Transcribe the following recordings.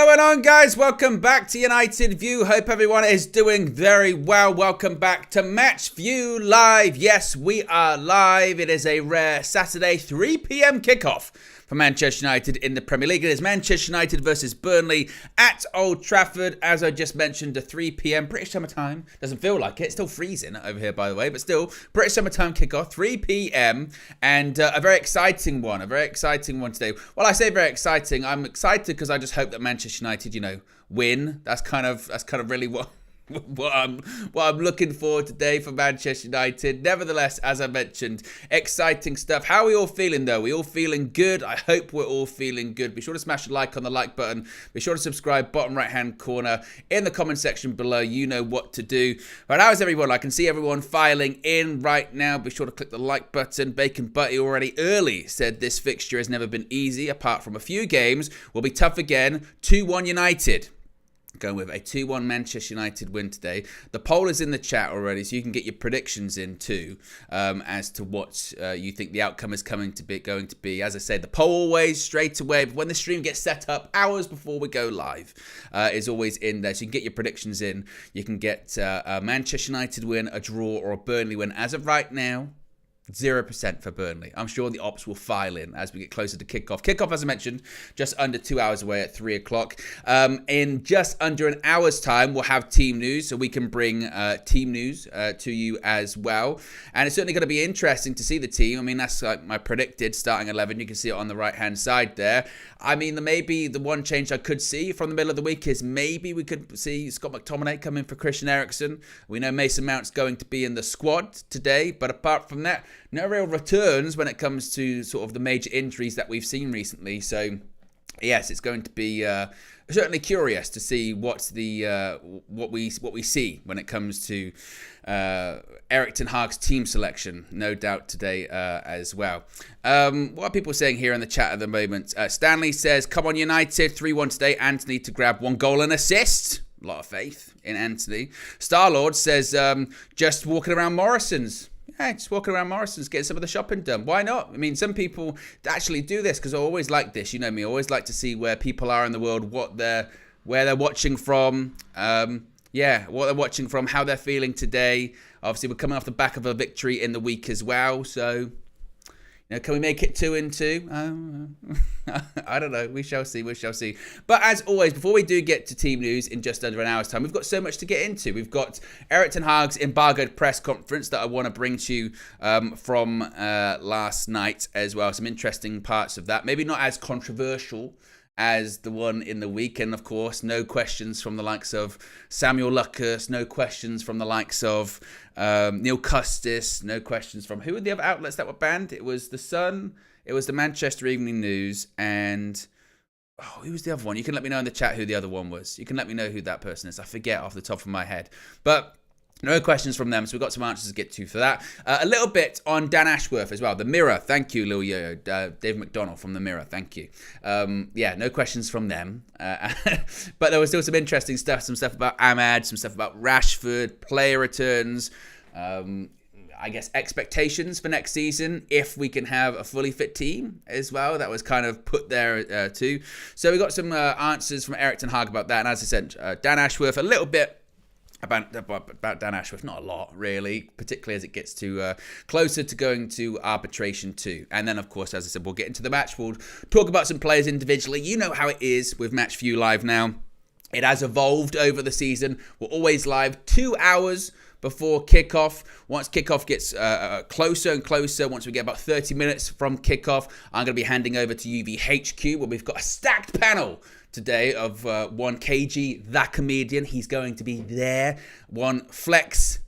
going on, guys? Welcome back to United View. Hope everyone is doing very well. Welcome back to Match View Live. Yes, we are live. It is a rare Saturday 3 p.m. kickoff for Manchester United in the Premier League. It is Manchester United versus Burnley at Old Trafford. As I just mentioned, a 3 p.m. British summertime. Doesn't feel like it. It's still freezing over here, by the way, but still British summertime kickoff, 3 p.m. and a very exciting one. A very exciting one today. Well, I say very exciting. I'm excited because I just hope that Manchester United, win. That's kind of really what I'm looking for today for Manchester United. Nevertheless, as I mentioned, exciting stuff. How are we all feeling, though? We all feeling good? I hope we're all feeling good. Be sure to smash a like on the like button. Be sure to subscribe, bottom right-hand corner. In the comment section below, you know what to do. Right, how's everyone? I can see everyone filing in right now. Be sure to click the like button. Bacon Butty already early said this fixture has never been easy, apart from a few games. Will be tough again. 2-1 United. Going with a 2-1 Manchester United win today. The poll is in the chat already, so you can get your predictions in too as to what you think the outcome is going to be. As I said, the poll always straight away, when the stream gets set up hours before we go live, is always in there. So you can get your predictions in. You can get a Manchester United win, a draw, or a Burnley win. As of right now, 0% for Burnley. I'm sure the ops will file in as we get closer to kickoff. Kickoff, as I mentioned, just under 2 hours away at 3 o'clock. In just under an hour's time, we'll have team news, so we can bring team news to you as well. And it's certainly going to be interesting to see the team. I mean, that's like my predicted starting 11. You can see it on the right-hand side there. I mean, maybe the one change I could see from the middle of the week is maybe we could see Scott McTominay come in for Christian Eriksen. We know Mason Mount's going to be in the squad today, but apart from that, no real returns when it comes to sort of the major injuries that we've seen recently. So, yes, it's going to be certainly curious to see what we see when it comes to Erik ten Hag's team selection. No doubt today as well. What are people saying here in the chat at the moment? Stanley says, "Come on, United, 3-1 today. Anthony to grab 1 goal and assist." A lot of faith in Anthony. Starlord says, "Just walking around Morrison's." Yeah, just walking around Morrison's, getting some of the shopping done. Why not? I mean, some people actually do this because I always like this. You know me, I always like to see where people are in the world, where they're watching from. What they're watching from, how they're feeling today. Obviously, we're coming off the back of a victory in the week as well. So, can we make it 2-2? I don't know. We shall see. But as always, before we do get to team news in just under an hour's time, we've got so much to get into. We've got Erik ten Hag's embargoed press conference that I want to bring to you from last night as well. Some interesting parts of that. Maybe not as controversial as the one in the week. And of course, no questions from the likes of Samuel Lucas, no questions from the likes of Neil Custis, no questions from, who were the other outlets that were banned? It was The Sun, it was the Manchester Evening News, and who was the other one? You can let me know in the chat who the other one was. You can let me know who that person is. I forget off the top of my head. But no questions from them, so we've got some answers to get to for that. A little bit on Dan Ashworth as well. The Mirror, thank you, Lil Yo. Dave McDonald from The Mirror, thank you. No questions from them. But there was still some interesting stuff, some stuff about Ahmad, some stuff about Rashford, player returns, I guess expectations for next season, if we can have a fully fit team as well. That was kind of put there too. So we got some answers from Erik ten Hag about that. And as I said, Dan Ashworth, a little bit about Dan Ashworth, not a lot really, particularly as it gets to closer to going to arbitration too. And then of course, as I said, we'll get into the match. We'll talk about some players individually. You know how it is with Match View Live now. It has evolved over the season. We're always live 2 hours before kickoff. Once kickoff gets closer and closer, once we get about 30 minutes from kickoff, I'm going to be handing over to UVHQ, where we've got a stacked panel today of one KG, that comedian. He's going to be there. One Flex,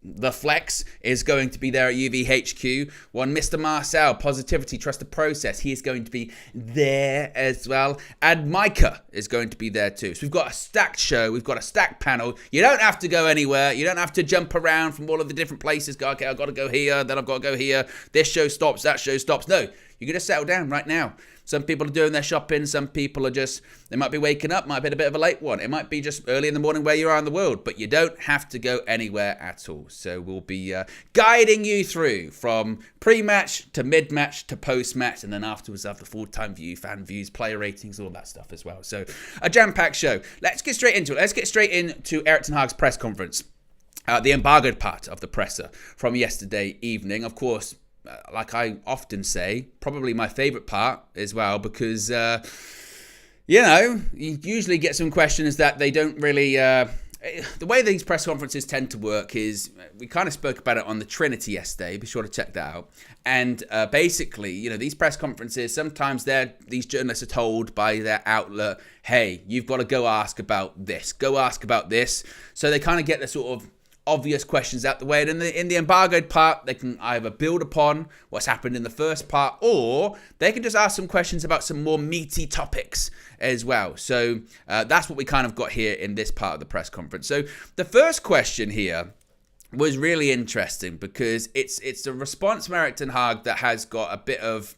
the Flex, is going to be there at UVHQ. One Mr. Marcel, Positivity, Trust the Process. He is going to be there as well. And Micah is going to be there too. So we've got a stacked show. We've got a stacked panel. You don't have to go anywhere. You don't have to jump around from all of the different places. Go, okay, I've got to go here, then I've got to go here. This show stops, that show stops. No, you can just settle down right now. Some people are doing their shopping. Some people are just, they might be waking up, might be a bit of a late one. It might be just early in the morning where you are in the world, but you don't have to go anywhere at all. So we'll be guiding you through from pre-match to mid-match to post-match, and then afterwards have the full-time view, fan views, player ratings, all that stuff as well. So a jam-packed show. Let's get straight into it. Let's get straight into Erik ten Hag's press conference. The embargoed part of the presser from yesterday evening. Of course, like I often say, probably my favourite part as well, because, you usually get some questions that they don't really... the way these press conferences tend to work is, we kind of spoke about it on the Trinity yesterday, be sure to check that out. And basically, these press conferences, sometimes these journalists are told by their outlet, hey, you've got to go ask about this, So they kind of get the sort of obvious questions out the way, and in the embargoed part, they can either build upon what's happened in the first part, or they can just ask some questions about some more meaty topics as well. So that's what we kind of got here in this part of the press conference. So the first question here was really interesting, because it's a response from Erik ten Hag that has got a bit of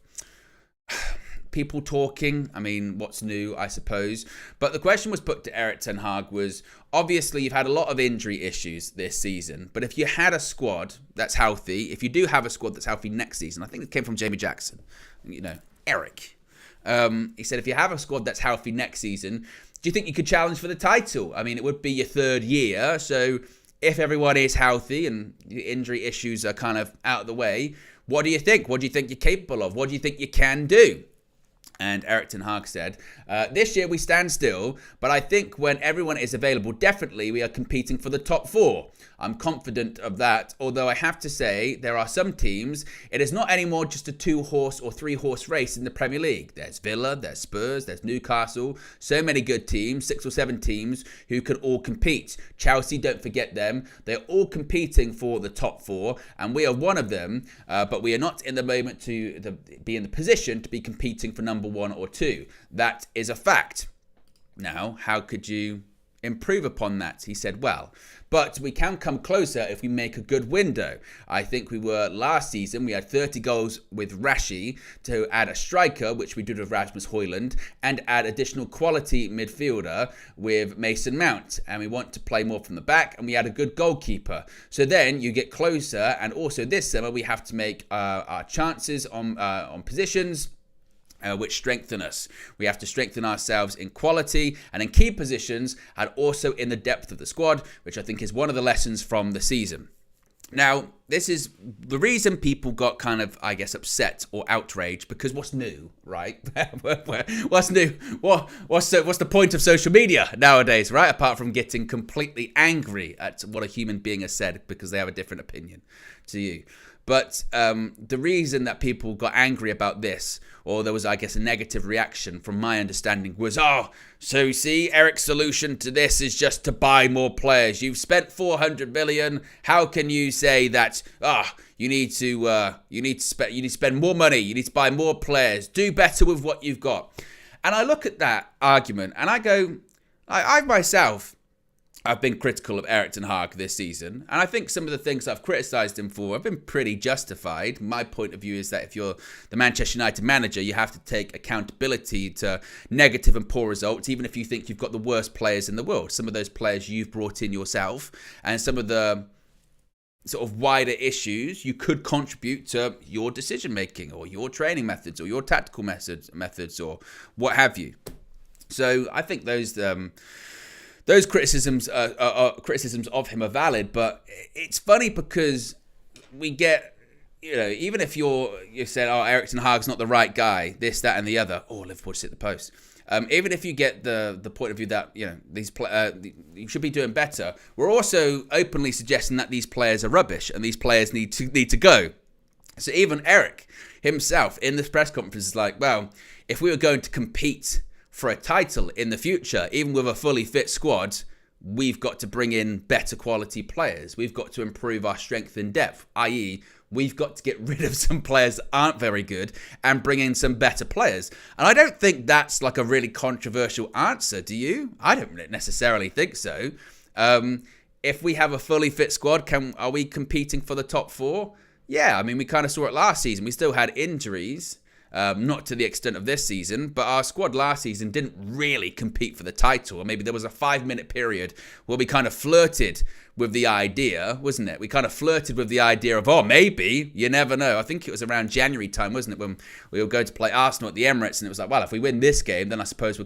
people talking. I mean, what's new, I suppose. But the question was put to Erik ten Hag was, obviously, you've had a lot of injury issues this season, but if you had a squad that's healthy, if you do have a squad that's healthy next season, I think it came from Jamie Jackson, Eric. He said, if you have a squad that's healthy next season, do you think you could challenge for the title? I mean, it would be your third year, so if everyone is healthy and the injury issues are kind of out of the way, what do you think? What do you think you're capable of? What do you think you can do? And Erik ten Hag said, this year we stand still, but I think when everyone is available, definitely we are competing for the top four. I'm confident of that, although I have to say there are some teams, it is not anymore just a 2-horse or 3-horse race in the Premier League. There's Villa, there's Spurs, there's Newcastle, so many good teams, 6 or 7 teams who can all compete. Chelsea, don't forget them. They're all competing for the top 4, and we are one of them, but we are not in the moment to be in the position to be competing for number 1 or 2. That is a fact. Now, how could you improve upon that? He said, well, but we can come closer if we make a good window. I think we were last season, we had 30 goals with Rashi, to add a striker, which we did with Rasmus Højlund, and add additional quality midfielder with Mason Mount. And we want to play more from the back, and we had a good goalkeeper. So then you get closer, and also this summer we have to make our chances on positions, which strengthen us. We have to strengthen ourselves in quality and in key positions, and also in the depth of the squad, which I think is one of the lessons from the season. Now, this is the reason people got kind of, I guess, upset or outraged, because what's new, right? What's new? What's the point of social media nowadays, right? Apart from getting completely angry at what a human being has said because they have a different opinion to you. But the reason that people got angry about this, or there was, I guess, a negative reaction from my understanding, was, so you see, Erik's solution to this is just to buy more players. You've spent 400 million. How can you say that? You need to spend more money. You need to buy more players. Do better with what you've got. And I look at that argument and I go, I myself, I've been critical of Erik ten Hag this season, and I think some of the things I've criticised him for have been pretty justified. My point of view is that if you're the Manchester United manager, you have to take accountability to negative and poor results, even if you think you've got the worst players in the world. Some of those players you've brought in yourself, and some of the sort of wider issues you could contribute to your decision-making or your training methods or your tactical methods or what have you. So I think those criticisms of him are valid, but it's funny because we get, even if you said, Erik ten Hag's not the right guy, this, that, and the other, Liverpool just hit the post. Even if you get the point of view that you should be doing better, we're also openly suggesting that these players are rubbish and these players need to go. So even Erik himself in this press conference is like, well, if we were going to compete for a title in the future, even with a fully fit squad, we've got to bring in better quality players. We've got to improve our strength and depth, i.e., we've got to get rid of some players that aren't very good and bring in some better players. And I don't think that's like a really controversial answer, do you? I don't necessarily think so. If we have a fully fit squad, are we competing for the top 4? Yeah, I mean, we kind of saw it last season. We still had injuries. Not to the extent of this season, but our squad last season didn't really compete for the title. Or maybe there was a 5-minute period where we kind of flirted with the idea, wasn't it? We kind of flirted with the idea of, oh, maybe, you never know. I think it was around January time, wasn't it, when we were going to play Arsenal at the Emirates, and it was like, well, if we win this game, then I suppose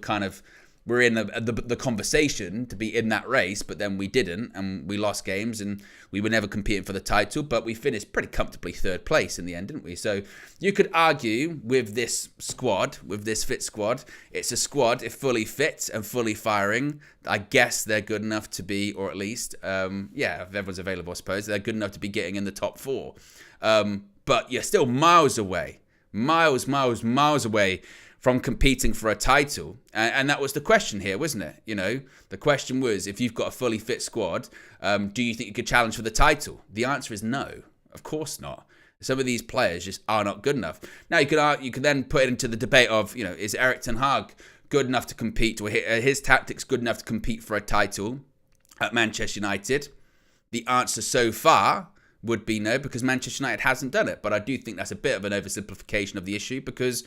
we're in the conversation to be in that race, but then we didn't, and we lost games, and we were never competing for the title, but we finished pretty comfortably 3rd place in the end, didn't we? So you could argue with this squad, with this fit squad, it's a squad, if fully fit and fully firing, I guess they're good enough to be, or at least, if everyone's available, I suppose, they're good enough to be getting in the top 4. But you're still miles away, miles away from competing for a title. And that was the question here, wasn't it? You know, the question was, if you've got a fully fit squad, do you think you could challenge for the title? The answer is no, of course not. Some of these players just are not good enough. Now, you could then put it into the debate of, you know, is Erik ten Hag good enough to compete, or his tactics good enough to compete for a title at Manchester United? The answer so far would be no, because Manchester United hasn't done it. But I do think that's a bit of an oversimplification of the issue, because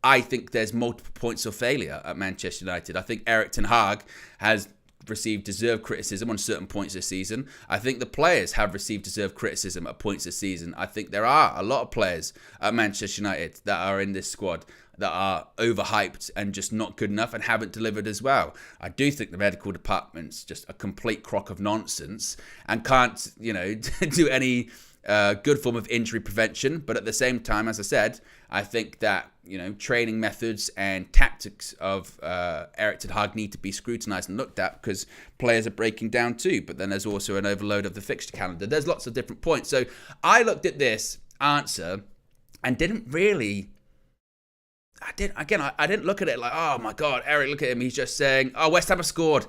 I think there's multiple points of failure at Manchester United. I think Erik ten Hag has received deserved criticism on certain points this season. I think the players have received deserved criticism at points this season. I think there are a lot of players at Manchester United that are in this squad that are overhyped and just not good enough and haven't delivered as well. I do think the medical department's just a complete crock of nonsense and can't, you know, do any good form of injury prevention. But at the same time, as I said, I think that, you know, training methods and tactics of Erik ten Hag need to be scrutinised and looked at, because players are breaking down too. But then there's also an overload of the fixture calendar. There's lots of different points. So I looked at this answer and didn't really... I didn't look at it like, oh my God, Eric, look at him. He's just saying, oh, West Ham have scored.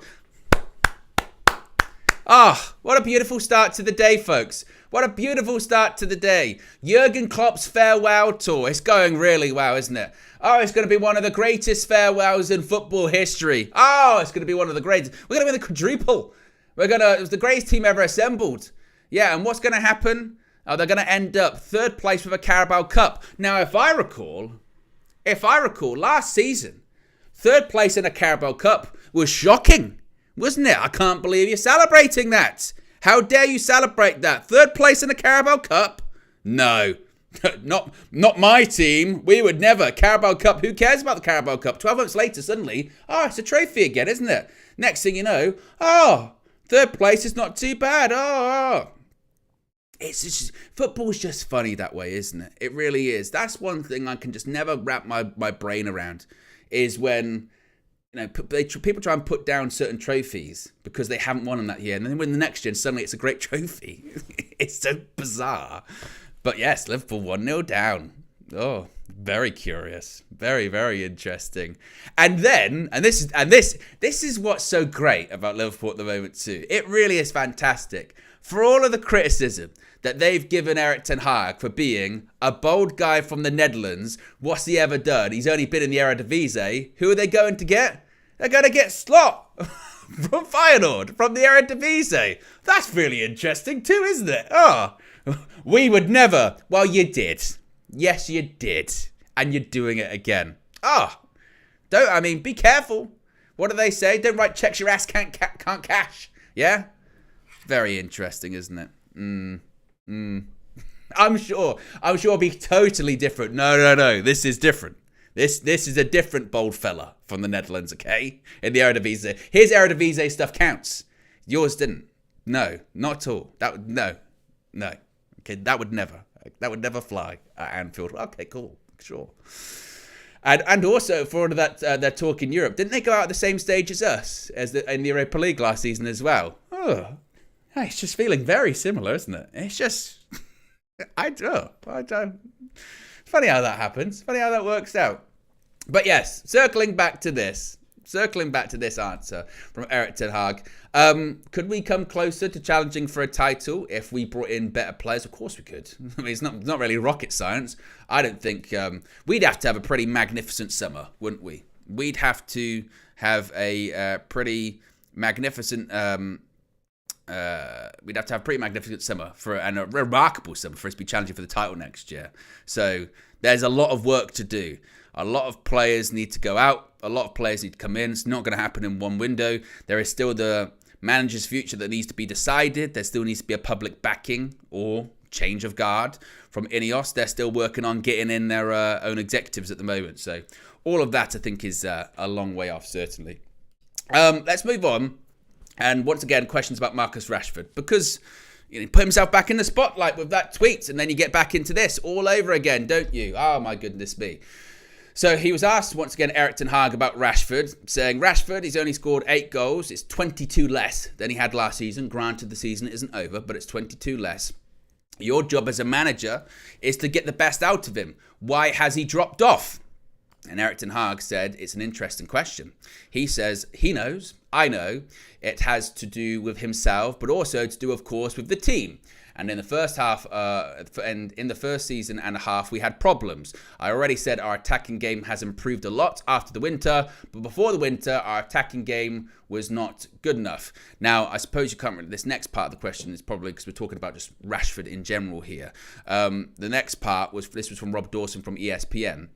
Ah, what a beautiful start to the day, folks. What a beautiful start to the day. Jurgen Klopp's farewell tour. It's going really well, isn't it? Oh, it's going to be one of the greatest farewells in football history. Oh, it's going to be one of the greatest. We're going to be the quadruple. It was the greatest team ever assembled. Yeah, and what's going to happen? Oh, they're going to end up 3rd place with a Carabao Cup. Now, if I recall, last season, 3rd place in a Carabao Cup was shocking, wasn't it? I can't believe you're celebrating that. How dare you celebrate that? 3rd place in a Carabao Cup? No, not my team. We would never. Carabao Cup, who cares about the Carabao Cup? 12 months later, suddenly, oh, it's a trophy again, isn't it? Next thing you know, oh, 3rd place is not too bad. Oh. It's just, football's just funny that way, isn't it? It really is. That's one thing I can just never wrap my brain around, is when, you know, people try and put down certain trophies because they haven't won them that year, and then win the next year and suddenly it's a great trophy. It's so bizarre. But yes, Liverpool 1-0 down. Oh, very curious. Very, very interesting. And then, this is what's so great about Liverpool at the moment too. It really is fantastic. For all of the criticism that they've given Erik ten Hag for being a bold guy from the Netherlands, what's he ever done? He's only been in the Eredivisie. Who are they going to get? They're going to get Slot from Feyenoord, from the Eredivisie. That's really interesting too, isn't it? Oh, we would never. Well, you did. Yes, you did. And you're doing it again. Oh, be careful. What do they say? Don't write checks your ass can't cash. Yeah? Very interesting, isn't it? I'm sure it'll be totally different. No. This is different. This is a different bold fella from the Netherlands, okay? In the Eredivisie. His Eredivisie stuff counts. Yours didn't. No, not at all. No. Okay, that would never fly at Anfield. Okay, cool. Sure. And also, for all of that talk in Europe, didn't they go out at the same stage as us in the Europa League last season as well? Oh, it's just feeling very similar, isn't it? It's just, I don't. Funny how that happens. Funny how that works out. But yes, circling back to this answer from Erik ten Hag. Could we come closer to challenging for a title if we brought in better players? Of course we could. I mean, it's not really rocket science. I don't think we'd have to have a pretty magnificent summer, wouldn't we? We'd have to have a pretty magnificent. We'd have to have a pretty magnificent summer and a remarkable summer for us to be challenging for the title next year. So there's a lot of work to do. A lot of players need to go out. A lot of players need to come in. It's not going to happen in one window. There is still the manager's future that needs to be decided. There still needs to be a public backing or change of guard from Ineos. They're still working on getting in their own executives at the moment. So all of that, I think, is a long way off, certainly. Let's move on. And once again, questions about Marcus Rashford. Because he put himself back in the spotlight with that tweet. And then you get back into this all over again, don't you? Oh, my goodness me. So he was asked, once again, Erik ten Hag about Rashford, saying, Rashford, he's only scored 8 goals. It's 22 less than he had last season. Granted, the season isn't over, but it's 22 less. Your job as a manager is to get the best out of him. Why has he dropped off? And Erik ten Hag said, it's an interesting question. He says, he knows, I know, it has to do with himself, but also to do, of course, with the team. And in the first half, and in the first season and a half, we had problems. I already said our attacking game has improved a lot after the winter, but before the winter, our attacking game was not good enough. Now, I suppose you can't remember this next part of the question is probably because we're talking about just Rashford in general here. The next part was from Rob Dawson from ESPN.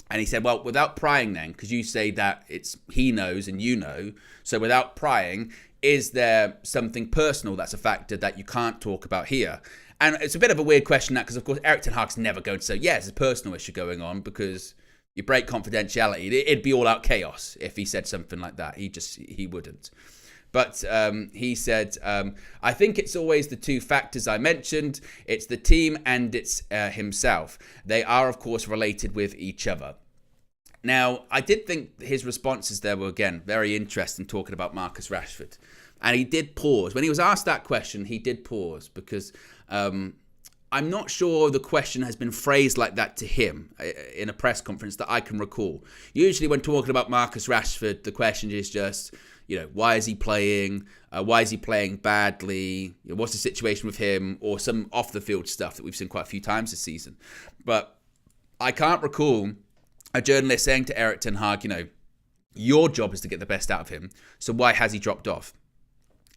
And he said, well, without prying then, because you say that it's he knows and you know, so without prying, is there something personal that's a factor that you can't talk about here? And it's a bit of a weird question, that because, of course, Erik ten Hag's never going to say, yeah, there's a personal issue going on, because you break confidentiality. It'd be all-out chaos if he said something like that. He wouldn't. But he said, I think it's always the two factors I mentioned. It's the team and it's himself. They are, of course, related with each other. Now, I did think his responses there were, again, very interesting, talking about Marcus Rashford. And he did pause. When he was asked that question, he did pause because I'm not sure the question has been phrased like that to him in a press conference that I can recall. Usually when talking about Marcus Rashford, the question is just, why is he playing? Why is he playing badly? What's the situation with him? Or some off-the-field stuff that we've seen quite a few times this season. But I can't recall a journalist saying to Erik ten Hag, your job is to get the best out of him. So why has he dropped off?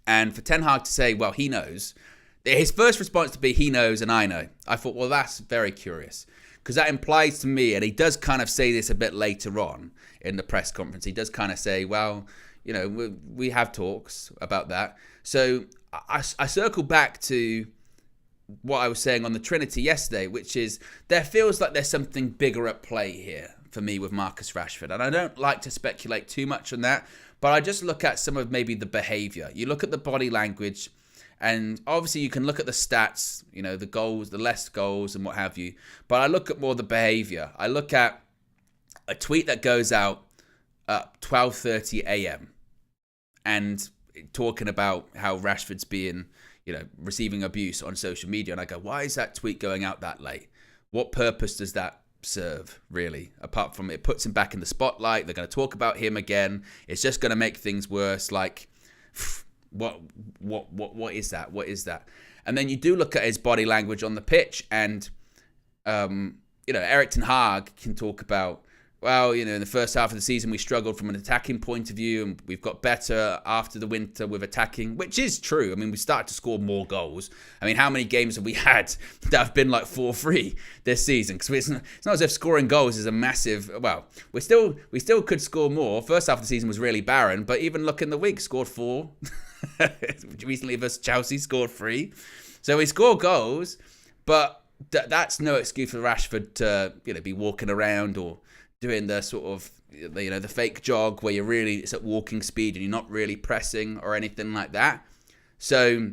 And for Ten Hag to say, well, he knows. His first response to be, he knows and I know. I thought, well, that's very curious. Because that implies to me, and he does kind of say this a bit later on in the press conference, he does kind of say, well, we have talks about that. So I circle back to what I was saying on the Trinity yesterday, which is there feels like there's something bigger at play here for me with Marcus Rashford. And I don't like to speculate too much on that, but I just look at some of maybe the behaviour. You look at the body language, and obviously you can look at the stats, the goals, the less goals and what have you. But I look at more the behaviour. I look at a tweet that goes out at 12:30 a.m. and talking about how Rashford's being, receiving abuse on social media. And I go, why is that tweet going out that late? What purpose does that serve, really? Apart from it puts him back in the spotlight. They're going to talk about him again. It's just going to make things worse. Like, what is that? What is that? And then you do look at his body language on the pitch, and Erik ten Hag can talk about, well, in the first half of the season we struggled from an attacking point of view, and we've got better after the winter with attacking, which is true. I mean, we started to score more goals. I mean, how many games have we had that have been like 4-3 this season? Because it's not as if scoring goals is a massive. Well, we still could score more. First half of the season was really barren, but even look in the week, scored 4. Recently versus Chelsea, scored 3. So we score goals, but that's no excuse for Rashford to be walking around or doing the sort of, the fake jog where it's at walking speed and you're not really pressing or anything like that. So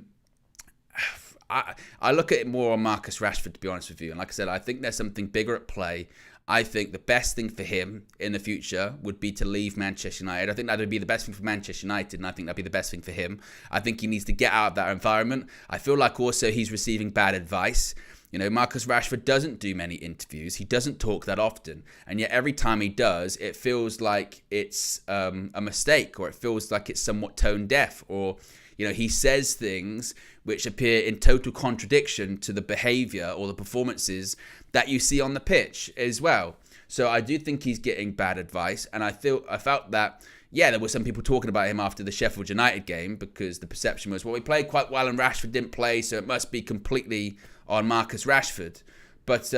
I look at it more on Marcus Rashford, to be honest with you. And like I said, I think there's something bigger at play. I think the best thing for him in the future would be to leave Manchester United. I think that would be the best thing for Manchester United, and I think that'd be the best thing for him. I think he needs to get out of that environment. I feel like also he's receiving bad advice. Marcus Rashford doesn't do many interviews. He doesn't talk that often. And yet every time he does, it feels like it's a mistake, or it feels like it's somewhat tone deaf, or, he says things which appear in total contradiction to the behaviour or the performances that you see on the pitch as well. So I do think he's getting bad advice. And I felt that, there were some people talking about him after the Sheffield United game, because the perception was, well, we played quite well and Rashford didn't play, so it must be completely on Marcus Rashford. But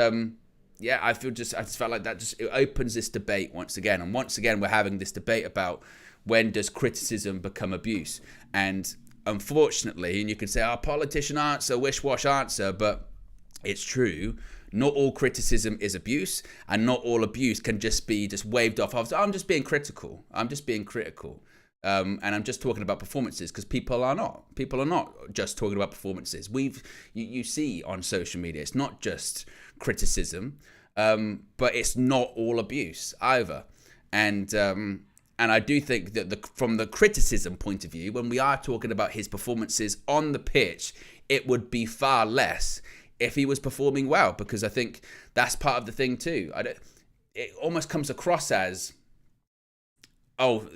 yeah, I just felt like that it opens this debate once again. And once again, we're having this debate about when does criticism become abuse? And unfortunately, and you can say, oh, politician answer, wish-wash answer, but it's true. Not all criticism is abuse, and not all abuse can just be waved off. I'm just being critical. I'm just being critical. And I'm just talking about performances, because people are not. People are not just talking about performances. You see on social media, it's not just criticism, but it's not all abuse either. And I do think that from the criticism point of view, when we are talking about his performances on the pitch, it would be far less if he was performing well, because I think that's part of the thing too. It almost comes across as, oh,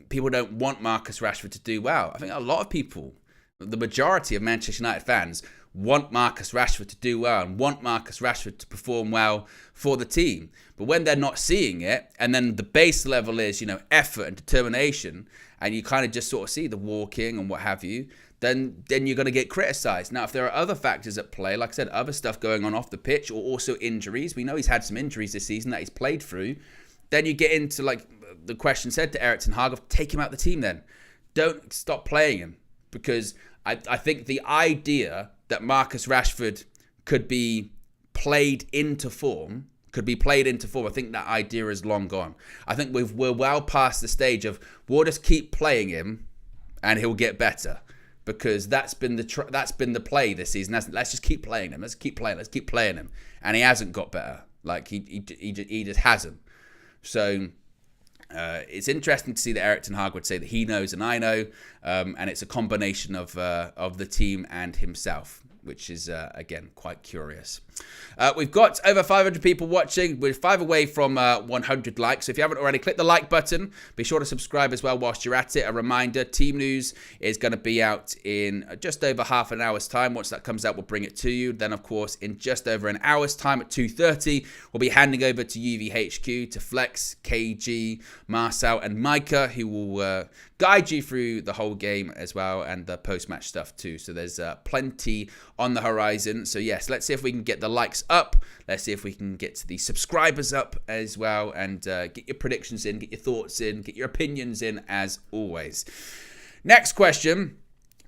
people don't want Marcus Rashford to do well. I think a lot of people, the majority of Manchester United fans, want Marcus Rashford to do well and want Marcus Rashford to perform well for the team. But when they're not seeing it, and then the base level is, effort and determination, and you kind of just sort of see the walking and what have you, then you're going to get criticised. Now, if there are other factors at play, like I said, other stuff going on off the pitch, or also injuries, we know he's had some injuries this season that he's played through, then you get into, like the question said to Erik ten Hag, take him out of the team then. Don't stop playing him. Because I think the idea that Marcus Rashford could be played into form, I think that idea is long gone. I think we're well past the stage of, we'll just keep playing him and he'll get better. Because that's been the play this season. Let's just keep playing him. Let's keep playing him. And he hasn't got better. Like, he just hasn't. So it's interesting to see that Erik ten Hag would say that he knows and I know, and it's a combination of the team and himself, which is, again, quite curious. We've got over 500 people watching. We're 5 away from 100 likes. So if you haven't already, click the like button. Be sure to subscribe as well whilst you're at it. A reminder, Team News is going to be out in just over half an hour's time. Once that comes out, we'll bring it to you. Then, of course, in just over an hour's time at 2:30, we'll be handing over to UVHQ, to Flex, KG, Marcel, and Micah, who will guide you through the whole game as well, and the post-match stuff too. So there's plenty on the horizon. So yes, let's see if we can get the likes up. Let's see if we can get the subscribers up as well, and get your predictions in, get your thoughts in, get your opinions in as always. Next question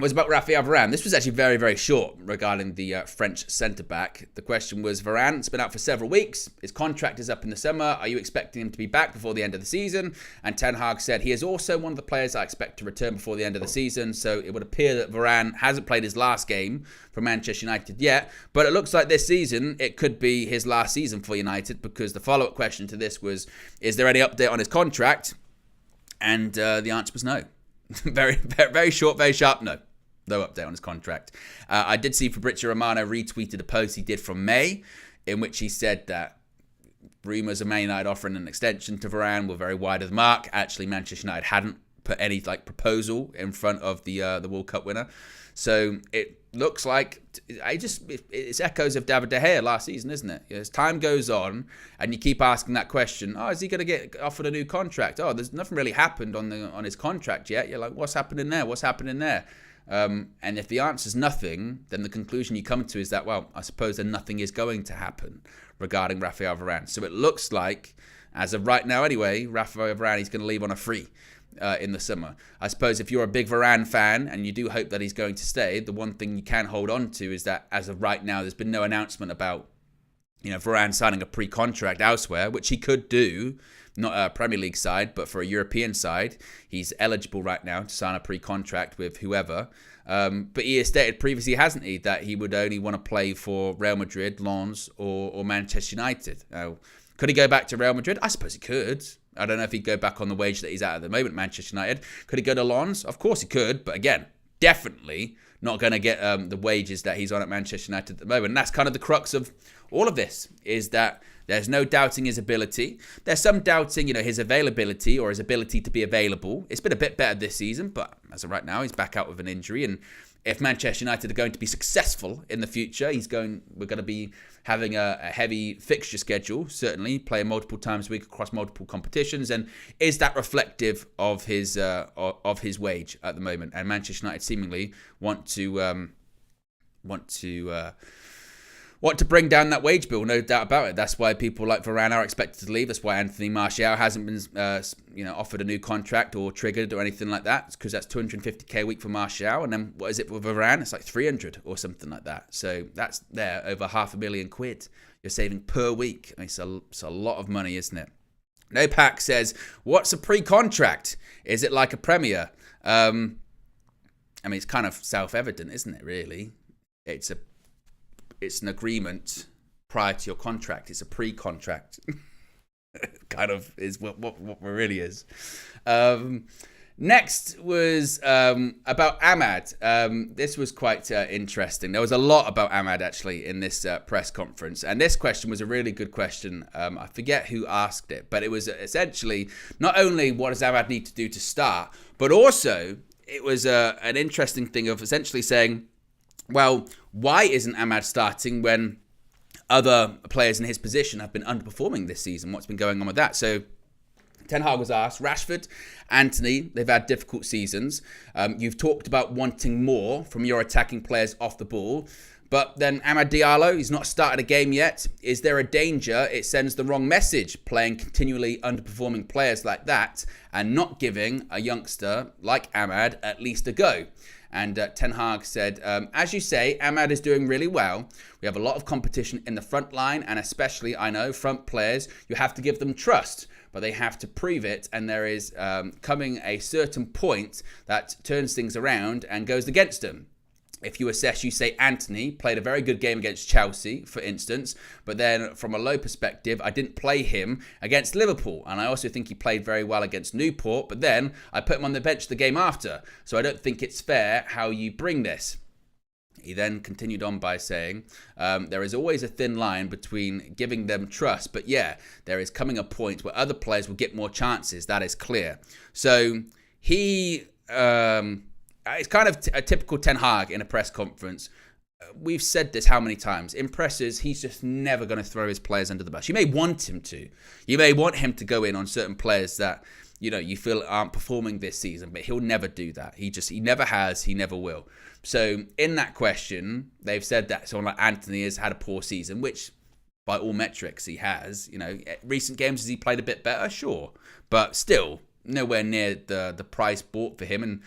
was about Raphael Varane. This was actually very, very short regarding the French centre-back. The question was, Varane's been out for several weeks. His contract is up in the summer. Are you expecting him to be back before the end of the season? And Ten Hag said, he is also one of the players I expect to return before the end of the season. So it would appear that Varane hasn't played his last game for Manchester United yet. But it looks like this season, it could be his last season for United, because the follow-up question to this was, is there any update on his contract? And the answer was no. Very, very, very short, very sharp no. No update on his contract. I did see Fabrizio Romano retweeted a post he did from May, in which he said that rumours of Man United offering an extension to Varane were very wide of the mark. Actually, Manchester United hadn't put any proposal in front of the World Cup winner. So it looks like it's echoes of David De Gea last season, isn't it? As time goes on and you keep asking that question, is he going to get offered a new contract? There's nothing really happened on his contract yet. You're like, what's happening there? What's happening there? And if the answer is nothing, then the conclusion you come to is that, well, I suppose then nothing is going to happen regarding Raphael Varane. So it looks like, as of right now anyway, Raphael Varane is going to leave on a free in the summer. I suppose if you're a big Varane fan and you do hope that he's going to stay, the one thing you can hold on to is that as of right now, there's been no announcement about Varane signing a pre-contract elsewhere, which he could do. Not a Premier League side, but for a European side. He's eligible right now to sign a pre-contract with whoever. But he has stated previously, hasn't he, that he would only want to play for Real Madrid, Lens, or Manchester United. Now, could he go back to Real Madrid? I suppose he could. I don't know if he'd go back on the wage that he's at the moment, Manchester United. Could he go to Lens? Of course he could. But again, definitely not going to get the wages that he's on at Manchester United at the moment. And that's kind of the crux of all of this, is that there's no doubting his ability. There's some doubting, his availability or his ability to be available. It's been a bit better this season, but as of right now, he's back out with an injury. And if Manchester United are going to be successful in the future, we're going to be having a heavy fixture schedule, certainly, playing multiple times a week across multiple competitions. And is that reflective of his wage at the moment? And Manchester United seemingly want to what to bring down that wage bill, no doubt about it. That's why people like Varane are expected to leave. That's why Anthony Martial hasn't been, offered a new contract or triggered or anything like that. It's because that's 250k a week for Martial, and then what is it with Varane? It's like 300 or something like that. So that's there over £500,000 you're saving per week. I mean, it's a lot of money, isn't it? No Pack says, "What's a pre-contract? Is it like a Premier?" I mean, it's kind of self-evident, isn't it? Really, it's an agreement prior to your contract. It's a pre-contract. Kind of is what really is. Next was about Ahmad. This was quite interesting. There was a lot about Ahmad actually in this press conference. And this question was a really good question. I forget who asked it, but it was essentially not only what does Ahmad need to do to start, but also it was an interesting thing of essentially saying, well, why isn't Ahmad starting when other players in his position have been underperforming this season? What's been going on with that? So Ten Hag was asked, Rashford, Antony, they've had difficult seasons. You've talked about wanting more from your attacking players off the ball. But then Amad Diallo, he's not started a game yet. Is there a danger it sends the wrong message, playing continually underperforming players like that and not giving a youngster like Ahmad at least a go? And Ten Hag said, as you say, Ahmad is doing really well. We have a lot of competition in the front line, and especially, I know, front players, you have to give them trust, but they have to prove it. And there is coming a certain point that turns things around and goes against them. If you assess, you say Antony played a very good game against Chelsea, for instance, but then from a low perspective, I didn't play him against Liverpool. And I also think he played very well against Newport, but then I put him on the bench the game after. So I don't think it's fair how you bring this. He then continued on by saying, there is always a thin line between giving them trust, but yeah, there is coming a point where other players will get more chances. That is clear. So he... it's kind of a typical Ten Hag in a press conference. We've said this how many times. In presses, he's just never going to throw his players under the bus. You may want him to. You may want him to go in on certain players that, you feel aren't performing this season, but he'll never do that. He never has, he never will. So in that question, they've said that someone like Antony has had a poor season, which by all metrics he has. Recent games, has he played a bit better? Sure. But still, nowhere near the price bought for him. And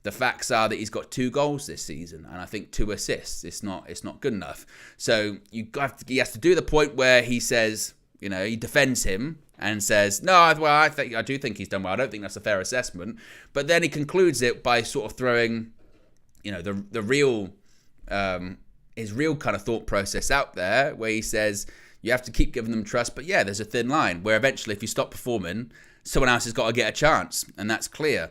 the facts are that he's got 2 goals this season, and I think 2 assists. It's not good enough. So he has to do the point where he says, he defends him and says, no, I do think he's done well. I don't think that's a fair assessment. But then he concludes it by sort of throwing, the real, his real kind of thought process out there, where he says you have to keep giving them trust. But yeah, there's a thin line where eventually, if you stop performing, someone else has got to get a chance, and that's clear.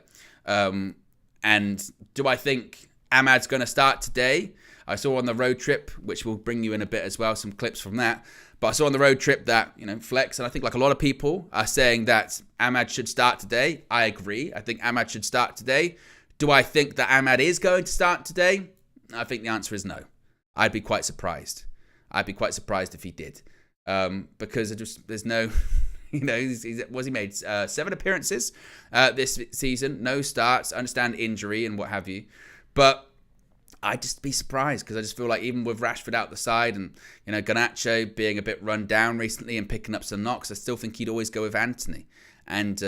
And do I think Ahmad's going to start today? I saw on the road trip, which we'll bring you in a bit as well, some clips from that. But I saw on the road trip that, Flex, and I think like a lot of people are saying that Ahmad should start today. I agree. I think Ahmad should start today. Do I think that Ahmad is going to start today? I think the answer is no. I'd be quite surprised. I'd be quite surprised if he did. Because there's no... he made 7 appearances this season, no starts. I understand injury and what have you, but I'd just be surprised because I just feel like even with Rashford out the side and Garnacho being a bit run down recently and picking up some knocks, I still think he'd always go with Antony. And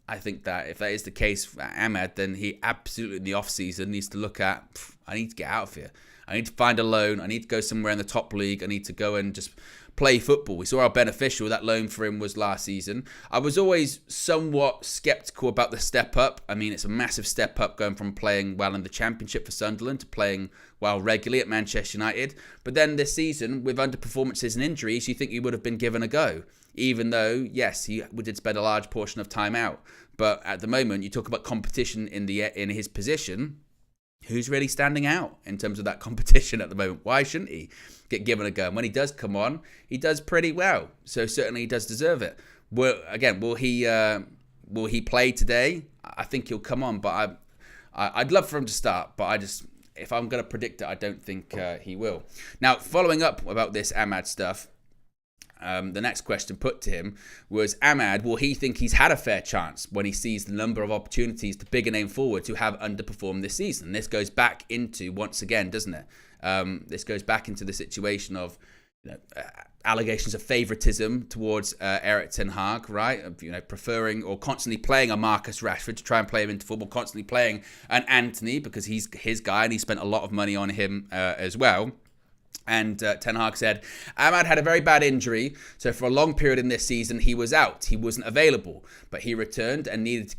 I think that if that is the case for Ahmad, then he absolutely in the off season needs to look at, I need to get out of here. I need to find a loan. I need to go somewhere in the top league. I need to go and just play football. We saw how beneficial that loan for him was last season. I was always somewhat sceptical about the step up. I mean, it's a massive step up going from playing well in the Championship for Sunderland to playing well regularly at Manchester United. But then this season, with underperformances and injuries, you think he would have been given a go. Even though, yes, he did spend a large portion of time out. But at the moment, you talk about competition in his position. Who's really standing out in terms of that competition at the moment? Why shouldn't he get given a go? And when he does come on, he does pretty well. So certainly he does deserve it. Will he play today? I think he'll come on, but I'd love for him to start. But if I'm going to predict it, I don't think he will. Now, following up about this Ahmad stuff, the next question put to him was, Ahmad, will he think he's had a fair chance when he sees the number of opportunities to bigger name forwards who have underperformed this season? This goes back into, once again, doesn't it? This goes back into the situation of, allegations of favoritism towards Erik ten Hag, right? Of, preferring or constantly playing a Marcus Rashford to try and play him into football, constantly playing an Antony because he's his guy and he spent a lot of money on him as well. And Ten Hag said, Ahmad had a very bad injury, so for a long period in this season, he was out. He wasn't available, but he returned and needed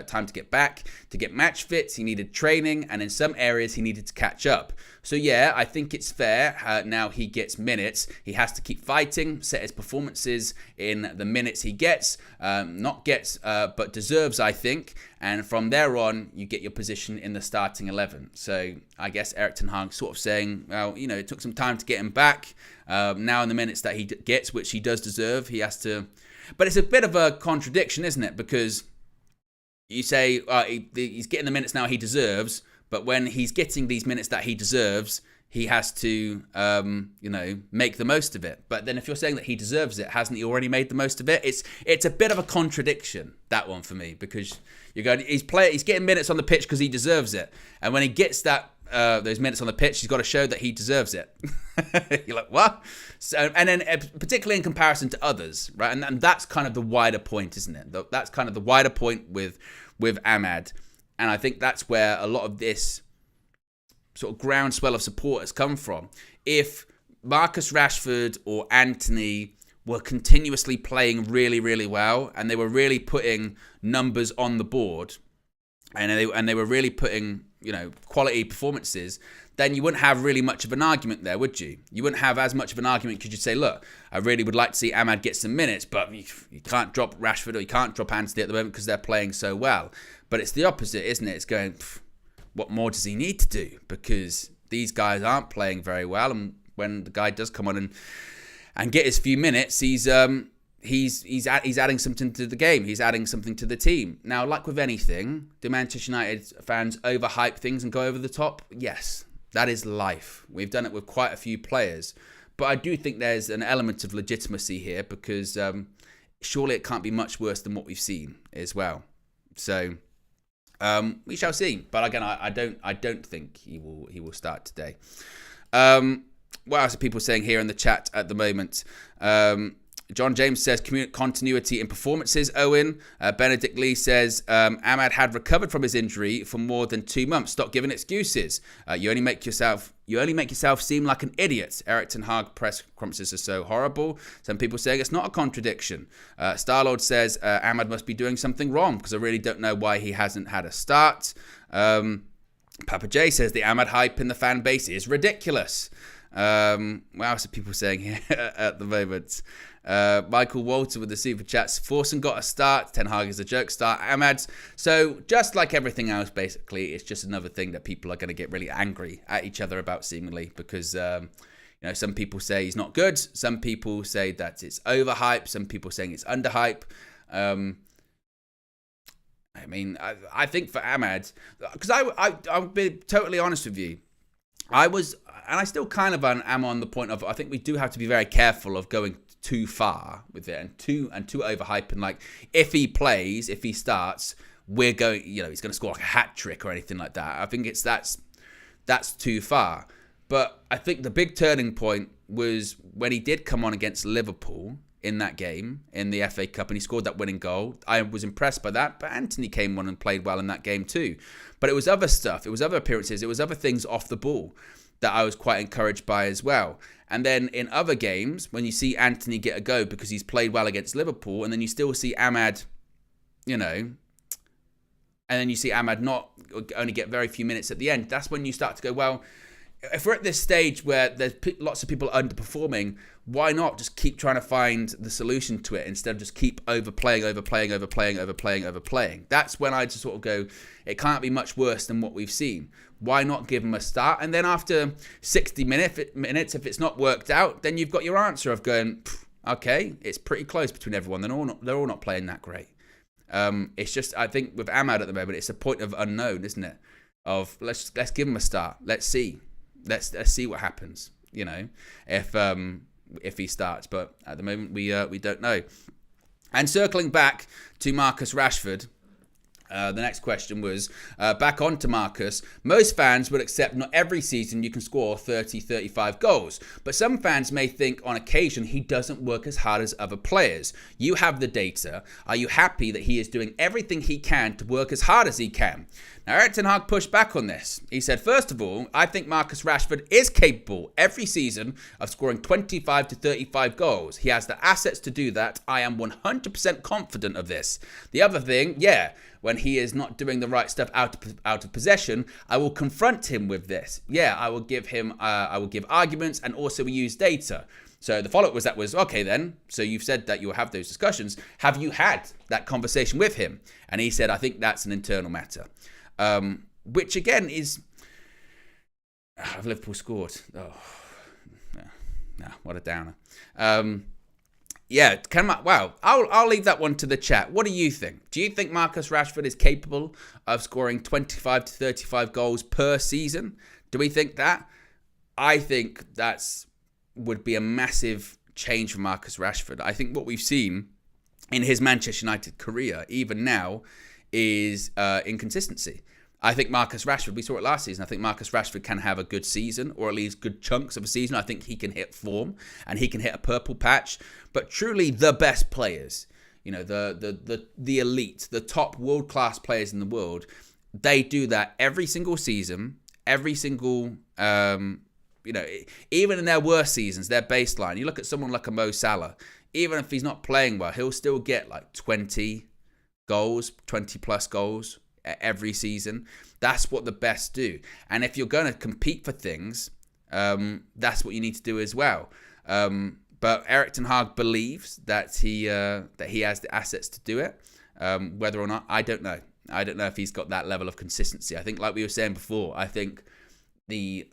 time to get back, to get match fit. He needed training, and in some areas, he needed to catch up. So yeah, I think it's fair. Now he gets minutes. He has to keep fighting, set his performances in the minutes he gets, but deserves, I think. And from there on, you get your position in the starting 11. So I guess Erik ten Hag sort of saying, well, it took some time to get him back. Now in the minutes that he gets, which he does deserve, he has to. But it's a bit of a contradiction, isn't it? Because you say he's getting the minutes now he deserves, but when he's getting these minutes that he deserves, he has to, make the most of it. But then if you're saying that he deserves it, hasn't he already made the most of it? It's a bit of a contradiction, that one for me, because you're going, he's getting minutes on the pitch because he deserves it. And when he gets those minutes on the pitch, he's got to show that he deserves it. You're like, what? So, and then particularly in comparison to others, right? And that's kind of the wider point, isn't it? That's kind of the wider point with Ahmad. And I think that's where a lot of this sort of groundswell of support has come from. If Marcus Rashford or Antony were continuously playing really, really well, and they were really putting numbers on the board, and they were really putting, quality performances, then you wouldn't have really much of an argument there, would you? You wouldn't have as much of an argument because you'd say, look, I really would like to see Ahmad get some minutes, but you can't drop Rashford or you can't drop Antony at the moment because they're playing so well. But it's the opposite, isn't it? It's going, what more does he need to do? Because these guys aren't playing very well, and when the guy does come on and get his few minutes, he's adding something to the game. He's adding something to the team. Now, like with anything, do Manchester United fans overhype things and go over the top? Yes, that is life. We've done it with quite a few players. But I do think there's an element of legitimacy here because surely it can't be much worse than what we've seen as well. So we shall see. But again, I don't think he will start today. What else are people saying here in the chat at the moment? John James says continuity in performances. Owen Benedict Lee says Ahmad had recovered from his injury for more than 2 months. Stop giving excuses. You only make yourself seem like an idiot. Erik ten Hag press conferences are so horrible. Some people saying it's not a contradiction. Starlord says Ahmad must be doing something wrong because I really don't know why he hasn't had a start. Papa J says the Ahmad hype in the fan base is ridiculous. What else are people saying here at the moment? Michael Walter with the super chats. Forsen got a start. Ten Hag is a joke start. Ahmad's. So just like everything else, basically, it's just another thing that people are going to get really angry at each other about, seemingly, because some people say he's not good. Some people say that it's overhyped. Some people saying it's underhype. I think for Ahmad, because I'll be totally honest with you, I still kind of am on the point of, I think we do have to be very careful of going too far with it and too overhyping. Like, if he starts, we're going, he's going to score like a hat trick or anything like that. I think that's too far. But I think the big turning point was when he did come on against Liverpool in that game in the FA Cup and he scored that winning goal. I was impressed by that, but Antony came on and played well in that game too. But it was other stuff. It was other appearances. It was other things off the ball that I was quite encouraged by as well. And then in other games, when you see Antony get a go because he's played well against Liverpool, and then you still see Ahmad, and then you see Ahmad only get very few minutes at the end, that's when you start to go, well, if we're at this stage where there's lots of people underperforming, why not just keep trying to find the solution to it instead of just keep overplaying? That's when I just sort of go, it can't be much worse than what we've seen. Why not give him a start? And then after 60 minutes, if it's not worked out, then you've got your answer of going, okay, it's pretty close between everyone. They're all not playing that great. It's just, I think with Ahmad at the moment, it's a point of unknown, isn't it? Of let's give him a start. Let's see. Let's see what happens. If he starts, but at the moment we don't know. And circling back to Marcus Rashford, The next question was, back on to Marcus. Most fans would accept not every season you can score 30, 35 goals, but some fans may think on occasion he doesn't work as hard as other players. You have the data. Are you happy that he is doing everything he can to work as hard as he can? Now, Erik ten Hag pushed back on this. He said, first of all, I think Marcus Rashford is capable every season of scoring 25 to 35 goals. He has the assets to do that. I am 100% confident of this. The other thing, when he is not doing the right stuff out of possession, I will confront him with this. I will give arguments, and also we use data. So the follow-up was okay then, so you've said that you'll have those discussions. Have you had that conversation with him? And he said, I think that's an internal matter. Which again is... Have Liverpool scored? Oh, no, what a downer. Wow. I'll leave that one to the chat. What do you think? Do you think Marcus Rashford is capable of scoring 25 to 35 goals per season? Do we think that? I think would be a massive change for Marcus Rashford. I think what we've seen in his Manchester United career, even now, is inconsistency. I think Marcus Rashford, we saw it last season, I think Marcus Rashford can have a good season, or at least good chunks of a season. I think he can hit form, and he can hit a purple patch. But truly the best players, the elite, the top world-class players in the world, they do that every single season, every single, even in their worst seasons, their baseline. You look at someone like a Mo Salah, even if he's not playing well, he'll still get like 20 goals, 20 plus goals every season. That's what the best do. And if you're going to compete for things, that's what you need to do as well. But Erik ten Hag believes that he has the assets to do it. Whether or not, I don't know. I don't know if he's got that level of consistency. I think, like we were saying before, I think the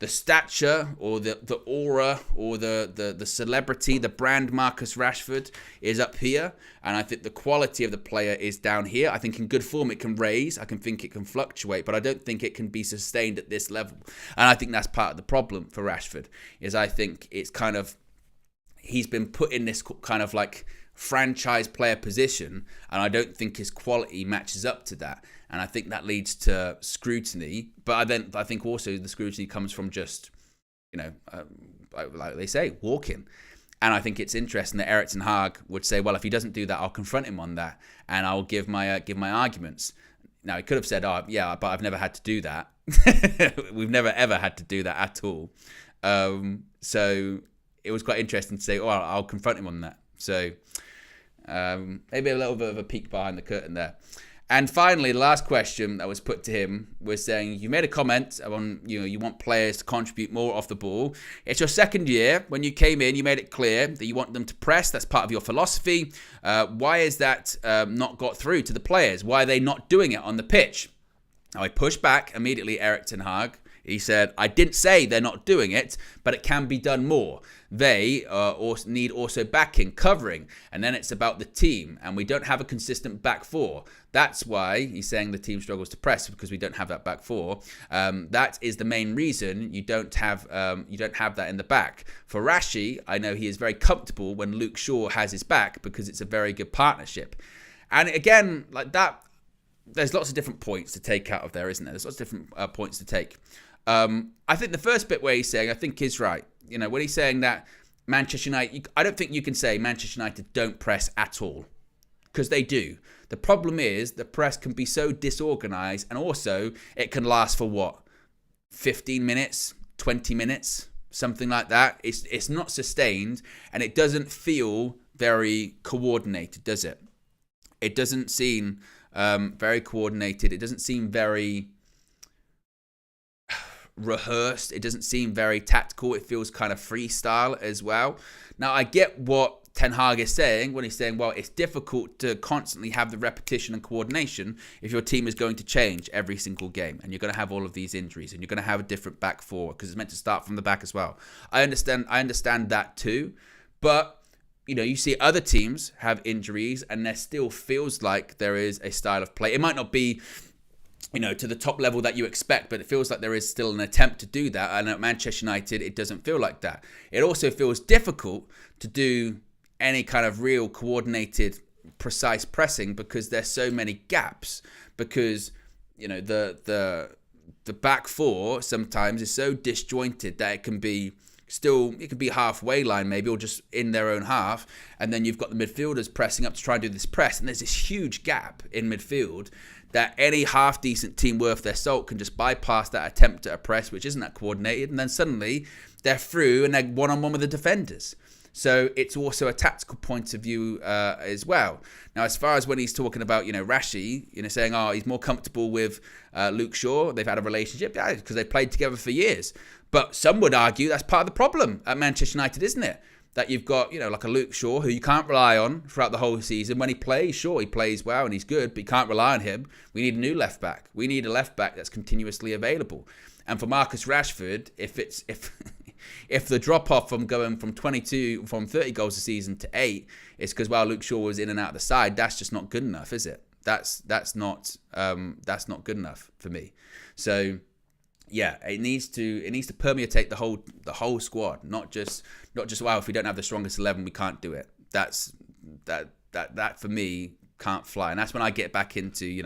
stature or the aura or the celebrity, the brand Marcus Rashford is up here, and I think the quality of the player is down here. I think in good form it can raise, I can think it can fluctuate, but I don't think it can be sustained at this level. And I think that's part of the problem for Rashford, is I think it's kind of, he's been put in this kind of like franchise player position, and I don't think his quality matches up to that. And I think that leads to scrutiny. But I think also the scrutiny comes from just, like they say, walking. And I think it's interesting that Erik ten Hag would say, well, if he doesn't do that, I'll confront him on that, and I'll give my arguments. Now, he could have said, but I've never had to do that. We've never, ever had to do that at all. So it was quite interesting to say, I'll confront him on that. So maybe a little bit of a peek behind the curtain there. And finally, the last question that was put to him was saying, you made a comment on, you want players to contribute more off the ball. It's your second year. When you came in, you made it clear that you want them to press. That's part of your philosophy. Why is that not got through to the players? Why are they not doing it on the pitch? Now, I pushed back immediately, Erik ten Hag. He said, I didn't say they're not doing it, but it can be done more. They need also backing, covering, and then it's about the team, and we don't have a consistent back four. That's why he's saying the team struggles to press, because we don't have that back four. That is the main reason you don't have that in the back. For Rashi, I know he is very comfortable when Luke Shaw has his back, because it's a very good partnership. And again, like that, there's lots of different points to take out of there, isn't there? There's lots of different points to take. I think the first bit where he's saying, I think is right. When he's saying that Manchester United, I don't think you can say Manchester United don't press at all, because they do. The problem is the press can be so disorganised, and also it can last for 15 minutes, 20 minutes, something like that. It's not sustained, and it doesn't feel very coordinated, does it? It doesn't seem very coordinated. It doesn't seem very rehearsed. It doesn't seem very tactical. It feels kind of freestyle as well. Now, I get what Ten Hag is saying when he's saying, well, it's difficult to constantly have the repetition and coordination if your team is going to change every single game, and you're going to have all of these injuries, and you're going to have a different back four, because it's meant to start from the back as well. I understand that too, but you see other teams have injuries, and there still feels like there is a style of play. It might not be to the top level that you expect, but it feels like there is still an attempt to do that. And at Manchester United, it doesn't feel like that. It also feels difficult to do any kind of real coordinated precise pressing because there's so many gaps. Because the back four sometimes is so disjointed that it can be halfway line maybe, or just in their own half, and then you've got the midfielders pressing up to try and do this press, and there's this huge gap in midfield that any half decent team worth their salt can just bypass that attempt at a press, which isn't that coordinated, and then suddenly they're through and they're one-on-one with the defenders. So it's also a tactical point of view as well. Now, as far as when he's talking about, Rashi, saying, he's more comfortable with Luke Shaw, they've had a relationship, yeah, because they've played together for years. But some would argue that's part of the problem at Manchester United, isn't it? That you've got, like a Luke Shaw who you can't rely on throughout the whole season. When he plays, sure, he plays well and he's good, but you can't rely on him. We need a new left back. We need a left back that's continuously available. And for Marcus Rashford, if the drop-off from going from 30 goals a season to 8 is because, Luke Shaw was in and out of the side, that's just not good enough, is it? That's not good enough for me. So, yeah, it needs to permeate the whole squad, not just if we don't have the strongest 11, we can't do it. That for me can't fly, and that's when I get back into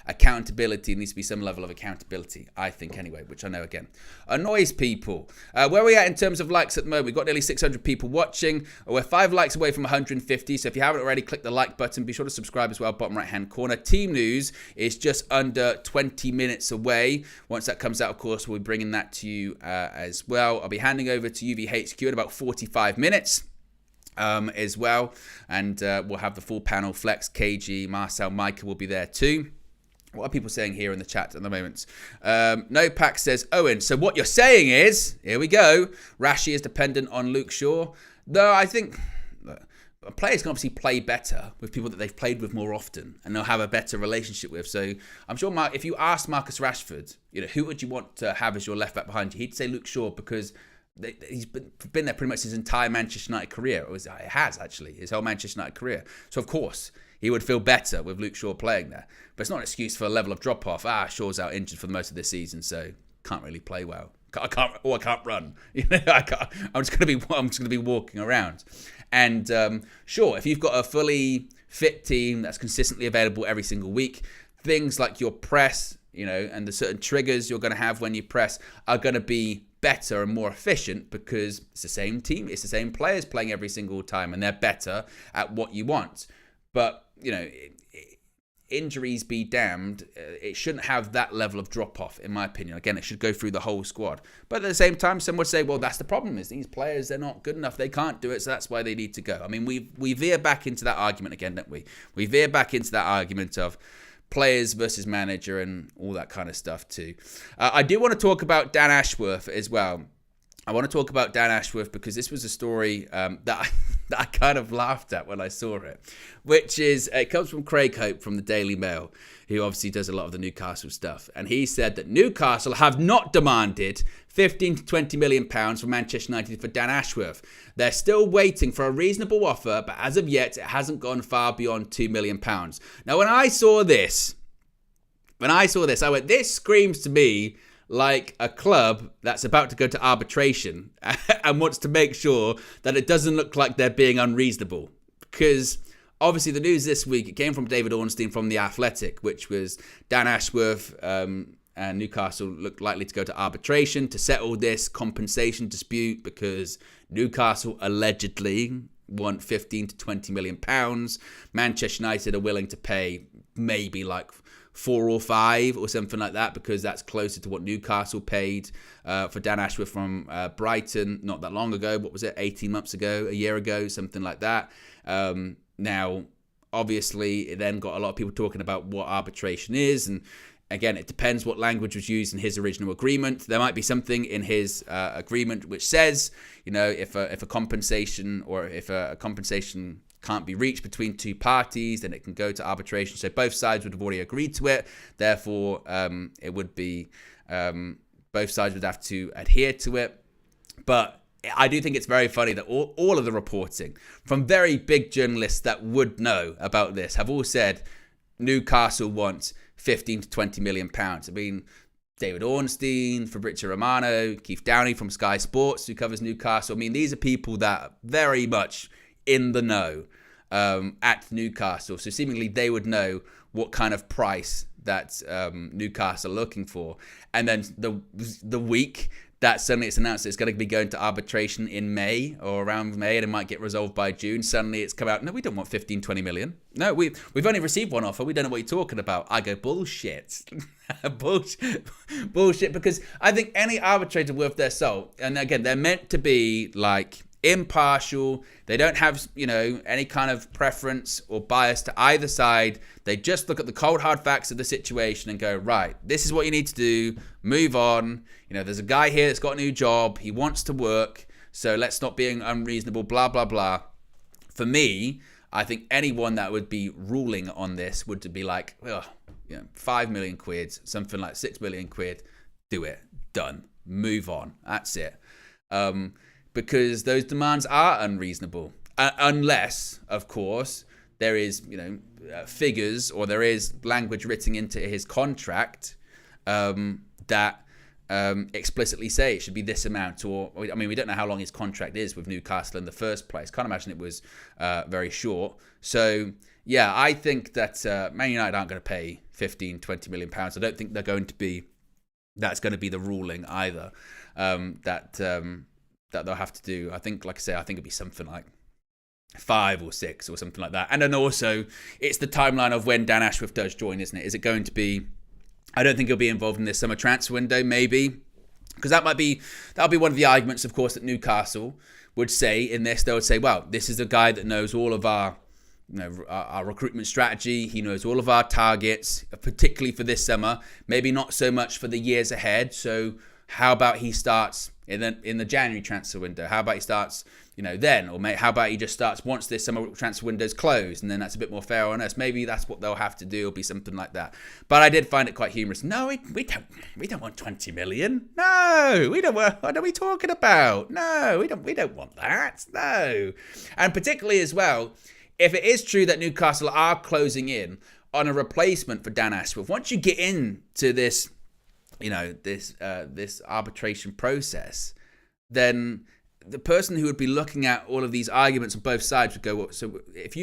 accountability. There needs to be some level of accountability, I think, anyway, which I know, again, annoys people. Where are we at in terms of likes at the moment? We've got nearly 600 people watching. We're 5 likes away from 150, so if you haven't already, click the like button. Be sure to subscribe as well, bottom right-hand corner. Team news is just under 20 minutes away. Once that comes out, of course, we'll be bringing that to you as well. I'll be handing over to UVHQ in about 45 minutes. As well, and we'll have the full panel. Flex, KG, Marcel, Micah will be there too. What are people saying here in the chat at the moment? No Pack says, Owen, so what you're saying is, here we go, Rashi is dependent on Luke Shaw. Though I think players can obviously play better with people that they've played with more often and they'll have a better relationship with. So I'm sure, Mark, if you asked Marcus Rashford, who would you want to have as your left back behind you, he'd say Luke Shaw, because he's been there pretty much his entire Manchester United career. It has, actually, his whole Manchester United career. So, of course, he would feel better with Luke Shaw playing there. But it's not an excuse for a level of drop-off. Shaw's out injured for the most of this season, so can't really play well. I can't run. I'm just going to be walking around. And sure, if you've got a fully fit team that's consistently available every single week, things like your press, and the certain triggers you're going to have when you press are going to be better and more efficient, because it's the same team, it's the same players playing every single time, and they're better at what you want. But injuries be damned, it shouldn't have that level of drop off, in my opinion. Again, it should go through the whole squad. But at the same time, some would say, well, that's the problem, is these players, they're not good enough, they can't do it, so that's why they need to go. I mean, we veer back into that argument again, don't we? We veer back into that argument of players versus manager and all that kind of stuff too. I do want to talk about Dan Ashworth as well. I want to talk about Dan Ashworth because this was a story that I kind of laughed at when I saw it, which is, it comes from Craig Hope from the Daily Mail, who obviously does a lot of the Newcastle stuff. And he said that Newcastle have not demanded 15 to 20 million pounds from Manchester United for Dan Ashworth. They're still waiting for a reasonable offer, but as of yet, it hasn't gone far beyond 2 million pounds. Now, when I saw this, I went, this screams to me like a club that's about to go to arbitration and wants to make sure that it doesn't look like they're being unreasonable. Because obviously the news this week, it came from David Ornstein from The Athletic, which was Dan Ashworth and Newcastle looked likely to go to arbitration to settle this compensation dispute, because Newcastle allegedly want 15 to 20 million pounds. Manchester United are willing to pay maybe like 4 or 5 or something like that, because that's closer to what Newcastle paid for Dan Ashworth from Brighton not that long ago. What was it, 18 months ago, a year ago, something like that. Now, obviously, it then got a lot of people talking about what arbitration is, and again, it depends what language was used in his original agreement. There might be something in his agreement which says, if a compensation can't be reached between two parties, then it can go to arbitration. So both sides would have already agreed to it. Therefore, it would be both sides would have to adhere to it. But I do think it's very funny that all of the reporting from very big journalists that would know about this have all said Newcastle wants 15 to 20 million pounds. I mean, David Ornstein, Fabrizio Romano, Keith Downey from Sky Sports, who covers Newcastle. I mean, these are people that are very much in the know at Newcastle. So seemingly they would know what kind of price that Newcastle are looking for. And then the week that suddenly it's announced it's going to be going to arbitration in May or around May, and it might get resolved by June. Suddenly it's come out, no, we don't want 15, 20 million. No, we've only received one offer. We don't know what you're talking about. I go, bullshit. Bullshit, because I think any arbitrator worth their salt, and again, they're meant to be like impartial. They don't have, any kind of preference or bias to either side. They just look at the cold hard facts of the situation and go, right, this is what you need to do, move on. There's a guy here that's got a new job, he wants to work, so let's not be unreasonable, blah blah blah. For me, I think anyone that would be ruling on this would be like, 5 million quid, something like 6 million quid, do it, done, move on, that's it. Because those demands are unreasonable. Unless, of course, there is, figures or there is language written into his contract that explicitly say it should be this amount. Or, I mean, we don't know how long his contract is with Newcastle in the first place. Can't imagine it was very short. So, yeah, I think that Man United aren't going to pay 15, 20 million pounds. I don't think that's going to be the ruling either. That they'll have to do. I think, like I say, I think it'd be something like 5 or 6 or something like that. And then also, it's the timeline of when Dan Ashworth does join, isn't it? Is it going to be? I don't think he'll be involved in this summer transfer window, maybe, because that'll be one of the arguments, of course, that Newcastle would say in this. They would say, well, this is a guy that knows all of our recruitment strategy. He knows all of our targets, particularly for this summer. Maybe not so much for the years ahead. So how about he starts in the January transfer window? How about he starts, then? Or how about he just starts once this summer transfer window's closed, and then that's a bit more fair on us. Maybe that's what they'll have to do, or be something like that. But I did find it quite humorous. No, we don't want 20 million. No, we don't want. What are we talking about? No, we don't want that. No. And particularly as well, if it is true that Newcastle are closing in on a replacement for Dan Ashworth, once you get into this, this arbitration process, then the person who would be looking at all of these arguments on both sides would go, well, so if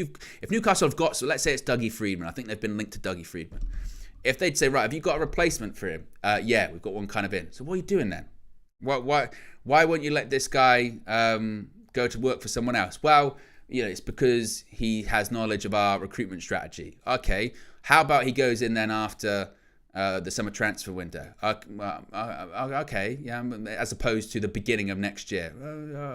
Newcastle have got, so let's say it's Dougie Freedman. I think they've been linked to Dougie Freedman. If they'd say, right, have you got a replacement for him? Yeah, we've got one kind of in. So what are you doing then? Why won't you let this guy go to work for someone else? Well, it's because he has knowledge of our recruitment strategy. Okay, how about he goes in then after the summer transfer window? Okay, yeah, as opposed to the beginning of next year.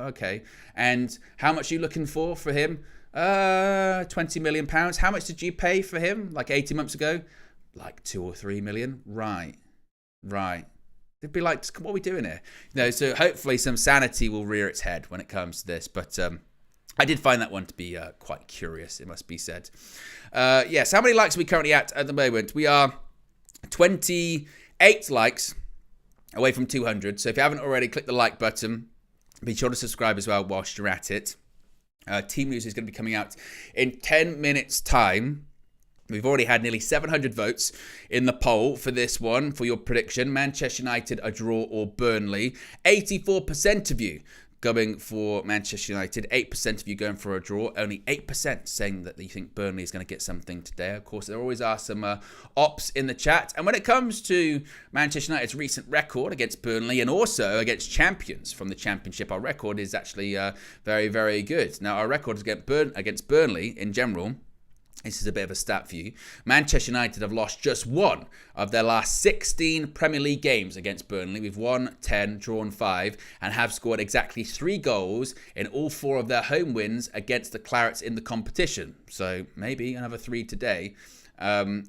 Okay, and how much are you looking for him? 20 million pounds. How much did you pay for him like 18 months ago? Like 2 or 3 million. Right. They'd be like, what are we doing here? So hopefully some sanity will rear its head when it comes to this. But I did find that one to be quite curious, it must be said. Yes, how many likes are we currently at the moment? We are 28 likes away from 200. So if you haven't already, click the like button. Be sure to subscribe as well whilst you're at it. Team news is going to be coming out in 10 minutes time. We've already had nearly 700 votes in the poll for this one, for your prediction. Manchester United, a draw, or Burnley. 84% of you going for Manchester United, 8% of you going for a draw, only 8% saying that you think Burnley is going to get something today. Of course, there always are some ops in the chat. And when it comes to Manchester United's recent record against Burnley and also against champions from the Championship, our record is actually very, very good. Now, our record is against Burnley in general. This is a bit of a stat for you. Manchester United have lost just one of their last 16 Premier League games against Burnley. We've won 10, drawn 5, and have scored exactly 3 goals in all 4 of their home wins against the Clarets in the competition. So maybe another 3 today. And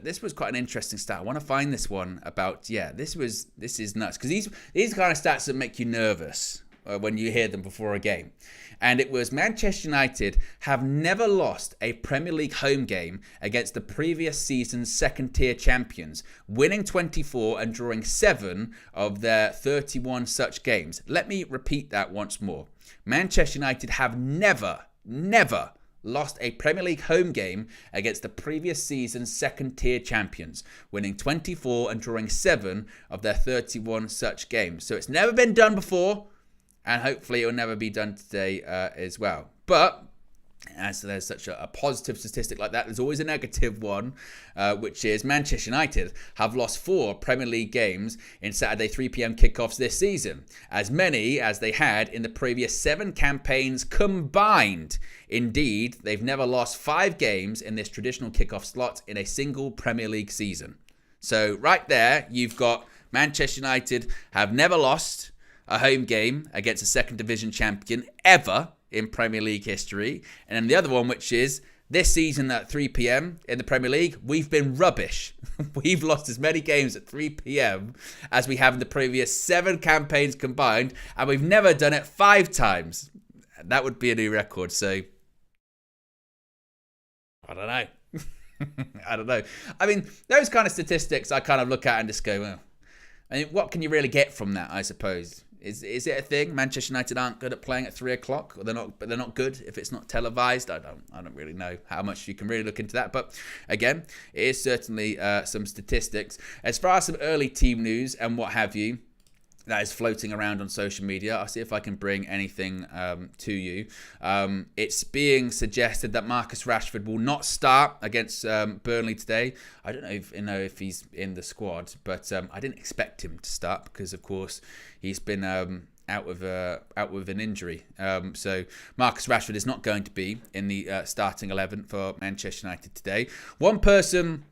this was quite an interesting stat. I want to find this one about, this is nuts. Because these kind of stats that make you nervous when you hear them before a game. And it was Manchester United have never lost a Premier League home game against the previous season's second-tier champions, winning 24 and drawing 7 of their 31 such games. Let me repeat that once more. Manchester United have never lost a Premier League home game against the previous season's second-tier champions, winning 24 and drawing 7 of their 31 such games. So it's never been done before, and hopefully it will never be done today as well. But as there's such a positive statistic like that, there's always a negative one, which is Manchester United have lost 4 Premier League games in Saturday 3 p.m. kickoffs this season, as many as they had in the previous 7 campaigns combined. Indeed, they've never lost 5 games in this traditional kickoff slot in a single Premier League season. So right there, you've got Manchester United have never lost a home game against a second division champion ever in Premier League history. And then the other one, which is this season at 3 p.m. in the Premier League, we've been rubbish. We've lost as many games at 3 p.m. as we have in the previous 7 campaigns combined, and we've never done it 5 times. That would be a new record. So, I don't know. I don't know. I mean, those kind of statistics I kind of look at and just go, well, I mean, what can you really get from that, I suppose? Is it a thing? Manchester United aren't good at playing at 3 o'clock, or they're not good if it's not televised. I don't really know how much you can really look into that. But again, it is certainly some statistics. As far as some early team news and what have you, that is floating around on social media. I'll see if I can bring anything to you. It's being suggested that Marcus Rashford will not start against Burnley today. I don't know if he's in the squad, but I didn't expect him to start because, of course, he's been out with an injury. So Marcus Rashford is not going to be in the starting 11 for Manchester United today. One person,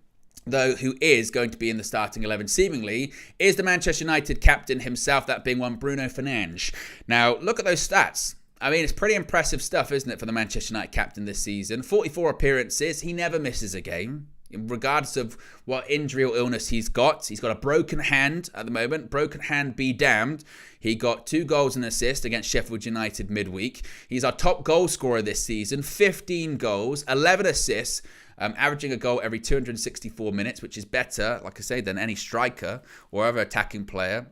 though, who is going to be in the starting 11 seemingly is the Manchester United captain himself, that being one Bruno Fernandes. Now, look at those stats. I mean, it's pretty impressive stuff, isn't it, for the Manchester United captain this season? 44 appearances. He never misses a game, regardless of what injury or illness he's got. He's got a broken hand at the moment. Broken hand be damned. He got 2 goals and assist against Sheffield United midweek. He's our top goal scorer this season. 15 goals, 11 assists. Averaging a goal every 264 minutes, which is better, like I say, than any striker or other attacking player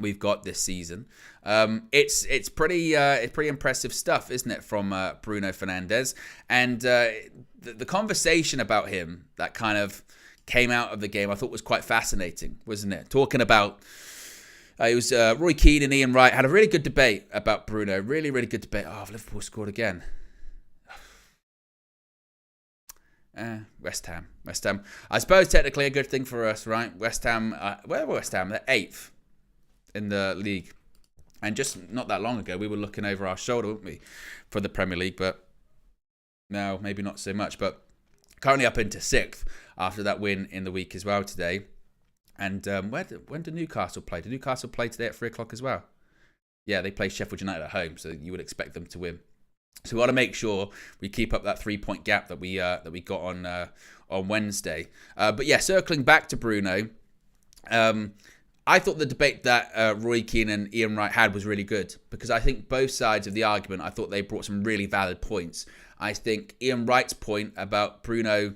we've got this season. It's pretty impressive stuff, isn't it, from Bruno Fernandes? And the conversation about him that kind of came out of the game, I thought was quite fascinating, wasn't it? Talking about it was Roy Keane and Ian Wright had a really good debate about Bruno. Really, really good debate. Oh, Liverpool scored again. West Ham. I suppose technically a good thing for us, right? West Ham, where were West Ham? They're 8th in the league. And just not that long ago, we were looking over our shoulder, weren't we, for the Premier League? But no, maybe not so much. But currently up into 6th after that win in the week as well today. And when do Newcastle play? Do Newcastle play today at 3 o'clock as well? Yeah, they play Sheffield United at home, so you would expect them to win. So we want to make sure we keep up that 3-point gap that we got on Wednesday. But yeah, circling back to Bruno, I thought the debate that Roy Keane and Ian Wright had was really good because I think both sides of the argument, I thought they brought some really valid points. I think Ian Wright's point about Bruno,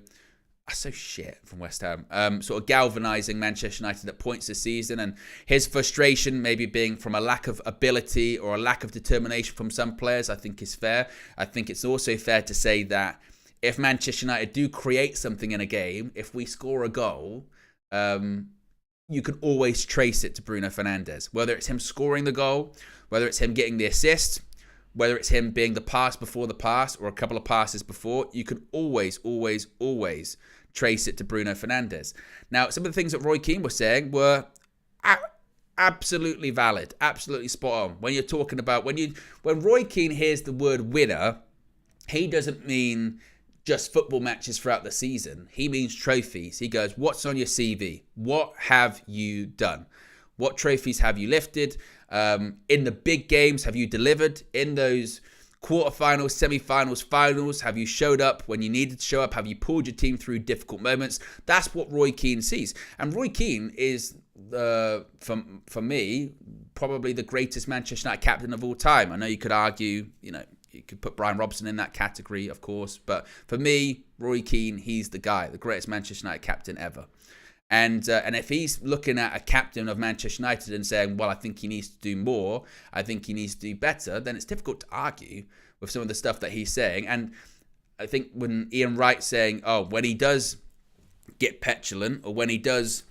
so shit from West Ham, sort of galvanising Manchester United at points this season, and his frustration maybe being from a lack of ability or a lack of determination from some players, I think is fair. I think it's also fair to say that if Manchester United do create something in a game, if we score a goal, you can always trace it to Bruno Fernandes. Whether it's him scoring the goal, whether it's him getting the assist, whether it's him being the pass before the pass or a couple of passes before, you can always trace it to Bruno Fernandes. Now, some of the things that Roy Keane was saying were absolutely valid, absolutely spot on. When you're talking about, when Roy Keane hears the word winner, he doesn't mean just football matches throughout the season. He means trophies. He goes, what's on your CV? What have you done? What trophies have you lifted? In the big games, have you delivered? In those quarterfinals, semi-finals, finals, have you showed up when you needed to show up? Have you pulled your team through difficult moments? That's what Roy Keane sees. And Roy Keane is, for me, probably the greatest Manchester United captain of all time. I know you could argue, you could put Brian Robson in that category, of course. But for me, Roy Keane, he's the guy, the greatest Manchester United captain ever. And if he's looking at a captain of Manchester United and saying, well, I think he needs to do more, I think he needs to do better, then it's difficult to argue with some of the stuff that he's saying. And I think when Ian Wright's saying, when he does get petulant or when he does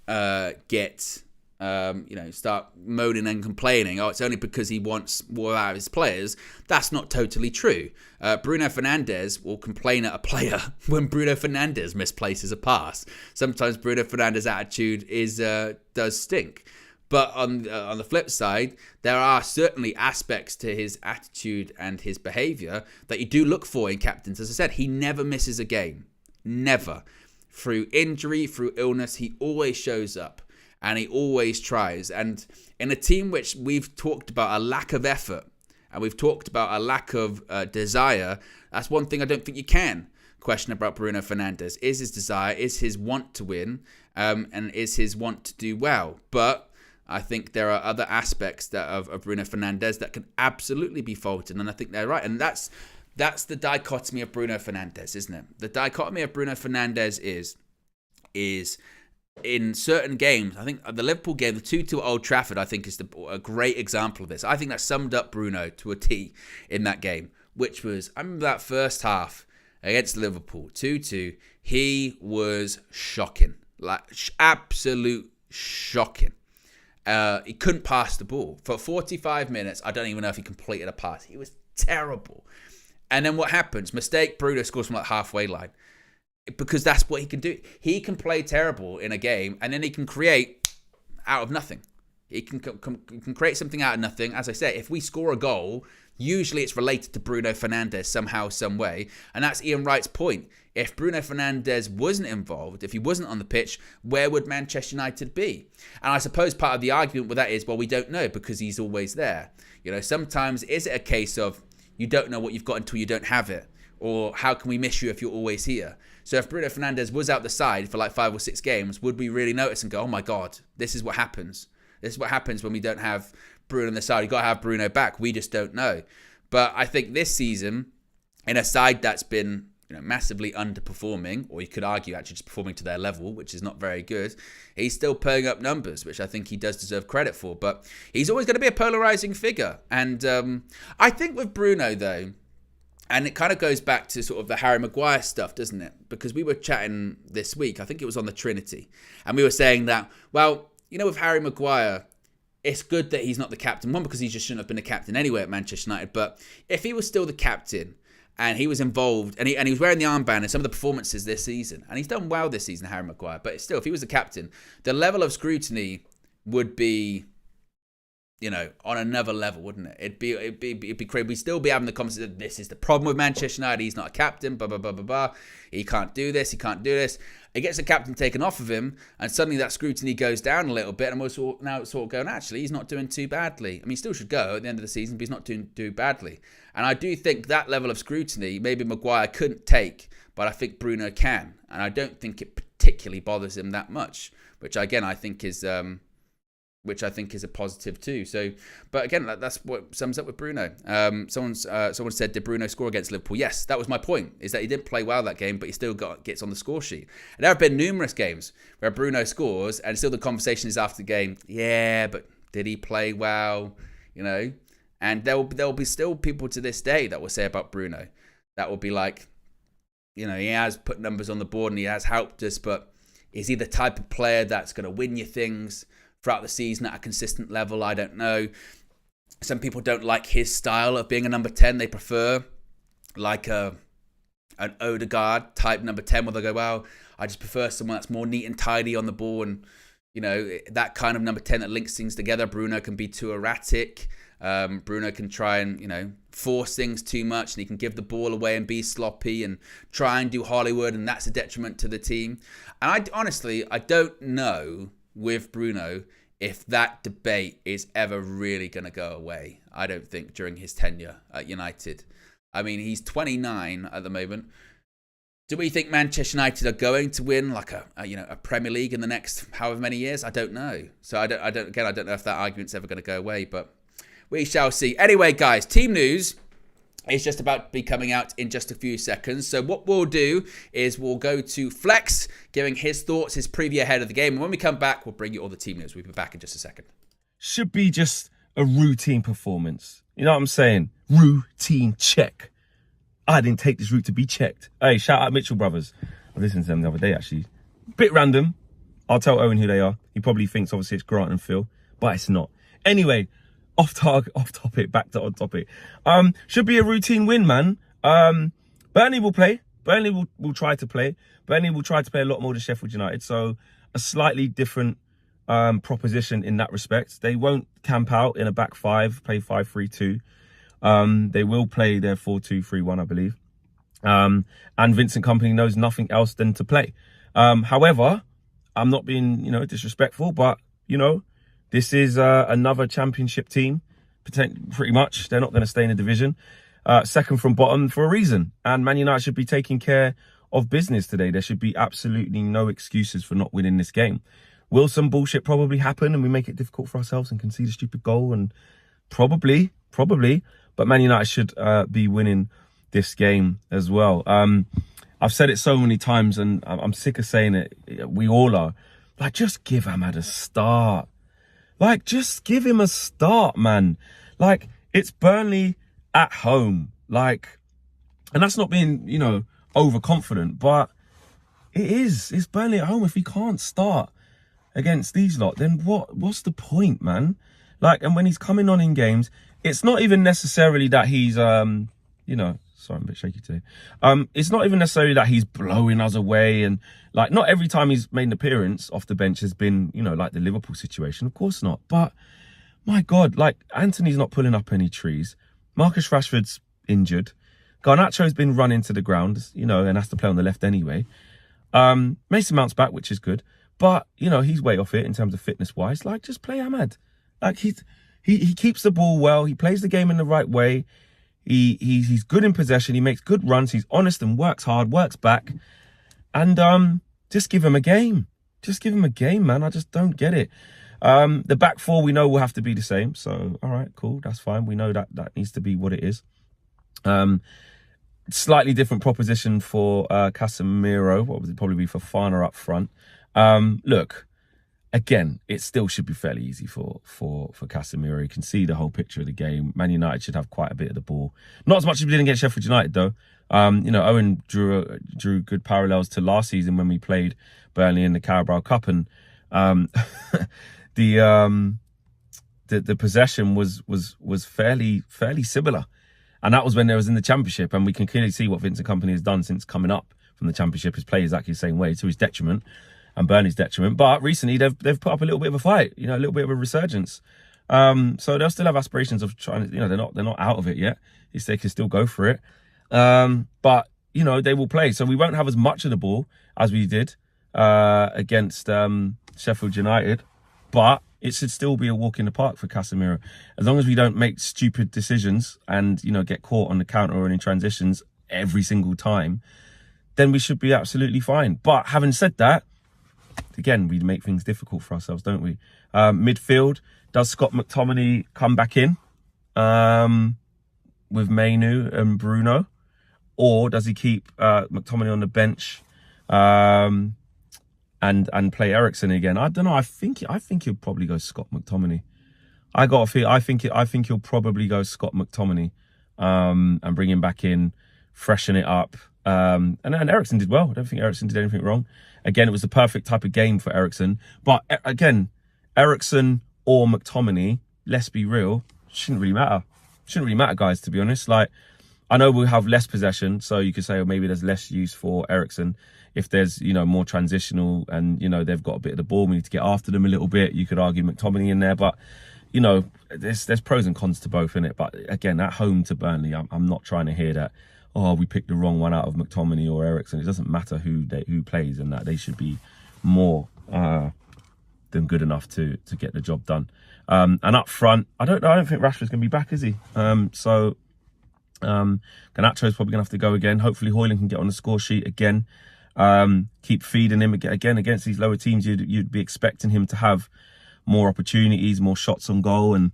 get start moaning and complaining, oh, it's only because he wants more out of his players. That's not totally true. Bruno Fernandes will complain at a player when Bruno Fernandes misplaces a pass. Sometimes Bruno Fernandes' attitude does stink. But on the flip side, there are certainly aspects to his attitude and his behaviour that you do look for in captains. As I said, he never misses a game. Never. Through injury, through illness, he always shows up. And he always tries. And in a team which we've talked about a lack of effort and we've talked about a lack of desire, that's one thing I don't think you can question about Bruno Fernandes. Is his desire, is his want to win, and is his want to do well. But I think there are other aspects of Bruno Fernandes that can absolutely be faulted. And I think they're right. And that's the dichotomy of Bruno Fernandes, isn't it? The dichotomy of Bruno Fernandes is in certain games, I think the Liverpool game, the 2-2 at Old Trafford, I think is a great example of this. I think that summed up Bruno to a T in that game, which was, I remember that first half against Liverpool, 2-2, he was shocking, like absolute shocking. He couldn't pass the ball. For 45 minutes, I don't even know if he completed a pass. He was terrible. And then what happens? Mistake, Bruno scores from like halfway line. Because that's what he can do. He can play terrible in a game, and then he can create out of nothing. He can create something out of nothing. As I said, if we score a goal, usually it's related to Bruno Fernandes somehow, some way. And that's Ian Wright's point. If Bruno Fernandes wasn't involved, if he wasn't on the pitch, where would Manchester United be? And I suppose part of the argument with that is, well, we don't know because he's always there. Sometimes is it a case of you don't know what you've got until you don't have it? Or how can we miss you if you're always here? So if Bruno Fernandes was out the side for like 5 or 6 games, would we really notice and go, oh my God, this is what happens. This is what happens when we don't have Bruno on the side. You've got to have Bruno back. We just don't know. But I think this season, in a side that's been massively underperforming, or you could argue actually just performing to their level, which is not very good, he's still putting up numbers, which I think he does deserve credit for. But he's always going to be a polarizing figure. And I think with Bruno, though, and it kind of goes back to sort of the Harry Maguire stuff, doesn't it? Because we were chatting this week, I think it was on the Trinity, and we were saying that, well, with Harry Maguire, it's good that he's not the captain. One, because he just shouldn't have been the captain anyway at Manchester United. But if he was still the captain and he was involved and he was wearing the armband in some of the performances this season, and he's done well this season, Harry Maguire, but still, if he was the captain, the level of scrutiny would be on another level, wouldn't it? It'd be crazy. We'd still be having the conversation that this is the problem with Manchester United. He's not a captain, blah, blah, blah, blah, blah. He can't do this. He can't do this. He gets the captain taken off of him, and suddenly that scrutiny goes down a little bit, and now it's sort of going, actually, he's not doing too badly. I mean, he still should go at the end of the season, but he's not doing too badly. And I do think that level of scrutiny, maybe Maguire couldn't take, but I think Bruno can. And I don't think it particularly bothers him that much, which, again, I think is a positive too. So, but again, that's what sums up with Bruno. Someone said, did Bruno score against Liverpool? Yes, that was my point, is that he didn't play well that game, but he still gets on the score sheet. And there have been numerous games where Bruno scores and still the conversation is after the game, yeah, but did he play well? And there'll be still people to this day that will say about Bruno, that will be like, he has put numbers on the board and he has helped us, but is he the type of player that's going to win you things throughout the season at a consistent level? I don't know. Some people don't like his style of being a number 10. They prefer like an Odegaard type number 10, where they go, well, I just prefer someone that's more neat and tidy on the ball, and that kind of number 10 that links things together. Bruno can be too erratic. Bruno can try and force things too much, and he can give the ball away and be sloppy and try and do Hollywood, and that's a detriment to the team. And I don't know with Bruno if that debate is ever really going to go away. I don't think during his tenure at United. I mean, he's 29 at the moment. Do we think Manchester United are going to win like a Premier League in the next however many years? I don't know. So I don't know if that argument's ever going to go away, but we shall see. Anyway, guys, team news is just about to be coming out in just a few seconds. So what we'll do is we'll go to Flex, giving his thoughts, his preview ahead of the game. And when we come back, we'll bring you all the team news. We'll be back in just a second. Should be just a routine performance. You know what I'm saying? Routine check. I didn't take this route to be checked. Hey, shout out Mitchell Brothers. I listened to them the other day, actually. Bit random, I'll tell Owen who they are. He probably thinks obviously it's Grant and Phil, but it's not. Anyway, off topic, back to on topic. Should be a routine win, man. Burnley will play. Burnley will try to play. Burnley will try to play a lot more than Sheffield United. So a slightly different proposition in that respect. They won't camp out in a back five, play 5-3-2. They will play their 4-2-3-1, I believe. And Vincent Kompany knows nothing else than to play. However, I'm not being, disrespectful, but, this is another championship team, pretty much. They're not going to stay in the division. Second from bottom for a reason. And Man United should be taking care of business today. There should be absolutely no excuses for not winning this game. Will some bullshit probably happen and we make it difficult for ourselves and concede a stupid goal? And probably. But Man United should be winning this game as well. I've said it so many times and I'm sick of saying it. We all are. Like, just give Ahmad a start. Like, just give him a start, man. Like, it's Burnley at home. Like, and that's not being, overconfident, but it is. It's Burnley at home. If he can't start against these lot, then what's the point, man? Like, and when he's coming on in games, it's not even necessarily that he's, sorry, I'm a bit shaky today. It's not even necessarily that he's blowing us away. And like, not every time he's made an appearance off the bench has been, like the Liverpool situation. Of course not. But my God, like Anthony's not pulling up any trees. Marcus Rashford's injured. Garnacho's been run into the ground, and has to play on the left anyway. Mason Mount's back, which is good. But, he's way off it in terms of fitness-wise. Like, just play Ahmad. Like, he keeps the ball well. He plays the game in the right way. He's good in possession. He makes good runs. He's honest and works hard, works back. And just give him a game. Just give him a game, man. I just don't get it. The back four we know will have to be the same. So, all right, cool. That's fine. We know that needs to be what it is. Slightly different proposition for Casemiro. What would it probably be for Fana up front? Look, again, it still should be fairly easy for Casemiro. You can see the whole picture of the game. Man United should have quite a bit of the ball. Not as much as we did against Sheffield United, though. Owen drew good parallels to last season when we played Burnley in the Carabao Cup, and the possession was fairly similar. And that was when they was in the Championship, and we can clearly see what Vincent Kompany has done since coming up from the Championship. His play is exactly the same way, to his detriment and Burnley's detriment. But recently they've put up a little bit of a fight, a little bit of a resurgence. So they'll still have aspirations of trying to, they're not out of it yet. They can still go for it. But they will play. So we won't have as much of the ball as we did against Sheffield United, but it should still be a walk in the park for Casemiro. As long as we don't make stupid decisions and, get caught on the counter or in transitions every single time, then we should be absolutely fine. But having said that, again, we make things difficult for ourselves, don't we? Midfield, does Scott McTominay come back in with Mainu and Bruno? Or does he keep McTominay on the bench and play Eriksen again? I don't know. I think he'll probably go Scott McTominay. I got a feel. I think he'll probably go Scott McTominay and bring him back in, freshen it up. And Eriksen did well. I don't think Eriksen did anything wrong. Again, it was the perfect type of game for Eriksen. But again, Eriksen or McTominay, let's be real, shouldn't really matter. Shouldn't really matter, guys, to be honest. Like, I know we'll have less possession, so you could say, maybe there's less use for Eriksen. If there's, more transitional and, they've got a bit of the ball, we need to get after them a little bit. You could argue McTominay in there, but, there's pros and cons to both in it. But again, at home to Burnley, I'm not trying to hear that, we picked the wrong one out of McTominay or Eriksen. It doesn't matter who plays, and that they should be more than good enough to get the job done. And up front, I don't think Rashford's going to be back, is he? So Garnacho's probably going to have to go again. Hopefully Højlund can get on the score sheet again. Keep feeding him again against these lower teams. You'd be expecting him to have more opportunities, more shots on goal. And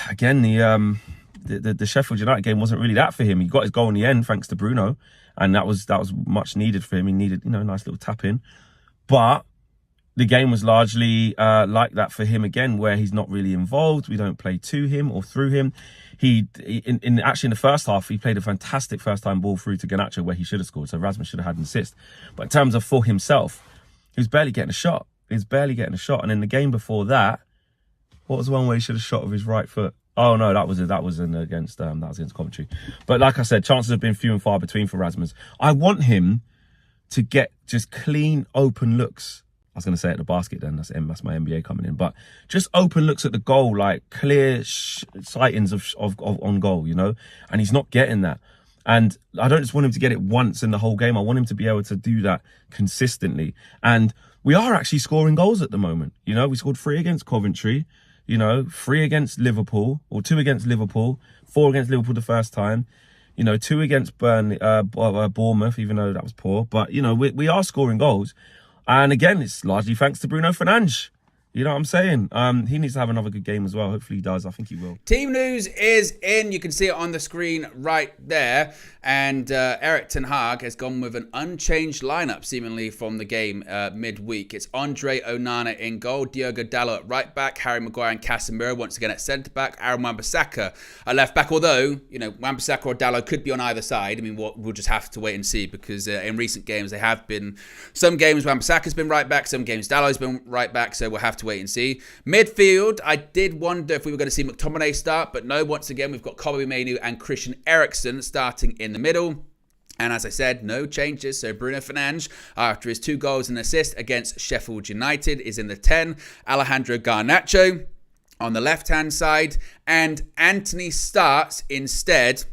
again, the Sheffield United game wasn't really that for him. He got his goal in the end thanks to Bruno, and that was much needed for him. He needed a nice little tap in, but the game was largely like that for him again, where he's not really involved. We don't play to him or through him. Actually in the first half, he played a fantastic first time ball through to Garnacho where he should have scored. So Rasmus should have had an assist. But in terms of for himself, He was barely getting a shot. And in the game before that, what was the one where he should have shot with his right foot? Oh no, that was against Coventry. But like I said, chances have been few and far between for Rasmus. I want him to get just clean, open looks. I was going to say at the basket then, that's my NBA coming in. But just open looks at the goal, like clear sightings of on goal, you know? And he's not getting that. And I don't just want him to get it once in the whole game. I want him to be able to do that consistently. And we are actually scoring goals at the moment. You know, we scored 3 against Coventry, you know, 3 against Liverpool, or 2 against Liverpool, 4 against Liverpool the first time. You know, 2 against Burnley, Bournemouth, even though that was poor. But, you know, we are scoring goals. And again, it's largely thanks to Bruno Fernandes. You know what I'm saying? He needs to have another good game as well. Hopefully he does. I think he will. Team news is in. You can see it on the screen right there. And Erik ten Hag has gone with an unchanged lineup, seemingly from the game midweek. It's Andre Onana in goal, Diogo Dalot at right back, Harry Maguire and Casemiro once again at centre back, Aaron Wan-Bissaka at left back. Although, you know, Wan-Bissaka or Dalot could be on either side. I mean, we'll just have to wait and see, because in recent games they have been, some games Wan-Bissaka's been right back, some games Dalot's been right back. So we'll have to wait and see. Midfield, I did wonder if we were going to see McTominay start, but no, once again we've got Kobbie Mainoo and Christian Eriksen starting in the middle. And as I said, no changes. So Bruno Fernandes, after his 2 goals and assist against Sheffield United, is in the 10. Alejandro Garnacho on the left-hand side, and Anthony starts instead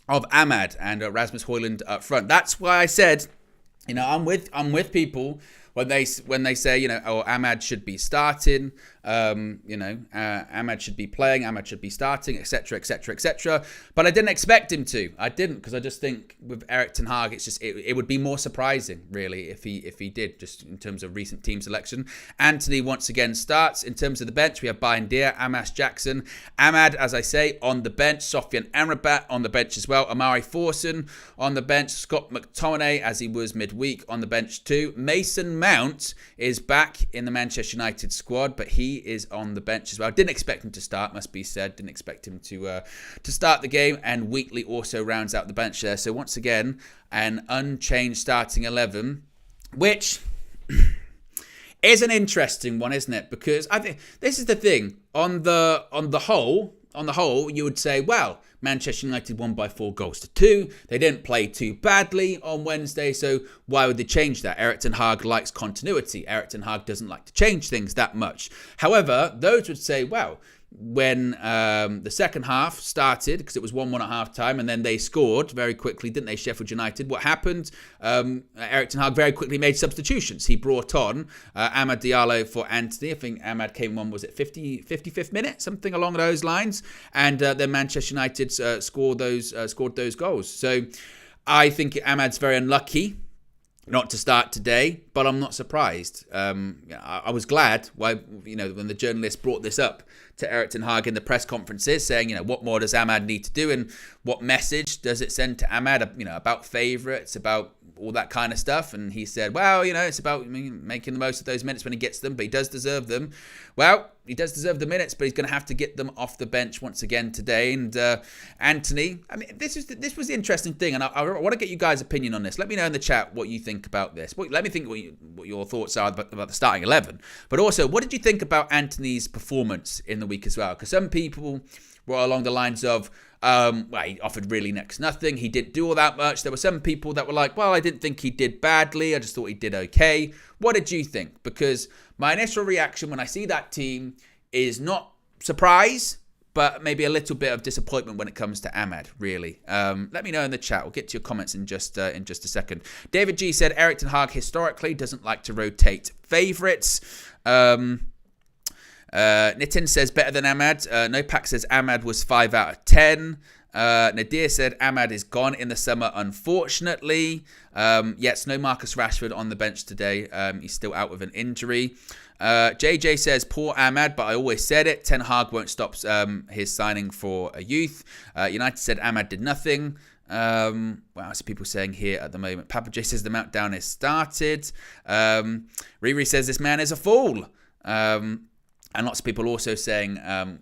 of Ahmad and Rasmus Højlund up front. That's why I said, you know, I'm with people when they say, you know, oh, Ahmad should be starting, Ahmad should be playing, Ahmad should be starting, etc., etc., etc. But I didn't expect him to. I didn't, because I just think with Erik ten Hag, it's just it would be more surprising, really, if he did, just in terms of recent team selection. Anthony once again starts. In terms of the bench, we have Bayindir, Amas Jackson, Ahmad, as I say, on the bench, Sofian Amrabat on the bench as well, Amari Forson on the bench, Scott McTominay, as he was midweek, on the bench too. Mason Mount is back in the Manchester United squad, but he is on the bench as well. Didn't expect him to start, must be said. Didn't expect him to start the game. And Wheatley also rounds out the bench there. So once again, an unchanged starting 11, which is an interesting one, isn't it? Because I think this is the thing. On the whole, you would say, well, Manchester United won by 4-2. They didn't play too badly on Wednesday, so why would they change that? Erik ten Hag likes continuity. Erik ten Hag doesn't like to change things that much. However, those would say, well, when the second half started, because it was 1-1 at half time, and then they scored very quickly, didn't they, Sheffield United? What happened? Erik ten Hag very quickly made substitutions. He brought on Amad Diallo for Anthony. I think Amad came on, was it 55th minute? Something along those lines. And then Manchester United scored those goals. So I think Amad's very unlucky not to start today, but I'm not surprised. I was glad when the journalist brought this up to Erik ten Hag in the press conferences, saying, what more does Amad need to do, and what message does it send to Amad, about favourites, about all that kind of stuff. And he said, well, it's about making the most of those minutes when he gets them, but he does deserve them. Well, he does deserve the minutes, but he's going to have to get them off the bench once again today. And Anthony, this was the interesting thing, and I want to get you guys' opinion on this. Let me know in the chat what you think about this. Let me think what your thoughts are about the starting 11. But also, what did you think about Anthony's performance in the week as well? Because some people were along the lines of, he offered really next to nothing. He didn't do all that much. There were some people that were like, well, I didn't think he did badly. I just thought he did okay. What did you think? Because my initial reaction when I see that team is not surprise, but maybe a little bit of disappointment when it comes to Amad, really. Let me know in the chat. We'll get to your comments in just a second. David G said, Erik ten Hag historically doesn't like to rotate favourites. Nitin says better than Amad. Nopak says Amad was 5 out of 10. Nadir said Amad is gone in the summer, unfortunately. Yes, no Marcus Rashford on the bench today. He's still out with an injury. JJ says poor Amad, but I always said it. Ten Hag won't stop his signing for a youth. United said Amad did nothing. What else are people saying here at the moment? Papa J says the meltdown has started. Riri says this man is a fool. And lots of people also saying,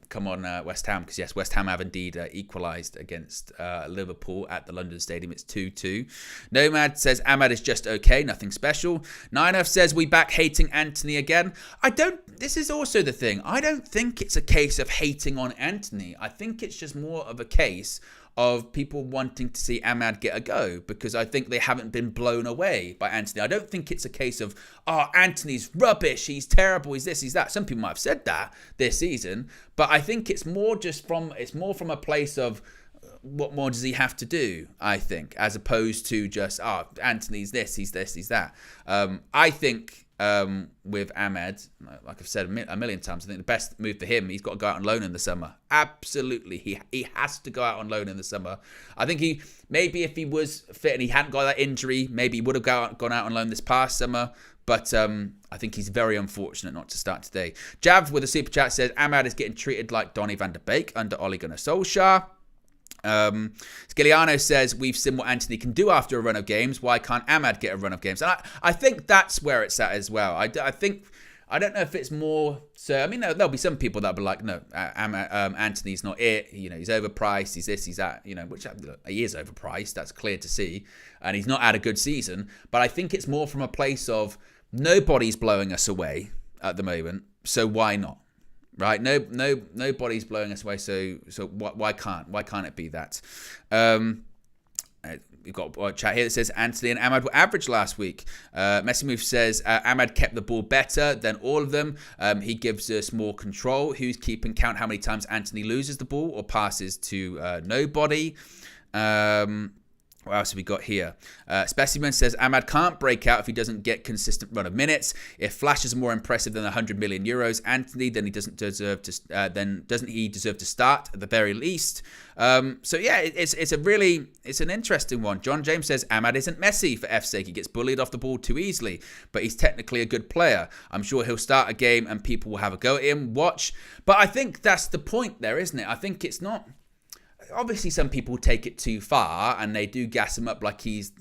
come on, West Ham, because yes, West Ham have indeed equalised against Liverpool at the London Stadium. It's 2-2. Nomad says, Ahmad is just okay, nothing special. 9F says, we back hating Anthony again. This is also the thing. I don't think it's a case of hating on Anthony. I think it's just more of a case of people wanting to see Ahmad get a go, because I think they haven't been blown away by Anthony. I don't think it's a case of, Anthony's rubbish, he's terrible, he's this, he's that. Some people might have said that this season, but I think it's more from a place of, what more does he have to do, I think, as opposed to just, Anthony's this, he's that. I think with Ahmad, like I've said a million times, I think the best move for him, he's got to go out on loan in the summer. Absolutely. He has to go out on loan in the summer. I think maybe if he was fit and he hadn't got that injury, maybe he would have gone out on loan this past summer. But I think he's very unfortunate not to start today. Jav with a super chat says, Ahmad is getting treated like Donny van de Beek under Ole Gunnar Solskjaer. Sciliano says, we've seen what Anthony can do after a run of games. Why can't Ahmad get a run of games? And I think that's where it's at as well. I don't know if it's more so. I mean, there'll be some people that'll be like, no, Anthony's not it. He's overpriced. He's this, he's that. Which he is overpriced. That's clear to see, and he's not had a good season. But I think it's more from a place of nobody's blowing us away at the moment, so why not? Right? Nobody's blowing us away. So why can't it be that? We've got a chat here that says Anthony and Ahmad were average last week. Messi Move says Ahmad kept the ball better than all of them. He gives us more control. Who's keeping count how many times Anthony loses the ball or passes to nobody? What else have we got here? Specimen says Ahmad can't break out if he doesn't get consistent run of minutes. If flashes are more impressive than 100 million euros, Anthony, then doesn't he deserve to start at the very least? So yeah, it's an interesting one. John James says Ahmad isn't Messi for F's sake. He gets bullied off the ball too easily, but he's technically a good player. I'm sure he'll start a game and people will have a go at him. Watch. But I think that's the point there, isn't it? I think it's not. Obviously, some people take it too far and they do gas him up like he's,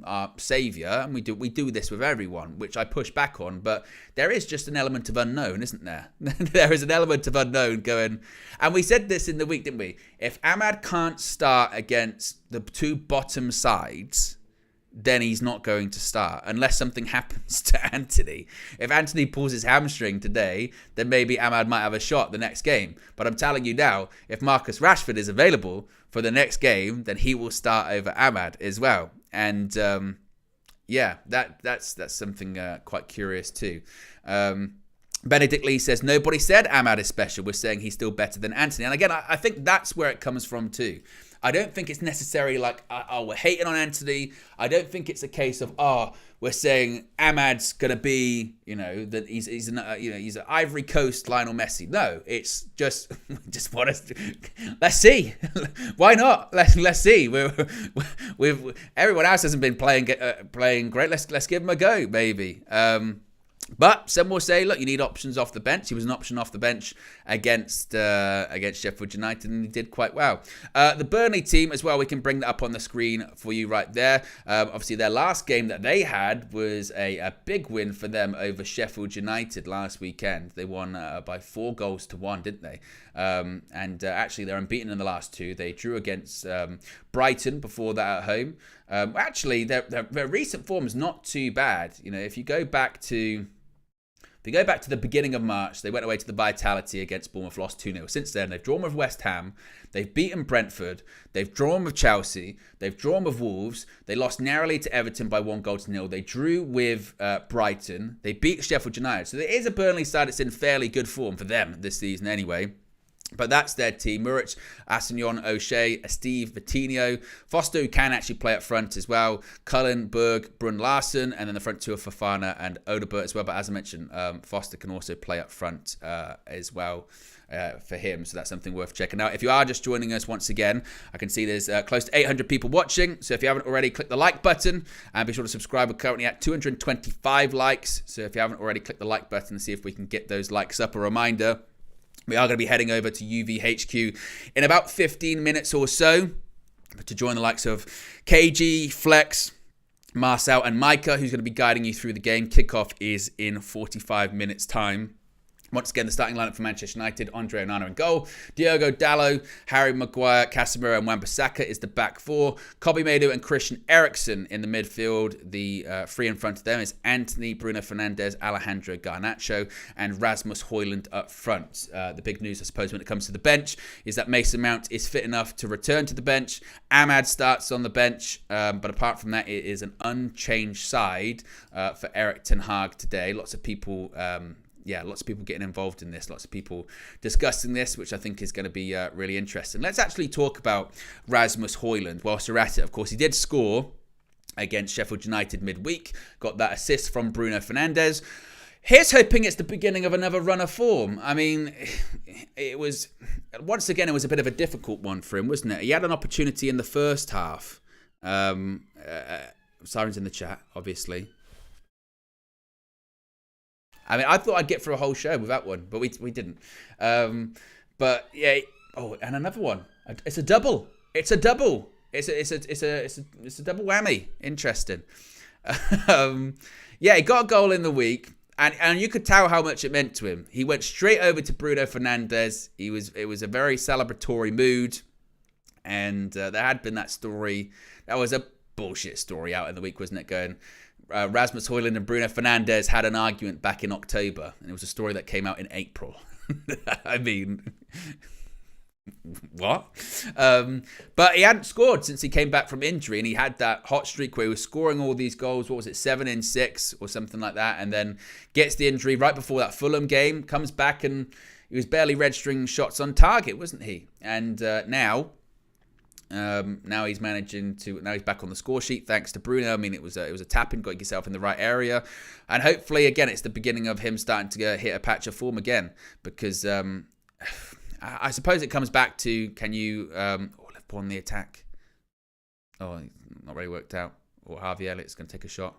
our saviour. And we do this with everyone, which I push back on. But there is just an element of unknown, isn't there? There is an element of unknown going. And we said this in the week, didn't we? If Ahmad can't start against the two bottom sides, then he's not going to start unless something happens to Anthony. If Anthony pulls his hamstring today, then maybe Ahmad might have a shot the next game. But I'm telling you now, if Marcus Rashford is available for the next game, then he will start over Ahmad as well. And that's something quite curious too. Benedict Lee says, nobody said Ahmad is special. We're saying he's still better than Anthony. And again, I think that's where it comes from too. I don't think it's necessarily like, we're hating on Anthony. I don't think it's a case of, we're saying Ahmad's going to be, that he's an Ivory Coast Lionel Messi. No, it's just want us to, let's see. Why not? Let's see. We've everyone else hasn't been playing great. Let's give him a go, maybe. But some will say, look, you need options off the bench. He was an option off the bench against Sheffield United, and he did quite well. The Burnley team as well, we can bring that up on the screen for you right there. Obviously, their last game that they had was a big win for them over Sheffield United last weekend. They won by 4-1, didn't they? And actually, they're unbeaten in the last two. They drew against Brighton before that at home. Actually, their recent form is not too bad. If you go back to the beginning of March, they went away to the Vitality against Bournemouth, lost 2-0. Since then, they've drawn with West Ham, they've beaten Brentford, they've drawn with Chelsea, they've drawn with Wolves, they lost narrowly to Everton by 1-0. They drew with Brighton, they beat Sheffield United. So there is a Burnley side that's in fairly good form for them this season anyway. But that's their team. Muric, Assignon, O'Shea, Steve, Vitinho. Foster, who can actually play up front as well. Cullen, Berg, Brun Larsen. And then the front two are Fofana and Odegaard as well. But as I mentioned, Foster can also play up front as well for him. So that's something worth checking out. If you are just joining us once again, I can see there's close to 800 people watching. So if you haven't already, click the like button. And be sure to subscribe. We're currently at 225 likes. So if you haven't already, click the like button and see if we can get those likes up. A reminder, we are going to be heading over to UVHQ in about 15 minutes or so to join the likes of KG, Flex, Marcel and Micah, who's going to be guiding you through the game. Kickoff is in 45 minutes time. Once again, the starting lineup for Manchester United: Andre Onana in goal, Diogo Dalot, Harry Maguire, Casemiro and Wan-Bissaka is the back four. Kobbie Mainoo and Christian Eriksen in the midfield. The three in front of them is Anthony, Bruno Fernandes, Alejandro Garnacho and Rasmus Højlund up front. The big news, I suppose, when it comes to the bench is that Mason Mount is fit enough to return to the bench. Ahmad starts on the bench, but apart from that, it is an unchanged side for Erik ten Hag today. Lots of people getting involved in this. Lots of people discussing this, which I think is going to be really interesting. Let's actually talk about Rasmus Højlund. Whilst we're at it, of course, he did score against Sheffield United midweek. Got that assist from Bruno Fernandes. Here's hoping it's the beginning of another run of form. I mean, it was a bit of a difficult one for him, wasn't it? He had an opportunity in the first half. Sirens in the chat, obviously. I mean, I thought I'd get through a whole show with that one, but we didn't. But yeah. Oh, and another one. It's a double. It's a double whammy. Interesting. Yeah, he got a goal in the week, and you could tell how much it meant to him. He went straight over to Bruno Fernandes. It was a very celebratory mood, and there had been that story. That was a bullshit story out in the week, wasn't it? Going. Rasmus Højlund and Bruno Fernandes had an argument back in October, and it was a story that came out in April. I mean, what? But he hadn't scored since he came back from injury, and he had that hot streak where he was scoring all these goals. What was it, 7 in 6 or something like that, and then gets the injury right before that Fulham game, comes back, and he was barely registering shots on target, wasn't he? And now he's managing to. Now he's back on the score sheet thanks to Bruno. I mean, it was a tap in, got yourself in the right area, and hopefully again it's the beginning of him starting to hit a patch of form again. Because I suppose it comes back to, can you Liverpool on the attack? Oh, not really worked out. Or Harvey Elliott's going to take a shot.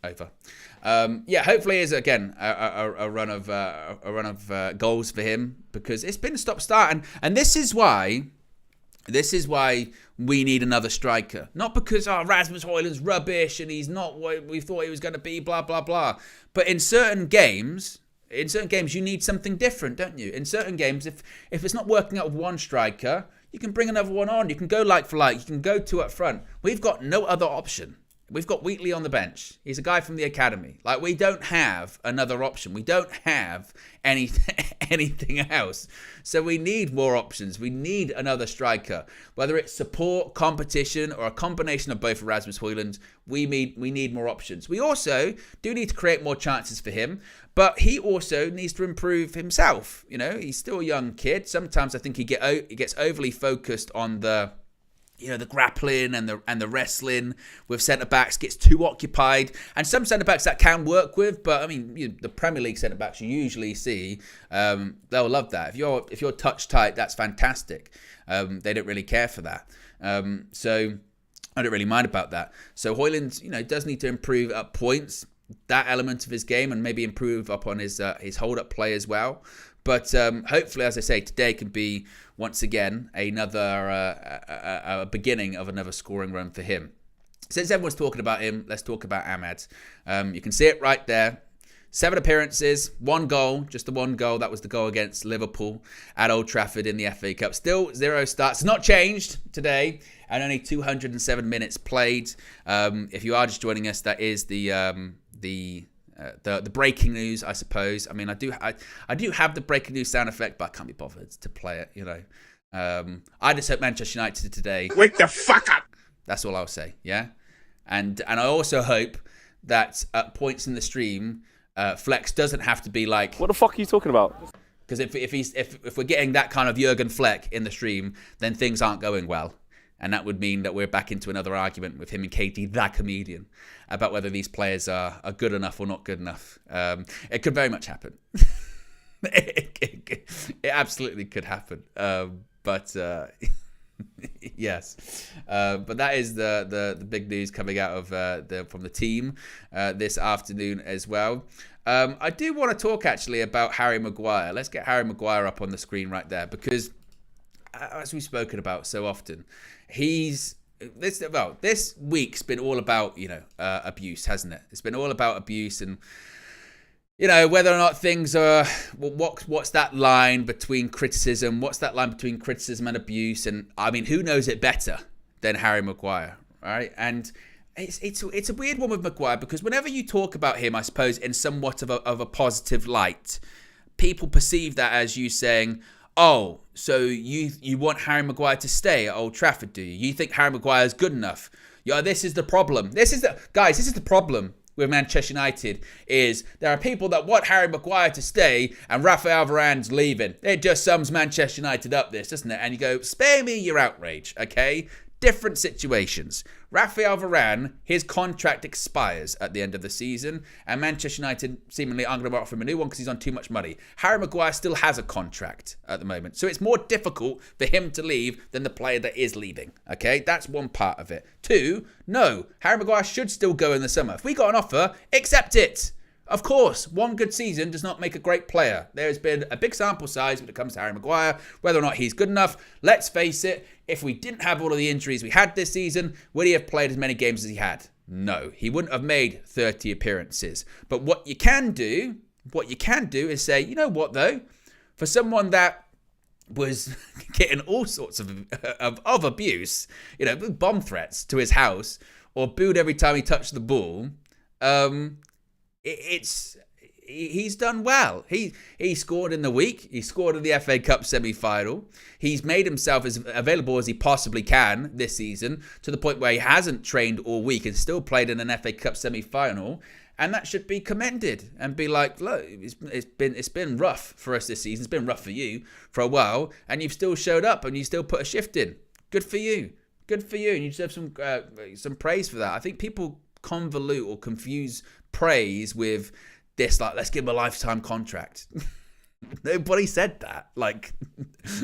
Over. Yeah, hopefully is again a run of goals for him, because it's been stop-start, and this is why we need another striker. Not because Rasmus Højlund's rubbish and he's not what we thought he was going to be, blah blah blah. But in certain games you need something different, don't you? In certain games, if it's not working out with one striker, you can bring another one on. You can go like for like. You can go two up front. We've got no other option. We've got Wheatley on the bench. He's a guy from the academy. Like, we don't have another option. We don't have anything else. So we need more options. We need another striker. Whether it's support, competition, or a combination of both for Rasmus Højlund, we need more options. We also do need to create more chances for him, but he also needs to improve himself. You know, he's still a young kid. Sometimes I think he gets overly focused on the grappling and the wrestling with centre-backs, gets too occupied. And some centre-backs that can work with, but I mean, the Premier League centre-backs you usually see, they'll love that. If you're touch tight, that's fantastic. They don't really care for that. So I don't really mind about that. So Højlund, does need to improve up points, that element of his game, and maybe improve up on his hold-up play as well. But hopefully, as I say, today can be, once again, another a beginning of another scoring run for him. Since everyone's talking about him, let's talk about Ahmad. You can see it right there. 7 appearances, 1 goal, just the 1 goal. That was the goal against Liverpool at Old Trafford in the FA Cup. Still 0 starts. Not changed today, and only 207 minutes played. If you are just joining us, that is the breaking news, I suppose. I mean, I do have the breaking news sound effect, but I can't be bothered to play it. I just hope Manchester United today wake the fuck up. That's all I'll say. Yeah, and I also hope that at points in the stream, Flex doesn't have to be like, what the fuck are you talking about? Because if we're getting that kind of Jurgen Fleck in the stream, then things aren't going well. And that would mean that we're back into another argument with him and Katie, that comedian, about whether these players are good enough or not good enough. It could very much happen. It absolutely could happen. But yes. But that is the big news coming out of from the team this afternoon as well. I do want to talk actually about Harry Maguire. Let's get Harry Maguire up on the screen right there, because as we've spoken about so often, this week's been all about abuse, hasn't it? It's been all about abuse, and whether or not things are, what's that line between criticism? What's that line between criticism and abuse? And I mean, who knows it better than Harry Maguire, right? And it's a weird one with Maguire, because whenever you talk about him, I suppose in somewhat of a positive light, people perceive that as you saying, oh, so you want Harry Maguire to stay at Old Trafford, do you? You think Harry Maguire is good enough? Yeah, this is the problem. This is the problem with Manchester United, is there are people that want Harry Maguire to stay and Rafael Varane's leaving. It just sums Manchester United up, this, doesn't it? And you go, spare me your outrage, okay? Different situations. Rafael Varane, his contract expires at the end of the season, and Manchester United seemingly aren't going to offer him a new one because he's on too much money. Harry Maguire still has a contract at the moment, so it's more difficult for him to leave than the player that is leaving. Okay, that's one part of it. Two, no, Harry Maguire should still go in the summer. If we got an offer, accept it. Of course, one good season does not make a great player. There's been a big sample size when it comes to Harry Maguire, whether or not he's good enough. Let's face it, if we didn't have all of the injuries we had this season, would he have played as many games as he had? No, he wouldn't have made 30 appearances. But what you can do is say, you know what though? For someone that was getting all sorts of abuse, bomb threats to his house, or booed every time he touched the ball, he's done well. He scored in the week. He scored in the FA Cup semi-final. He's made himself as available as he possibly can this season, to the point where he hasn't trained all week and still played in an FA Cup semi-final. And that should be commended and be like, look, it's been rough for us this season. It's been rough for you for a while, and you've still showed up and you still put a shift in. Good for you. Good for you. And you deserve some praise for that. I think people convolute or confuse praise with this, like, let's give him a lifetime contract. Nobody said that. Like,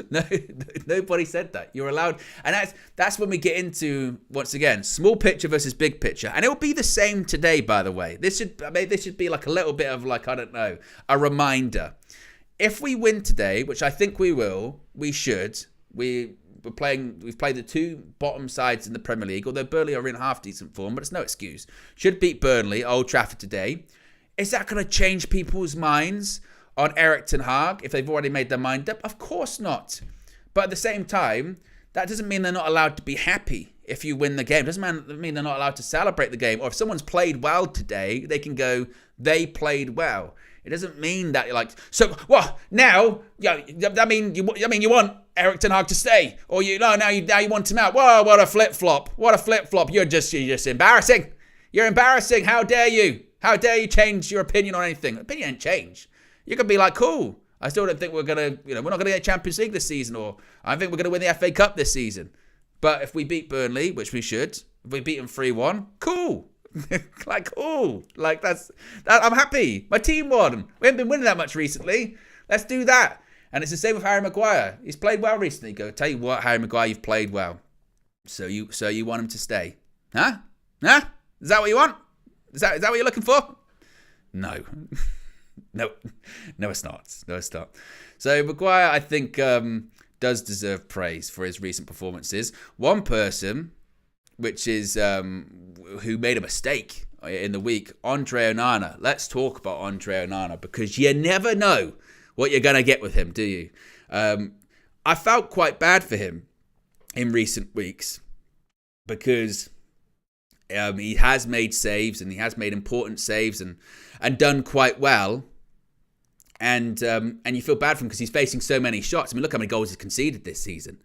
no, nobody said that. You're allowed, and that's when we get into, once again, small picture versus big picture, and it will be the same today. By the way, this should be like a little bit of, like, I don't know, a reminder. If we win today, which I think we will, we should. We've played the two bottom sides in the Premier League, although Burnley are in half decent form, but it's no excuse. Should beat Burnley, Old Trafford today. Is that going to change people's minds on Erik ten Hag if they've already made their mind up? Of course not. But at the same time, that doesn't mean they're not allowed to be happy if you win the game. It doesn't mean they're not allowed to celebrate the game. Or if someone's played well today, they can go, they played well. It doesn't mean that you're like, so what now? Yeah, I mean you want Erik ten Hag to stay, or now you want him out. Whoa, what a flip flop! What a flip flop! You're just embarrassing. You're embarrassing. How dare you? How dare you change your opinion on anything? Opinion ain't change. You could be like, cool. I still don't think we're gonna, we're not gonna get Champions League this season, or I think we're gonna win the FA Cup this season. But if we beat Burnley, which we should, if we beat them 3-1, cool. Like, cool. Like, that. I'm happy. My team won. We haven't been winning that much recently. Let's do that. And it's the same with Harry Maguire. He's played well recently. Go, tell you what, Harry Maguire, you've played well. So you want him to stay? Huh? Is that what you want? Is that what you're looking for? No. No, it's not. No, it's not. So Maguire, I think, does deserve praise for his recent performances. One person, which is who made a mistake in the week, Andre Onana. Let's talk about Andre Onana, because you never know what you're going to get with him, do you? I felt quite bad for him in recent weeks, because he has made saves, and he has made important saves and done quite well. And you feel bad for him because he's facing so many shots. I mean, look how many goals he's conceded this season.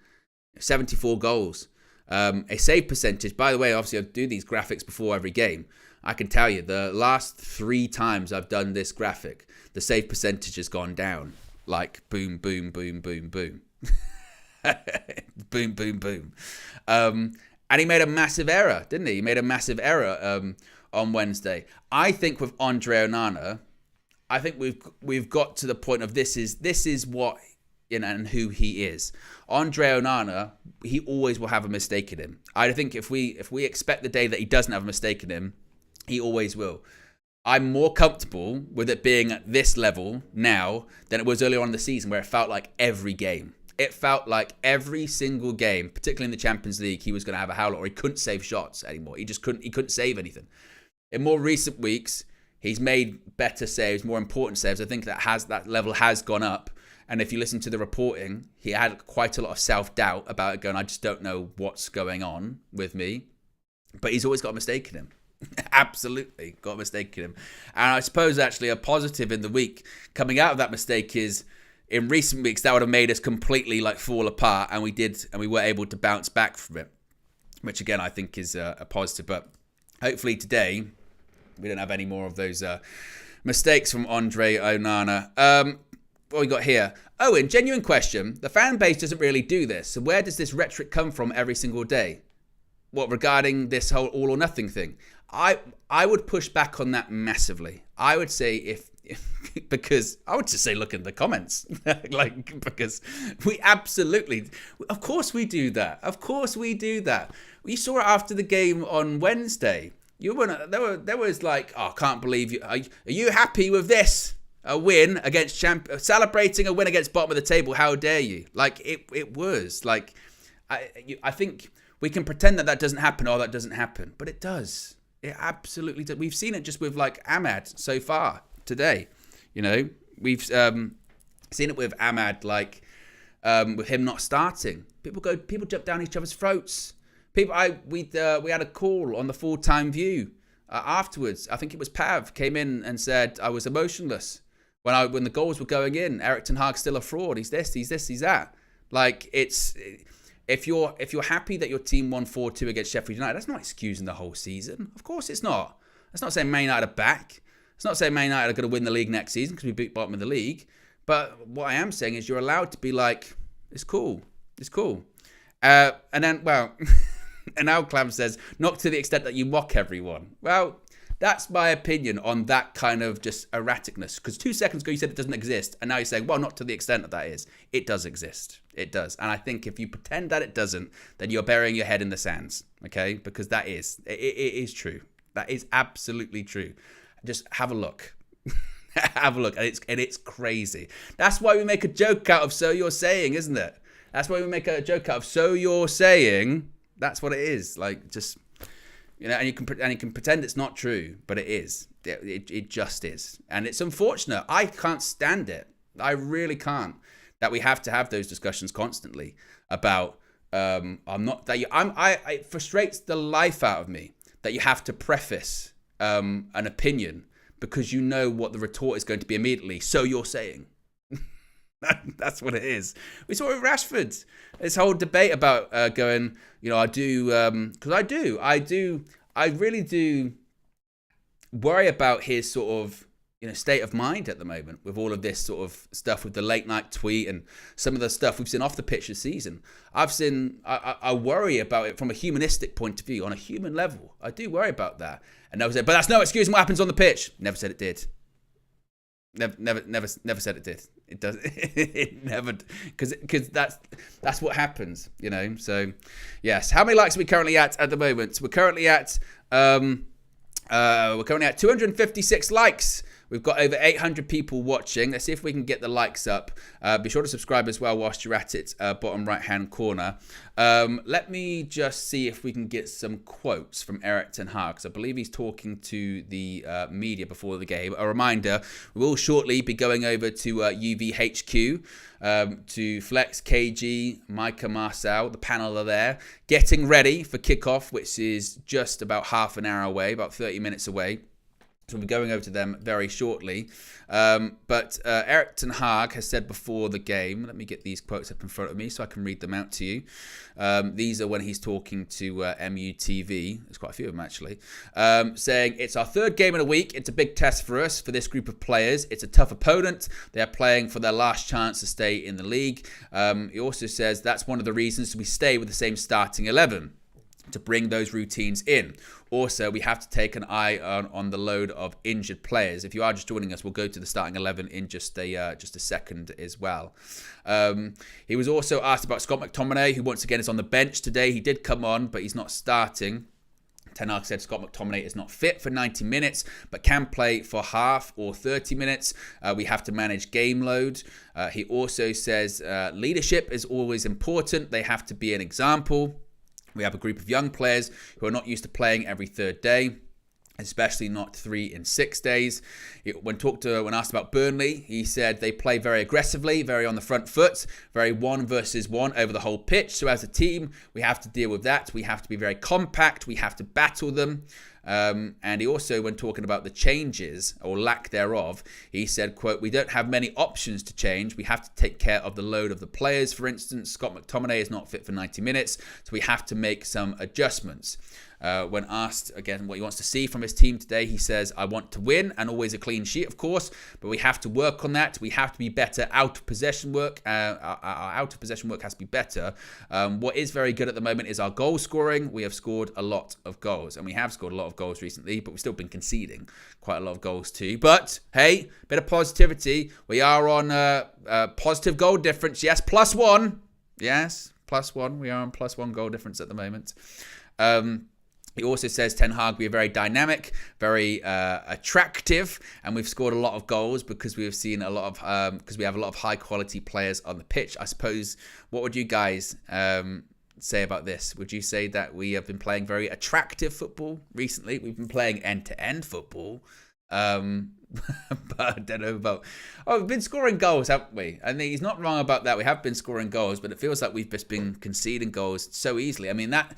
74 goals. A save percentage. By the way, obviously I do these graphics before every game. I can tell you, the last 3 times I've done this graphic, the save percentage has gone down. Like, boom, boom, boom, boom, boom. Boom, boom, boom. And he made a massive error, didn't he? He made a massive error on Wednesday. I think with Andre Onana, I think we've got to the point of this is what, and who he is. Andre Onana, he always will have a mistake in him. I think if we expect the day that he doesn't have a mistake in him, he always will. I'm more comfortable with it being at this level now than it was earlier on in the season, where it felt like every game. It felt like every single game, particularly in the Champions League, he was going to have a howler, or he couldn't save shots anymore. He couldn't save anything. In more recent weeks, He's made better saves, more important saves. I think that level has gone up. And if you listen to the reporting, he had quite a lot of self-doubt about it, going, I just don't know what's going on with me. But he's always got a mistake in him. Absolutely got a mistake in him. And I suppose actually a positive in the week coming out of that mistake is, in recent weeks, that would have made us completely like fall apart. And we were able to bounce back from it, which again, I think is a positive. But hopefully today, we don't have any more of those mistakes from Andre Onana. What we got here? Owen, genuine question. The fan base doesn't really do this. So where does this rhetoric come from every single day? What, regarding this whole all or nothing thing? I would push back on that massively. I would say because I would just say look in the comments. Because we absolutely, of course we do that. Of course we do that. We saw it after the game on Wednesday. There was like, oh, I can't believe you. Are you happy with this? A win against celebrating a win against bottom of the table. How dare you? Like it was like, I think we can pretend that doesn't happen. Oh, that doesn't happen, but it does. It absolutely does. We've seen it just with like Ahmad so far today. You know, we've seen it with Ahmad, like with him not starting. People jump down each other's throats. We had a call on the full-time view afterwards. I think it was Pav came in and said I was emotionless when the goals were going in. Erik ten Hag's still a fraud. He's this, he's that. Like, it's if you're happy that your team won 4-2 against Sheffield United, that's not excusing the whole season. Of course it's not. That's not saying Man United are back. It's not saying Man United are going to win the league next season because we beat bottom of the league. But what I am saying is you're allowed to be like, it's cool. It's cool. And then, well, and now Clam says, not to the extent that you mock everyone. Well, that's my opinion on that kind of just erraticness. Because 2 seconds ago you said it doesn't exist. And now you're saying, well, not to the extent that is. It does exist. It does. And I think if you pretend that it doesn't, then you're burying your head in the sands. Okay? Because that is. It is true. That is absolutely true. Just have a look. Have a look. And it's crazy. That's why we make a joke out of so you're saying, isn't it? That's why we make a joke out of so you're saying. That's what it is. Like, just, you know, and you can pretend it's not true, but it is. It just is. And it's unfortunate. I can't stand it. I really can't. That we have to have those discussions constantly about it frustrates the life out of me that you have to preface an opinion because you know what the retort is going to be immediately. So you're saying. That's what it is. We saw it with Rashford. This whole debate about going, you know, because I really do worry about his sort of, you know, state of mind at the moment with all of this sort of stuff with the late night tweet and some of the stuff we've seen off the pitch this season. I worry about it from a humanistic point of view, on a human level. I do worry about that. And never said, but that's no excuse for what happens on the pitch. Never said it did. Never said it did. It does. It never, because that's what happens, you know. So, yes. How many likes are we currently at the moment? We're currently at 256 likes. We've got over 800 people watching. Let's see if we can get the likes up. Be sure to subscribe as well whilst you're at it, bottom right-hand corner. Let me just see if we can get some quotes from Erik ten Hag, because I believe he's talking to the media before the game. A reminder, we will shortly be going over to UVHQ, to Flex, KG, Micah, Marcel. The panel are there, getting ready for kickoff, which is just about half an hour away, about 30 minutes away. So we'll be going over to them very shortly. But Erik ten Hag has said before the game, let me get these quotes up in front of me so I can read them out to you. These are when he's talking to MUTV. There's quite a few of them actually. Saying, it's our third game in a week. It's a big test for us, for this group of players. It's a tough opponent. They're playing for their last chance to stay in the league. He also says that's one of the reasons we stay with the same starting 11. To bring those routines in. Also, we have to take an eye on the load of injured players. If you are just joining us, we'll go to the starting 11 in just a second as well. He was also asked about Scott McTominay, who once again is on the bench today. He did come on, but he's not starting. Ten Hag said Scott McTominay is not fit for 90 minutes, but can play for half or 30 minutes. We have to manage game load. He also says leadership is always important. They have to be an example. We have a group of young players who are not used to playing every third day. especially not 3 in 6 days. When asked about Burnley, he said they play very aggressively, very on the front foot, very 1 versus 1 over the whole pitch. So as a team, we have to deal with that. We have to be very compact. We have to battle them. And he also, when talking about the changes or lack thereof, he said, quote, "We don't have many options to change. We have to take care of the load of the players. For instance, Scott McTominay is not fit for 90 minutes, so we have to make some adjustments." When asked again what he wants to see from his team today, he says, "I want to win and always a clean sheet, of course, but we have to work on that. We have to be better out of possession work. Our out of possession work has to be better. What is very good at the moment is our goal scoring. We have scored a lot of goals, and we have scored a lot of goals recently, but we've still been conceding quite a lot of goals too. But hey, bit of positivity. We are on a positive goal difference. Yes, +1. Yes, +1. We are on +1 goal difference at the moment." He also says Ten Hag, "We are very dynamic, very attractive, and we've scored a lot of goals because we have seen a lot of because we have a lot of high quality players on the pitch." I suppose, what would you guys say about this? Would you say that we have been playing very attractive football recently? We've been playing end-to-end football. But I don't know about... we've been scoring goals, haven't we? I think he's not wrong about that. We have been scoring goals, but it feels like we've just been conceding goals so easily. I mean, that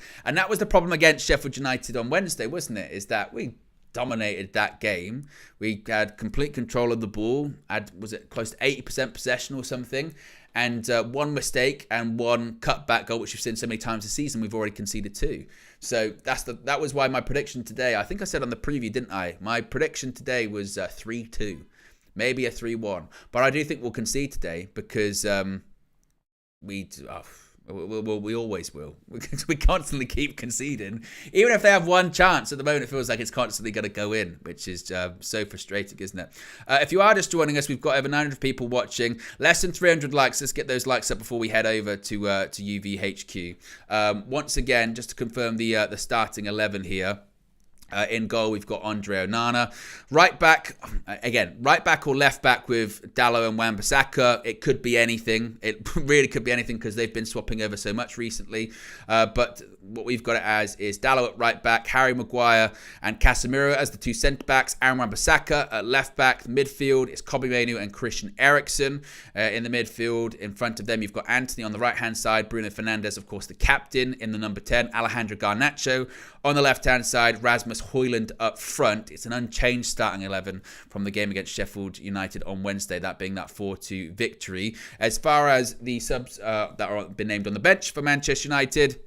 was the problem against Sheffield United on Wednesday, wasn't it? Is that we dominated that game. We had complete control of the ball. Was it close to 80% possession or something? And one mistake and one cutback goal, which we've seen so many times this season, we've already conceded 2. So that was why my prediction today, I think I said on the preview, didn't I? My prediction today was 3-2, maybe a 3-1. But I do think we'll concede today because we always will. We constantly keep conceding. Even if they have one chance, at the moment it feels like it's constantly going to go in, which is so frustrating, isn't it? If you are just joining us, we've got over 900 people watching, less than 300 likes. Let's get those likes up before we head over to UVHQ. Once again, just to confirm the starting 11 here. In goal, we've got Andre Onana. Right back or left back with Dalot and Wan-Bissaka. It could be anything. It really could be anything because they've been swapping over so much recently. But what we've got it as is Dalot at right back, Harry Maguire and Casemiro as the 2 centre-backs, Aaron Wan-Bissaka at left back. The midfield is Kobbie Mainoo and Christian Eriksen in the midfield. In front of them, you've got Anthony on the right-hand side, Bruno Fernandes, of course, the captain in the number 10, Alejandro Garnacho. On the left-hand side, Rasmus Højlund up front. It's an unchanged starting 11 from the game against Sheffield United on Wednesday, that being that 4-2 victory. As far as the subs that have been named on the bench for Manchester United,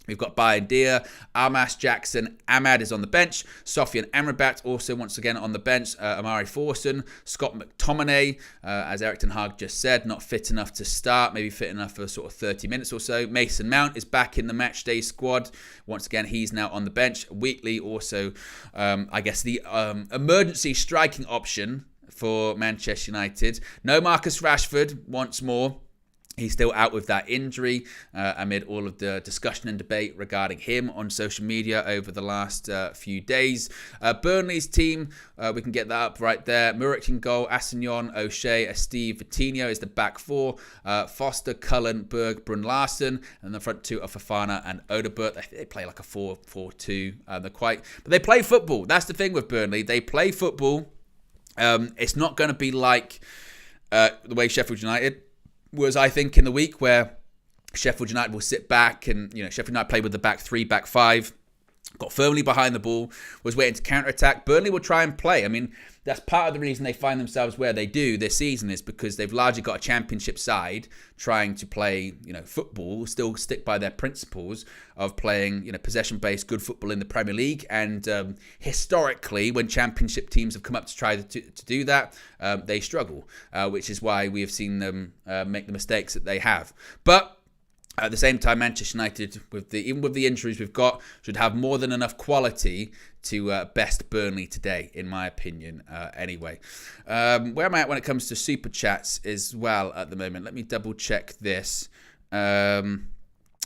we've got Bayern Dia, Almas Jackson, Ahmad is on the bench, Sofian Amrabat also once again on the bench, Amari Forson, Scott McTominay, as Erik ten Hag just said, not fit enough to start, maybe fit enough for sort of 30 minutes or so. Mason Mount is back in the matchday squad. Once again, he's now on the bench. Wheatley also, I guess, the emergency striking option for Manchester United. No Marcus Rashford once more. He's still out with that injury amid all of the discussion and debate regarding him on social media over the last few days. Burnley's team, we can get that up right there. Muric in goal, Assignon, O'Shea, Steve, Vitinho is the back 4. Foster, Cullen, Berg, Brun Larsen, and the front 2 are Fofana and Odegaard. They play like a 4-4-2. But they play football. That's the thing with Burnley. They play football. It's not going to be like the way Sheffield United was, I think, in the week where Sheffield United will sit back and, Sheffield United played with the back 3, back 5, got firmly behind the ball, was waiting to counter-attack. Burnley will try and play. I mean, that's part of the reason they find themselves where they do this season is because they've largely got a championship side trying to play, football, still stick by their principles of playing, possession-based good football in the Premier League. And historically, when championship teams have come up to try to do that, they struggle, which is why we have seen them make the mistakes that they have. But at the same time, Manchester United, even with the injuries we've got, should have more than enough quality to best Burnley today, in my opinion, anyway. Where am I at when it comes to Super Chats as well at the moment? Let me double check this.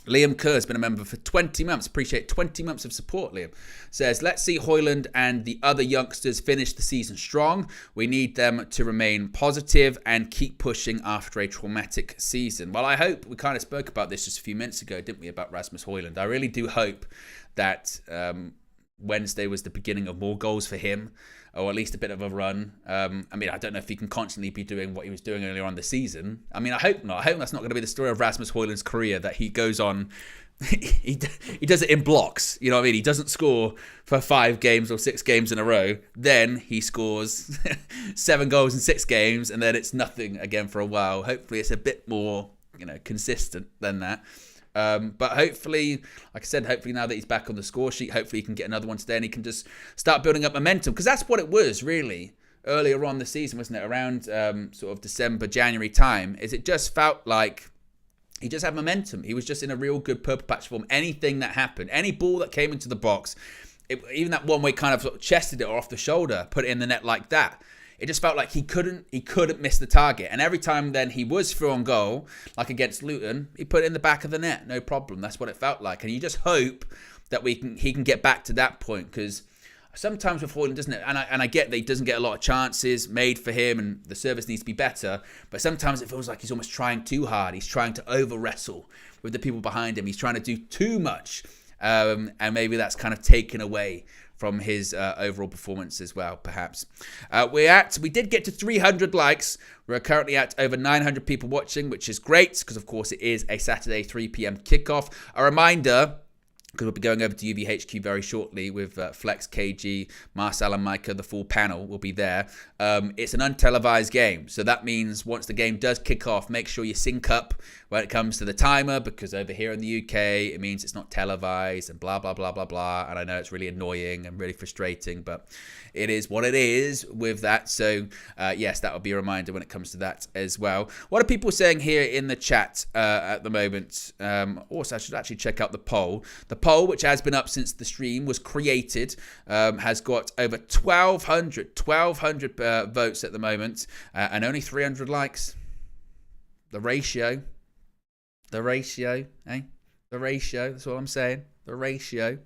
Liam Kerr has been a member for 20 months. Appreciate 20 months of support, Liam. Says, let's see Højlund and the other youngsters finish the season strong. We need them to remain positive and keep pushing after a traumatic season. Well, I hope, we kind of spoke about this just a few minutes ago, didn't we, about Rasmus Højlund. I really do hope that Wednesday was the beginning of more goals for him, or at least a bit of a run. I mean, I don't know if he can constantly be doing what he was doing earlier on the season. I mean, I hope not. I hope that's not going to be the story of Rasmus Højlund's career, that he goes on, he does it in blocks. You know what I mean? He doesn't score for 5 games or 6 games in a row. Then he scores 7 goals in 6 games, and then it's nothing again for a while. Hopefully it's a bit more, consistent than that. But hopefully, like I said, hopefully now that he's back on the score sheet, hopefully he can get another one today and he can just start building up momentum. Because that's what it was, really, earlier on the season, wasn't it? Around sort of December, January time, is it just felt like he just had momentum. He was just in a real good purple patch form. Anything that happened, any ball that came into the box, even that one way kind of chested it or off the shoulder, put it in the net like that. It just felt like he couldn't miss the target. And every time then he was through on goal, like against Luton, he put it in the back of the net, no problem. That's what it felt like. And you just hope that he can get back to that point, because sometimes with Højlund, doesn't it? And I get that he doesn't get a lot of chances made for him, and the service needs to be better. But sometimes it feels like he's almost trying too hard. He's trying to over wrestle with the people behind him. He's trying to do too much, and maybe that's kind of taken away from his overall performance as well, perhaps. We did get to 300 likes. We're currently at over 900 people watching, which is great, because of course it is a Saturday 3 p.m. kickoff. A reminder, because we'll be going over to UVHQ very shortly with Flex, KG, Marcel and Micah. The full panel will be there. It's an untelevised game. So that means once the game does kick off, make sure you sync up when it comes to the timer, because over here in the UK, it means it's not televised and blah, blah, blah, blah, blah. And I know it's really annoying and really frustrating, but it is what it is with that. So yes, that will be a reminder when it comes to that as well. What are people saying here in the chat at the moment? Also, I should actually check out the poll. The poll, which has been up since the stream was created, has got over 1,200 votes at the moment, and only 300 likes. The ratio, eh? The ratio, that's what I'm saying. The ratio.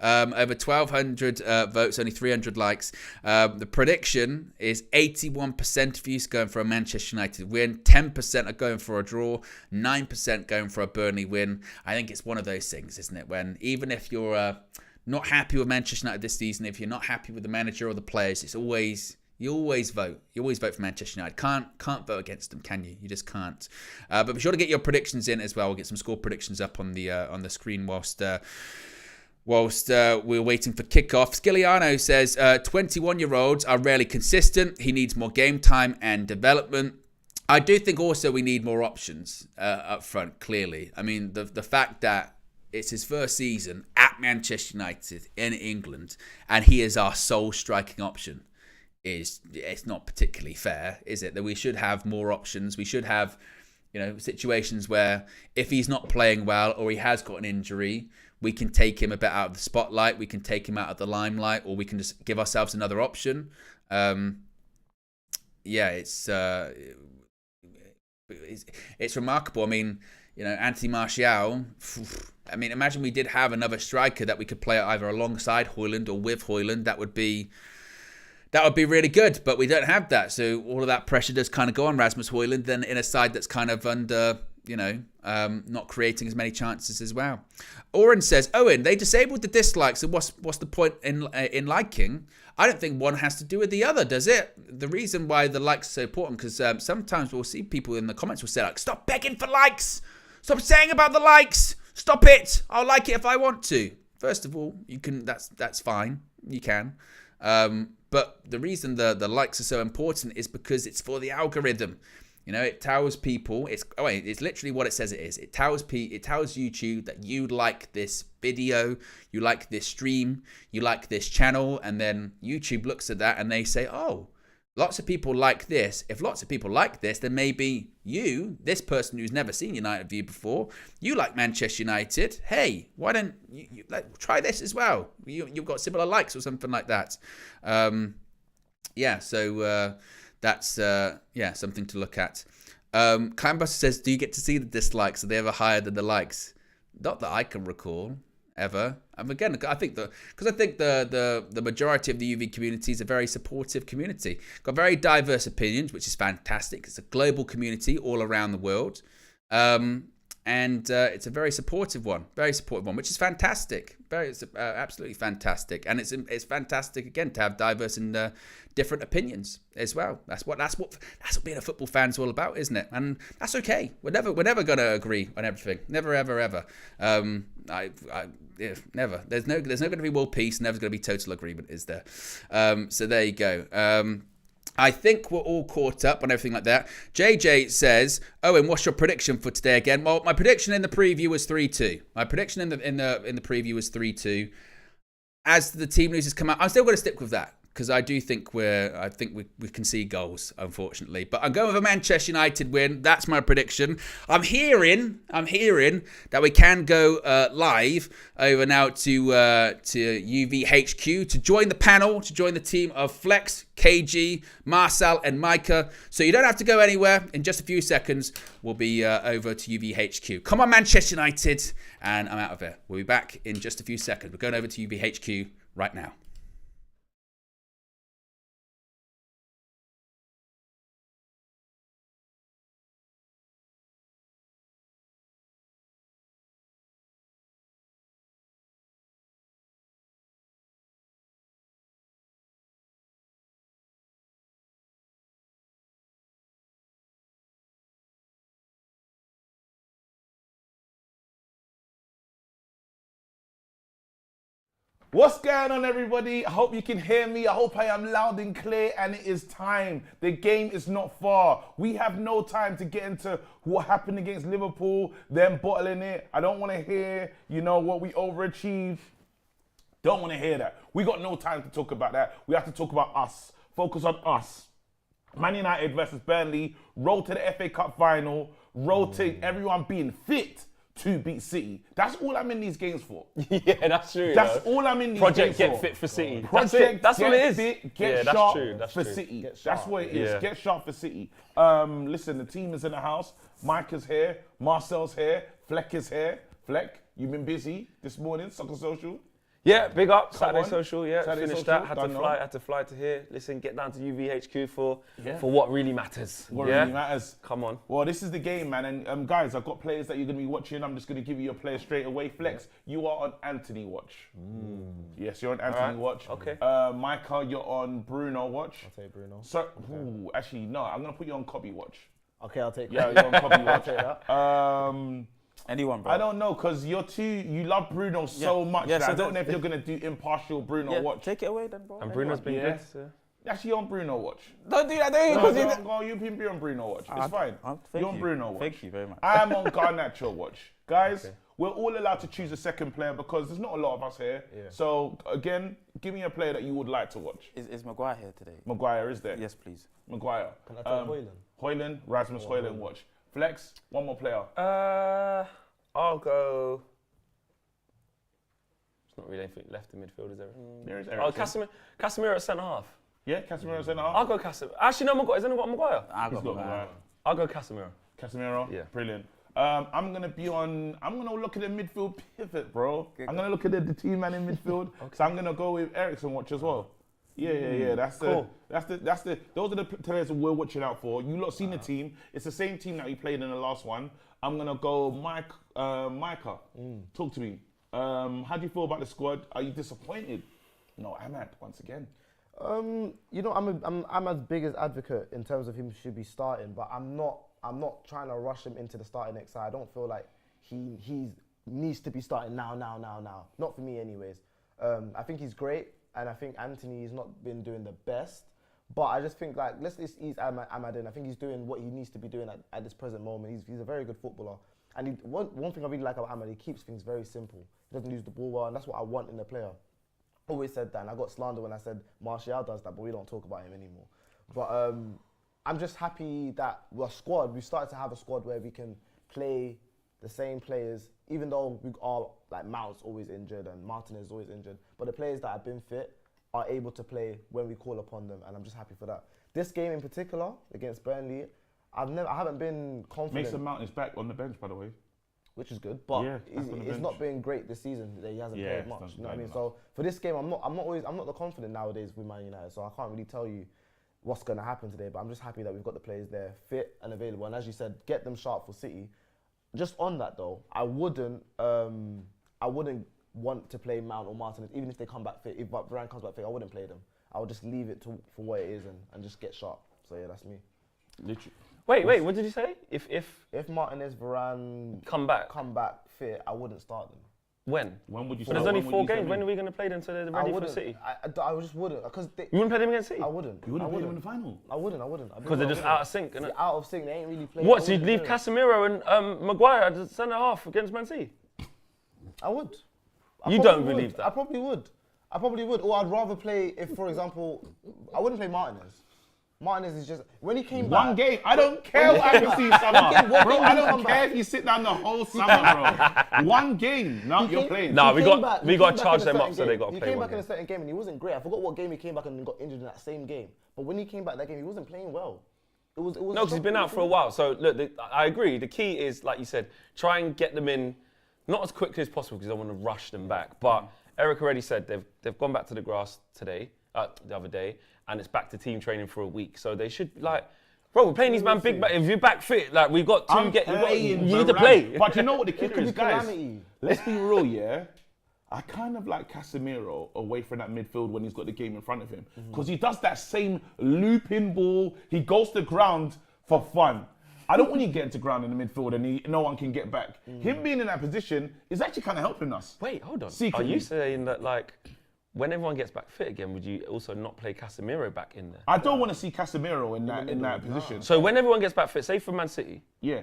Over 1,200 votes, only 300 likes. The prediction is 81% of you going for a Manchester United win, 10% are going for a draw, 9% going for a Burnley win. I think it's one of those things, isn't it? When even if you're not happy with Manchester United this season, if you're not happy with the manager or the players, you always vote. You always vote for Manchester United. Can't vote against them, can you? You just can't. But be sure to get your predictions in as well. We'll get some score predictions up on the screen whilst we're waiting for kickoff. Skiliano says 21-year-olds are rarely consistent. He needs more game time and development. I do think also we need more options up front, clearly. I mean, the fact that it's his first season at Manchester United in England and he is our sole striking option, it's not particularly fair, is it? That we should have more options. We should have, situations where if he's not playing well or he has got an injury, we can take him a bit out of the spotlight. We can take him out of the limelight, or we can just give ourselves another option. It's remarkable. I mean, Anthony Martial. I mean, imagine we did have another striker that we could play either alongside Højlund or with Højlund. That would be really good, but we don't have that. So all of that pressure does kind of go on Rasmus Højlund, then in a side that's kind of under, not creating as many chances as well. Oren says, Owen, they disabled the dislikes, and what's the point in liking? I don't think one has to do with the other, does it? The reason why the likes are so important, because sometimes we'll see people in the comments will say, like, stop begging for likes! Stop saying about the likes! Stop it! I'll like it if I want to. First of all, you can. That's fine. You can. But the reason the likes are so important is because it's for the algorithm. It tells people, it's literally what it says it is. It tells YouTube that you like this video, you like this stream, you like this channel, and then YouTube looks at that and they say, oh, lots of people like this. If lots of people like this, then maybe you, this person who's never seen United View before, you like Manchester United. Hey, why don't you try this as well? You've got similar likes or something like that. That's something to look at. Climebuster says, do you get to see the dislikes? Are they ever higher than the likes? Not that I can recall, ever. And again, I think the majority of the UV community is a very supportive community. Got very diverse opinions, which is fantastic. It's a global community all around the world. And it's a very supportive one, which is fantastic. It's absolutely fantastic, and it's fantastic again to have diverse and different opinions as well. That's what being a football fan's all about, isn't it? And that's okay. We're never gonna agree on everything. Never, ever, ever. Never. There's no going to be world peace. Never going to be total agreement, is there? So there you go. I think we're all caught up on everything like that. JJ says, Owen, what's your prediction for today again? Well, my prediction in the preview was 3-2. My prediction in the preview was 3-2. As the team news has come out, I'm still going to stick with that because I do think we can see goals, unfortunately. But I'm going with a Manchester United win. That's my prediction. I'm hearing that we can go live over now to UVHQ to join the panel, to join the team of Flex, KG, Marcel, and Micah. So you don't have to go anywhere. In just a few seconds, we'll be over to UVHQ. Come on, Manchester United. And I'm out of here. We'll be back in just a few seconds. We're going over to UVHQ right now. What's going on, everybody? I hope you can hear me. I hope I am loud and clear, and it is time. The game is not far. We have no time to get into what happened against Liverpool, them bottling it. I don't want to hear, what we overachieved. Don't want to hear that. We got no time to talk about that. We have to talk about us. Focus on us. Man United versus Burnley. Road to the FA Cup final. Road to everyone being fit to beat City. That's all I'm in these games for. Yeah, that's true. That's all I'm in these Project games Get for. Fit for City. Project that's Get what it is. Fit, get Yeah, that's sharp true, that's for true. City. Get That's sharp. what it is. Yeah. Get sharp for City. Listen, the team is in the house. Mike is here. Marcel's here. Fleck is here. Fleck, you've been busy this morning, Soccer Social. Yeah, big up. Come Saturday on. Social, yeah. Saturday Finished Social, that. Had done to fly to here. Listen, get down to UVHQ for Yeah. what really matters. What yeah? really matters. Come on. Well, this is the game, man. And guys, I've got players that you're going to be watching. I'm just going to give you your players straight away. Flex, you are on Anthony watch. Yes, you're on Anthony watch. Okay. Micah, you're on Bruno watch. I'll take Bruno. So, actually, no, I'm going to put you on Cobby watch. Okay, I'll take Yeah, you're on Cobby watch. take that. Anyone, bro. I don't know, because you love Bruno so much Yeah, that so I don't know if you're going to do impartial Bruno watch. Take it away then, bro. And Bruno's been Yeah. good. So. Actually, you're on Bruno watch. Don't do that, don't No, you? go, you can be on Bruno watch. It's fine. Thank You're on you. Bruno watch. Thank you very much. I'm on Garnacho watch. Guys, we're all allowed to choose a second player because there's not a lot of us here. Yeah. So, again, give me a player that you would like to watch. Is Maguire here today? Maguire is there. Yes, please. Maguire. Can I take Hoyland? Hoyland, Rasmus Hoyland watch. Flex, one more player. I'll go. There's not really anything left in midfield, is there? There is Oh, Ericsson. Casemiro at centre half. Yeah, Casemiro centre half. I'll go Casemiro. Actually, no, Maguire. Has anyone got Maguire? I He's got Maguire. I'll go Casemiro. Casemiro? Yeah. Brilliant. I'm going to look at the midfield pivot, bro. I'm going to look at the team man in midfield. So I'm going to go with Ericsson watch as well. Yeah. Those are the players that we're watching out for. You lot seen the team. It's the same team that we played in the last one. I'm going to go Micah. Talk to me. How do you feel about the squad? Are you disappointed? No, Ahmad, once again. I'm as big as advocate in terms of him should be starting, but I'm not trying to rush him into the starting next side. I don't feel like he needs to be starting now. Not for me, anyways. I think he's great, and I think Anthony's not been doing the best. But I just think let's ease Ahmad in. I think he's doing what he needs to be doing at this present moment. He's a very good footballer, and one thing I really like about Ahmad, he keeps things very simple. He doesn't use the ball well, and that's what I want in a player. Always said that, and I got slandered when I said Martial does that, but we don't talk about him anymore. But I'm just happy that we started to have a squad where we can play the same players, even though we are Mount's always injured and Martinez is always injured. But the players that have been fit are able to play when we call upon them, and I'm just happy for that. This game in particular against Burnley, I haven't been confident. Mason Mount is back on the bench, by the way. Which is good, but Yeah, back on the it's bench. not been great this season. He hasn't Yeah, played much. doesn't You know what I play mean? much. So for this game, I'm not the confident nowadays with Man United. So I can't really tell you what's going to happen today. But I'm just happy that we've got the players there, fit and available. And as you said, get them sharp for City. Just on that though, I wouldn't want to play Mount or Martinez, even if they come back fit. If Varane comes back fit, I wouldn't play them. I would just leave it for what it is and just get sharp. So yeah, that's me. Literally. Wait, what did you say? If Martinez, Varane come back fit, I wouldn't start them. When? When would you But start? there's only When would 4 you games. send When in? are we going to play them so they're ready for City? I just wouldn't because You wouldn't play them against City? I wouldn't. You wouldn't play them in the final? I wouldn't. Because they're just out of sync, innit? They're out of sync. They ain't really playing. What? So you'd leave Casemiro and Maguire at the centre half against Man City? I would. You don't believe that? I probably would. Or I'd rather play if, for example, I wouldn't play Martinez. Martinez is just when he came back. One game. I don't care what happens to you summer. Bro, I don't care if you sit down the whole summer, bro. One game. No, you're playing. No, He we came got back to in charge a them up, certain so they game. got to He play came one back in a game. certain game and he wasn't great. I forgot what game he came back and got injured in that same game. But when he came back that game, he wasn't playing well. It was. No, because he's been out for a while. So look, I agree. The key is, like you said, try and get them in, not as quickly as possible because I want to rush them back. But Eric already said they've gone back to the grass today, the other day, and it's back to team training for a week. So they should bro, we're playing these man big. If you're back fit, we've got to you need to play. But you know what the kicker is, guys? calamity. Let's be real, yeah. I kind of like Casemiro away from that midfield when he's got the game in front of him because he does that same looping ball. He goes to ground for fun. I don't want you getting to ground in the midfield and no one can get back. Him being in that position is actually kind of helping us. Wait, hold on. Secretly. Are you saying that when everyone gets back fit again, would you also not play Casemiro back in there? I don't want to see Casemiro in that position. So when everyone gets back fit, say for Man City, Yeah.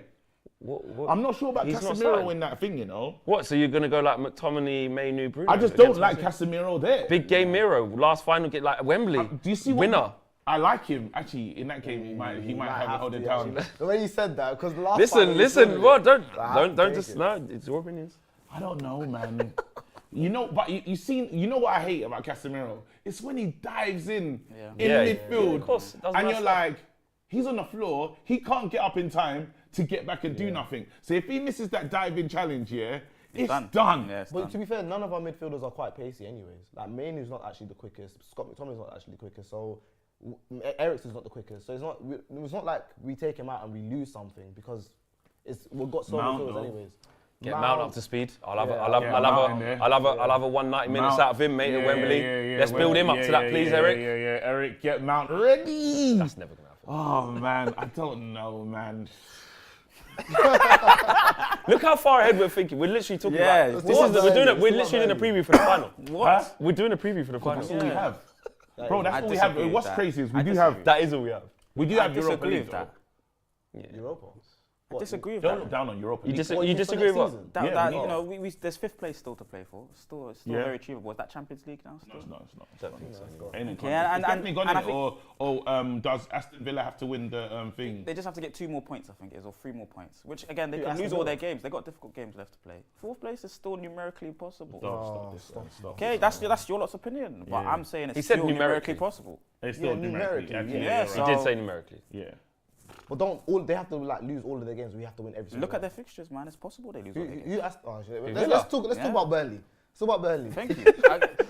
what I'm not sure about he's not Casemiro starting. in that thing, you know. What? So you're gonna go like McTominay, Mainu, Bruno? I just don't against like Man City? Casemiro there. Big game Miro, last final get like Wembley. Do you see what winner? I like him actually in that game. He might have it hold it down. The way you said that, because the last time he Listen. said What? it, Don't take just it. no. It's your opinions. I don't know, man. You know, but you know what I hate about Casemiro? It's when he dives in midfield, of course, does and nice you're stuff. like, he's on the floor. He can't get up in time to get back and do nothing. So if he misses that diving challenge, it's done. Yeah, it's But done. to be fair, none of our midfielders are quite pacey anyways. Like Mainu's not actually the quickest. Scott McTominay's not actually the quickest. So Eriksen's not the quickest. So it's not like we take him out and we lose something because we've got so Mount, many midfielders though. anyways. Get Mount up to speed. I'll have a 190 minutes Mount. out of him, mate, at Wembley. Let's build him up to that, please, Eric. Yeah, Eric, get Mount ready. That's never gonna happen. Oh man, I don't know, man. Look how far ahead we're thinking. We're literally talking Yeah, about. it's We're literally doing a preview for the final. Huh? We're doing a preview for the final. That's all we have. Bro, that's I all we have. disagree with What's that. crazy is I we do disagree. have That is all we have. Europa disagree League. with that. Europa. I disagree with Don't that. look down on Europa You League. disagree with what? Season? Yeah, You know, there's 5th place still to play for. It's still Yeah. very achievable. Is that Champions League now? Still? No, it's not. Don't think so. Ain't it Okay, gone? and- It's definitely and- gone, and I innit? Or does Aston Villa have to win the thing? They just have to get 2 more points, I think it is, or 3 more points. Which again, they Who, can Aston lose all Villa? their games. They got difficult games left to play. 4th place is still numerically possible. Stop this. Stop. Okay, that's your lot's opinion, but Yeah. I'm saying it's He said still numerically numerically. possible. It's still Yeah, numerically. numerically, Actually, yeah. you're So- He right. did say numerically. Yeah. But they have to lose all of their games. We have to win every single Look at one. their fixtures, man. It's possible they lose all their games. You asked. Oh shit. Villa. Let's talk Yeah. about Burnley. Let's talk about Burnley. Thank you.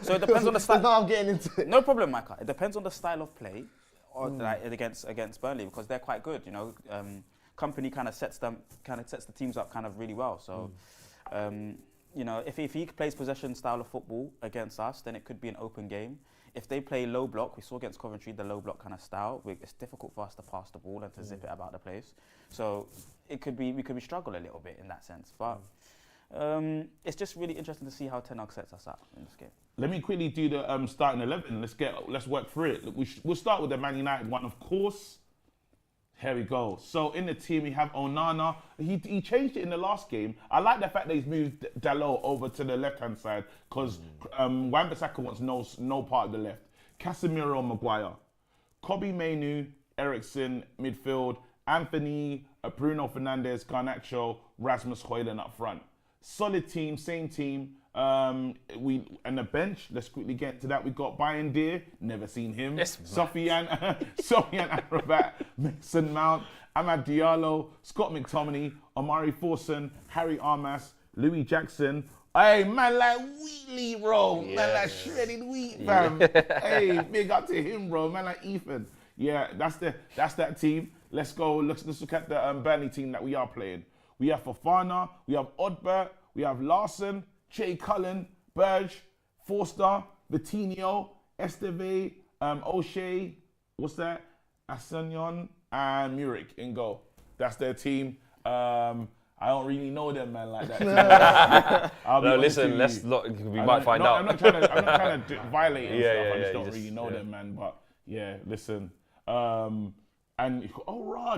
So it depends on the Because style. now I'm getting into it. No problem, Micah. It depends on the style of play or against Burnley because they're quite good. You know, Company kind of sets the teams up kind of really well. So, you know, if he plays possession style of football against us, then it could be an open game. If they play low block, we saw against Coventry the low block kind of style. It's difficult for us to pass the ball and to zip it about the place. So we could be struggle a little bit in that sense. But it's just really interesting to see how Ten Hag sets us up in this game. Let me quickly do the starting 11. Let's work through it. Look, we'll start with the Man United one, of course. Here we go. So in the team we have Onana. He changed it in the last game. I like the fact that he's moved Dalot over to the left-hand side because Wan-Bissaka wants no part of the left. Casemiro, Maguire, Kobe Mainu, Eriksen midfield, Anthony, Bruno Fernandes, Garnacho, Rasmus Højlund up front. Solid team, same team. And the bench, let's quickly get to that. We've got Bayern Deer, never seen him. Yes, Sofiane Amrabat, Mason Mount, Amad Diallo, Scott McTominay, Omari Forson, Harry Armas, Louis Jackson. Hey, man like Wheatley, bro. Man like shredded wheat, fam. Hey, big up to him, bro. Man like Ethan. Yeah, that's that team. Let's go. Let's look at the Burnley team that we are playing. We have Fofana, we have Odbert, we have Larson, Jay Cullen, Berge, Forster, Vitinho, Esteve, O'Shea, what's that? Asenyon and Muric in goal. That's their team. I don't really know them, man, like that. No, listen, we might find out. I'm not trying to violate and stuff. I just don't really know yeah. them, man. But yeah, listen.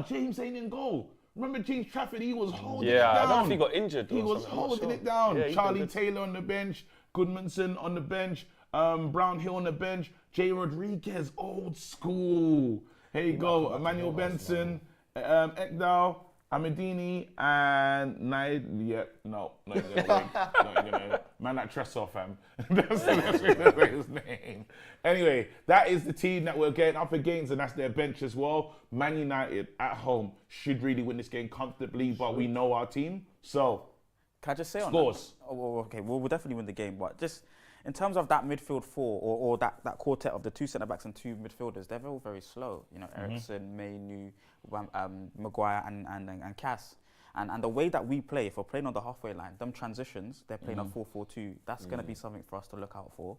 James ain't in goal. Remember James Trafford? He was holding it down. I don't know if he got injured. He was holding it down. Yeah, Charlie Taylor on the bench, Goodmanson on the bench, Brownhill on the bench, Jay Rodriguez, old school. Here you go, Emmanuel Benson, Ekdal, Amedini, and not even gonna man that Tressor, fam. That's his name. Anyway, that is the team that we're getting up against, and that's their bench as well. Man United at home should really win this game comfortably, but we know our team. So, can I just say scores? On that? Oh, okay, we'll definitely win the game, but just in terms of that midfield four or that quartet of the 2 centre-backs and 2 midfielders, they're all very slow. You know, Ericsson, Mainu, Maguire and Cass. And the way that we play, if we're playing on the halfway line, them transitions, they're playing a 4-4-2. That's going to be something for us to look out for.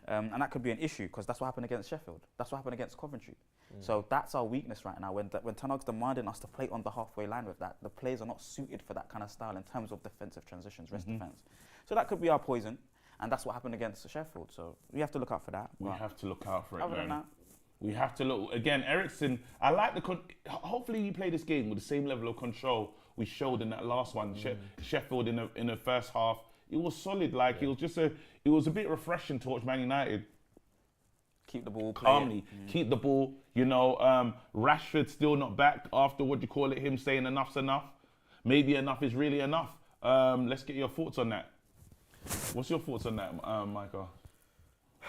And that could be an issue because that's what happened against Sheffield. That's what happened against Coventry. So that's our weakness right now. When Ten Hag's demanding us to play on the halfway line with that, the players are not suited for that kind of style in terms of defensive transitions, rest defence. So that could be our poison. And that's what happened against Sheffield. So we have to look out for that. We have to look out for it, other than man. that, We have to look. Again, Ericsson, I like hopefully you play this game with the same level of control we showed in that last one. Sheffield in the first half, it was solid. Like, it was a bit refreshing to watch Man United. keep the ball calmly, keep the ball. You know, Rashford still not back after him saying enough's enough. Maybe enough is really enough. Let's get your thoughts on that. What's your thoughts on that, Michael?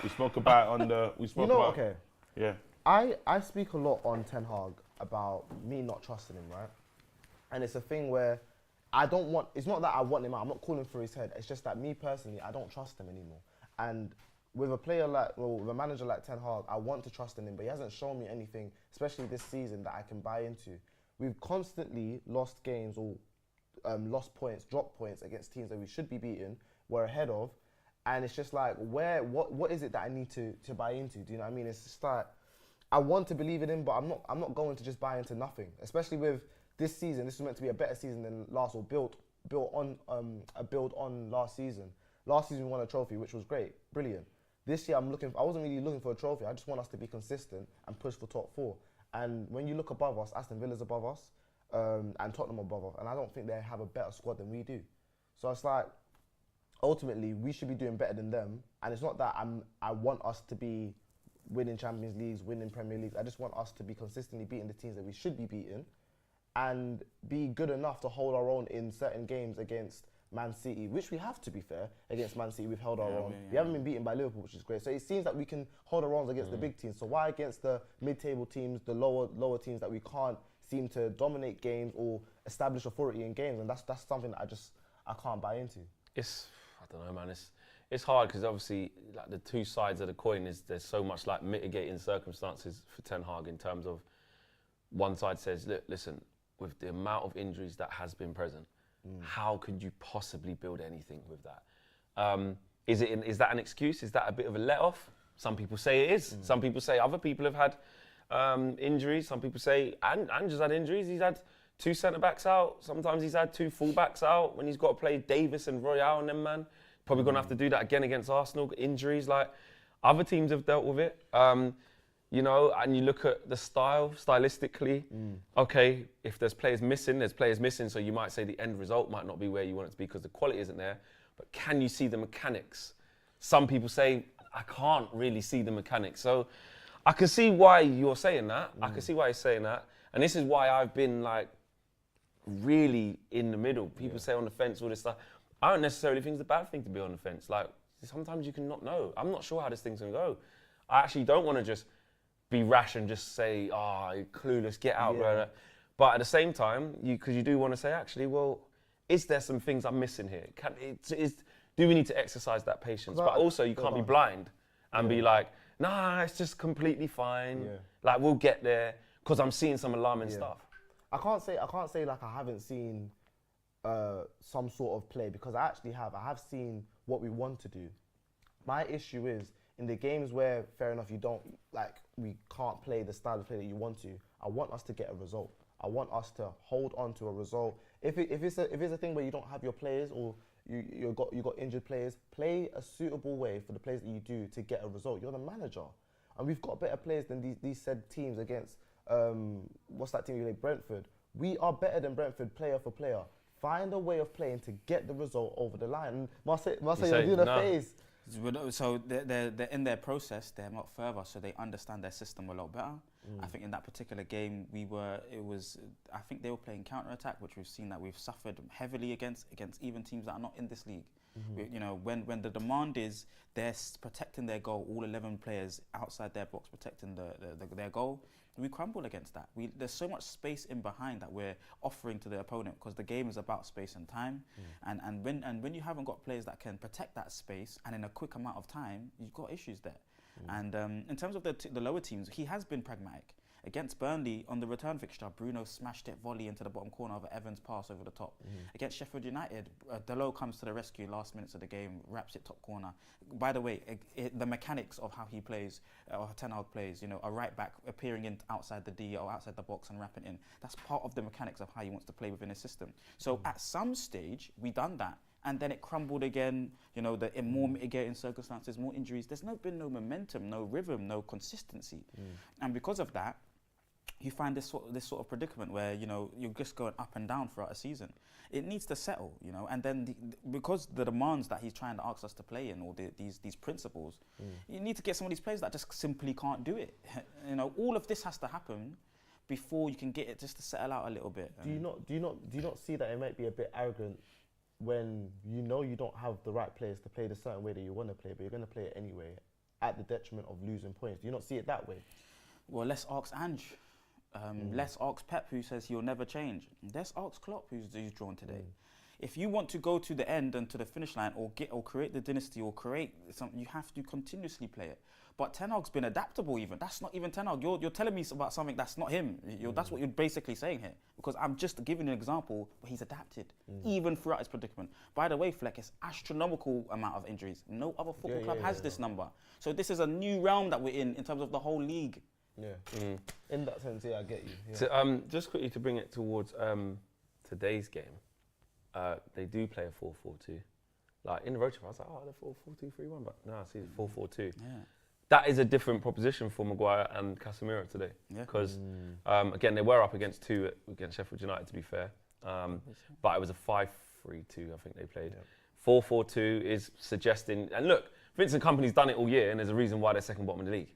We spoke about okay. Yeah. I speak a lot on Ten Hag about me not trusting him, right? And it's a thing where it's not that I want him out, I'm not calling for his head, it's just that me personally, I don't trust him anymore. And with a manager like Ten Hag, I want to trust in him, but he hasn't shown me anything, especially this season, that I can buy into. We've constantly lost games or lost points, dropped points against teams that we should be beating, we're ahead of, and it's just like, what is it that I need to buy into? Do you know what I mean? It's just like, I want to believe in him, but I'm not going to just buy into nothing. Especially with this season, this was meant to be a better season than last, or built on last season. Last season we won a trophy, which was great, brilliant. This year I wasn't really looking for a trophy. I just want us to be consistent and push for top 4. And when you look above us, Aston Villa's above us, and Tottenham above us, and I don't think they have a better squad than we do. So it's like, ultimately, we should be doing better than them. And it's not that I want us to be winning Champions Leagues, winning Premier Leagues. I just want us to be consistently beating the teams that we should be beating and be good enough to hold our own in certain games against Man City, which we have, to be fair. Against Man City, we've held our own. We haven't been beaten by Liverpool, which is great. So it seems that we can hold our own against the big teams. So why against the mid-table teams, the lower teams, that we can't seem to dominate games or establish authority in games? And that's something that I can't buy into. I don't know, man. It's hard because obviously, like, the two sides of the coin is there's so much like mitigating circumstances for Ten Hag in terms of one side says, look, listen, with the amount of injuries that has been present, how could you possibly build anything with that? Is that an excuse? Is that a bit of a let-off? Some people say it is. Some people say other people have had injuries. Some people say Andrew's had injuries. He's had 2 centre-backs out. Sometimes he's had 2 full-backs out when he's got to play Davis and Royale and them, man. Probably going to have to do that again against Arsenal. Injuries, like, other teams have dealt with it. You know, and you look at the stylistically, okay, if there's players missing, so you might say the end result might not be where you want it to be because the quality isn't there, but can you see the mechanics? Some people say, I can't really see the mechanics. So I can see why you're saying that. I can see why you're saying that. And this is why I've been, like, really in the middle. People say on the fence, all this stuff. I don't necessarily think it's a bad thing to be on the fence. Like, sometimes you can not know. I'm not sure how this thing's going to go. I actually don't want to just be rash and just say, you're clueless, get out. Blah. But at the same time, because you do want to say, actually, well, is there some things I'm missing here? Do we need to exercise that patience? But also, you can't be blind and be like, nah, it's just completely fine. Yeah. Like, we'll get there, because I'm seeing some alarming stuff. I can't say like I haven't seen some sort of play, because I have seen what we want to do. My issue is in the games where, fair enough, we can't play the style of play that you want to. I want us to get a result. I want us to hold on to a result. If it's a thing where you don't have your players or you got injured players, play a suitable way for the players that you do to get a result. You're the manager, and we've got better players than these said teams against. What's that team we played? Brentford. We are better than Brentford, player for player. Find a way of playing to get the result over the line. And Marcel, you're doing a phase. So they're in their process. They're not further, so they understand their system a lot better. I think in that particular game, I think they were playing counter attack, which we've seen that we've suffered heavily against even teams that are not in this league. When the demand is they're protecting their goal, all 11 players outside their box protecting their goal, we crumble against that. There's so much space in behind that we're offering to the opponent because the game is about space and time. And when you haven't got players that can protect that space and in a quick amount of time, you've got issues there. And in terms of the lower teams, he has been pragmatic. Against Burnley, on the return fixture, Bruno smashed it volley into the bottom corner of Evans' pass over the top. Against Sheffield United, Delo comes to the rescue last minutes of the game, wraps it top corner. By the way, the mechanics of how he plays, or Ten Hag plays, a right back appearing in outside the D or outside the box and wrapping in, that's part of the mechanics of how he wants to play within his system. So at some stage, we done that. And then it crumbled again, in more mitigating circumstances, more injuries. There's been no momentum, no rhythm, no consistency. And because of that, you find this sort of predicament where, you're just going up and down throughout a season. It needs to settle, and then because the demands that he's trying to ask us to play in, or these principles, you need to get some of these players that just simply can't do it. All of this has to happen before you can get it just to settle out a little bit. Do you not see that it might be a bit arrogant when you don't have the right players to play the certain way that you want to play, but you're going to play it anyway at the detriment of losing points? Do you not see it that way? Well, let's ask Ange. Let's ask Pep, who says he'll never change. Let's ask Klopp, who's drawn today. If you want to go to the end and to the finish line, or create the dynasty, or create something, you have to continuously play it. But Ten Hag's been adaptable. Even that's not even Ten Hag. You're telling me about something that's not him. That's what you're basically saying here. Because I'm just giving you an example where he's adapted, even throughout his predicament. By the way, Fleck, it's astronomical amount of injuries. No other football club has this number. So this is a new realm that we're in terms of the whole league. In that sense, I get you. So, just quickly to bring it towards today's game, they do play a 4-4-2. Like in the road trip, I was like, they're 4-4-2-3-1, but no, I see it's 4-4-2. That is a different proposition for Maguire and Casemiro today. Because, again, they were up against two against Sheffield United, to be fair. But it was a 5-3-2, I think they played. 4-4-2 is suggesting, and look, Vincent Kompany's done it all year, and there's a reason why they're second bottom in the league.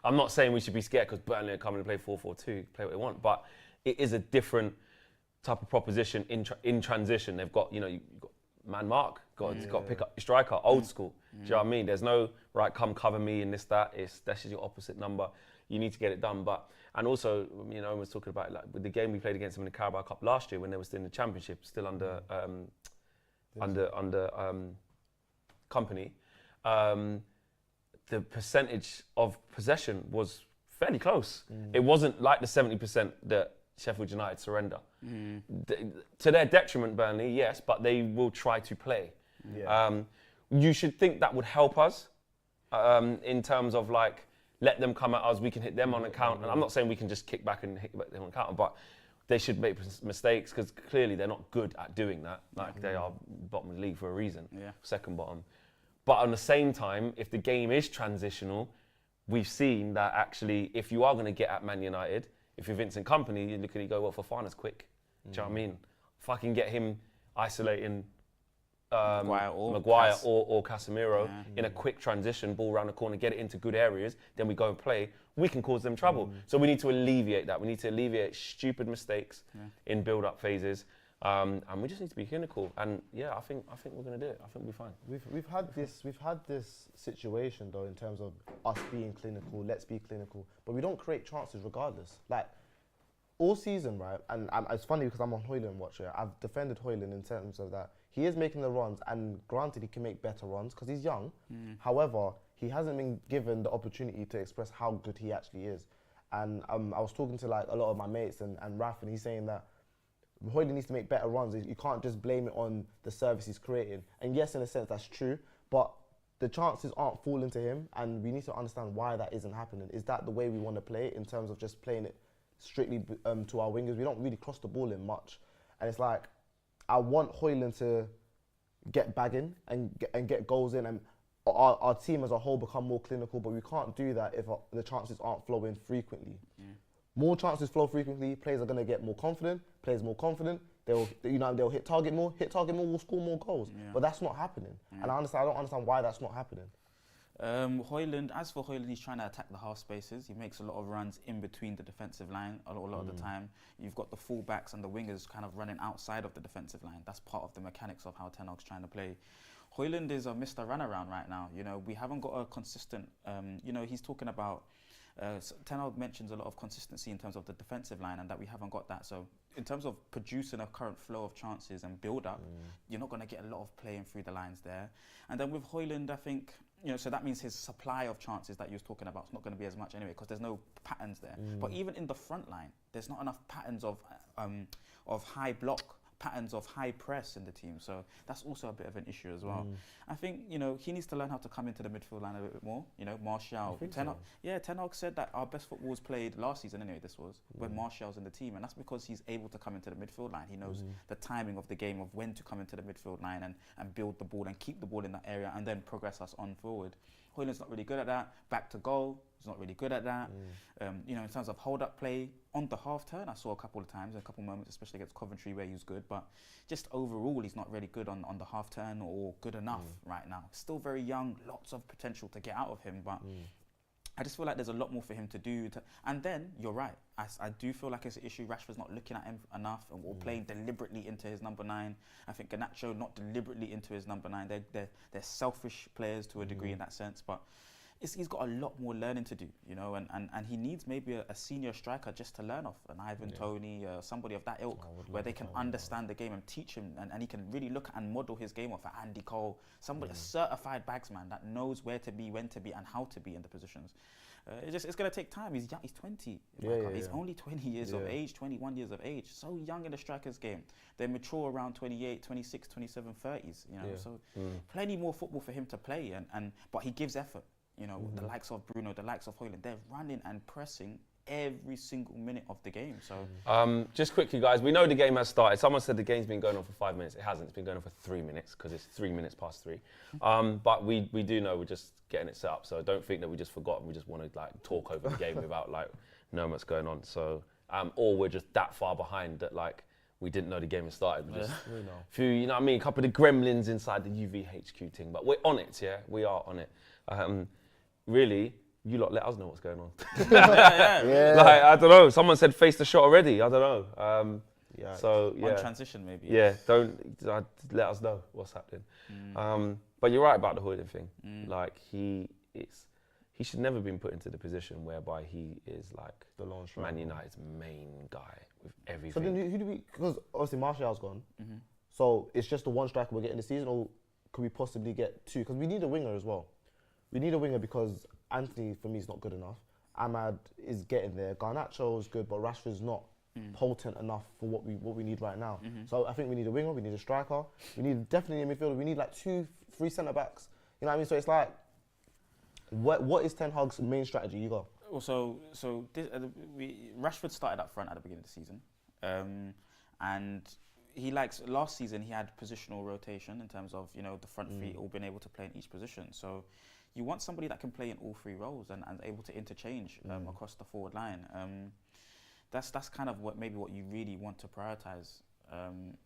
I'm not saying we should be scared because Burnley are coming to play 4-4-2, play what they want, but it is a different type of proposition in transition. They've got, you've got man mark, got to pick up your striker, old school. Do you know what I mean? There's no, right, come cover me and this, that. That's just your opposite number. You need to get it done. And also, I was talking about with the game we played against them in the Carabao Cup last year when they were still in the Championship, still under Kompany. The percentage of possession was fairly close. It wasn't like the 70% that Sheffield United surrender. To their detriment, Burnley, yes, but they will try to play. You should think that would help us in terms of let them come at us, we can hit them on a counter. And I'm not saying we can just kick back and hit them on a counter, but they should make mistakes because clearly they're not good at doing that. They are bottom of the league for a reason, second bottom. But on the same time, if the game is transitional, we've seen that actually, if you are going to get at Man United, if you're Vincent Kompany, you look at it, you go, well, Fofana's quick. Do you know what I mean? If I can get him isolating Maguire or Casemiro in a quick transition, ball around the corner, get it into good areas, then we go and play, we can cause them trouble. So we need to alleviate that. We need to alleviate stupid mistakes in build-up phases. And we just need to be clinical. And I think we're going to do it. I think we'll be fine. We've had this situation though in terms of us being clinical. Let's be clinical, but we don't create chances regardless. All season, right? And it's funny because I'm on Højlund watch here. I've defended Højlund in terms of that he is making the runs, and granted he can make better runs because he's young. However, he hasn't been given the opportunity to express how good he actually is. And I was talking to a lot of my mates and Raf, and he's saying that Højlund needs to make better runs. You can't just blame it on the service he's creating. And yes, in a sense, that's true. But the chances aren't falling to him, and we need to understand why that isn't happening. Is that the way we want to play it in terms of just playing it strictly to our wingers? We don't really cross the ball in much, and it's like I want Højlund to get bagging and get goals in, and our team as a whole become more clinical. But we can't do that if the chances aren't flowing frequently. More chances flow frequently, players are going to get more confident. Players more confident, they'll hit target more. Hit target more, will score more goals. But that's not happening, and I don't understand why that's not happening. Højlund, as for Højlund, he's trying to attack the half spaces. He makes a lot of runs in between the defensive line a lot of the time. You've got the fullbacks and the wingers kind of running outside of the defensive line. That's part of the mechanics of how Ten Hag's trying to play. Højlund is a Mr. Runaround right now. You know, we haven't got a consistent. You know, he's talking about. Ten Hag mentions a lot of consistency in terms of the defensive line, and that we haven't got that. So in terms of producing a current flow of chances and build up, you're not going to get a lot of playing through the lines there. And then with Højlund, I think, you know, so that means his supply of chances that you was talking about is not going to be as much anyway, because there's no patterns there. But even in the front line, there's not enough patterns of high block, patterns of high press in the team. So that's also a bit of an issue as well. I think, you know, he needs to learn how to come into the midfield line a bit more. You know, Martial. Ten Hag said that our best football was played last season anyway, this was, when Martial's in the team. And that's because he's able to come into the midfield line. He knows the timing of the game, of when to come into the midfield line and build the ball and keep the ball in that area and then progress us on forward. Højlund's not really good at that. Back to goal, he's not really good at that. You know, in terms of hold-up play, on the half-turn, I saw a couple of times, a couple of moments, especially against Coventry, where he was good. But just overall, he's not really good on the half-turn or good enough right now. Still very young, lots of potential to get out of him. But I just feel like there's a lot more for him to do. And then, you're right, I do feel like it's an issue. Rashford's not looking at him enough or playing deliberately into his number 9. I think Garnacho not deliberately into his number 9. They're selfish players to a degree in that sense. But he's got a lot more learning to do, you know, and he needs maybe a senior striker just to learn off, an Ivan Toney, somebody of that ilk, where they can understand the game and teach him, and he can really look and model his game off. Andy Cole, somebody, a certified bagsman that knows where to be, when to be, and how to be in the positions. It's going to take time. He's young, he's 20. He's only 20 years of age, 21 years of age. So young in the striker's game. They mature around 28, 26, 27, 30s, you know. So plenty more football for him to play, but he gives effort. You know, the likes of Bruno, the likes of Højlund, they're running and pressing every single minute of the game. So, just quickly, guys, we know the game has started. Someone said the game's been going on for 5 minutes. It hasn't. It's been going on for 3 minutes because it's 3 minutes past 3. But we do know we're just getting it set up. So don't think that we just forgot and we just want to like talk over the game without like knowing what's going on. So, or we're just that far behind that like we didn't know the game had started. We just few, you know what I mean, a couple of the gremlins inside the UVHQ thing. But we're on it, yeah. We are on it. Really, you lot let us know what's going on. Like, I don't know. Someone said face the shot already. I don't know. So yeah. On transition, maybe. Yeah, let us know what's happening. But you're right about the Højlund thing. Like he should never been put into the position whereby he is like The lone striker. Man United's main guy with everything. So then who do we? Because obviously Martial's gone. So it's just the one striker we're getting this season, or could we possibly get 2? Because we need a winger as well. We need a winger because Anthony, for me, is not good enough. Ahmad is getting there. Garnacho is good, but Rashford's not potent enough for what we need right now. So I think we need a winger, we need a striker, we need definitely a midfielder, we need like 2, 3 centre-backs. You know what I mean? So it's like, what is Ten Hag's main strategy? You go. So Rashford started up front at the beginning of the season. And he likes, last season he had positional rotation in terms of, you know, the front three all being able to play in each position. So you want somebody that can play in all 3 roles and able to interchange across the forward line. That's kind of what you really want to prioritise.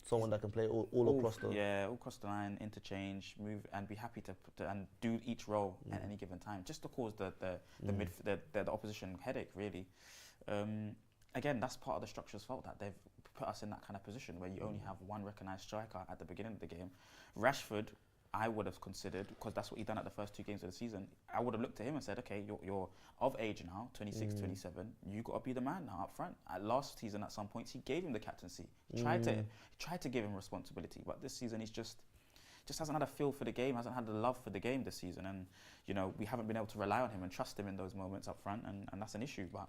Someone that can play all across the... Yeah, all across the line, interchange, move, and be happy to and do each role at any given time, just to cause the opposition headache, really. Again, that's part of the structure's fault, that they've put us in that kind of position where you only have one recognised striker at the beginning of the game. Rashford, I would have considered, because that's what he done at the first 2 games of the season, I would have looked at him and said, okay, you're of age now, 26, 27, you got to be the man now up front. Last season, at some points, he gave him the captaincy. He tried to give him responsibility, but this season he's just just hasn't had a feel for the game, hasn't had the love for the game this season, and we haven't been able to rely on him and trust him in those moments up front, and that's an issue. But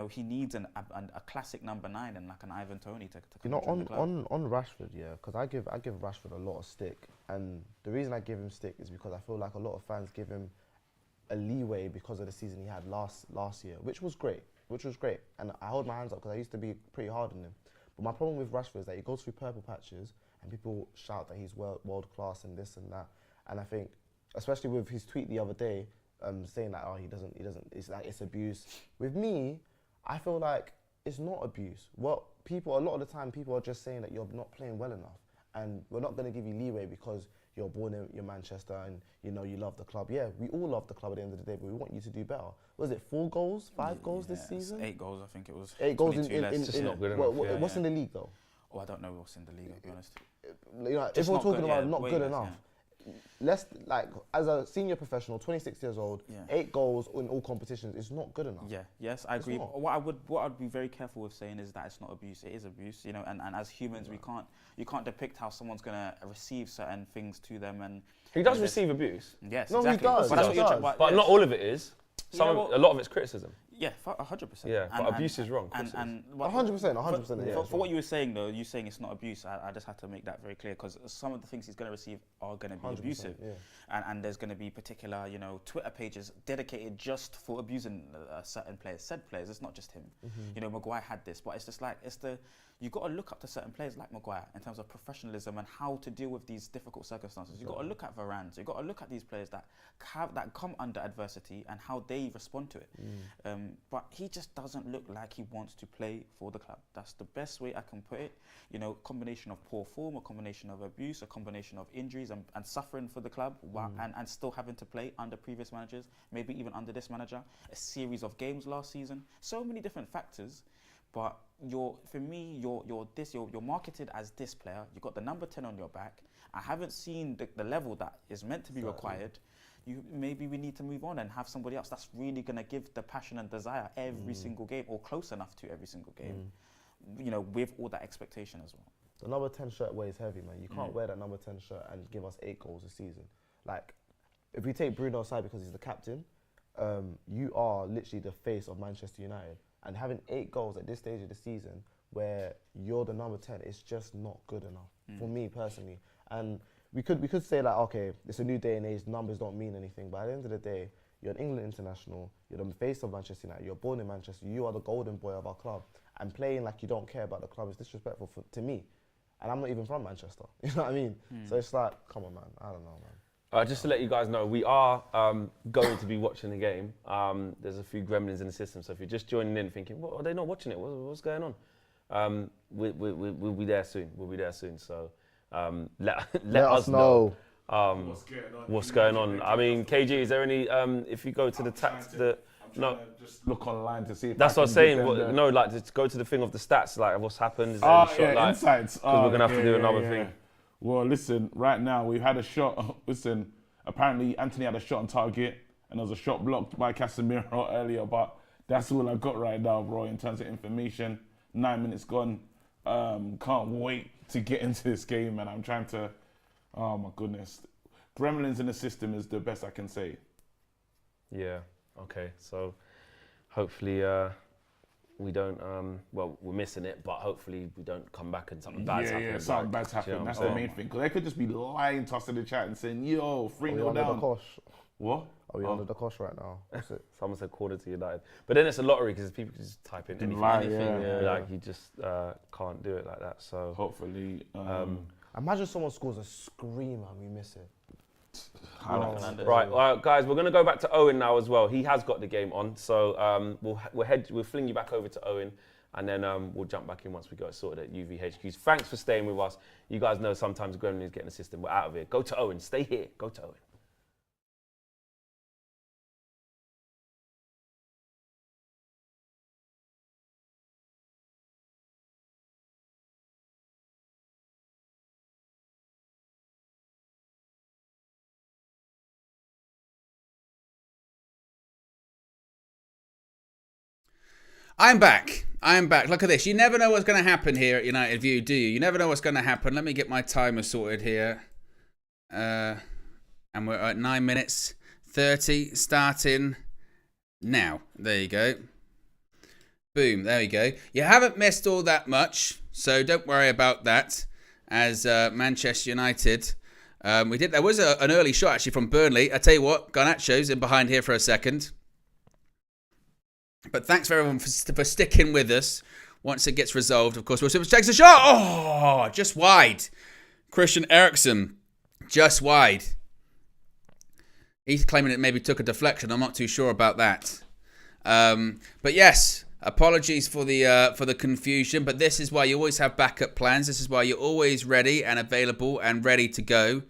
he needs a classic number 9 and like an Ivan Toney to come and join the club. on Rashford, yeah, because I give Rashford a lot of stick, and the reason I give him stick is because I feel like a lot of fans give him a leeway because of the season he had last year, which was great, and I hold my hands up because I used to be pretty hard on him. But my problem with Rashford is that he goes through purple patches and people shout that he's world class and this and that, and I think, especially with his tweet the other day, saying that he doesn't, it's like it's abuse. With me, I feel like it's not abuse. A lot of the time, people are just saying that you're not playing well enough, and we're not going to give you leeway because you're born in Manchester and you love the club. Yeah, we all love the club at the end of the day, but we want you to do better. Was it 4 goals, 5 goals this season? 8 goals, I think it was. 8 goals in not good enough. What's in the league though? Oh, I don't know what's in the league, I'll be honest. If we're talking about not good less, enough, let's, like, as a senior professional, 26 years old, 8 goals in all competitions is not good enough. Yeah, yes, I agree. What I'd be very careful with saying is that it's not abuse. It is abuse, and as humans, you can't depict how someone's gonna receive certain things to them, and he does receive abuse. Yes, no, exactly. he does. But, that's what you're but not all of it is. A lot of it's criticism. Yeah, 100%. Yeah, but abuse is wrong. And 100%. For what you were saying though, you saying it's not abuse. I just had to make that very clear because some of the things he's going to receive are going to be abusive, and there's going to be particular Twitter pages dedicated just for abusing certain players, said players. It's not just him. Maguire had this, but it's just like you've got to look up to certain players like Maguire in terms of professionalism and how to deal with these difficult circumstances. You've got to look at Varane. You've got to look at these players that come under adversity and how they respond to it. But he just doesn't look like he wants to play for the club. That's the best way I can put it. Combination of poor form, a combination of abuse, a combination of injuries and suffering for the club, and still having to play under previous managers, maybe even under this manager. A series of games last season. So many different factors. But you're marketed as this player. You've got the number 10 on your back. I haven't seen the level that is meant to be required. Maybe we need to move on and have somebody else that's really going to give the passion and desire every single game, or close enough to every single game, with all that expectation as well. The number 10 shirt weighs heavy, man. You can't wear that number 10 shirt and give us 8 goals a season. Like, if we take Bruno aside because he's the captain, you are literally the face of Manchester United. And having 8 goals at this stage of the season where you're the number 10, it's just not good enough for me personally. And we could say like, okay, it's a new day and age, numbers don't mean anything. But at the end of the day, you're an England international, you're the face of Manchester United, you're born in Manchester, you are the golden boy of our club. And playing like you don't care about the club is disrespectful to me. And I'm not even from Manchester, you know what I mean? So it's like, come on, man, I don't know, man. Just to let you guys know, we are going to be watching the game. There's a few gremlins in the system, so if you're just joining in thinking, what, are they not watching it? What's going on? We'll be there soon. We'll be there soon. So let us know what's going on. I mean, KG, is there any? If you go to Just look online to see. If that's what I'm saying. No, like just go to the thing of the stats, like what's happened. Is there any shot, like, insights. Because we're gonna have to do another thing. Well, listen, right now we've had a shot. Listen, apparently Anthony had a shot on target and there was a shot blocked by Casemiro earlier, but that's all I got right now, bro, in terms of information. 9 minutes gone. Can't wait to get into this game, and I'm trying to, oh my goodness. Gremlins in the system is the best I can say. Yeah, okay, so hopefully we don't, well, we're missing it, but hopefully we don't come back and something bad's happening. Yeah, something bad's happening. That's the main thing. Because they could just be lying to us in the chat and saying, yo, 3-0 down. What? Are we under the cosh right now? What's it? Someone said quarter to United. But then it's a lottery because people can just type in anything. Like, you just can't do it like that. So hopefully. Imagine someone scores a screamer and we miss it. Right, guys, we're going to go back to Owen now as well. He has got the game on, so we'll fling you back over to Owen, and then we'll jump back in once we got it sorted at UVHQs. Thanks for staying with us. You guys know sometimes Gremlins get in the system. We're out of here. Go to Owen. Stay here. Go to Owen. I'm back. Look at this. You never know what's going to happen here at United View, do you? You never know what's going to happen. Let me get my timer sorted here. And we're at 9 minutes 30, starting now. There you go. Boom, there you go. You haven't missed all that much, so don't worry about that. As Manchester United, there was an early shot actually from Burnley. I tell you what, Garnacho's in behind here for a second. But thanks for everyone for sticking with us. Once it gets resolved, of course, Wilson takes a shot. Oh, just wide. Christian Eriksen, just wide. He's claiming it maybe took a deflection. I'm not too sure about that. But yes, apologies for the confusion. But this is why you always have backup plans. This is why you're always ready and available and ready to go.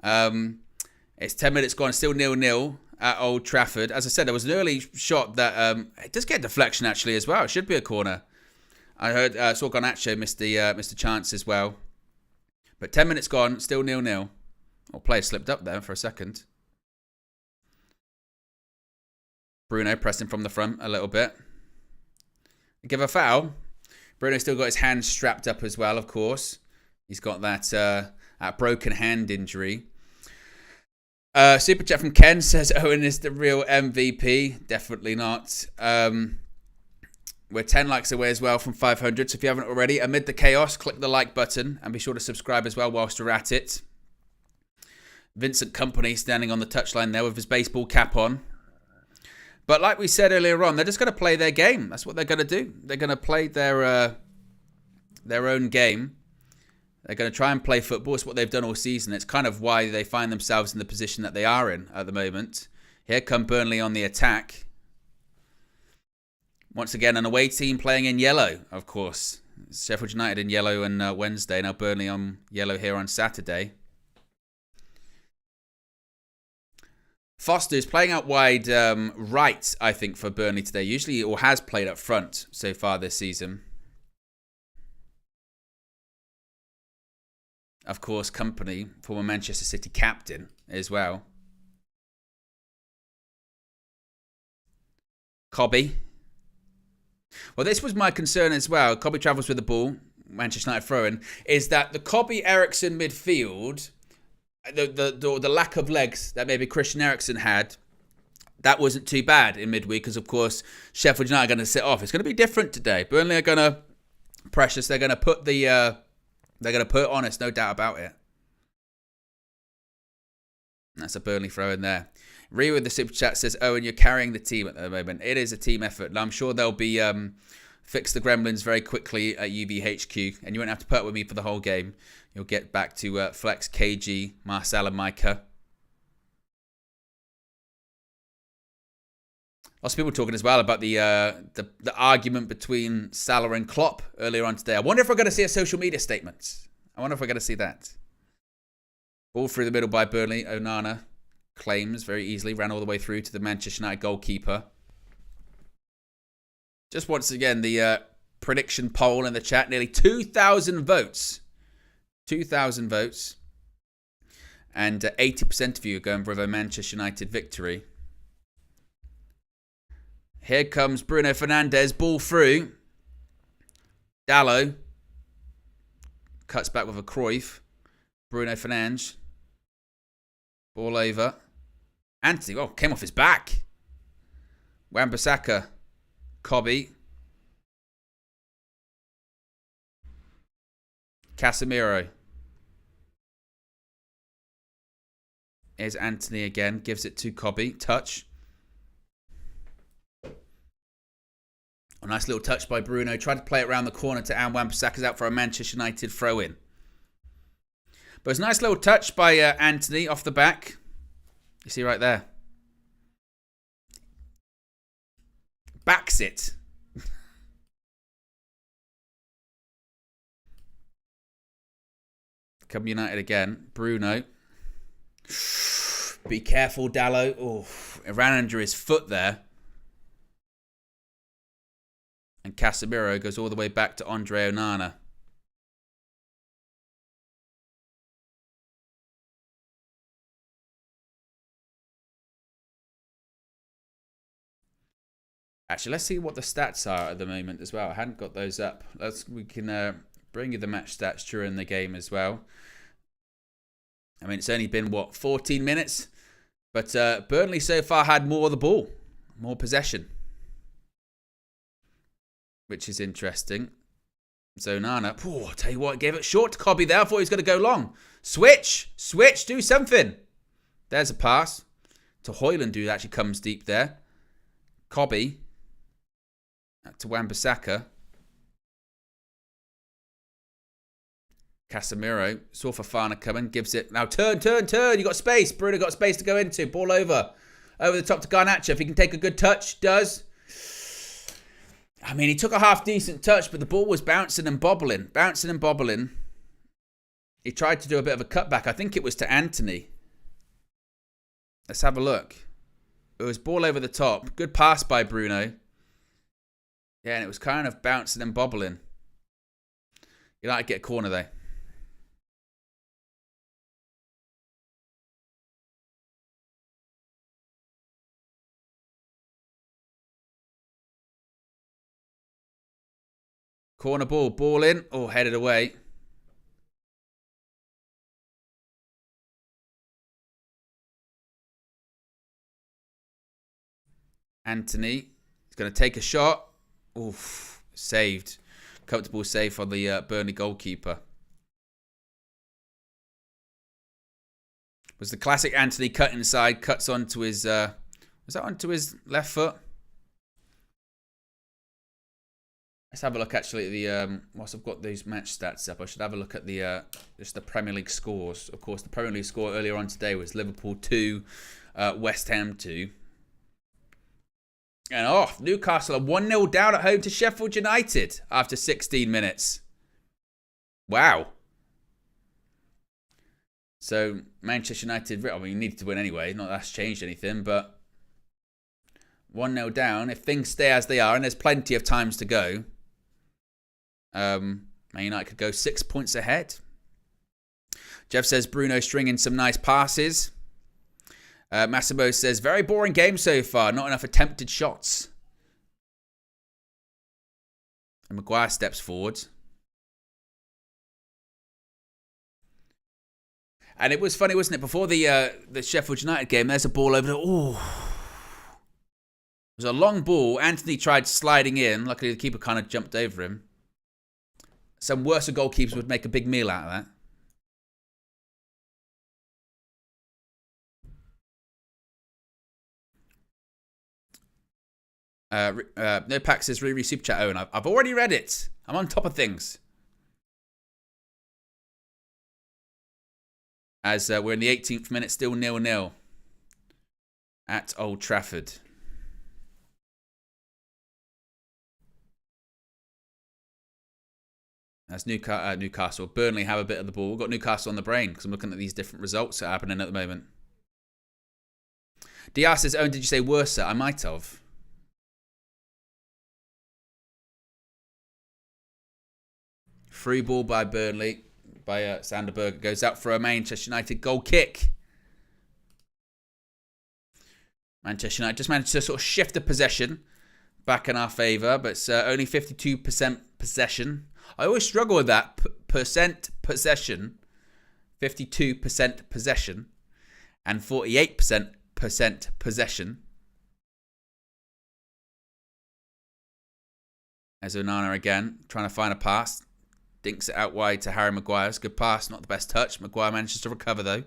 It's 10 minutes gone, still 0-0 at Old Trafford. As I said, there was an early shot that it does get a deflection actually as well. It should be a corner. I saw Garnacho missed the chance as well. But 10 minutes gone, still 0-0. Oh, player slipped up there for a second. Bruno pressing from the front a little bit. Give a foul. Bruno still got his hand strapped up as well, of course. He's got that broken hand injury. Super chat from Ken says Owen is the real MVP. Definitely not. We're 10 likes away as well from 500. So if you haven't already, amid the chaos, click the like button and be sure to subscribe as well whilst you're at it. Vincent Kompany standing on the touchline there with his baseball cap on. But like we said earlier on, they're just going to play their game. That's what they're going to do. They're going to play their own game. They're going to try and play football. It's what they've done all season. It's kind of why they find themselves in the position that they are in at the moment. Here come Burnley on the attack. Once again, an away team playing in yellow, of course. Sheffield United in yellow on Wednesday. Now Burnley on yellow here on Saturday. Foster's playing out wide right, I think, for Burnley today. Usually, or has played up front so far this season. Of course, Kompany, former Manchester City captain as well. Cobby. Well, this was my concern as well. Cobby travels with the ball. Manchester United throw-in. Is that the Cobby-Eriksen midfield, the lack of legs that maybe Christian Eriksen had, that wasn't too bad in midweek because, of course, Sheffield United are going to sit off. It's going to be different today. Burnley are going to precious. They're going to put they're going to put it on us, no doubt about it. That's a Burnley throw in there. Ree with the super chat says, Owen, you're carrying the team at the moment. It is a team effort. And I'm sure they'll be fix the gremlins very quickly at UVHQ. And you won't have to put up with me for the whole game. You'll get back to Flex, KG, Marcel and Micah. Lots of people talking as well about the argument between Salah and Klopp earlier on today. I wonder if we're going to see a social media statement. I wonder if we're going to see that. Ball through the middle by Burnley. Onana claims very easily. Ran all the way through to the Manchester United goalkeeper. Just once again, the prediction poll in the chat. Nearly 2,000 votes. 2,000 votes. And 80% of you are going for a Manchester United victory. Here comes Bruno Fernandes. Ball through. Dallo. Cuts back with a Cruyff. Bruno Fernandes. Ball over. Anthony. Oh, came off his back. Wan-Bissaka. Cobby. Casemiro. Here's Anthony again. Gives it to Cobby. Touch. A nice little touch by Bruno. Tried to play it around the corner to Wan-Bissaka's out for a Manchester United throw-in. But it's a nice little touch by Anthony off the back. You see right there. Backs it. Come United again. Bruno. Be careful, Dallo. Oh, it ran under his foot there. And Casemiro goes all the way back to Andre Onana. Actually, let's see what the stats are at the moment as well. I hadn't got those up. We can bring you the match stats during the game as well. I mean, it's only been, 14 minutes? But Burnley so far had more of the ball, more possession, which is interesting. So Nana, I'll tell you what, gave it short to Cobby there. I thought he was going to go long. Switch, do something. There's a pass to Højlund, who actually comes deep there. Cobby to Wan-Bissaka. Casemiro saw Fofana coming, gives it. Now turn. You got space. Bruno got space to go into. Ball over the top to Garnacho. If he can take a good touch, does. I mean, he took a half decent touch, but the ball was bouncing and bobbling. He tried to do a bit of a cutback. I think it was to Anthony. Let's have a look. It was ball over the top. Good pass by Bruno. Yeah, and it was kind of bouncing and bobbling. United get a corner though. Corner ball in. Oh, headed away. Anthony is going to take a shot. Oof, saved. Comfortable save on the Burnley goalkeeper. Was the classic Anthony cut inside, cuts onto his, was that onto his left foot? Let's have a look actually at the, whilst I've got those match stats up, I should have a look at the, just the Premier League scores. Of course, the Premier League score earlier on today was Liverpool 2, West Ham 2. And Newcastle are 1-0 down at home to Sheffield United after 16 minutes. Wow. So, Manchester United, I mean, you needed to win anyway. Not that that's changed anything, but 1-0 down. If things stay as they are, and there's plenty of times to go, Man United could go 6 points ahead. Jeff says Bruno stringing some nice passes. Massimo says, very boring game so far. Not enough attempted shots. And Maguire steps forward. And it was funny, wasn't it? Before the Sheffield United game, there's a ball over there. Ooh. It was a long ball. Anthony tried sliding in. Luckily, the keeper kind of jumped over him. Some worse goalkeepers would make a big meal out of that. No Pack says Riri Super Chat Owen. I've already read it. I'm on top of things. As we're in the 18th minute, still 0-0 at Old Trafford. As Newcastle, Burnley have a bit of the ball. We've got Newcastle on the brain because I'm looking at these different results that are happening at the moment. DR says, Owen, did you say worse? I might have. Free ball by Burnley, by Sanderberg. Goes out for a Manchester United goal kick. Manchester United just managed to sort of shift the possession back in our favour, but it's only 52% possession. I always struggle with that. Percent possession. 52% possession. And 48% possession. As Onana again, trying to find a pass. Dinks it out wide to Harry Maguire. It's a good pass, not the best touch. Maguire manages to recover though.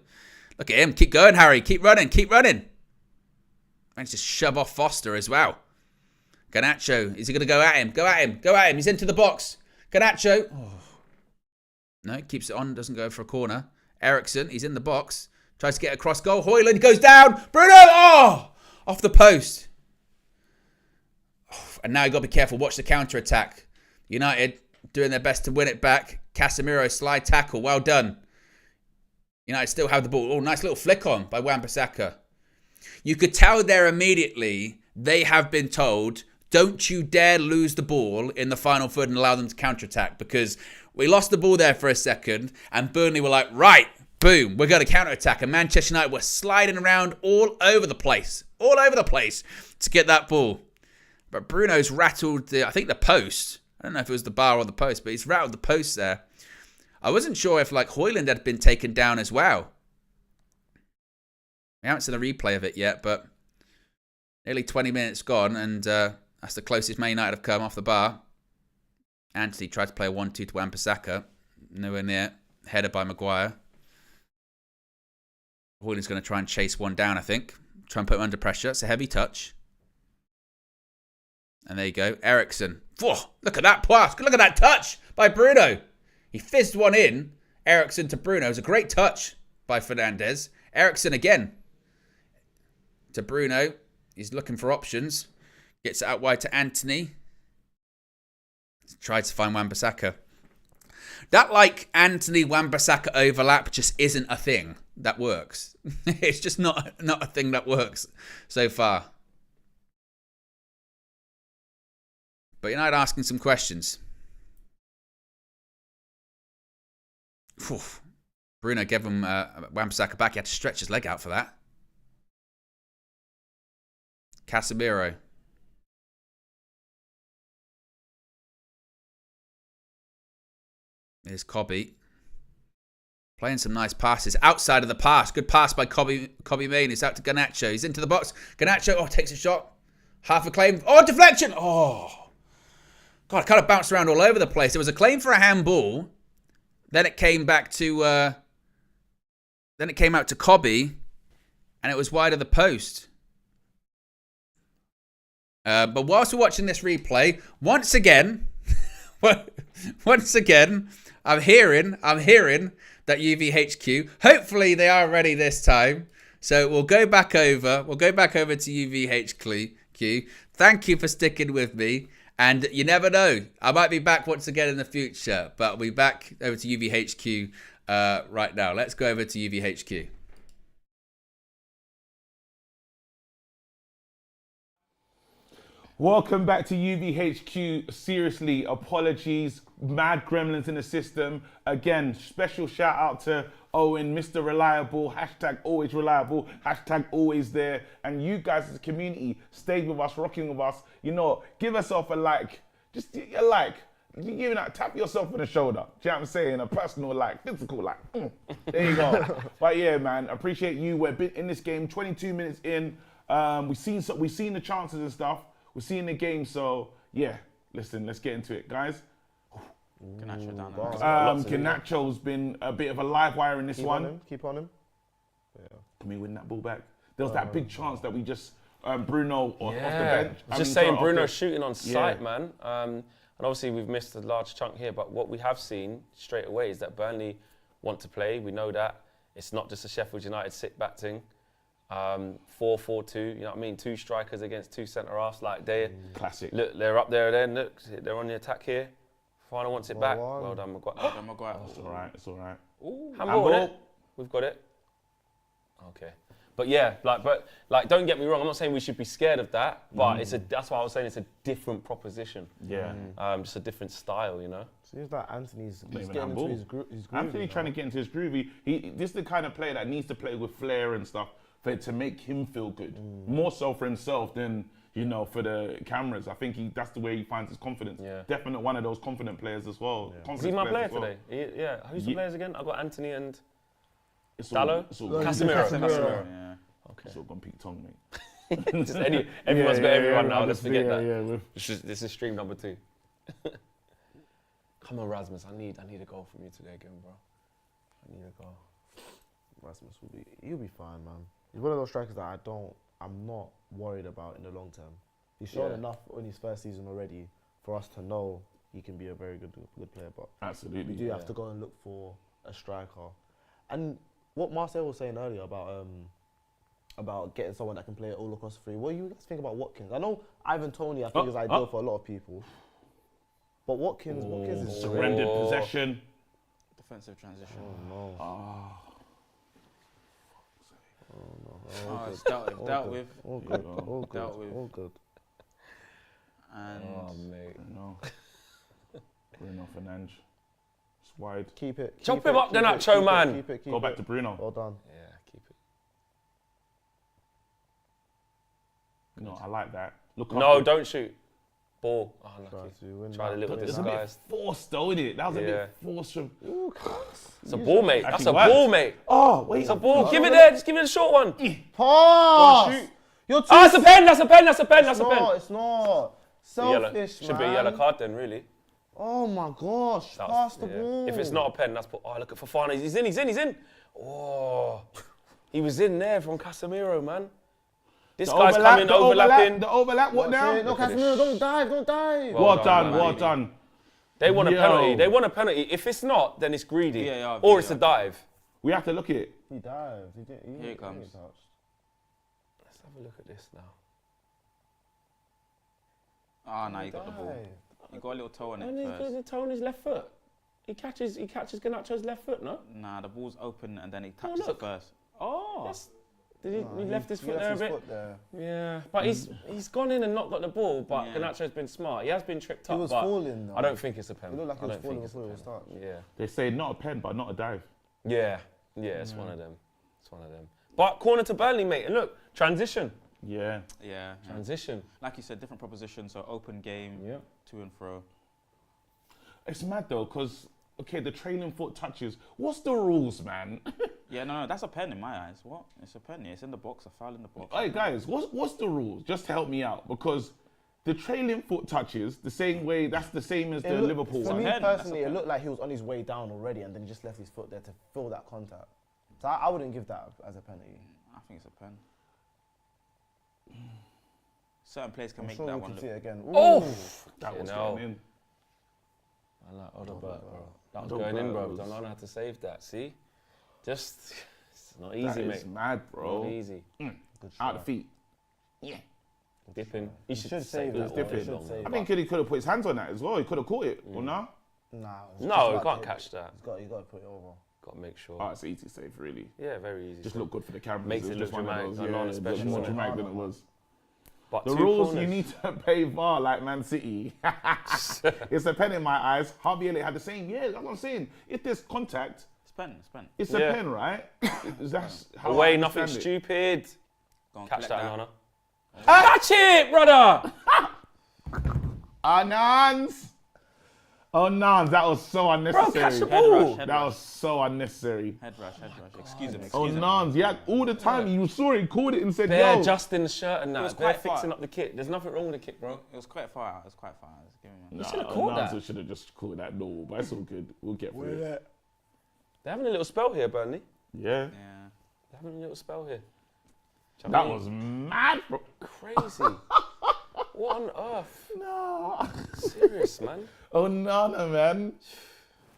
Look at him. Keep going, Harry. Keep running. Managed to shove off Foster as well. Garnacho. Is he going to go at him? Go at him. He's into the box. Garnacho. Oh. No, keeps it on. Doesn't go for a corner. Eriksson. He's in the box. Tries to get across goal. Højlund goes down. Bruno. Oh! Off the post. Oh, and now you got to be careful. Watch the counter-attack. United doing their best to win it back. Casemiro, slide tackle. Well done. United still have the ball. Oh, nice little flick on by Wan-Bissaka. You could tell there immediately they have been told, don't you dare lose the ball in the final third and allow them to counter-attack, because we lost the ball there for a second and Burnley were like, right, boom, we're going to counter-attack. And Manchester United were sliding around all over the place to get that ball. But Bruno's rattled, I think the post. I don't know if it was the bar or the post, but he's rattled the post there. I wasn't sure if Højlund had been taken down as well. We haven't seen a replay of it yet, but nearly 20 minutes gone, and that's the closest Man United have come off the bar. Anthony tried to play a 1-2 to Wan-Bissaka. Nowhere near. Header by Maguire. Hoyland's going to try and chase one down, I think. Try and put him under pressure. It's a heavy touch. And there you go. Eriksen. Whoa, look at that pass. Look at that touch by Bruno. He fizzed one in. Eriksen to Bruno. It was a great touch by Fernandes. Eriksen again to Bruno. He's looking for options. Gets it out wide to Anthony. Tries to find Wan-Bissaka. That like Anthony Wan-Bissaka overlap just isn't a thing that works. It's just not a thing that works so far. But you're not asking some questions. Whew. Bruno gave him Wan-Bissaka back. He had to stretch his leg out for that. Casemiro. Here's Kobe. Playing some nice passes outside of the pass. Good pass by Kobe Main. It's out to Garnacho. He's into the box. Garnacho, takes a shot. Half a claim. Oh, deflection. Oh. God, it kind of bounced around all over the place. It was a claim for a handball. Then it came back to... then it came out to Kobe. And it was wide of the post. But whilst we're watching this replay, once again, I'm hearing that UVHQ, hopefully they are ready this time. So we'll go back over to UVHQ. Thank you for sticking with me. And you never know, I might be back once again in the future, but I'll be back over to UVHQ right now. Let's go over to UVHQ. Welcome back to UVHQ. Seriously, apologies. Mad gremlins in the system. Again, special shout out to Owen, Mr. Reliable, hashtag always reliable, hashtag always there. And you guys as a community, stayed with us, rocking with us. You know, give yourself a like. Just a like. You give that, tap yourself on the shoulder. Do you know what I'm saying? A personal like, physical like. There you go. But yeah, man, appreciate you. We've been in this game, 22 minutes in. We've seen the chances and stuff. We're seeing the game, so yeah. Listen, let's get into it, guys. Garnacho down Garnacho's been a bit of a live wire in this one. Keep on him. Yeah. Can we win that ball back? There was that big chance that we just Bruno off the bench. Just saying, Bruno shooting on sight, man. And obviously we've missed a large chunk here, but what we have seen straight away is that Burnley want to play. We know that it's not just a Sheffield United sit-back thing. 4-4-2, you know what I mean? 2 strikers against 2 centre-halves. Like classic. Look, they're up there then. Look, they're on the attack here. Final wants it back. Well done, Maguire. It's all right. It's all right. Handball, innit? We've got it. Okay. But yeah, don't get me wrong. I'm not saying we should be scared of that, but that's why I was saying it's a different proposition. Yeah. Just a different style, you know. Seems like Anthony's getting into his groove. Anthony trying to get into his groove. This is the kind of player that needs to play with flair and stuff for it to make him feel good. More so for himself than, you know, for the cameras. I think that's the way he finds his confidence. Yeah. Definitely one of those confident players as well. Yeah. Is he my player today? Yeah. Who's the players again? I've got Anthony and Dallo? Casemiro. Yeah. Okay. It's all gone peak tongue, mate. Everyone's got everyone now. Let's forget that. This is stream number 2. Come on, Rasmus. I need a goal from you today again, bro. I need a goal. Rasmus he'll be fine, man. He's one of those strikers that I'm not worried about in the long term. He's shown enough in his first season already for us to know he can be a very good player. But absolutely, we do have to go and look for a striker. And what Marcel was saying earlier about getting someone that can play it all across the 3. What do you guys think about Watkins? I know Ivan Toney, I think is ideal for a lot of people. But Watkins is surrendered possession. Defensive transition. Oh no. It's dealt with. All good. And mate. No. Bruno Fernandes. It's wide. Keep it. Chop him up, then Nacho, man. Keep it. Go back to Bruno. Well done. Yeah, keep it. No, I like that. Look. No, don't shoot. Ball. Oh, lucky. Tried a little It's a bit disguise. forced though, isn't it? That was a Yeah. bit forced from... It's a ball, mate. That's Actually a worked. ball, mate. Oh, wait. It's a ball. Give it there. Just give it a short one. Pass! You're too Oh, it's a pen. That's a pen. That's a pen. That's a No, pen. it's not. Yellow. Selfish, Should be a yellow card then, really. Oh my gosh, That was- pass the yeah. ball. If it's not a pen, that's... Oh, look at Fofana. He's in, he's in, he's in. Oh. He was in there from Casemiro, man. This guy's coming, overlapping. The overlap, what now? No, Casemiro, don't dive, don't dive. Well Well done, done, well man. done. They want a Yo. penalty. They want a penalty. If it's not, then it's greedy. Yeah, or it's a dive. We have to look at it. He dived. He didn't. Here it comes. Let's have a look at this now. Ah, no, you got the ball. You got a little toe on And it he's got first. the toe on his left foot. He catches Garnacho's left foot, no? Nah, the ball's open and then he touches it look. first. Oh, Did he left his foot there a bit? There. Yeah, but he's gone in and not got the ball. But Yeah. Garnacho's been smart. He has been tripped He up. was but falling though. I don't think it's a pen. It looked like he I was don't falling think it's a before he was pen. touched. Yeah, They say not a pen, but not a dive. yeah, it's one of them. It's one of them. But corner to Burnley, mate. And look, transition. Yeah. yeah. Transition. Like you said, different proposition, so open game, Yeah. to and fro. It's mad though, because, okay, the trailing foot touches. What's the rules, man? Yeah, no, that's a pen in my eyes. What? It's a pen. Yeah, it's in the box. A foul in the box. Hey, guys, what's the rules? Just to help me out, because the trailing foot touches, the same way, that's the same as the Liverpool For one. me pen, personally, that's a it looked like he was on his way down already and then he just left his foot there to fill that contact. So I wouldn't give that as a penalty. I think it's a pen. Certain players can I'm make sure that we one can look. see it again. Oh! That was No. going in. I like Odegaard, bro. That was Odegaard going in, bro. was- Don't know how to save that. See, just it's not easy, That mate. is mad, bro. Not easy. Out the feet. Dipping. He should should save save that. it. all Dipping. day long. save I think he could have put his hands on that as well. He could have caught it, or no? Nah. No, he can't catch that. He's got to put it over. Got to make sure. Oh, it's an easy save, really. Yeah, very easy. Just look good for the cameras. Makes It's it just look one of dramatic, those, and not yeah, especially just more when it- dramatic than it was. But The two rules, corners. you need to pay VAR like Man City. It's a pen in my eyes. Harvey Elliott had the same. Yeah, that's what I'm saying. If there's contact, It's pen. It's pen. it's Yeah. a pen, right? That's how I Away, nothing understand it. stupid. Go on, Catch collect that, Nana. Ah! Catch it, brother. Nans! Oh, Nans, that was so unnecessary. catch the Head ball. rush, head That rush. was so unnecessary. Head rush, head rush. Excuse him, Oh, excuse him. Nans, yeah, all the time. You saw it, called it and said, They're yo. adjusting the shirt and was that. They're quite far. fixing up the kick. There's nothing wrong with the kick, bro. It was quite far out. It was quite far out. I was giving him a- should have called that. Nans should have just called that normal, but it's all good. We'll get through it. They're having a little spell here, Burnley. Yeah. Yeah. They're having a little spell here. Do you know That what I was mean? mad, bro. Crazy. What on earth? No. Serious, man. Oh, Nana, man.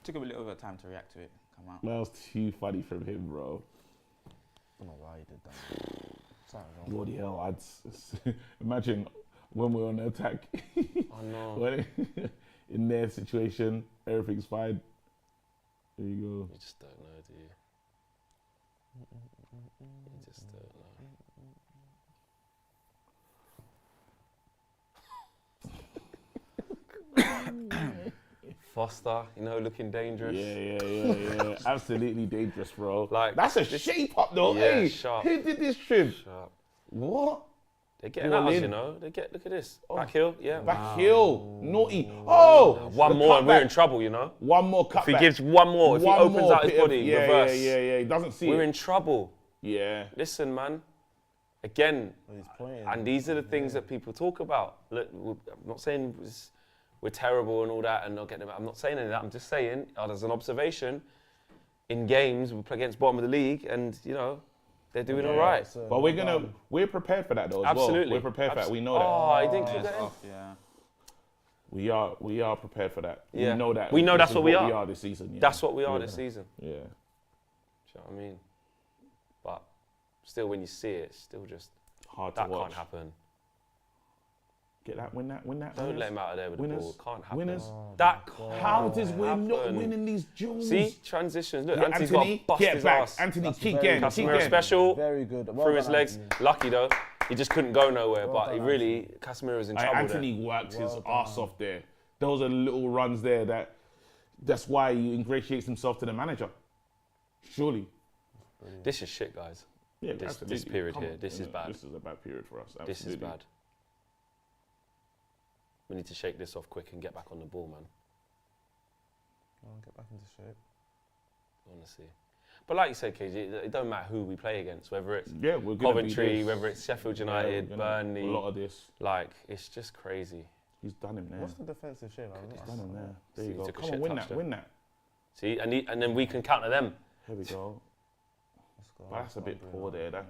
Took him a little bit of time to react to it. Come out. That was too funny from him, bro. I don't know why he did that. Something wrong. Bloody hell, imagine when we're on the attack. I know. When in their situation, everything's fine. There you You just don't know, do you? You just don't know. Foster, you know, looking go. dangerous. Yeah. Absolutely dangerous, bro. Like, That's a shape up, though. Yeah, Hey, sharp. who did this trim? Sharp. What? They're getting Ball at us, in. you know. Look at this. Back heel, yeah. Back heel. Naughty. Oh! One the more and we're in cutback. trouble, you know. One more cutback. If he gives one more, if he opens out his bit of- body, yeah, reverse. Yeah. He doesn't see We're it. in trouble. Yeah. Listen, man. Again, He's pointing. and these are the things that people talk about. Look, I'm not saying we're terrible and all that and not getting. I'm not saying any of that. I'm just saying, as an observation, in games we play against bottom of the league, and you know they're doing all right. So, But we're prepared for that though. As Absolutely, well. We're prepared for that. We know that. Oh, he didn't Yeah, click it's that in. off, yeah. We are prepared for that. Yeah. We know that. We know this that's is what we We are. are this season. Yeah. That's what we are Yeah. this season. Yeah. Do you know what I mean? But still, when you see it, it's still just Hard that to watch. can't happen. Get that. Win that. Don't let him out of there with the Winners. ball. Can't happen. Winners. That can't How does we're not happen. winning these duels? See transitions. Look, Yeah, Anthony's Anthony, got to bust get his back. ass. Anthony, That's keep very getting. good. Keep Casemiro getting. special. Very good. Well Through his done, legs. Anthony. Lucky though. He just couldn't go nowhere. Well but he done, really, Casemiro's in trouble Anthony there. works his Well ass off there. Those are little runs there that's why he ingratiates himself to the manager. Surely. This is shit, guys. Yeah, This absolutely. period Come here, on. this is bad. This is a bad period for us. This is absolutely. bad. We need to shake this off quick and get back on the ball, man. I'll get back into shape. Honestly. But like you said, KG, it don't matter who we play against, whether it's we're gonna Coventry, be this. whether it's Sheffield Yeah, United, we're gonna- Burnley. A lot of this. Like, it's just crazy. He's done him there. What's the defensive shape? He's done him there. There See, you he go. took a Come shit on, win touch that, there. win that. See, and then we can counter them. Here we go. Let's go. But that's a bit poor there.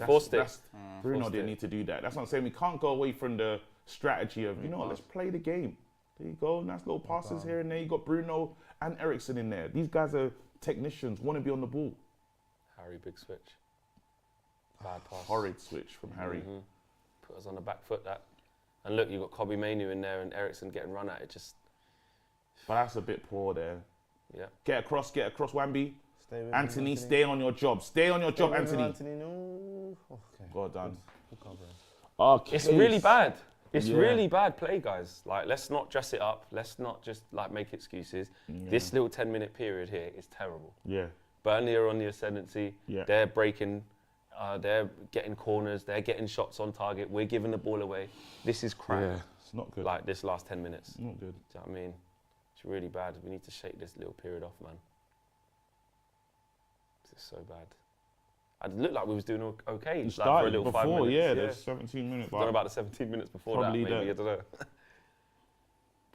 Forced it. Bruno Forced didn't it. need to do that. That's what I'm saying. We can't go away from the strategy of, you know what, let's play the game. There you go. Nice little passes here and there. You got Bruno and Ericsson in there. These guys are technicians, want to be on the ball. Harry, big switch. Bad pass. Horrid switch from Harry. Put us on the back foot, that. And look, you've got Kobe Manu in there and Ericsson getting run at. It just, But that's a bit poor there. yeah. Get across, Wamby. Stay with Anthony, me, stay on your job. Stay on your job, Stay with me, Anthony. No. Okay. Well done. Good cover. Okay. It's really bad. It's Yeah. really bad play, guys. Like, let's not dress it up. Let's not just, like, make excuses. This little 10-minute period here is terrible. Yeah. Burnley are on the ascendancy. Yeah. They're breaking. They're getting corners. They're getting shots on target. We're giving the ball away. This is crap. Yeah. It's not good. Like, this last 10 minutes. Not good. Do you know what I mean? It's really bad. We need to shake this little period off, man. This is so bad. It looked like we was doing okay. You Like, for a started little before, 5 minutes. yeah, there's 17 minutes. I don't know about the 17 minutes before Probably that, maybe. that. I don't know.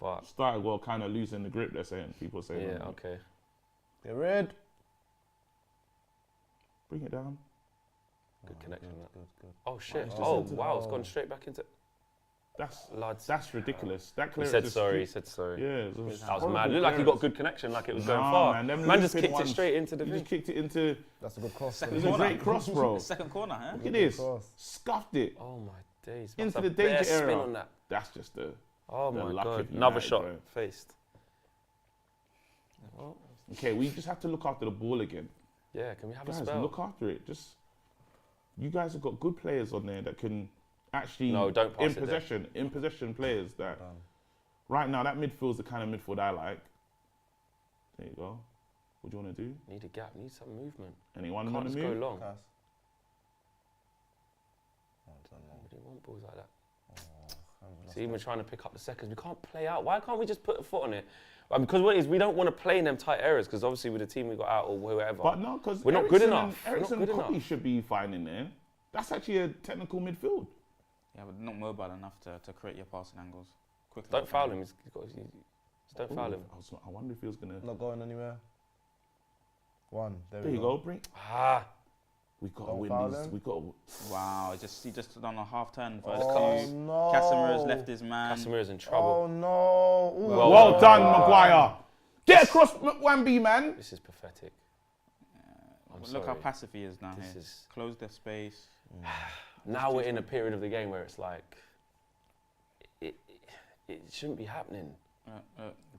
But, Started well, kind of losing the grip, they're saying. People saying. yeah, okay. Get red. Bring it down. Good connection. that. Good. Oh, shit. just Oh, into- wow. It's gone straight back into... Lads. That's ridiculous. That He clearance said is sorry. He strict. said sorry. Yeah, it was That was horrible mad. It looked like he got clearance. good connection, like it was Nah, going far. man, them Man just looping kicked it ones, straight into the He thing. just kicked it into. That's a good cross. It was a great cross, bro. Second corner, huh? Look at this. cross. Scuffed it Oh my days. into That's a the bare danger spin area. on that. That's just the. Oh The my luck god. of Another United, shot bro. faced. Okay, we just have to look after the ball again. Yeah, can we have a Guys, spell? look after it. Just. You guys have got good players on there that can actually. No, don't pass in it there. possession. In possession players that. Right now, that midfield's the kind of midfield I like. There you go. What do you want to do? Need a gap, need some movement. Anyone Can't want to just go move? long. Pass. We don't want balls like that. See, we're trying to pick up the seconds. We can't play out. Why can't we just put a foot on it? Because what it is, we don't want to play in them tight areas, because obviously with the team we got out or whoever. But no, because we're not good enough. We're not Ericsson good and Kobe enough. should be fine in there. That's actually a technical midfield. Yeah, but not mobile enough to create your passing angles quickly. Don't foul him. Just don't foul him. I wonder if he was gonna. Not going anywhere. One. There There we you go. go. Bring. Ah, We got to Don't win foul these. him. We got. Wow, he just done a half turn first Oh two. no. Casemiro's left his man. Casemiro's in Oh trouble. no. Ooh. Well done, Maguire. Get across, Wamby, man. This is pathetic. I'm Look how sorry. passive he is now This here. is- Close the space. Now we're in a period of the game where it's like, it shouldn't be happening.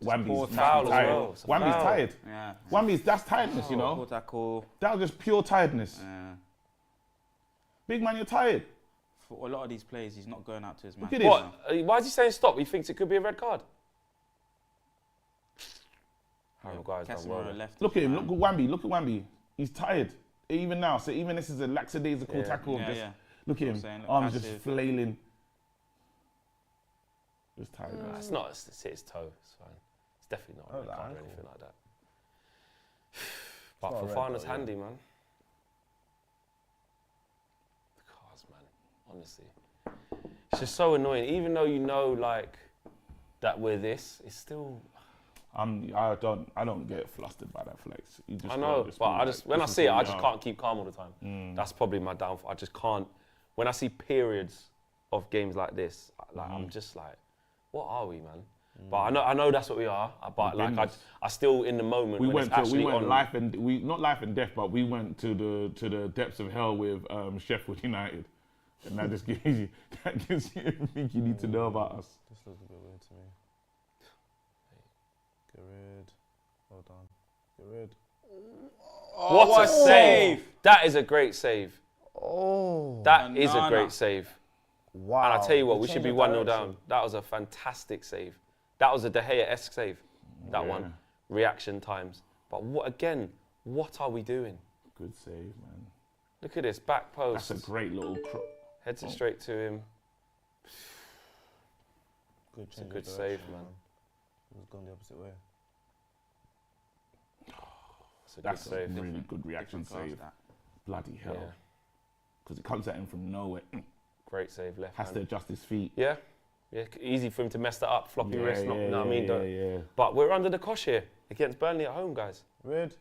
Wamby's foul as tired. well. It's a Wamby's foul. tired. Yeah. Wamby's that's tiredness, you know. Poor tackle. That was just pure tiredness. Yeah. Big man, you're tired. For a lot of these plays, he's not going out to his man. Look at this. What? Why is he saying stop? He thinks it could be a red card. Harry Maguire's done well. Casemiro there. left. Look at his him. man. Look at Wamby. Look at Wamby. He's tired. Even now. So even this is a lackadaisical Yeah. tackle. Of Yeah, just, yeah. Look at That's what him. I'm saying, look Arms just passive. flailing. Just tired. Nah, it's not. It's his toe. It's fine. It's definitely not a Oh, red the card or ankle. anything like that. But not a red, Fofana's though, yeah. handy, man. The cars, man. Honestly, it's just so annoying. Even though you know, like, that we're this, it's still. I don't get flustered by that flex. You just I know, gotta but be I like, just when I this is see it, who I we just are. can't keep calm all the time. That's probably my downfall. I just can't. When I see periods of games like this, like I'm just like, what are we, man? But I know that's what we are. But We've been like, this. I still in the moment. We when went it's to actually on, life and we not life and death, but we went to the depths of hell with Sheffield United, and that just gives you everything you need to know about us. This looks a bit weird to me. Get rid. Well done. Get rid. What a save! That is a great save. Oh. That is a Banana. great save. Wow. And I tell you what, He we should changed be the 1-0 direction. down. That was a fantastic save. That was a De Gea-esque save. That Yeah. one. Reaction times. But what are we doing? Good save, man. Look at this, back post. That's a great little. Heads it straight to him. Good It's a change good of save, direction, man. It's gone the opposite way. It's a That's good save. a really good reaction Different class, save. that. Bloody hell. Yeah. Because it comes at him from nowhere. Great save, left Has hand. to adjust his feet. Yeah. Yeah, easy for him to mess that up, floppy wrist, not, you know what I mean? Don't- yeah. But we're under the cosh here against Burnley at home, guys. Red.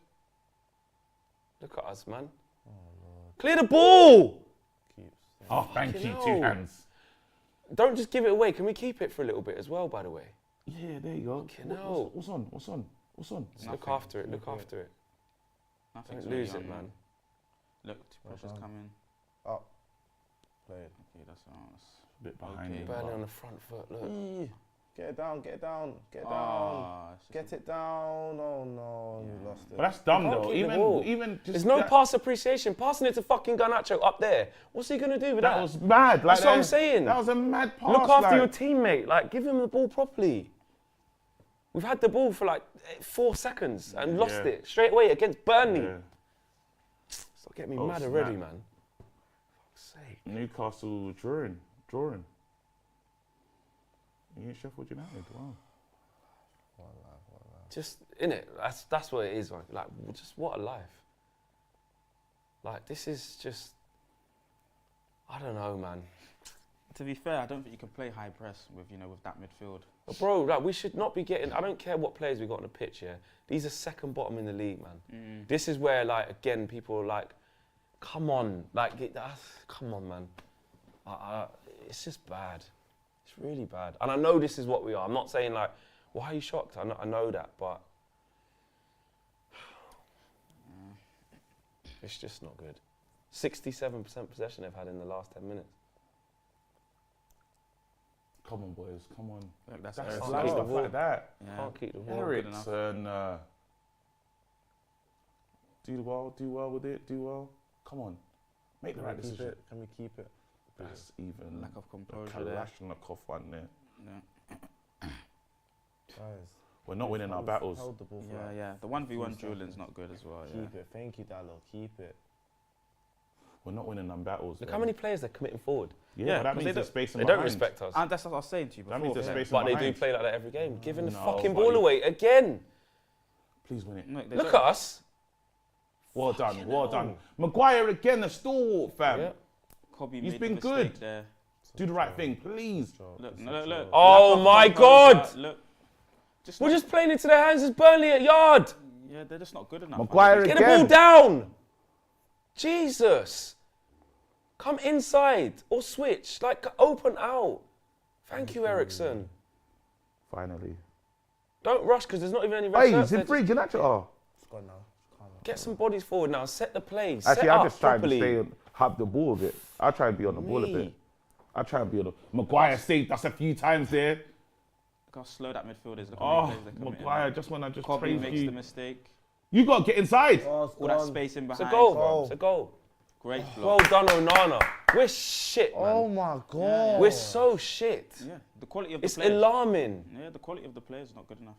Look at us, man. Clear the ball! Keeps. Oh, thank you. Fucking 2 hell. hands. Don't just give it away. Can we keep it for a little bit as well, by the way? Yeah, there you go. Fucking hell. What's on? Just look after it, look after it. Nothing's Don't really lose on, it, man. Look, pressure's coming. Up. Play it. Okay, that's us. A bit behind Okay. him. Burnley but- on the front foot, look. Get it down, get it down, get it down. Ah, it's just Get it down. Oh no, you lost it. But that's dumb Can't though. keep the ball. Even just There's no that, pass appreciation. Passing it to fucking Garnacho up there. What's he going to do with that? that was mad. Like That's what I'm saying. That was a mad pass. Look after like, your teammate. Like, give him the ball properly. We've had the ball for like 4 seconds and lost Yeah. it straight away against Burnley. Yeah. Stop getting me Oh, mad snap. already, man. Fuck's sake. Newcastle drawing. Yeah, Sheffield United. Wow. Just in it. That's what it is. Like, just what a life. Like, this is just. I don't know, man. To be fair, I don't think you can play high press with that midfield. But bro, like, we should not be getting. I don't care what players we got on the pitch here. These are second bottom in the league, man. This is where, like, again, people are like, come on, like, come on, man. It's just bad. It's really bad. And I know this is what we are. I'm not saying like, why are you shocked? I know that, but it's just not good. 67% possession they've had in the last 10 minutes. Come on, boys. Come on. Look, that's That's Eric's like goal. stuff like that. Yeah. Can't keep the ball. good enough. Eriksen. Do well with it. Do well. Come on. Make the right Can we keep decision. it? Can we keep it? That's even Lack of the composure there. Kalashnikov one there. Yeah. Guys. We're not winning our held- battles. Held the ball for Yeah, like yeah. The 1v1 seconds. dueling's not good as well. Yeah. Keep it. Thank you, Dallo. Keep it. We're not winning them battles. Look man. how many players they're committing forward. Yeah, Yeah, but that 'cause means they there's don't- space in They behind. don't respect us. And that's what I was saying to you before. That means there's yeah. space in But they do behind. play like that every game. Giving the No, fucking buddy. ball away again. Please win it. Look, they Look at don't- us. Well done. Well done. Maguire again, the stalwart, fam. Yeah. Kobe He's made been the mistake good. there. Do the right thing, please. Look, look. Oh Lack of my composure. God. Look. We're just playing into their hands as Burnley at yard. Yeah, they're just not good enough. Maguire Get the ball again. down. Jesus. Come inside or switch. Like, open out. Thank you, Eriksen. Finally. Don't rush because there's not even any red Hey, shirts he's there. in free. Ganacho. Oh. It's gone now. Calm down. Get some bodies forward now. Set the play. Actually, Set I up just try properly. to stay on, have the ball a bit. I try and be on the ball a bit. Me. I try and be on the. Maguire saved us a few times there. Look how slow that midfield is. Look how Oh, many players they're committing. Maguire, just when I just Kobe praised makes the you. mistake. You got to get inside. Oh, it's All that gone. space in It's behind. a goal, bro. Goal. It's a goal. Great Well block. done, Onana. We're shit, man. Oh my God. We're so shit. Yeah, the quality of the It's players. alarming. Yeah, the quality of the players is not good enough.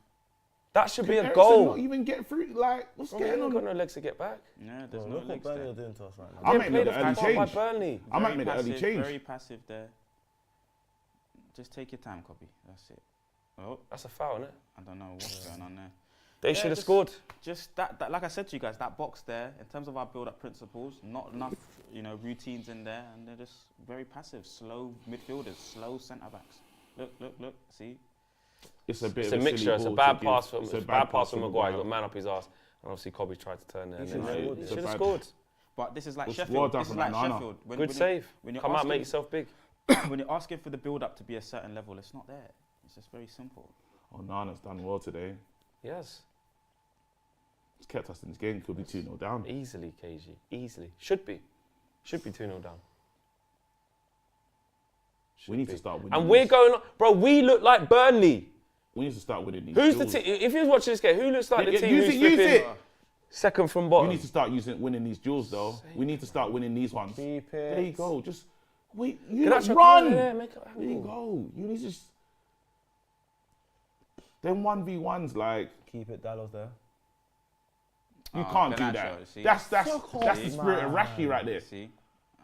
That should be a Eriksen goal. not even get through. Like, what's Bro, we going ain't got on? no legs to get back. Yeah, there's Bro, no look what legs Burnley are there. doing to us right now. I Getting might played make the early apart by change. Burnley. I might Very make the early passive, change. Very passive there. Just take your time, Kobe. That's it. Oh, That's a foul, isn't it? I don't know what's going on there. They Yeah, should have just- scored. Just that, like I said to you guys, that box there, in terms of our build-up principles, not enough, routines in there, and they're just very passive, slow midfielders, slow centre-backs. Look, see? It's a bit It's of a a mixture. silly It's a ball bad to pass give. from It's a bad pass from from Maguire. He got man up his ass, and obviously Kobe tried to turn there. He And should then have scored he it. should have It's a scored. But this is like Well Sheffield. done This is from like Onana. Sheffield. Good save. when you're Come out, asking- make yourself big. when you're asking for the build-up to be a certain level, it's not there. It's just very simple. Oh, Nana's done well today. Yes, He's kept us in this game. Could be 2-0 down. easily, KG. Easily. Should be 2-0 down. We need be. to start winning. And we're going on, bro. We look like Burnley. We need to start winning these. Who's the duels. team? If you're watching this game, who looks like Yeah, the team use who's it, use flipping it. second from We bottom? need to start winning these duels, though. We need to start winning these ones. Keep it. There you go. Just wait. You Get not out your run. corner there, make it There you go. You need to. Them 1v1s, like Keep it. Dallo's there. you can't do Garnacho, that. you see? That's the spirit of Rashi right there. See?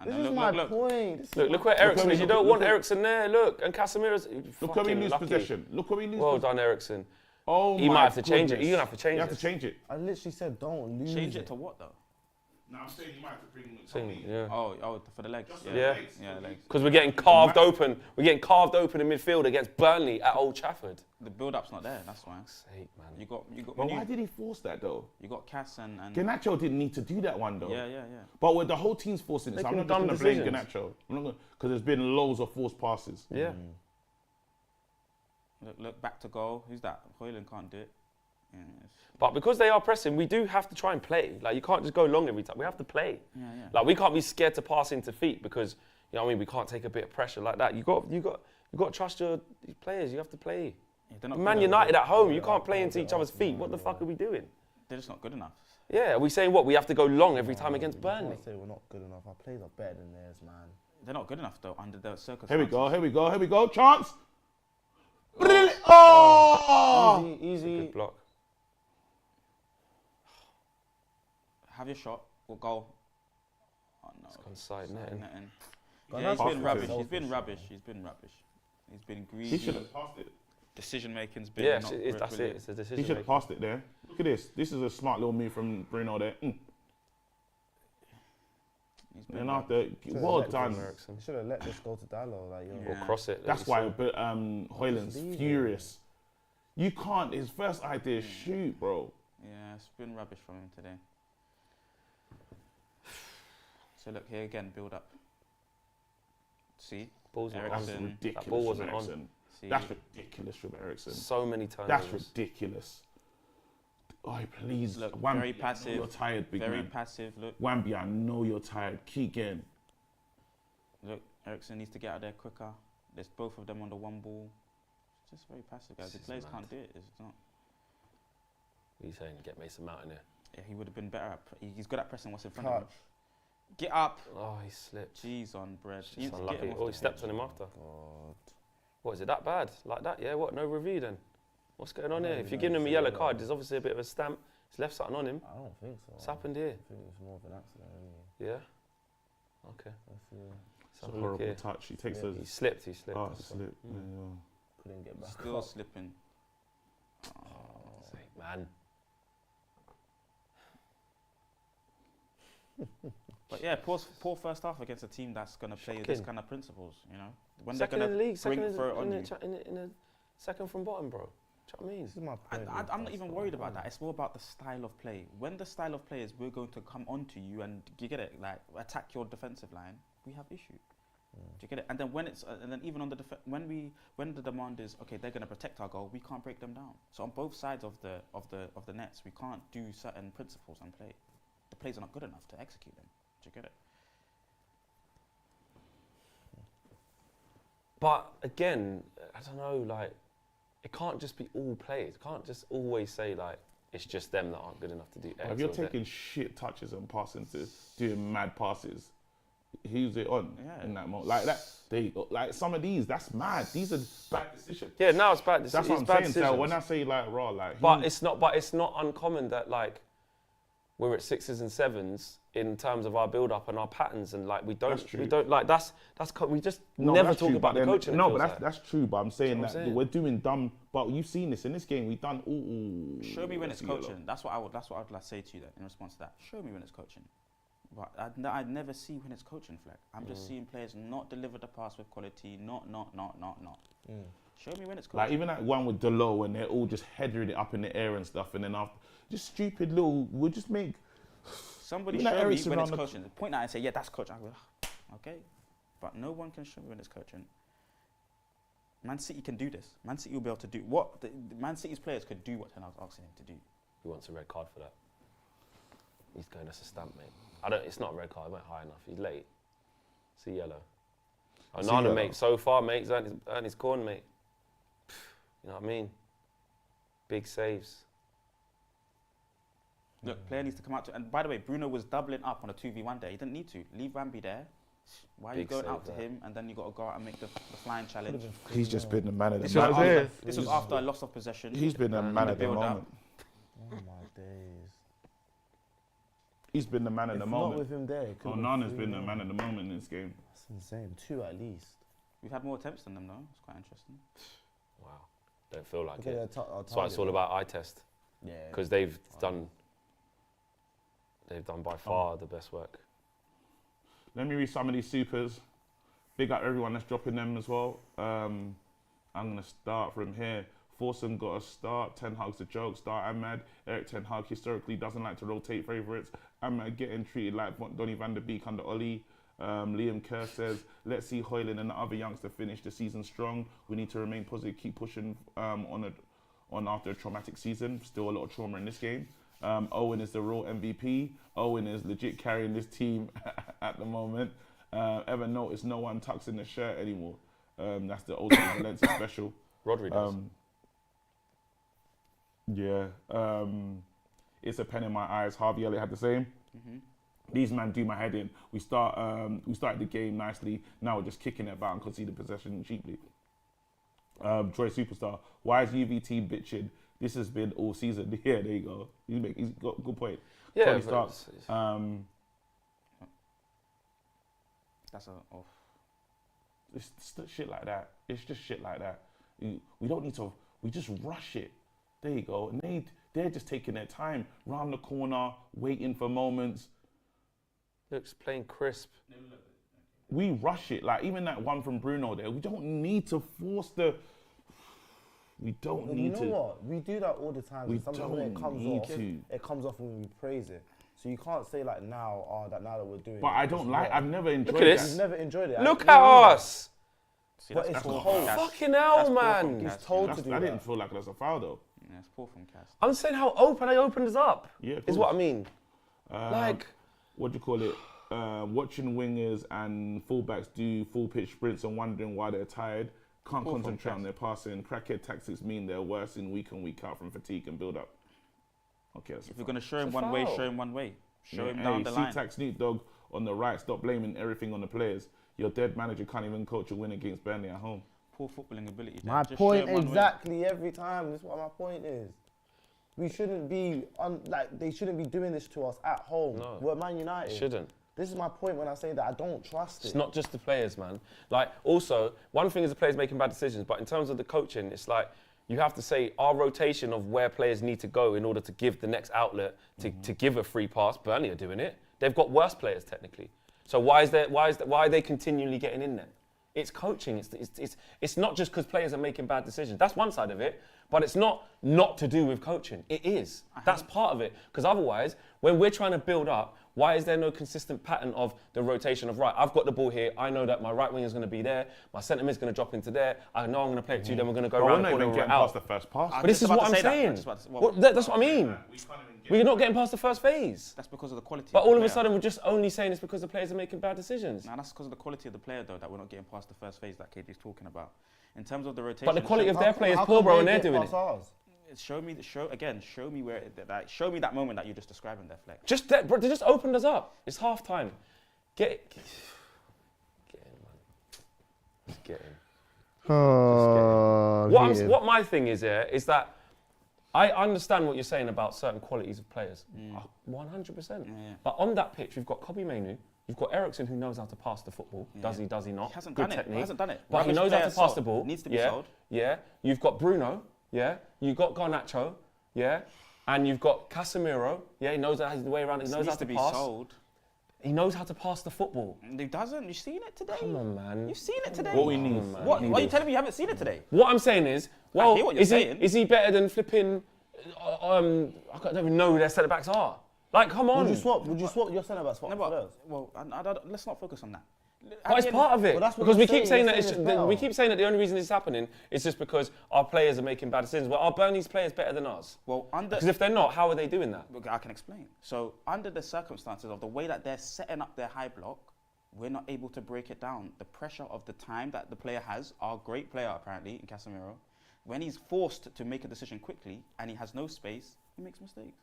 And This then is my point. Look where Eriksen is. You don't want look- Eriksen there. Look, and Casemiro's Look where we fucking lose lucky. possession. Look where we lose Well possession. done, Eriksen. Oh You my might have to change it. goodness. You're gonna have to change You have it. to change it. I literally said don't lose Change it to what though? No, I'm saying you might have to bring Yeah. Oh, for the legs. Yeah. Yeah, legs. Because we're getting carved open. We're getting carved open in midfield against Burnley at Old Trafford. The build-up's not there. That's why. Sake, man. You got. But why did he force that though? You got Cass and. Garnacho didn't need to do that one though. Yeah. But with the whole team's forcing it, so I'm Making not just going to dumb blame decisions. Garnacho. I'm not going because there's been loads of forced passes. Yeah. Look back to goal. Who's that? Hoyland can't do it. Yeah, But because they are pressing, we do have to try and play. Like, you can't just go long every time. We have to play. yeah. Like, we can't be scared to pass into feet because, you know what I mean, we can't take a bit of pressure like that. You got to trust your players. You have to play. Yeah, they're not Man good United enough. at home, you can't play into each other's feet. What the fuck are we doing? They're just not good enough. Yeah, are we saying what? We have to go long every time against I Burnley? can't say we're not good enough. Our players are better than theirs, man. They're not good enough though under the circumstances. Here we go. Chance. Brilliant. Oh! Easy. Good block. Have your shot. Or goal. Oh no. On side netting. Netting. Got Yeah, he's that been pass rubbish. to He's been selfish. rubbish. He's been rubbish. He's been He greedy. should have passed it. Decision making's been Yeah, not that's it. brilliant. It's a He decision. should have passed it there. Look at this. This is a smart little move from Bruno there. He's been And rubbish. after, well let done. Eriksen. You should have let this go to Dallo. Like, yo. Yeah. Or cross it. That's why Hoyland's Leave it. furious. You can't. His first idea is shoot, bro. Yeah, it's been rubbish from him today. So look here again, build up. See? Ball's not That's Eriksen. on. ridiculous That ball from wasn't on. Eriksen. See? That's ridiculous from Eriksen. So many times. That's ridiculous. Oh, please. Look, Wambi, very I know passive, you're tired, big Very man. passive. Look, Wambi, I know you're tired. Keep going. look. Eriksen needs to get out there quicker. There's both of them on the one ball. It's just very passive, guys. The This is players mad. can't do it. It's not. What are you saying? Get Mason Mount in here. Yeah, he would have been better at. He's good at pressing what's in front Touch. of him. Get up. Oh, he slipped. Jeez on bread. It's You need just to get unlucky. him off Oh, the he stepped pitch. on him after. God. What, is it that bad? Like that? Yeah, what? No review then? What's going on I here? don't If you're know, giving him a it's yellow a- card, there's obviously a bit of a stamp. He's left something on him. I don't think so. What's happened here? I think it's more of an accident. Really. Yeah? Okay. Let's see. It's a Something horrible here. touch. He takes Yeah. a He slipped. slip. That's all. Slip. Mm. Yeah. Couldn't get back Still up. slipping. Sake, man. But yeah, poor first half against a team that's going to play this Shocking. kind of principles, you know? When Second they're in going the to league, second bring throw it on you. in a second from bottom, bro. Do you know what I mean? This is my point. I'm not even worried about that. It's more about the style of play. When the style of play is we're going to come onto you and you get it, like attack your defensive line, we have issue. Do you get it? And then when it's and then even on the when the demand is okay, they're going to protect our goal, we can't break them down. So on both sides of the nets, we can't do certain principles and play. The plays are not good enough to execute them. Do you get it? But again, I don't know, like, it can't just be all players. It can't just always say, like, it's just them that aren't good enough to do X. If you're or Z. taking shit touches and passing to doing mad passes, who's it on in that moment? Like that, like some of these, that's mad. These are bad decisions. Yeah, now it's bad. That's it's what I'm bad saying. So decisions. when I say like raw, like But it's not uncommon that, like, we're at 6s and 7s in terms of our build-up and our patterns, and like we don't like we just never talk about the coaching. No, but that's true. But I'm saying That's what I'm that saying. we're doing dumb. But you've seen this in this game. We've done all. Show me when it's yellow. coaching. That's what I would like say to you then, in response to that. Show me when it's coaching. But I'd never see when it's coaching, Fleck. I'm just seeing players not deliver the pass with quality. Not. Show me when it's coaching. Like even that one with Delo when they're all just headering it up in the air and stuff, and then after just stupid little. We'll just make. Somebody Even that show me Eriksen when it's on the- coaching. Point out and say, yeah, that's coaching. I go, okay. But no one can show me when it's coaching. Man City can do this. Man City will be able to do what the Man City's players could do what Ten Hag's asking him to do. He wants a red card for that. He's going, that's a stamp, mate. It's not a red card, it went high enough. He's late. See yellow. Oh, See Nana, yellow. mate, so far, mate, he's earned his corn, mate. You know what I mean? Big saves. Look, player needs to come out to. And by the way, Bruno was doubling up on a 2v1 there. He didn't need to. Leave Ramsey there. Why are you Big going save out to there. him and then you got to go out and make the flying challenge? He's just been the man of the This was, moment. after, this was after a loss of possession. He's been the man the of the build-up. moment. Oh my days. He's been the man of the If moment. not with him there, it could've Onana's been been the man of the moment in this game. That's insane. 2 at least. We've had more attempts than them, though. It's quite interesting. Wow. Don't feel like Look at it. their That's why it's all about eye test. Yeah. Because they've done by far the best work. Let me read some of these supers. Big up everyone that's dropping them as well. I'm going to start from here. Forsum got a start. Ten Hag's a joke. Start Ahmad. Eric Ten Hag historically doesn't like to rotate favourites. Ahmad getting treated like Donny van der Beek under Ollie. Liam Kerr says, let's see Hoyland and the other youngster finish the season strong. We need to remain positive, keep pushing on after a traumatic season. Still a lot of trauma in this game. Owen is the raw MVP. Owen is legit carrying this team at the moment. Ever notice no one tucks in the shirt anymore? That's the ultimate Valencia special. Rodri does. It's a pen in my eyes. Harvey Elliott had the same. These men do my head in. We started the game nicely. Now we're just kicking it about and conceding possession cheaply. Troy Superstar, why is UVT bitching? This has been all season. Yeah, there you go. He's got a good point. Yeah, Tony but Stark. That's a off. It's shit like that. It's just shit like that. We don't need to. We just rush it. There you go. And they're just taking their time round the corner, waiting for moments. Looks plain crisp. We rush it. Like even that one from Bruno there. We don't need to force the. We don't need to. You know what? We do that all the time. We and sometimes when it don't comes need off, to. it comes off when we praise it. So you can't say like now that we're doing. But it, I it's don't like. not. I've never enjoyed at this. that. You've never enjoyed it. Look I- at us! See, But that's it's poor cold. from Cass. Fucking hell, That's poor man. from He's Cass, told yeah. to do I that. didn't feel like that's a foul though. Yeah, it's poor from Cass. I'm saying how open they opened us up. Yeah, of is what I course. mean. Like, What do you call it? Watching wingers and fullbacks do full pitch sprints and wondering why they're tired. Can't Poor from concentrate on Cass. their passing. Crackhead tactics mean they're worse in week out from fatigue and build up. Okay, that's a If you're going to show him It's a one way, foul. show him one way. Show him Hey, down the line. C-Tac Snoop Dogg on the right. Stop blaming everything on the players. Your dead manager can't even coach a win against Burnley at home. Poor footballing ability. there. My Just point show him one way. exactly every time. That's what my point is. We shouldn't be they shouldn't be doing this to us at home. No. We're Man United. shouldn't. This is my point when I say that I don't trust It's it. not just the players, man. Like, also, one thing is the players making bad decisions, but in terms of the coaching, it's like you have to say our rotation of where players need to go in order to give the next outlet to give a free pass. Burnley are doing it. They've got worse players technically. So why are they continually getting in there? It's coaching. It's not just because players are making bad decisions. That's one side of it, but it's not to do with coaching. It is. That's part of it. Because otherwise, when we're trying to build up, why is there no consistent pattern of the rotation of, right, I've got the ball here, I know that my right wing is going to be there, my centre mid is going to drop into there, I know I'm going to play it to you, then we're going to go But we're around not the corner even and we're getting out. past the first pass. But this is what I'm saying. That's what I mean. We're not getting past the first phase. That's because of the quality. But of the all of a player. sudden, we're just only saying it's because the players are making bad decisions. Nah, that's because of the quality of the player, though, that we're not getting past the first phase that KD's talking about. In terms of the rotation, But the quality of How their come- players how poor, come bro, they and they're get doing past it. ours? show me where show me that moment that you're just describing there, Fleck. Just that, bro, they just opened us up. It's half time. Get in, man. Just get in. What my thing is here is that I understand what you're saying about certain qualities of players, 100%. Yeah. But on that pitch, we've got Kobe Mainoo, you've got Ericsson who knows how to pass the football. Does he? Does he not? He hasn't Good done it. technique. He hasn't done it. But he Rubbish knows how to player pass sold. the ball. Needs to be yeah. sold. Yeah. You've got Bruno. Yeah. You've got Garnacho. Yeah. And you've got Casemiro. Yeah. He knows the way around. He knows needs how to to be pass. sold. He knows how to pass the football. He doesn't. You've seen it today. Come on, man. You've seen it today. What we need. What? Why are you telling me you haven't seen it today? What I'm saying is, well, hear what you're saying. is he better than flipping? I don't even know who their centre backs are. Like, come on. Would you swap your centre backs for No, theirs? well, I don't, let's not focus on that. But it's part of it. Well, that's what because we you're keep saying saying, that you're saying it's we better. keep saying that the only reason this is happening is just because our players are making bad decisions. Well, are Burnley's players better than us? Well, Because if they're not, how are they doing that? I can explain. So, under the circumstances of the way that they're setting up their high block, we're not able to break it down. The pressure of the time that the player has, our great player apparently, in Casemiro, when he's forced to make a decision quickly and he has no space, he makes mistakes.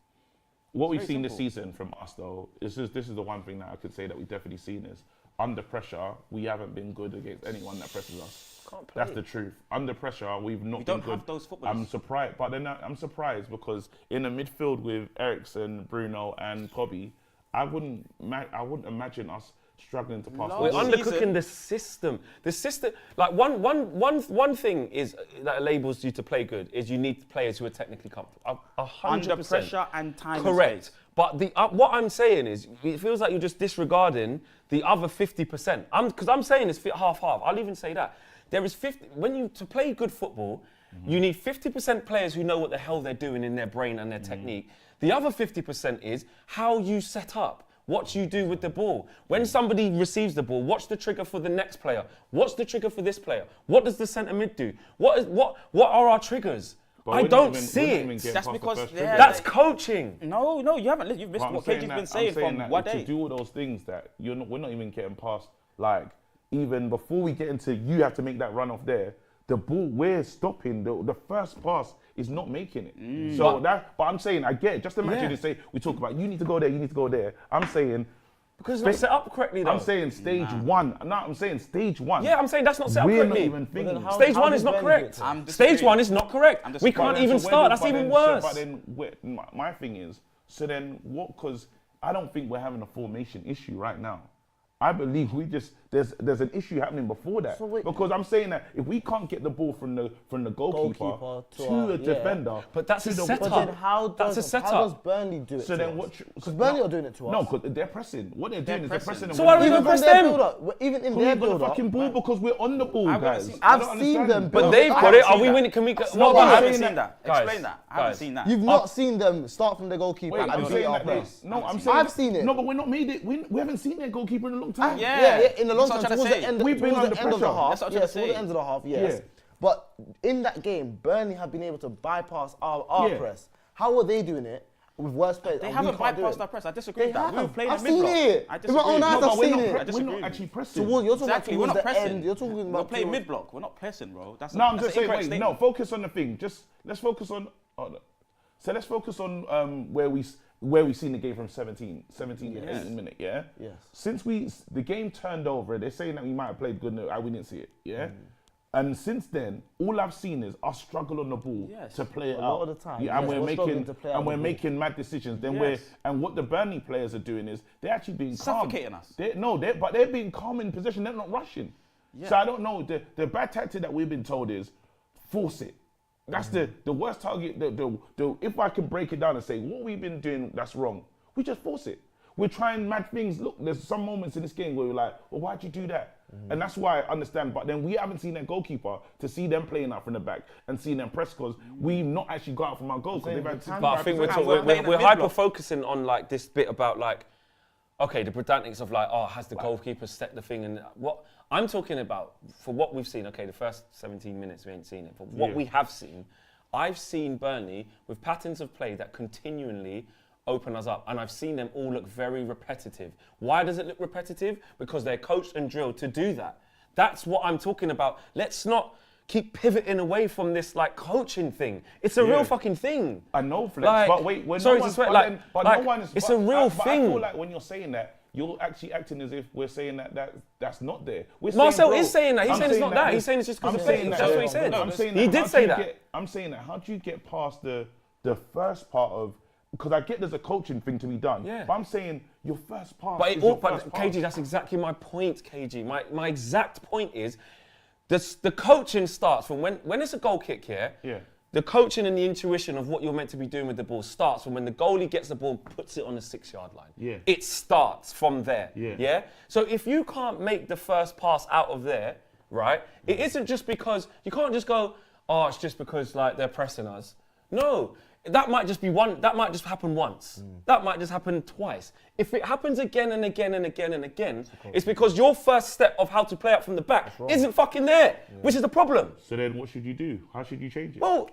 What we've very seen this simple. season from us, though, this is the one thing that I could say that we've definitely seen is under pressure, we haven't been good against anyone that presses us. Can't play. That's the truth. Under pressure, we've not We been don't good. have those footballers. I'm surprised, but then I'm surprised because in the midfield with Ericsson, Bruno, and Kobe, I wouldn't imagine us struggling to pass. We're the ball. undercooking the system. The system, like one thing is that enables you to play good is you need players who are technically comfortable. 100%. Under pressure and time. Correct. And space. But what I'm saying is, it feels like you're just disregarding the other 50%. Because I'm saying it's half-half. I'll even say that. There is 50. To play good football, you need 50% players who know what the hell they're doing in their brain and their technique. The other 50% is how you set up, what you do with the ball. When somebody receives the ball, what's the trigger for the next player? What's the trigger for this player? What does the centre mid do? What are our triggers? I don't see it. That's because That's coaching. No, you haven't. You've missed what KG's been saying from what day. To do all those things that we're not even getting past. Like even before we get into, you have to make that run off there. The ball we're stopping. The first pass is not making it. But I'm saying I get it. Just imagine they say we talk about you need to go there, you need to go there. I'm saying. Because it's not set up correctly, though. I'm saying stage one. No, I'm saying stage one. Yeah, I'm saying that's not set up We're correctly. not even thinking. Stage one is not correct. Stage one is not correct. We can't even start. That's even worse. But then my thing is, so then what? Because I don't think we're having a formation issue right now. I believe there's an issue happening before that. Because I'm saying that if we can't get the ball from the goalkeeper to a defender, but that's a setup. But then how does Burnley do it? So then what? Because Burnley are doing it to us. No, because they're pressing. What they're doing is they're pressing. So why don't we even press them? Even in We've their got the build-up. fucking ball because we're on the ball, guys. I've seen them. But they've got it. Are we winning? Can we? I haven't seen that. Explain that. I haven't seen that. You've not seen them start from the goalkeeper Wait, and beat our press. No, I'm saying I've seen it. No, but we're not made it. We haven't seen their goalkeeper in a long time. Yeah, in the long That's term, what I'm towards trying the to end, We've been towards under the end of the pressure. half. That's what I'm Yes, trying to towards the say. end of the half, yes. Yeah. But in that game, Burnley have been able to bypass our press. How are they doing it with worse players? They and haven't we can't do bypassed it? our press. I disagree They with that. We were have. playing I've in seen mid-block. it. I With disagree. my own eyes, No, I've but seen we're it. not actually pressing. You're talking Exactly, we're about not towards the pressing. end. You're talking about We're playing towards- mid-block. We're not pressing, bro. That's No, I'm just saying. incorrect Wait, statement. no. Focus on the thing. Just let's focus on. So let's focus on where we seen the game from 17 to 18 minutes. Yeah. Yes. Since the game turned over, they're saying that we might have played good. No, we didn't see it. Yeah. And since then, all I've seen is us struggle on the ball to play it A out. lot of the time, Yeah, and yes, we're we're struggling making to play out the ball. making mad decisions. Then Yes. and what the Burnley players are doing is they're actually being calm. Suffocating us. But they're being calm in possession. They're not rushing. Yeah. So I don't know. The bad tactic that we've been told is force it. That's the worst target. If I can break it down and say what we've been doing that's wrong, we just force it. We're trying mad things. Look, there's some moments in this game where we're like, well, why'd you do that? And that's why I understand. But then we haven't seen their goalkeeper to see them playing out from the back and seeing them press because we've not actually got out from our goal because they've had. But I think we're hyper focusing on like this bit about like, okay, the pedantics of like, oh, has the goalkeeper set the thing? And what I'm talking about for what we've seen. Okay, the first 17 minutes we ain't seen it, but what we have seen, I've seen Burnley with patterns of play that continually open us up, and I've seen them all look very repetitive. Why does it look repetitive? Because they're coached and drilled to do that. That's what I'm talking about. Let's not keep pivoting away from this like coaching thing. It's a real fucking thing. I know, Flex, Like, but wait, when sorry no to one's, swear, but like- then, but like, no one is. it's but a real but thing. I feel like when you're saying that, you're actually acting as if we're saying that's not there. Marcel bro, is saying that. He's I'm saying it's not that. He's saying it's just because I'm of saying That's that- what he said. I'm saying He that, did how say do you that. I'm saying that. How do you get past the first part of? Because I get there's a coaching thing to be done. Yeah. But I'm saying your first part. But is your but first pass. KG, that's exactly my point, KG. My exact point is, the coaching starts from when it's a goal kick, Yeah. The coaching and the intuition of what you're meant to be doing with the ball starts from when the goalie gets the ball and puts it on the 6-yard line. Yeah. It starts from there. Yeah. So if you can't make the first pass out of there, right, it isn't just because, you can't just go, oh, it's just because like they're pressing us. No. That might just be that might just happen once. That might just happen twice. If it happens again and again and again and again, it's because your first step of how to play out from the back isn't fucking there, which is the problem. So then what should you do? How should you change it? Well,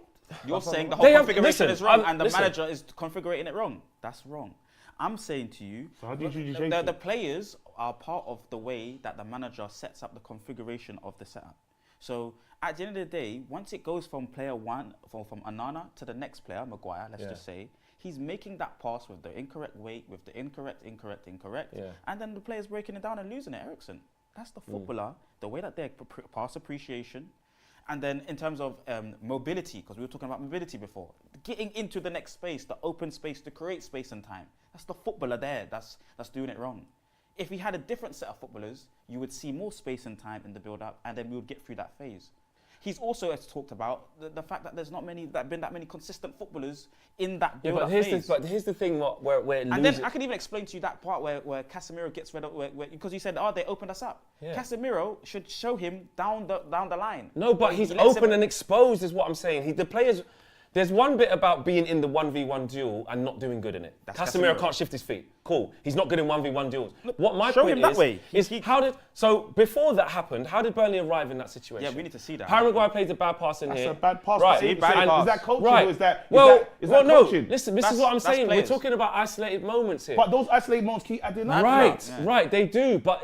You're saying the They whole have- configuration listen, is wrong and the listen. manager is configuring it wrong. That's wrong. I'm saying to you, So how do you change it? the players are part of the way that the manager sets up the configuration of the setup. So at the end of the day, once it goes from player one, from Anana to the next player, Maguire, let's just say, he's making that pass with the incorrect weight, with the incorrect, and then the player's breaking it down and losing it, Ericsson. That's the footballer, the way that they're pass appreciation. And then in terms of mobility, because we were talking about mobility before, getting into the next space, the open space to create space and time. That's the footballer there that's doing it wrong. If we had a different set of footballers, you would see more space and time in the build-up, and then we would get through that phase. He's also has talked about the fact that there's not been that many consistent footballers in that build-up phase. But here's the thing, where it and loses. then I can even explain to you that part where Casemiro gets rid of, because you said, they opened us up. Yeah. Casemiro should show him down the line. No, but he's open and exposed is what I'm saying. The players, there's one bit about being in the 1v1 duel and not doing good in it. Casemiro can't shift his feet. Cool. He's not good in 1v1 duels. Look, what my show point him that way. So before that happened, how did Burnley arrive in that situation? Yeah, we need to see that. Harry Maguire plays a bad pass in That's here. a bad pass. Right. Is that coaching Right. or is that no. coaching? Listen, this is what I'm That's saying. players. We're talking about isolated moments here. But those isolated moments keep adding up. Right, they do. But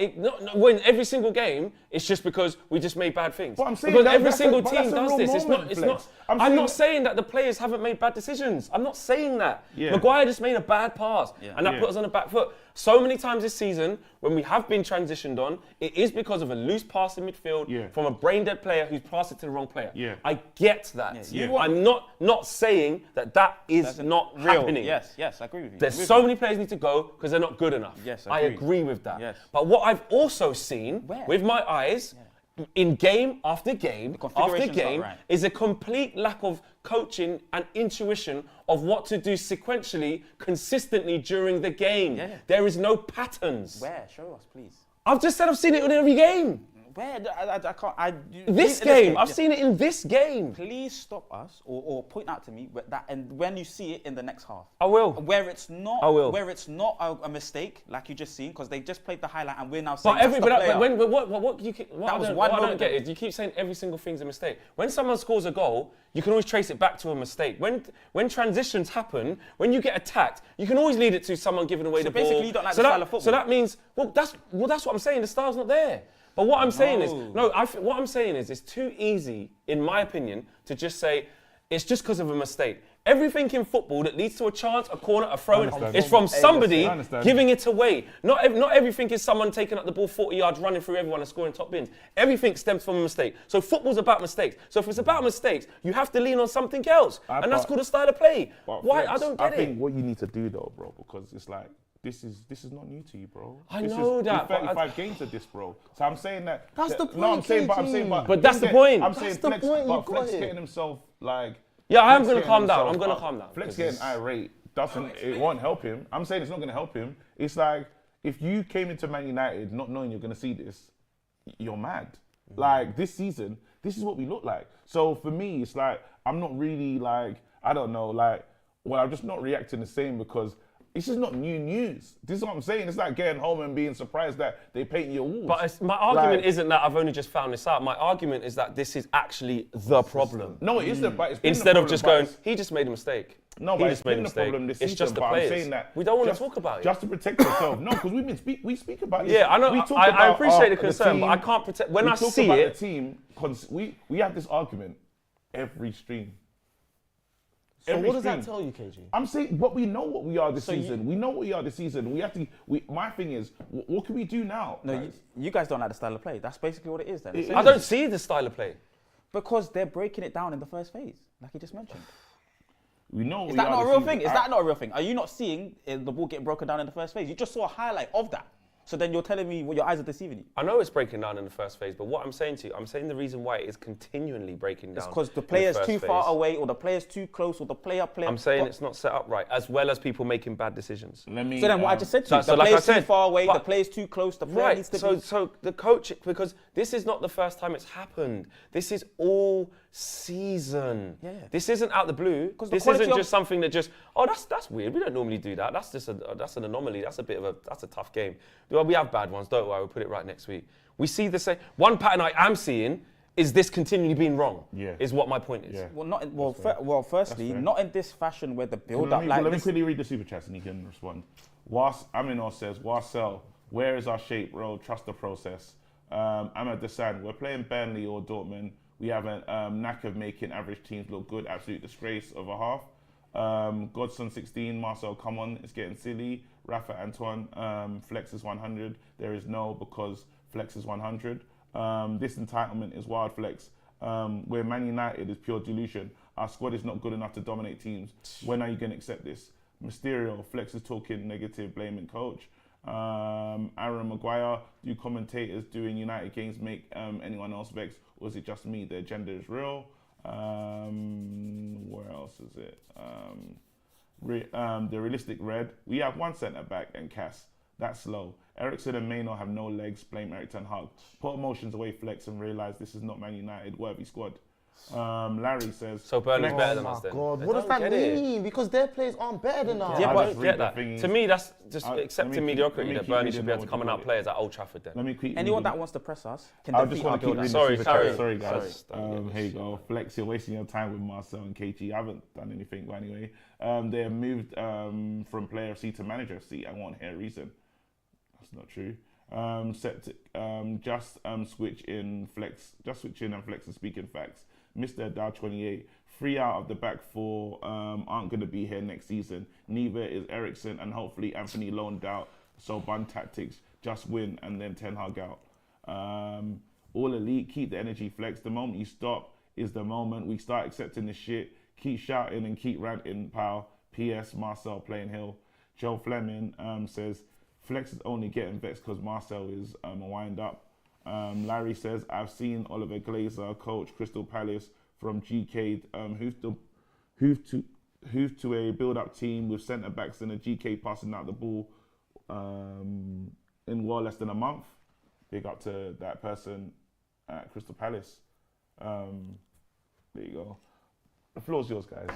when every single game, it's just because we just made bad things. But I'm saying because that- every that's single but team that's a does real this. moment, It's Flex. not. I'm I'm saying not that- saying that the players haven't made bad decisions. I'm not saying that. Yeah. Maguire just made a bad pass, and that Yeah. put us on the back foot. So many times this season, when we have been transitioned on, it is because of a loose pass in midfield from a brain-dead player who's passed it to the wrong player. Yeah. I get that. Yeah. I'm not saying that is not real. happening. Yes, I agree with you. There's so many players need to go because they're not good enough. Yes, I I agree with that. Yes. But what I've also seen with my eyes, in game after game after configuration's game, not right. is a complete lack of coaching and intuition of what to do sequentially, consistently during the game. Yeah. There is no patterns. Where? Show us, please. I've just said I've seen it in every game. Where? I can't. This game, I've seen it in this game. Please stop us or point out to me and when you see it in the next half. I will. Where it's not. I will. Where it's not a mistake, like you just seen, because they just played the highlight and we're now saying But what you keep, That was what one I don't moment. get is you keep saying every single thing's a mistake. When someone scores a goal, you can always trace it back to a mistake. When transitions happen, when you get attacked, you can always lead it to someone giving away the ball. basically you don't like the style of football. So that means that's what I'm saying. The style's not there. But what I'm saying is what I'm saying is it's too easy, in my opinion, to just say it's just because of a mistake. Everything in football that leads to a chance, a corner, a throw-in is from somebody giving it away. Not everything is someone taking up the ball 40 yards, running through everyone and scoring top bins. Everything stems from a mistake. So football's about mistakes. So if it's about mistakes, you have to lean on something else. And that's called a style of play. Why? I don't get it. I think what you need to do though, bro, because it's like, this is not new to you, bro. I know that, but 35 games of this, bro. So I'm saying that. That's the point, No, I'm saying, KG. But that's the point. I'm saying That's the Flex, point, you but got Flex it. getting himself like. Yeah, I am Flex going to getting calm down. himself I'm going to up. calm down. Flex because getting irate it won't help him. I'm saying it's not going to help him. It's like if you came into Man United not knowing you're going to see this, you're mad. Like this season, this is what we look like. So for me, it's like I'm not really like I don't know like I'm just not reacting the same because. It's just not new news. This is what I'm saying. It's like getting home and being surprised that they paint your walls. But my argument isn't that I've only just found this out. My argument is that this is actually the problem. No, it isn't. But it's been Instead the of just problem, going, he just made a mistake. No, he but just it's made a been the mistake. problem this It's season. just the but players. I'm saying that We don't want to just- talk about it. Just to protect yourself. No, because we speak about this. Yeah, I know. We talk I about appreciate the the concern, but team. I can't protect. When We I talk see about it, the team. We have this argument every stream. So Every what does that stream. tell you, KG? I'm saying, but we know what we are this season. We know what we are this season. We have to. My thing is, what can we do now? No, guys? you guys don't like the style of play. That's basically what it is then. It I don't see the style of play. Because they're breaking it down in the first phase, like you just mentioned. We know. Is that not a real thing? Is that not a real thing? Are you not seeing the ball getting broken down in the first phase? You just saw a highlight of that. So then you're telling me your eyes are deceiving you. I know it's breaking down in the first phase, but what I'm saying to you, I'm saying the reason why it is continually breaking down. It's because the in player's first too phase. far away, or the player's too close, or the player. I'm saying it's not set up right, as well as people making bad decisions. Let me. So then what I just said to you, so the like I player's too said, far away, but- the player's too close, the player needs to be... So the coach, because this is not the first time it's happened. This is all season. Yeah. This isn't out the blue. the This quality isn't of- just something that just, that's weird. We don't normally do that. That's just that's an anomaly. That's a tough game. Well, we have bad ones, don't worry, we'll put it right next week. We see the same. One pattern I am seeing is this continually being wrong. Yeah. Is what my point is. Yeah. Firstly, fair. not in this fashion where the build Let up me, like let me this. quickly read the super chats and you can respond. Aminor says, Warsell, where is our shape, bro? Trust the process. Ahmed Desan, we're playing Burnley or Dortmund. We have a knack of making average teams look good. Absolute disgrace of a half. Godson 16, Marcel, come on, it's getting silly. Rafa Antoine, Flex is 100. There is no because Flex is 100. This entitlement is wild Flex. Where Man United is pure delusion. Our squad is not good enough to dominate teams. When are you going to accept this? Mysterio, Flex is talking negative, blaming coach. Aaron Maguire, do commentators doing United games make anyone else vex, or is it just me? The agenda is real. Where else is it? The realistic red. We have one centre back and Cass. That's slow. Ericsson and Maynor have no legs. Blame Eric Ten Hag. Put emotions away, Flex, and realise this is not Man United worthy squad. Larry says. So Burnley's better than us then. God, I what does don't that get it. mean? Because their players aren't better than us. Yeah, I'll but I just don't read get the that. thingies. To me, that's just Let me accepting keep- mediocrity let me that keep Burnley should reading be able to what come and you outplay us at Old Trafford then. Let me keep Anyone reading. that wants to press us can I defeat just our want to keep build-up. reading. Sorry, the super carry chat. on. Sorry, guys. Sorry. Here you go. Flex, you're wasting your time with Marcel and KG. I haven't done anything, but anyway. They have moved from player FC to manager FC. I won't hear a reason. That's not true. Switch in and Flex and speaking facts. Mr. Dow 28. 3 out of the back 4 aren't going to be here next season. Neither is Ericsson and hopefully Anthony loaned out. So bun tactics, just win and then Ten Hag out. All elite, keep the energy, Flex. The moment you stop is the moment we start accepting the shit. Keep shouting and keep ranting, pal. P.S. Marcel playing Hill. Joe Fleming says, Flex is only getting vexed because Marcel is a wind up. Larry says, I've seen Oliver Glazer coach Crystal Palace from GK hoof to a build-up team with centre-backs and a GK passing out the ball in well less than a month. Big up to that person at Crystal Palace. There you go. The floor's yours, guys.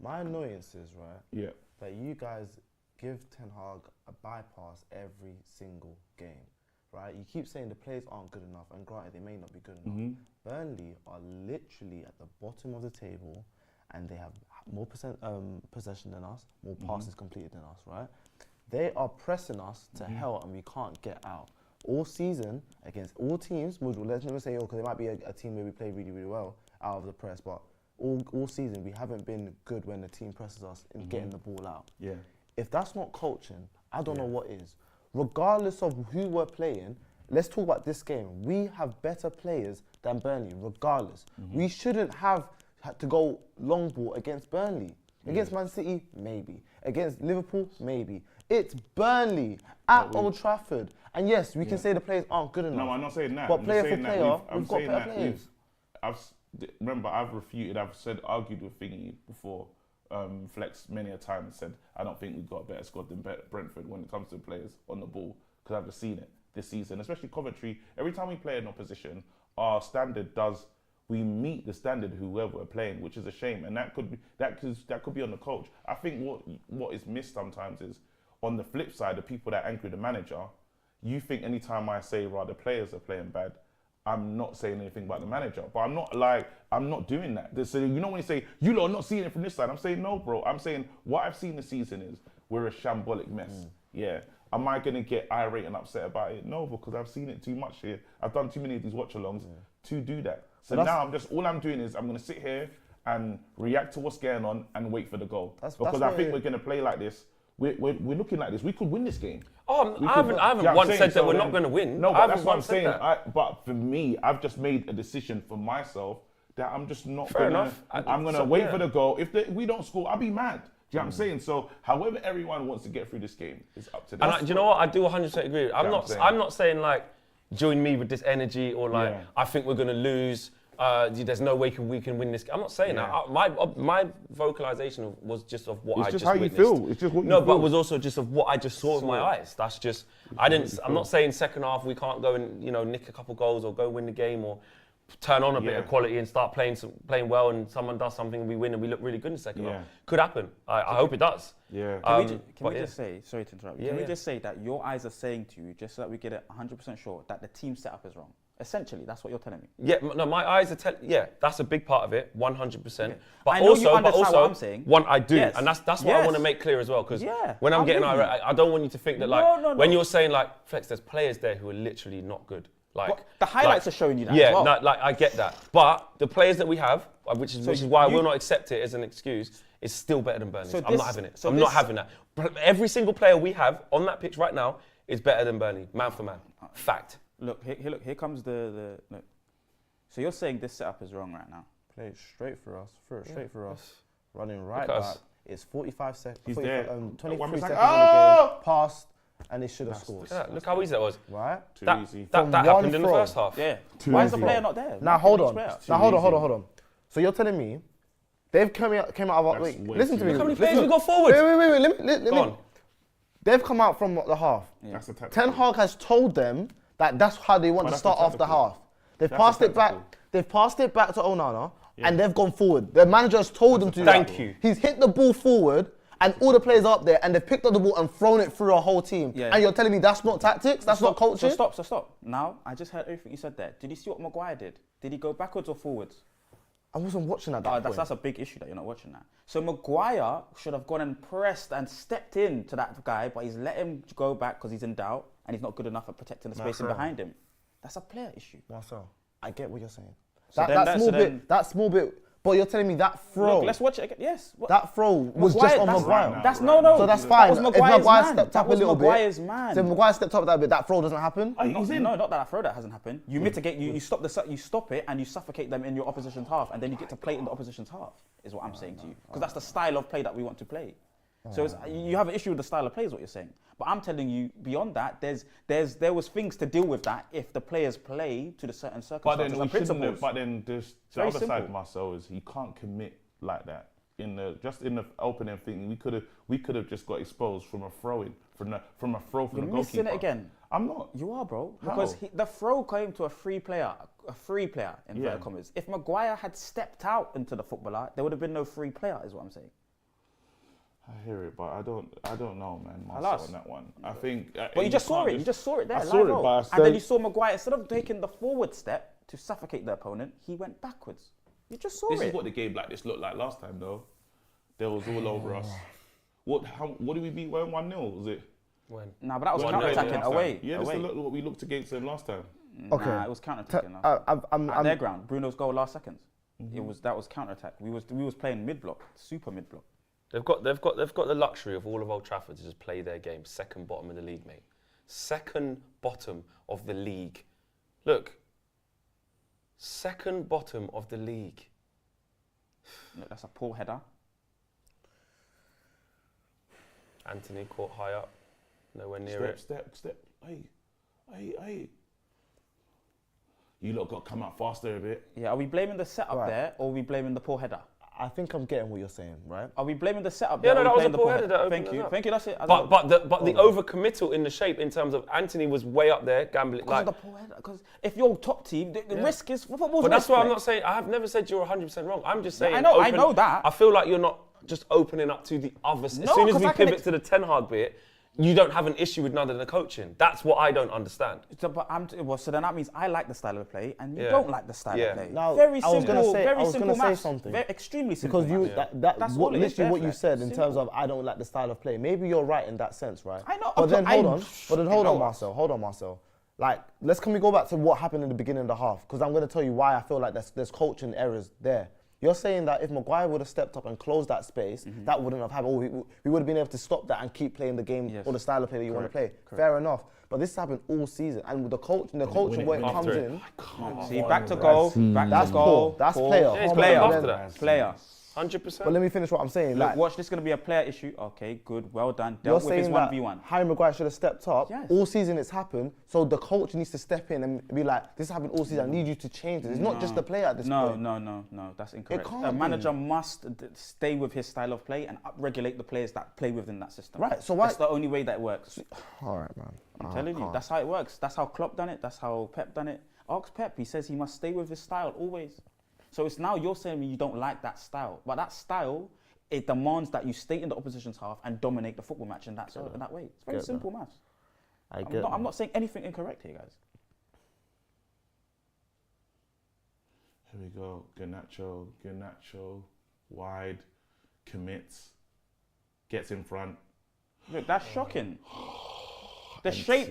My annoyance is, right, Yeah. that you guys give Ten Hag a bypass every single game, right? You keep saying the players aren't good enough, and granted, they may not be good enough. Burnley are literally at the bottom of the table, and they have more possession than us, more passes completed than us, right? They are pressing us to hell, and we can't get out. All season, against all teams, let's never say, because there might be a team where we play really, really well out of the press, but all season, we haven't been good when the team presses us in getting the ball out. Yeah. If that's not coaching, I don't know what is. Regardless of who we're playing, let's talk about this game. We have better players than Burnley, regardless. We shouldn't have had to go long ball against Burnley. Against Man City, maybe. Against Liverpool, maybe. It's Burnley at Old Trafford. And yes, we can say the players aren't good enough. No, I'm not saying that. But I'm player just for saying that player, we've got better players. I've refuted, argued with Thingy before, Flex many a time and said, I don't think we've got a better squad than Brentford when it comes to players on the ball, because I've just seen it this season, especially Coventry. Every time we play an opposition, our standard we meet the standard whoever we're playing, which is a shame, and that could be on the coach. I think what is missed sometimes is on the flip side, the people that angry the manager. You think anytime I say, the players are playing bad, I'm not saying anything about the manager, but I'm not doing that. So, you know, when you say, you lot are not seeing it from this side, I'm saying, no, bro. I'm saying what I've seen this season is we're a shambolic mess. Yeah. Am I going to get irate and upset about it? No, because I've seen it too much here. I've done too many of these watch-alongs to do that. So now all I'm doing is I'm going to sit here and react to what's going on and wait for the goal. Because I think we're going to play like this. We're looking like this. We could win this game. Oh, I haven't once said that we're not going to win. No, but that's what I'm saying. But for me, I've just made a decision for myself that I'm just not going to. I'm going to wait for the goal. If we don't score, I'll be mad. Do you know what I'm saying? So, however everyone wants to get through this game, it's up to them. And do you know what? I do 100% agree. I'm not saying like join me with this energy or like I think we're going to lose. There's no way we can win this. I'm not saying that. My vocalization was just of what I just witnessed. It's just how you feel. It's just what you feel. No, but it was also just of what I just saw with my eyes. That's just. I'm not saying second half we can't go and nick a couple goals or go win the game or turn on a bit of quality and start playing well and someone does something and we win and we look really good in the second half. Could happen. I hope it does. Yeah. Can we just say, sorry to interrupt, can we just say that your eyes are saying to you, just so that we get it 100% sure, that the team setup is wrong? Essentially, that's what you're telling me. Yeah, no, my eyes are that's a big part of it, 100%. Yeah. But I know you understand also, what I'm saying. One, I do, Yes. and that's what I want to make clear as well, because when I'm getting irate, I don't want you to think that when you're saying like, Flex, there's players there who are literally not good. Like the highlights are showing you that as well. Yeah, I get that. But the players that we have, which is why I will not accept it as an excuse, is still better than Burnley. I'm not having it. I'm not having that. Every single player we have on that pitch right now is better than Burnley, man for man. Fact. Look, here comes the look. So you're saying this setup is wrong right now? Play it straight for us, straight for us. Running right back. It's 45 seconds. He's there. 23 Wan-Bissaka. seconds Oh! on the game. Passed, and they should have scored. Yeah, look how easy that was. Right? Too That easy. From happened one in the throw. first half. Yeah. Too Why is the easy. player not there? Now hold on. Player. Now hold on. So you're telling me they've came out of our That's wait. way Listen too to me. easy. How many Listen. players we got forward? Wait. Let Go me. on. They've come out from the half. That's a tactical. Ten Hag has told them that that's how they want But to that's start a off the tactical. half. They've That's passed a it back. tactical. They've passed it back to Onana, and they've gone forward. The manager has told them to do that. Thank you. He's hit the ball forward, and all the players are up there, and they've picked up the ball and thrown it through a whole team. Yeah. And you're telling me that's not tactics? That's not coaching? So stop. Now, I just heard everything you said there. Did you see what Maguire did? Did he go backwards or forwards? I wasn't watching at that point. That's a big issue that you're not watching that. So Maguire should have gone and pressed and stepped in to that guy, but he's let him go back because he's in doubt and he's not good enough at protecting the space in behind him. That's a player issue. Marcel, I get what you're saying. So That small bit, but you're telling me that throw. Look, let's watch it again. Yes. That throw was Maguire, just on that's- Maguire. That's no. So that's That fine. was If Maguire's Maguire man. stepped That up a was little Maguire's bit, man. so if Maguire stepped up that bit, that throw doesn't happen. No, not that throw that hasn't happened. You mitigate, you stop you stop it and you suffocate them in your opposition's half, and then you get to play in the opposition's half. Is what I'm saying to you, because that's the style of play that we want to play. So you have an issue with the style of play, is what you're saying. But I'm telling you, beyond that, there was things to deal with that if the players play to the certain But circumstances then and principles. But then the very other side, simple. Marcel, is you can't commit like that. In the opening thing, we could have just got exposed from a throw in, from a throw from You're the missing goalkeeper. it again. I'm not. You are, bro. How? Because the throw came to a free player in inverted commas. If Maguire had stepped out into the footballer, there would have been no free player, is what I'm saying. I hear it, but I don't know, man. Alas. Marcel on that one. I think. But you just saw it. You just saw it there. I saw live it, out. but I And said- then you saw Maguire, instead of taking the forward step to suffocate the opponent, he went backwards. You just saw This it. is what the game like this looked like last time, though. They was all over us. What did we beat? 1-0? Was it? When? Nah, but that was 1-0 counter-attacking last time. away. Yeah, this away. is what we looked against them last time. Okay. Nah, it was counter-attacking. I'm At their ground, Bruno's goal last seconds. That was counter-attack. We was playing mid-block, super mid-block. They've got the luxury of all of Old Trafford to just play their game second bottom of the league, mate. Second bottom of the league. Look. Second bottom of the league. Look, that's a poor header. Anthony caught high up, nowhere near it. Step. Hey. You lot got to come out faster a bit. Yeah, are we blaming the setup Right. there, or are we blaming the poor header? I think I'm getting what you're saying, right? Are we blaming the setup Yeah, there? no, or are we that was a blaming the poor header that opened Thank us you, up. thank you. That's it. But the overcommittal in the shape in terms of Anthony was way up there gambling. Because of the poor header. Because if you're top team, the risk is. But that's why I'm not saying. I have never said you're 100% wrong. I'm just saying. I know that. I feel like you're not just opening up to the other. As No, soon as 'cause we I can pivot to the Ten Hag bit, you don't have an issue with none of the coaching. That's what I don't understand. So then that means I like the style of play, and you Yeah. don't like the style Yeah. of play. Now, Very I was simple. gonna say- I very was simple gonna say maths. something. Extremely simple. Because maths. that's all it is, literally what you Fair said play. in Simple. terms of I don't like the style of play. Maybe you're right in that sense, right? I know, But then I hold on, know. Marcel. Hold on, Marcel. Like, can we go back to what happened in the beginning of the half? Because I'm going to tell you why I feel like there's coaching errors there. You're saying that if Maguire would have stepped up and closed that space, that wouldn't have happened. Or we would have been able to stop that and keep playing the game Yes. or the style of play that you want to play. Correct. Fair enough. But this happened all season. And with the coach, where it comes after it. in, See, back to goal. Back That's to goal. poor. That's poor. player. Yeah, it's Player. after that. Player. 100%. but let me finish what I'm saying. Look, Like, watch. This is going to be a player issue. Okay, good. Well done. you're Dealt with his saying that 1v1. Harry Maguire should have stepped up. Yes. All season it's happened. So the coach needs to step in and be like, this happened all season. I need you to change this. It's not just the player at this point. No. That's incorrect. can't A be. manager must stay with his style of play and upregulate the players that play within that system. Right, so why- That's the only way that works. All right, man. I'm telling you, that's how it works. That's how Klopp done it. That's how Pep done it. Ask Pep. He says he must stay with his style always. So it's now you're saying you don't like that style, but that style, it demands that you stay in the opposition's half and dominate the football match in that way. It's very Get simple maths. I'm I'm not saying anything incorrect here, guys. Here we go. Garnacho, wide, commits, gets in front. Look, that's shocking. The shape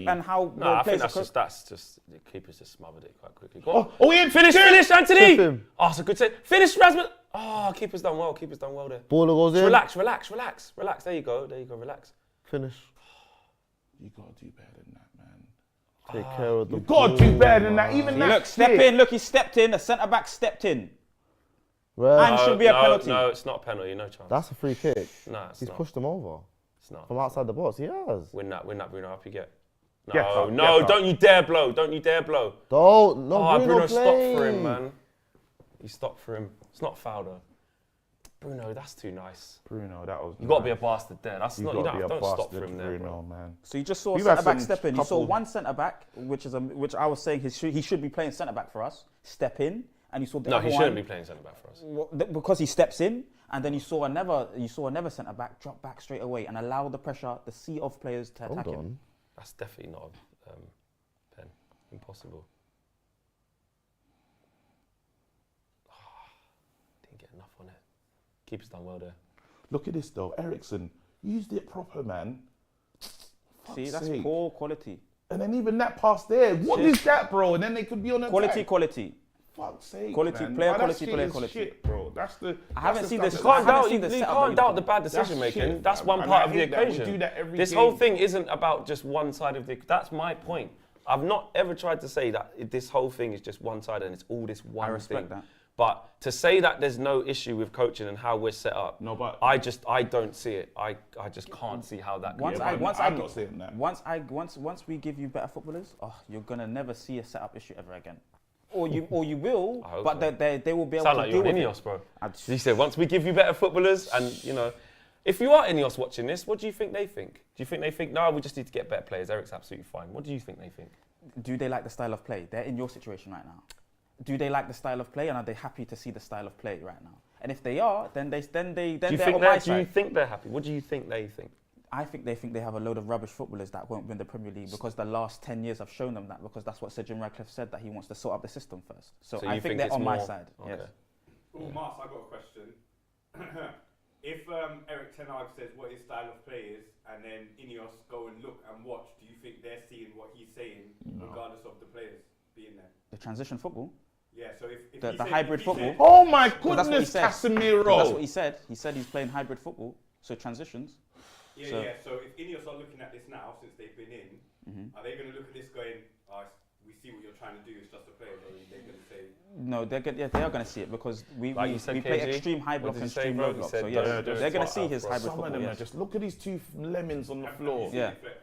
and how No, I think players are that's just the keeper's just smothered it quite quickly. Go on. Oh, Ian, finish, Anthony! Tip him. Oh, it's a good save. Finish, Rasmus. Oh, keeper's done well there. Baller goes in. Relax. There you go, relax. Finish. You got to do better than that, man. Take care of the You got to do better than that. Even that Look, step shit. in. Look, he stepped in. The centre back stepped in. Well, And should be a penalty. No, it's not a penalty. No chance. that's a free kick. No, it's He's not. pushed him over It's not. from outside the box. He has. Win that, Bruno. Up you get. No, Get up, no, get up. don't you dare blow. Don't you dare blow. Don't. No, Oh, Bruno stopped play. for him, man. He stopped for him. It's not foul though. Bruno, that's too nice. Bruno, that was. You got to be a bastard there. That's You not. You gotta be a don't stop bastard, for him there, Bruno, bro. man. So you just saw a We've had centre back some step in. You saw couple- one centre back, which I was saying he should be playing centre back for us. Step in, and you saw the No, other he one, shouldn't be playing centre back for us. because he steps in, and then you saw another centre back drop back straight away and allow the pressure, the sea of players to attack Hold him. on. That's definitely not a pen. Impossible. Didn't get enough on it. Keeper's done well there. Look at this though, Ericsson used it proper, man. See, Fuck's that's sake. poor quality. And then even that pass there, what is that, bro? And then they could be on attack. Quality. Fuck's sake, Quality, man. player But that quality, shit player is quality. Shit, bro. That's the. I haven't seen this. You can't I haven't doubt, seen the you setup can't that doubt you- the bad decision making. shit, That's fam. one And part I of the hate that. We equation. do that every This game. whole thing isn't about just one side of the. That's my point. I've not ever tried to say that this whole thing is just one side and it's all this one thing. respect that. But to say that there's no issue with coaching and how we're set up, No, but- I don't see it. I just can't see how that. Once can I, work. once I'm I, not saying that. Once we give you better footballers, you're gonna never see a setup issue ever again. Or you will, I hope but so. they will be able Sound to like deal you're with Ineos, it. bro. I'd- You said once we give you better footballers, and you know, if you are Ineos watching this, what do you think they think? Do you think they think, no, we just need to get better players? Eric's absolutely fine. What do you think they think? Do they like the style of play? They're in your situation right now. Do they like the style of play, and are they happy to see the style of play right now? And if they are, then Do you they're think on my do you side. think they're happy? What do you think they think? I think they have a load of rubbish footballers that won't win the Premier League because the last 10 years have shown them that, because that's what Sir Jim Radcliffe said, that he wants to sort out the system first. So So I you think think they're it's on my more- side. okay. Yes. Oh, Mars, I got a question. If Eric Ten Hag says what his style of play is, and then Ineos go and look and watch, do you think they're seeing what he's saying, regardless of the players being there? The transition football, Yeah. So if the he said- hybrid if he football. said- Oh my That's what he goodness, said. That's Casemiro. what he said. He said he's playing hybrid football, so transitions. Yeah, So- yeah. So if Ineos are looking at this now, since they've been in, are they going to look at this going, we see what you're trying to do, it's just a player, or are they going to say... No, they are going to see it because we Like you said, play KG, extreme high what block did and you say, extreme bro? low You block. said So don't- yes, don't they're going to fuck see up, his bro. hybrid Some of football. them are Yes. just look at these two lemons on the Have floor. you seen Yeah. it flex,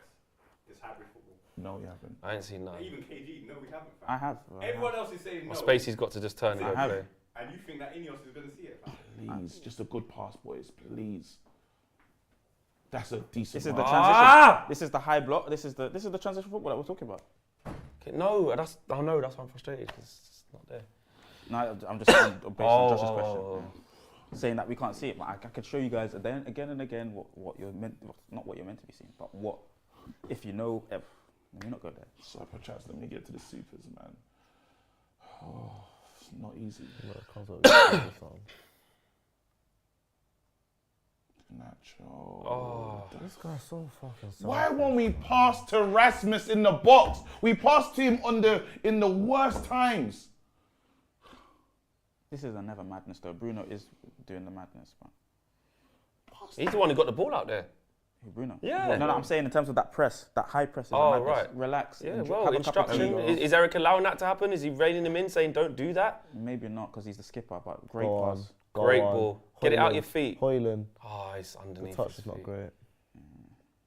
this hybrid football? No, you haven't. I ain't seen none. Even KG, no, we haven't. I have. Everyone else is saying no. Well, Spacey's got to just turn and I go have. play. And you think that Ineos is going to see it? Please, just a good pass, boys. Please. That's a decent. This is the pass. transition. This is the high block. This is the transition football that we're talking about. Okay, no, that's why I'm frustrated. It's not there. No, I'm just saying based on Josh's question, oh. saying that we can't see it. But I could show you guys again and again what you're meant, not what you're meant to be seeing, but what if you know. Let me not go there. Super chats. Let me get to the supers, man. Oh, it's not easy. Nacho. Oh. This guy's so fucking sad. Why won't we pass to Rasmus in the box? We passed to him in the worst times. This is another madness though. Bruno is doing the madness, man. He's the one who got the ball out there. Who, Bruno? Yeah. No, I'm saying in terms of that press, that high press is a Oh, madness. right. Relax. Yeah, enjoy- well, have a cup of tea. instruction. Is Eric allowing that to happen? Is he reining him in, saying don't do that? Maybe not because he's the skipper, but great Go pass. on. Go Great on. ball. Get it out Hoyland. your feet. Hoyland. Oh, it's The underneath. touch his is not feet. great.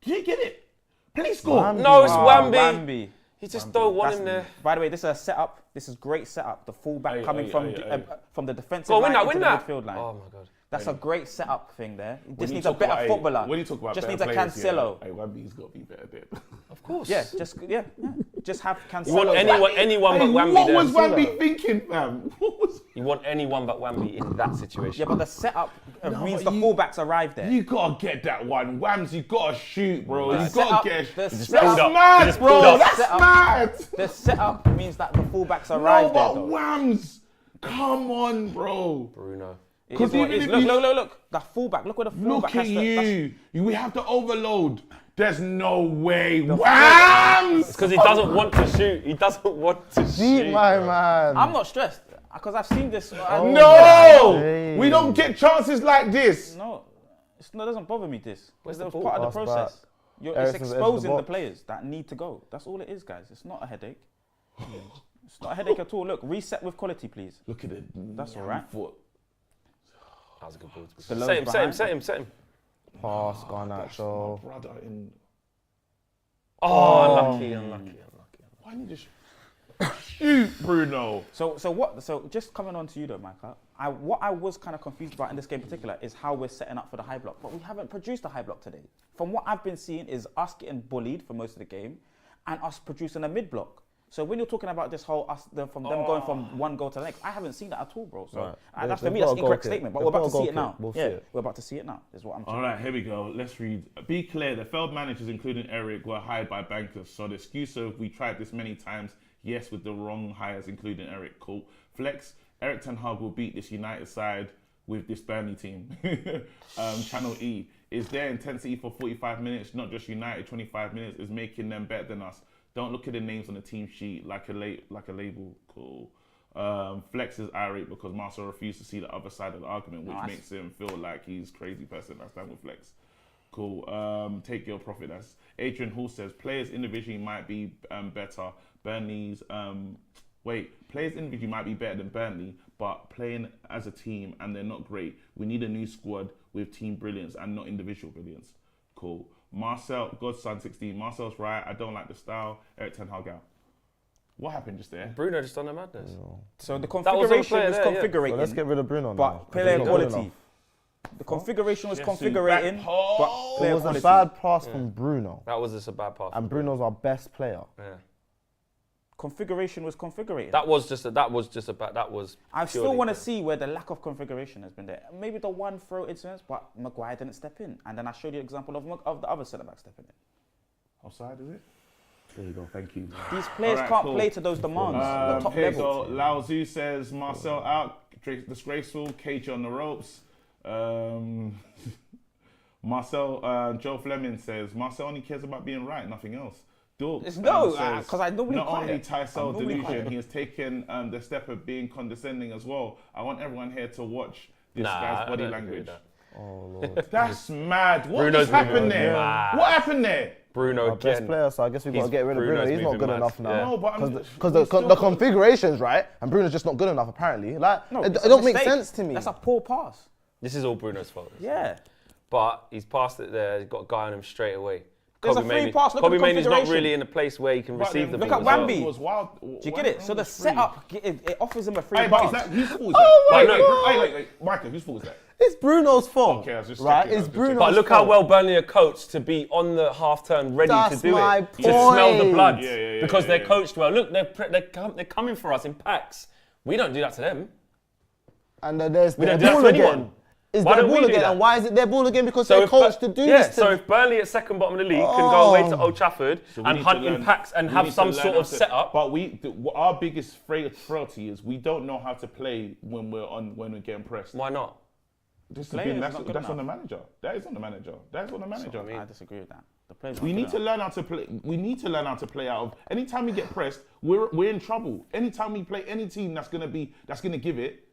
Did he get it? Please score. Wambi. No, it's Oh, Wambi. Wambi. He just don't want him there. By the way, this is a setup. This is great setup. The fullback coming from the defensive Go on, line win that, into win the that. midfield line. Oh my god. That's a great setup thing there. He When just you needs a talk better about- footballer. When you talk about just better needs a players, Cancelo. Yeah, Wambi's got to be better there. Of course. Yeah, just have Cancelo. You want anyone but Hey, Wambi what there. was Wambi thinking, fam? What was? You want anyone but Wambi in that situation. Yeah, but the setup means but the you- fullbacks arrive there. You gotta get that one. Whams, you gotta shoot, bro. The You setup- gotta get. the That's setup- pulled mad, just bro. pulled up. That's Setup. mad. The setup means that the fullbacks No, arrive there, but though. Whams, come on, bro. Bruno. It is 'Cause what it even is. if Look, you- look. The fullback. Look where the fullback Look at has to. you. We have to overload. There's no way. Whams! It's because he doesn't want to shoot. He doesn't want to Deep, shoot. my bro. man. I'm not stressed because I've seen this. No! Hey. We don't get chances like this. No, it doesn't bother me. This. Where's That the was ball? part of the Pass process. back. It's Ericsson's edge of the exposing the box. players that need to go. That's all it is, guys. It's not a headache. It's not a headache at all. Look, reset with quality, please. Look at it. That's all right. Foot. That was a good ball. The lows Set him. behind. Pass, Garnacho. Brother in. Oh, unlucky. Why didn't you just shoot, Bruno? So just coming on to you though, Micah. What I was kind of confused about in this game in particular is how we're setting up for the high block, but we haven't produced a high block today. From what I've been seeing is us getting bullied for most of the game, and us producing a mid block. So when you're talking about this whole from them going from one goal to the next, I haven't seen that at all, bro. So Right. for me, that's an incorrect statement. But we're about to see it now. We'll see Yeah, it. we're about to see it now. Is what I'm. All right, here we go. Let's read. Be clear, the failed managers, including Eric, were hired by bankers. So the excuse of we tried this many times, yes, with the wrong hires, including Eric. Cool. Flex, Eric Ten Hag will beat this United side with this Burnley team. Channel E. Is their intensity for 45 minutes, not just United 25 minutes, is making them better than us. Don't look at the names on the team sheet like a label. Cool. Flex is irate because Marcel refused to see the other side of the argument, which makes him feel like he's crazy person. That's done with Flex. Cool. Take your profit. That's Adrian Hall says players individually might be better. Players individually might be better than Burnley, but playing as a team and they're not great. We need a new squad with team brilliance and not individual brilliance. Cool. Marcel, Godson 16. Marcel's right. I don't like the style. Eric Ten Hag out. What happened just there? Bruno just done the madness. So the That was configuration all was player there, yeah. configuring, So let's get rid of Bruno now. but player He's not good quality. enough. The configuration was Yes, configuring, back but pass. player It was quality. a bad pass from Bruno, That was just a bad pass. and Bruno's our best player. Yeah. Configuration was configuring. That was just a bad. That was. I still purely want to bad. see where the lack of configuration has been there. Maybe the one throw incidents, but Maguire didn't step in. And then I showed you an example of the other centre-back stepping in. Offside, is it? There you go. Thank you. These players Alright, can't cool. play to those demands, the top Here level. go. Lao Tzu says Marcel out. Disgraceful. Cage on the ropes. Marcel. Joe Fleming says Marcel only cares about being right, nothing else. Dog It's says, because I normally not only quiet. Tysell I'm normally delusion, quiet. he has taken the step of being condescending as well. I want everyone here to watch this Nah, guy's I body don't agree with language. that. Oh Lord. That's mad. What Bruno's just happened moving there? mad. What happened there? Bruno Our best again. player, so I guess we've got to get rid of Bruno. Bruno's He's not moving good mad. enough now. Yeah. No, but Because we still the got- configuration's right, and Bruno's just not good enough apparently. Like, No, it it's a don't make mistake. sense to me. That's a poor pass. This is all Bruno's fault. Yeah. But he's passed it there. He's got a guy on him straight away. There's a free pass, look at Kobe the Mainoo's not configuration. really in a place where he can But receive the then Look ball. at as well. Wambi. It was wild. Do you get it? So the setup, it offers him a free Hey, but is pass. that whose fault is Oh that? my Wait, God. wait, Michael, whose fault is that? It's Bruno's fault. Okay, I was just right? checking, I was It's just Bruno's checking. But look how fault. well Burnley are coached to be on the half turn, ready That's to do my it, to smell the point. blood, Yeah, because they're yeah. coached well. Look, they're coming for us in packs. We don't do that to them. And then there's We their don't do that ball to again. anyone. Is Why their don't we ball do again? that? And why is it their ball again? Because they're if coached to do this. so if Burnley at second bottom of the league can go away to Oh. Old Trafford So we and need hunt to in learn- packs and we have need to some learn sort how of to- setup. But our biggest frailty is we don't know how to play when we're getting pressed. Why not? Players That's not good on the enough. manager. That is on the manager. That's on the manager. I disagree with that. The players We not need good to enough. learn how to play. We need to learn how to play out of. Anytime we get pressed, we're in trouble. Anytime we play any team that's gonna give it.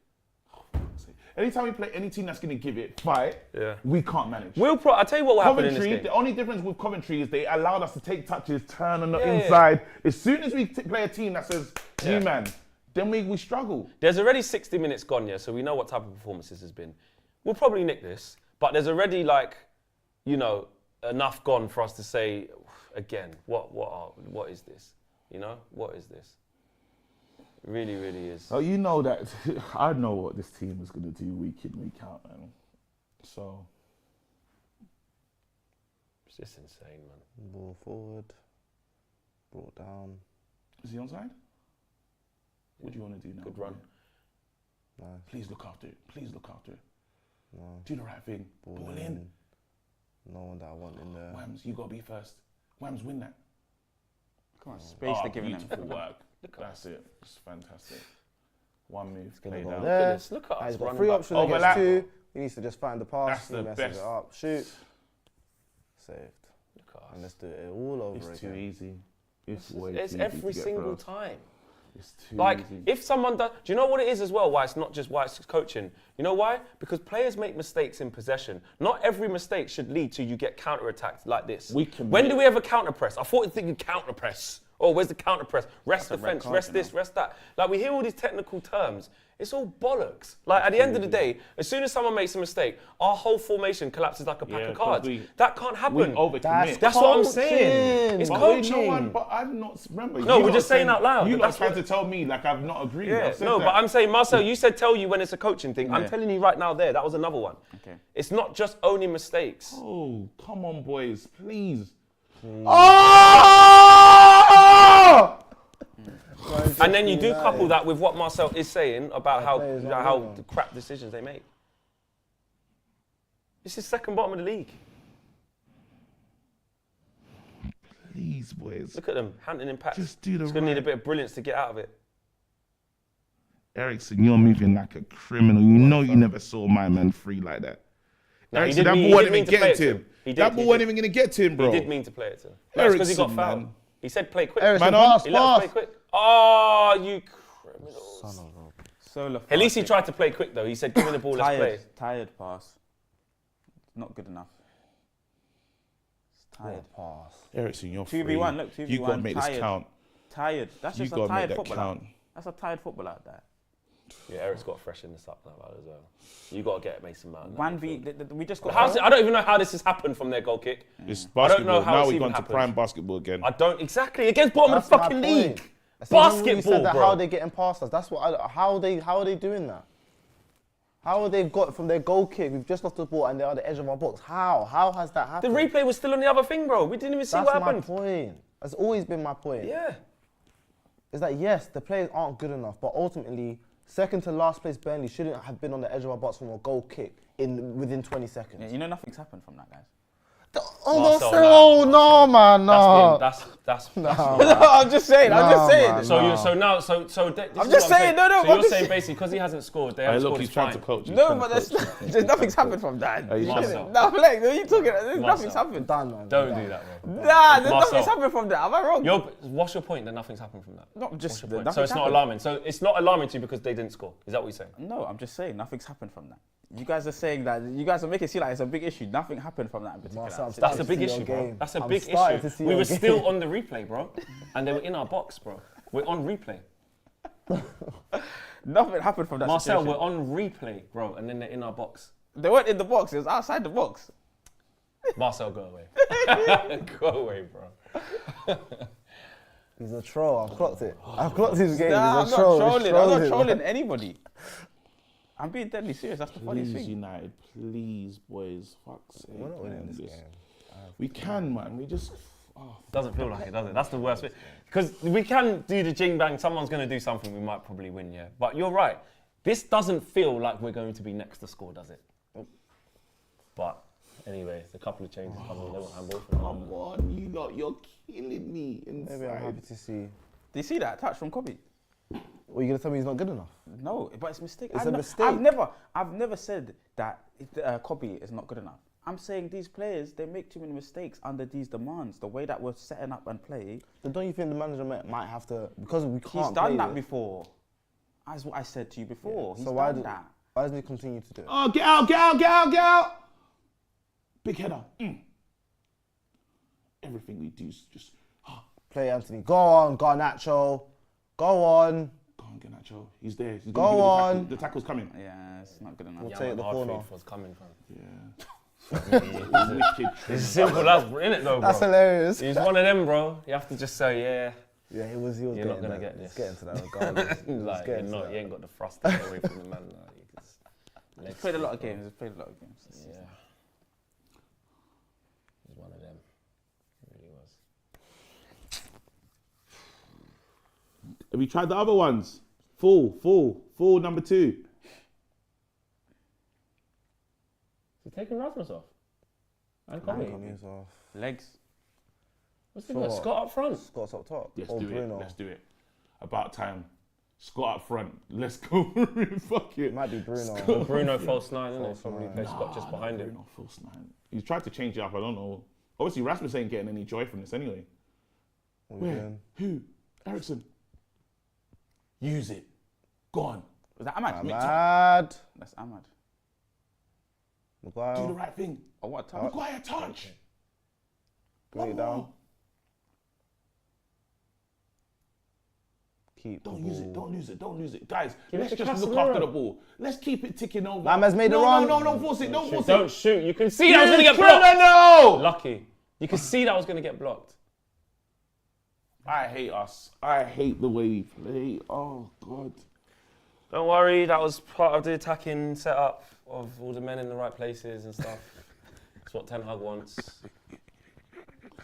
Anytime we play any team that's gonna give it fight, Yeah. we can't manage. I tell you what will happen in this Coventry, game. the only difference with Coventry is they allowed us to take touches, turn on the Yeah, yeah. inside. As soon as we play a team that says, Yeah. man, then we struggle. There's already 60 minutes gone, yeah, so we know what type of performance this has been. We'll probably nick this, but there's already enough gone for us to say, again, what is this? What is this? It really, really is. Oh, you know that I know what this team is going to do week in, week out, man. So It's just insane, man. Ball forward, brought down. is he onside? What do you want to do now? Good run. Nice. Please look after it. Please look after it. No. Do the right thing. Ball in. No one that I want in there. Whams, you got to be first. Whams, win that. Come on, space they're giving them. Beautiful work. That's it. It's fantastic. One move. He's gonna played go out. there. Goodness, look at us He's got running three back. options Overlap. against two. He needs to just find the pass. That's He the messes best. it up. Shoot. Saved. Look at us. And let's do it all over It's again. too easy. It's way It's too every easy to get single through. time. It's too Like, easy. if someone does, do you know what it is as well? Why it's not just coaching. You know why? Because players make mistakes in possession. Not every mistake should lead to you get counter-attacked like this. We can When make- do we ever counter-press? I thought you could counter-press Oh, where's the counter press? Rest That's a red defense, card, rest you this, know. rest that. Like, we hear all these technical terms. It's all bollocks. Like, at the end of the day, as soon as someone makes a mistake, our whole formation collapses like a pack Yeah, of 'cause cards. we- That can't We happen. overcommit. That's what I'm saying. It's But coaching. but I'm not. Remember, No, you we're lot just saying out loud, You but lot that's trying what- to tell me like I've not agreed. Yeah, I've said no, that. but I'm saying, Marcel, you said tell you when it's a coaching thing. I'm Yeah. telling you right now there, that was another one. Okay. It's not just owning mistakes. Oh, come on, boys, please. Oh! And then you do couple that with what Marcel is saying about players aren't how good. the crap decisions they make. This is second bottom of the league. Please, boys. Look at them, Hampton Impact. Just do the It's going to need a right- bit of brilliance to get out of it. Ericsson, you're moving like a criminal. You know you never saw my man free like that. No, he Ericsson, did that mean- ball he wasn't did even mean to play getting it to to him. him. He did, That he ball did. wasn't even going to get to him, bro. He did mean to play it to him. That's because he got Ericsson, fouled. man. He said play quick. Ericsson, Man on. pass, He let us play pass. quick. Oh, you criminals. So lethargic. At least he tried to play quick though. He said, give me the ball, let's play. Tired pass. Not good enough. It's tired. Pass. Ericsson, you're free. 2v1, look, 2v1. You got to make this tired. count. Tired. That's You just gotta a make tired that footballer. count. That's a tired footballer out there. Yeah, Eric's got to freshen this up now as well. You got to get Mason Mount. 1v, we just got. I don't even know how this has happened from their goal kick. It's I don't know basketball. how Now it's we've even gone to happened. prime basketball again. I don't exactly against bottom of the That's my fucking point. league. I said, when you Basketball, said that, bro. how are they getting past us? That's what. How are they doing that? How are they got from their goal kick? We've just lost the ball and they're on the edge of our box. How? How has that The happened? replay was still on the other thing, bro. We didn't even see That's what my happened. point. That's always been my point. Yeah. Is that yes, the players aren't good enough, but ultimately, second to last place Burnley shouldn't have been on the edge of our box from a goal kick within 20 seconds. Yeah, you know nothing's happened from that, guys. Marcel, no, man, no. That's No, I'm just saying. I'm just saying. man. So No. you so now so this I'm is just what saying, no, So I'm you're just saying saying- basically because he hasn't scored, they Hey, haven't look, scored. he's It's trying to fine. coach. He's No, trying but to there's, coach. there's nothing's happened from that. Hey, he's Marcel. trying to- No, like, what are you talking about? There's Marcel. nothing's happened. Done, man. Don't Done. do that, bro. Nah, Marcel. there's nothing's happened from that. Am I wrong? What's your point that nothing's happened from that? Not just What's your point? nothing's So it's not happened. alarming. So it's not alarming to you because they didn't score. Is that what you're saying? No, I'm just saying nothing's happened from that. You guys are saying that. You guys are making it seem like it's a big issue. Nothing happened from that in particular. Marcel, I'm That's a starting big to see issue, your bro. game. That's a I'm big starting to issue. see We your were game. still on the replay, bro, and they were in our box, bro. We're on replay. Nothing happened from that Marcel, situation. we're on replay, bro, and then they're in our box. They weren't in the box. It was outside the box. Marcel, go away. Go away, bro. He's a troll. I've clocked it. I've clocked his game. Nah, I'm He's a not troll. trolling. He's I'm not trolling. trolling anybody. I'm being deadly serious. That's the funniest Please, thing. United, please, boys. Fuck's sake. We're not winning man, this just- game. We can, man. We just. Oh, Doesn't feel like it, does it? That's the worst bit. Because we can do the jing bang. Someone's going to do something. We might probably win, yeah. But you're right. This doesn't feel like we're going to be next to score, does it? But anyway, a couple of changes coming. They won't handball for now. come on, you lot, you're killing me inside. Maybe I'm happy to see. Do you see that touch from Kobe? What, you gonna tell me he's not good enough? No, but it's a mistake. It's I've a no- mistake. I've never said that Kobe is not good enough. I'm saying these players, they make too many mistakes under these demands. The way that we're setting up and play, Then don't you think the manager might have to, because we can't he's done play that this, before. That's what I said to you before. He's So why done that. why doesn't he continue to do it? Oh, get out, get out, get out, get out! Big header. Everything we do is just. Play Anthony. Go on, Garnacho. Go on. Go on, Garnacho. He's there. He's Go gonna do the on. tackle. The tackle's coming. Yeah, it's not good enough. We'll Yeah, take man, the hard corner. faith was coming from. Yeah. It's as simple as, innit though, bro? That's hilarious. He's one of them, bro. You have to just say, yeah, Yeah, he was you're getting not going to that. get He's this. getting to that regardless. He was Like, getting to you that. ain't got the thrust to get away from the man. Like, you just, He's played a lot of games. He's played a lot of games. Yeah. He's one of them. He really was. Have you tried the other ones? Full number 2. Is he taking Rasmus off? And Kobe? He's off. Legs. What's he got? Scott up front. Scott's up top. Let's Or do Bruno. it. Let's do it. About time. Scott up front. Let's go. Fuck it. It might be Bruno. Or Bruno false 9, isn't it? False Probably nine. play Scott just behind him. Bruno, false 9. He's tried to change it up. I don't know. Obviously, Rasmus ain't getting any joy from this anyway. What are we Where? doing? Who? Ericsson. Use it. Go on. Was that Ahmad? Ahmad. That's Ahmad. Do the Maguire. right thing. Oh, what a touch. Maguire touch. Bring it One down. more. Keep the Don't use it. ball. Don't lose it. Don't lose it. Guys, Give it let's to just look Casemiro. after the ball. Let's keep it ticking over. Lammers made the no, run. No, don't force it. Don't force Don't it. shoot. You can see that was going to get Yes, blocked. no. Lucky. You can see that was going to get blocked. I hate us. I hate the way we play. Oh, God. Don't worry, that was part of the attacking setup of all the men in the right places and stuff. That's what Ten Hag wants.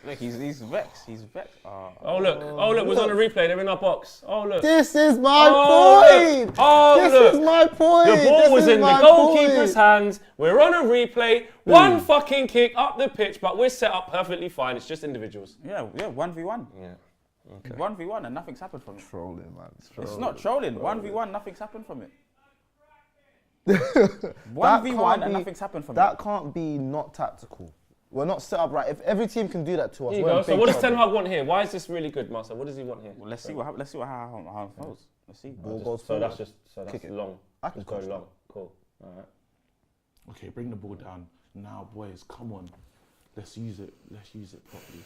Look, he's vexed. He's vexed. Oh look, we're on a replay. They're in our box. Oh look. This is my Oh, point. look. Oh, this look. is my point. The ball This was is in the my goalkeeper's point. hands. We're on a replay. One fucking kick up the pitch, but we're set up perfectly fine. It's just individuals. Yeah, 1v1. Yeah. Okay. 1v1 and nothing's happened from it. Trolling, man. It's not trolling. 1v1, nothing's happened from it. That 1v1 can't and be- nothing's happened from That it. can't be not tactical. We're not set up right. If every team can do that to us, Here you we're go. in So big what does Ten trouble. Hag want here? Why is this really good, Marcel? What does he want here? Well, let's see what happens. Let's see how it goes. Let's see. Ball goes So forward. that's Kick it. long. I can Just go coach long. Cool. All right. Okay, bring the ball down. Now, boys, come on. Let's use it. Let's use it properly.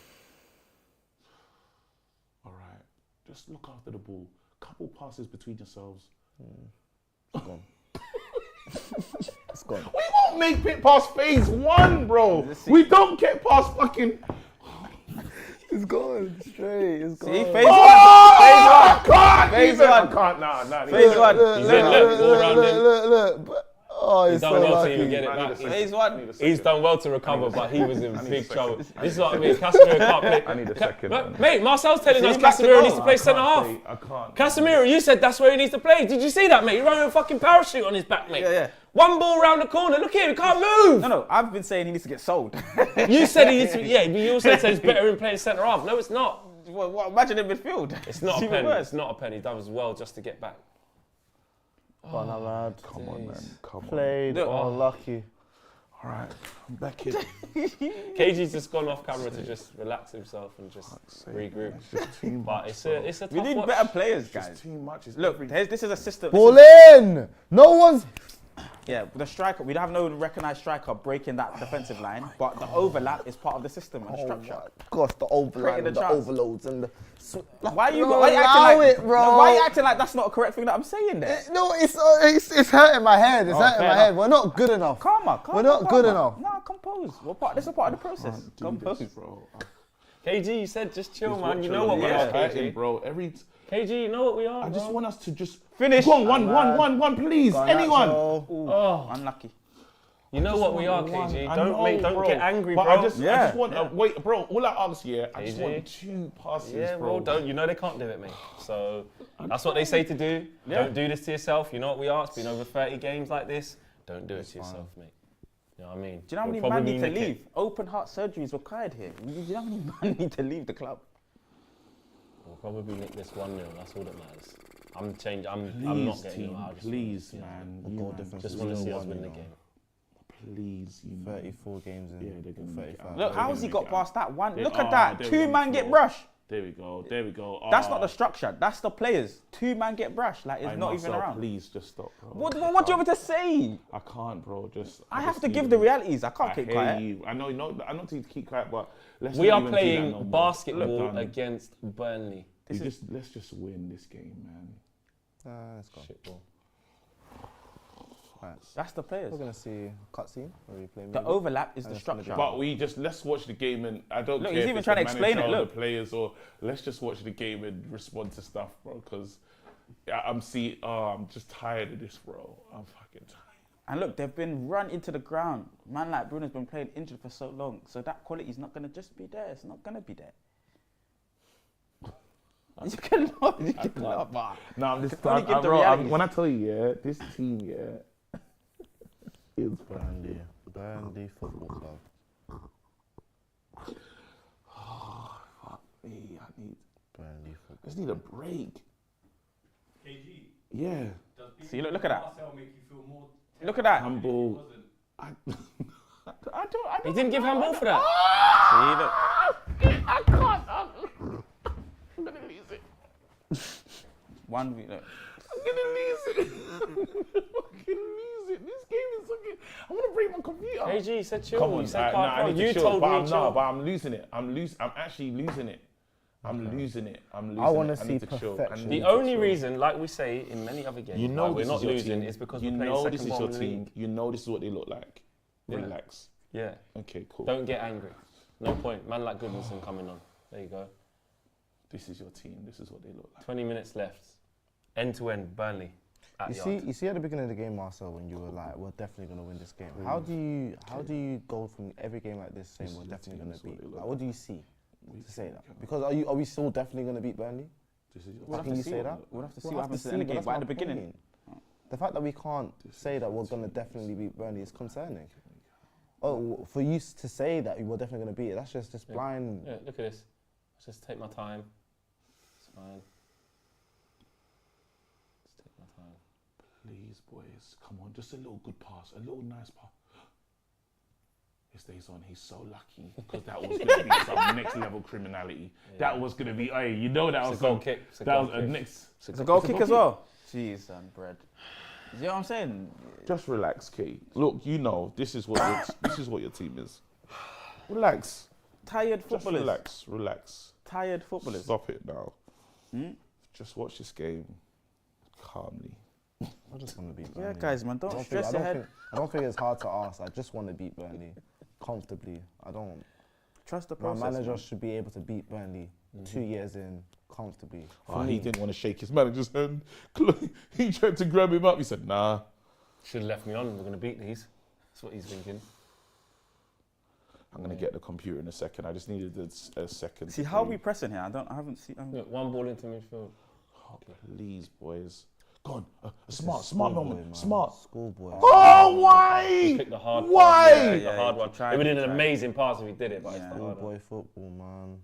All right. Just look after the ball. Couple passes between yourselves. It's gone. It's gone. We won't make it past phase 1, bro. We don't get past fucking... It's gone straight. It's gone. See, phase Oh, I can't Phase even. one. I can't. Nah. Phase one. He's in. Look, all around him. Look. Oh, He's he's done so well to even lucky. get it I need back. a second. Phase one. He's done well to recover, but he was in need a big second. trouble. This is what I mean. Casemiro can't play. I need a second, man. Mate, Marcel's telling us he's back to Casemiro goal. needs to play centre half. I can't. Casemiro, you said that's where he needs to play. Did you see that, mate? He ran with a fucking parachute on his back, mate. Yeah. One ball round the corner. Look here, he can't move. No, I've been saying he needs to get sold. You said he needs to. Yeah, but you also said it's better in playing centre half. No, it's not. Well, imagine in midfield. It's not a even pen. worse. It's not a pen. He does well just to get back. Come on, lad. Come on, man. Come on. Played. Look. Oh, lucky. All right. I'm back in. KG's just gone off camera to just relax himself and just regroup. It's just too But much. it's a tough We need watch. better players, It's just guys. too much. It's Look, every- this is a system. Ball in. No one's. Yeah, the striker, we have no recognised striker breaking that defensive line, but the overlap is part of the system and structure. Gosh, the overline, Creating and the the chance. overloads, and the. Why you No, why you acting allow like it, bro. No, why you acting like that's not a correct thing that I'm saying there? No, it's hurting my head. It's hurting fair my enough. head. We're not good enough. Calmer. We're not good enough. No, compose. This is part of the process. Do Compose. this, bro. KG, you said just chill, Just man. watch You it. know what we Yeah, are, fighting, KG. bro. KG, you know what we are, I bro. just want us to just Finish. Go on, one, please. Anyone. Oh, Unlucky. you know what we are, One. KG. I Don't know, don't bro. get angry, But bro. I just want wait, bro. All I ask here, I just KG. want 2 passes, Yeah, bro. well, don't. You know they can't do it, mate. So that's what they say to do. Don't do this to yourself. You know what we are. It's been over 30 games like this. Don't do it to yourself, mate. You know what I mean? Do you know how many We'll men probably need to nick it. leave? Open heart surgery is required here. Do you know how many men need to leave the club? We'll probably nick this 1-0. That's all that matters. I'm Please, not getting team, it out. please, man. You goal man, difference Just is want to see 0-1, us win you the know. game. Please, you man. 34 games in. Yeah, they're gonna make it 35. out. Look, They're how has gonna he make got it past that one? They- Look at that. they're 2 on man the get floor. brush. There we go. That's not the structure. That's the players. 2 man get brush. Like it's Hey, not Marcel, even around. Please just stop, bro. What do you want me to say? I can't, bro. I have just to need give a the bit- realities. I can't I keep hear quiet. you. I know to keep quiet, but let's We not are even do that playing no more. basketball Done. against Burnley. Let's just win this game, man. Let's go. Shit ball. Right. That's the players. We're gonna see a cutscene or replay. The maybe. overlap is the that's gonna structure. But let's watch the game, and I don't Look, care he's if even it's trying the to explain manager it, or look. the players, or let's just watch the game and respond to stuff, bro. Because I'm just tired of this, bro. I'm fucking tired. And look, they've been run into the ground. Man like Bruno's been playing injured for so long, so that quality is not going to just be there. It's not going to be there. You cannot. No, I'm just. only give the bro, realities. when I tell you, yeah, this team, yeah, is Burnley Football Club. fuck me. Burnley I Football. just need a break. KG, Yeah, does being See, look at that. Marcel make you feel more Look at that. humble. wasn't? I don't. He didn't give handball for that. See, look. I can't. I'm gonna lose it. Look. I'm gonna lose it. Fucking lose it. This game is fucking. I'm gonna break my computer. KG said chill. Come on, you said I calm. need to You chill, told but me I'm chill. but I'm losing it. I'm actually losing it. I'm losing it. I'm losing I want it. to I see need to chill. I perfection. need The to only chill. reason, like we say in many other games, You know we're this not is your losing team. is because you we're playing know second this is bottom your in the team. league. You know this is what they look like. Yeah. Relax. Yeah. Okay, cool. Don't get angry. No point. Man like Goodmanson coming on. There you go. This is your team. This is what they look like. 20 minutes left. End to end, Burnley. You see at the beginning of the game, Marcel, when you were like, we're definitely going to win this game. How do you go from every game like this saying This we're is the definitely team, going this to is what beat? they look Like, what like. do you see to say that? Because are we still definitely going to beat Burnley? This is your We'll have Can to you see say what- that? We'll have to see We'll what have happens to in the see, but game. that's But at my the beginning, point. The fact that we can't say that we're going to definitely beat Burnley is concerning. Oh, for you to say that we're definitely going to beat it, that's just blind. Yeah, look at this. Let's just take my time. It's fine. Just take my time. Please, boys, come on, just a little good pass, a little nice pass. It stays on. He's so lucky because that was going to be some next level criminality. Yeah. That was going to be, hey, you know that It's was a goal some- kick. It's a that goal was a kick. next. it's a goal It's a kick goal as kick. well. Jeez, and bread. You know what I'm saying? Just relax, Kate. Look, you know this is what this is what your team is. Relax. Tired Just footballers. relax. Relax. Tired footballers. Stop it now. Hmm? Just watch this game calmly. I just want to beat Yeah, Burnley. guys, man, don't stress your head. I don't think it's hard to ask. I just want to beat Burnley comfortably. I don't. Trust the My process. manager man. should be able to beat Burnley 2 years in comfortably. Oh, he didn't want to shake his manager's hand. He tried to grab him up. He said, nah. Should have left me on. We're going to beat these. That's what he's thinking. I'm going to get the computer in a second. I just needed a second. See to how play. we pressing here? I haven't seen. Look, one ball into midfield. Oh, please, boys. Go on. A smart moment. Smart. Schoolboy. Oh, He why? picked the hard Why? one. Yeah, the Yeah, hard he one. tried, It would have he been an tried. amazing pass if he did it, but it's Yeah. the hard one. Schoolboy football, man.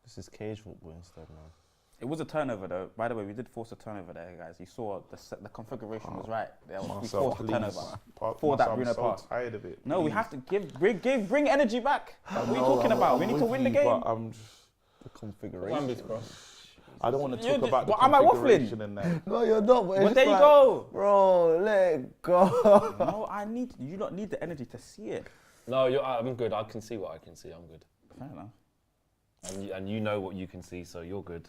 This is cage football instead, man. It was a turnover though. By the way, we did force a turnover there, guys. You saw the configuration was right. There was, we Marcel, forced a please. turnover. Marcel, For that I'm Bruno so pass. tired of it. No, we Please. have to bring energy back. What are you talking about? We need to with win the you, game. but I'm just, The configuration. Wembley's cross. I don't want to You talk did- about the but am I waffling? configuration and that. No, you're not. But it's Well, just there you like, go. Bro, let it go. No, you don't need the energy to see it. No, I'm good. I can see what I can see. I'm good. Fair enough. And you know what you can see, so you're good.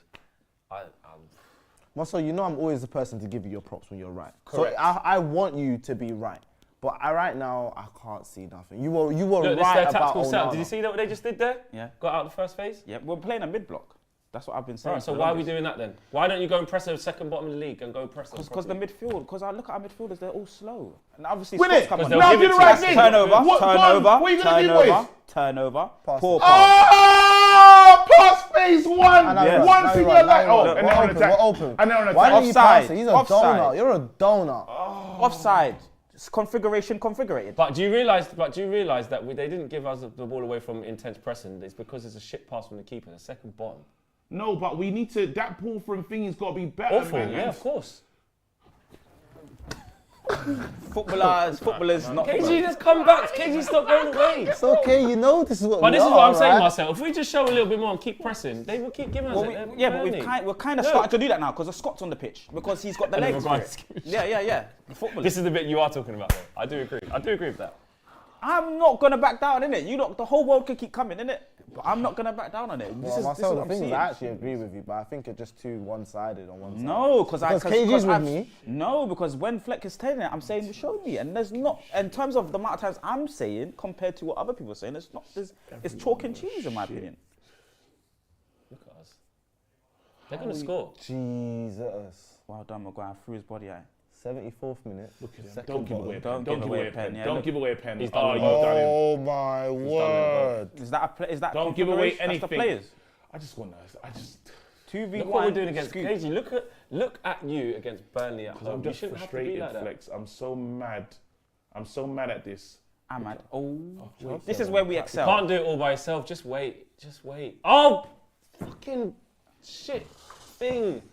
Marcel, you know I'm always the person to give you your props when you're right. Correct. So I want you to be right. But right now, I can't see nothing. You were Look, this is right their about tactical setup. Onana. Did you see what they just did there? Yeah. Got out the first phase? Yeah, we're playing a mid block. That's what I've been saying. Right, so for why are we longest. doing that then? Why don't you go and press the second bottom of the league and go press them? Because the midfield, because I look at our midfielders, they're all slow. And obviously, Win Scott's it! come on. They'll Now give do it the to right you. thing. Turnover, What, go on, turnover, what are you gonna do, boys? turnover, turnover. Pass Poor it. pass. Oh, pass phase one. And I Yes. run, Once now in you your run, life. now you Oh, run. and We're they're on open, attack. we're open. And they're on Why attack. don't you pass it? He's a Offside. donut. You're a donut. Offside. It's configured. But do you realise that they didn't give us the ball away from intense pressing? It's because it's a shit pass from the keeper, the second bottom. No, but we need to. That ball from thingy's got to be better. Awful, man. yeah, of course. Footballers not. KG just come back. KG stop going away. It's okay, you know this is what But we this is are, what I'm saying, right? Marcel. If we just show a little bit more and keep pressing, they will keep giving us Well, it. yeah, but we're kind of starting to do that now because Scott's on the pitch because he's got the And then legs. For Maguire's it. Yeah. The footballers. This is the bit you are talking about, though. I do agree with that. I'm not gonna back down, innit? You lot, the whole world can keep coming, innit? But I'm not gonna back down on it. This Well, is Marcel, what the I'm thing is, seeing. I actually agree with you, but I think it's just too one-sided on one side. No, because KG's with me. No, because when Fleck is telling it, I'm saying, show me. And there's not, in terms of the amount of times I'm saying compared to what other people are saying, it's chalk and cheese in my opinion. Look at us. They're going to score. Jesus. Well done, Maguire, through his body eye. 74th minute. Don't give away a pen. Don't give away a pen, yeah, Don't look. give away a pen. He's done Oh, it, you've bro. done him. Oh my word. Is that Don't give away configuration? That's anything. the players. I just want to. 2v1. Look what we're doing against scoop. KG. Look at you against Burnley at I'm home. You just shouldn't have to be frustrated, like that. Flex. I'm so mad. I'm so mad at this. Ahmad. Oh, wait, this is where we excel. Can't do it all by yourself. Just wait. Oh, fucking shit thing.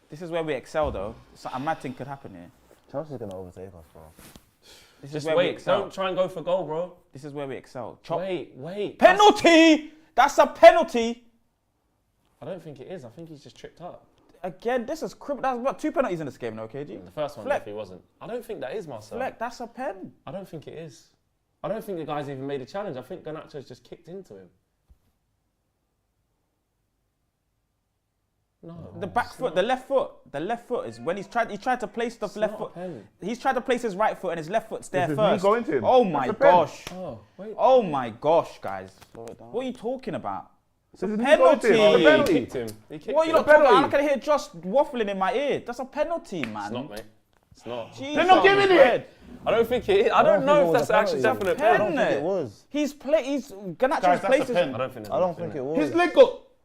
This is where we excel, though. So a mad thing could happen here. Chelsea's going to overtake us, bro. This is Just where we wait. excel. Don't try and go for goal, bro. This is where we excel. Chop. Wait. Penalty! That's a penalty. I don't think it is. I think he's just tripped up. Again, this is criminal. That's about 2 penalties in this game, no, KG? The first one Fleck. definitely wasn't. I don't think that is Marcel. Fleck, that's a pen. I don't think it is. I don't think the guy's even made a challenge. I think Garnacho's just kicked into him. No. The back foot, the left foot is when he tried to place the left foot. He's tried to place his right foot and his left foot's there This is first. me going to him. Oh my That's a pen. gosh. Oh, wait. Oh my gosh, guys. What are you talking about? It's a This is me going to him. penalty. It's a penalty. He kicked him. He kicked What are you him. not talking about? penalty. I can hear Josh waffling in my ear. That's a penalty, man. It's not, mate. It's not. They're not giving it. I don't think it is. I don't know if that's actually definite. I pen. don't think it was. Garnacho's Guys, that's a places. pen. I don't think. I don't think it was.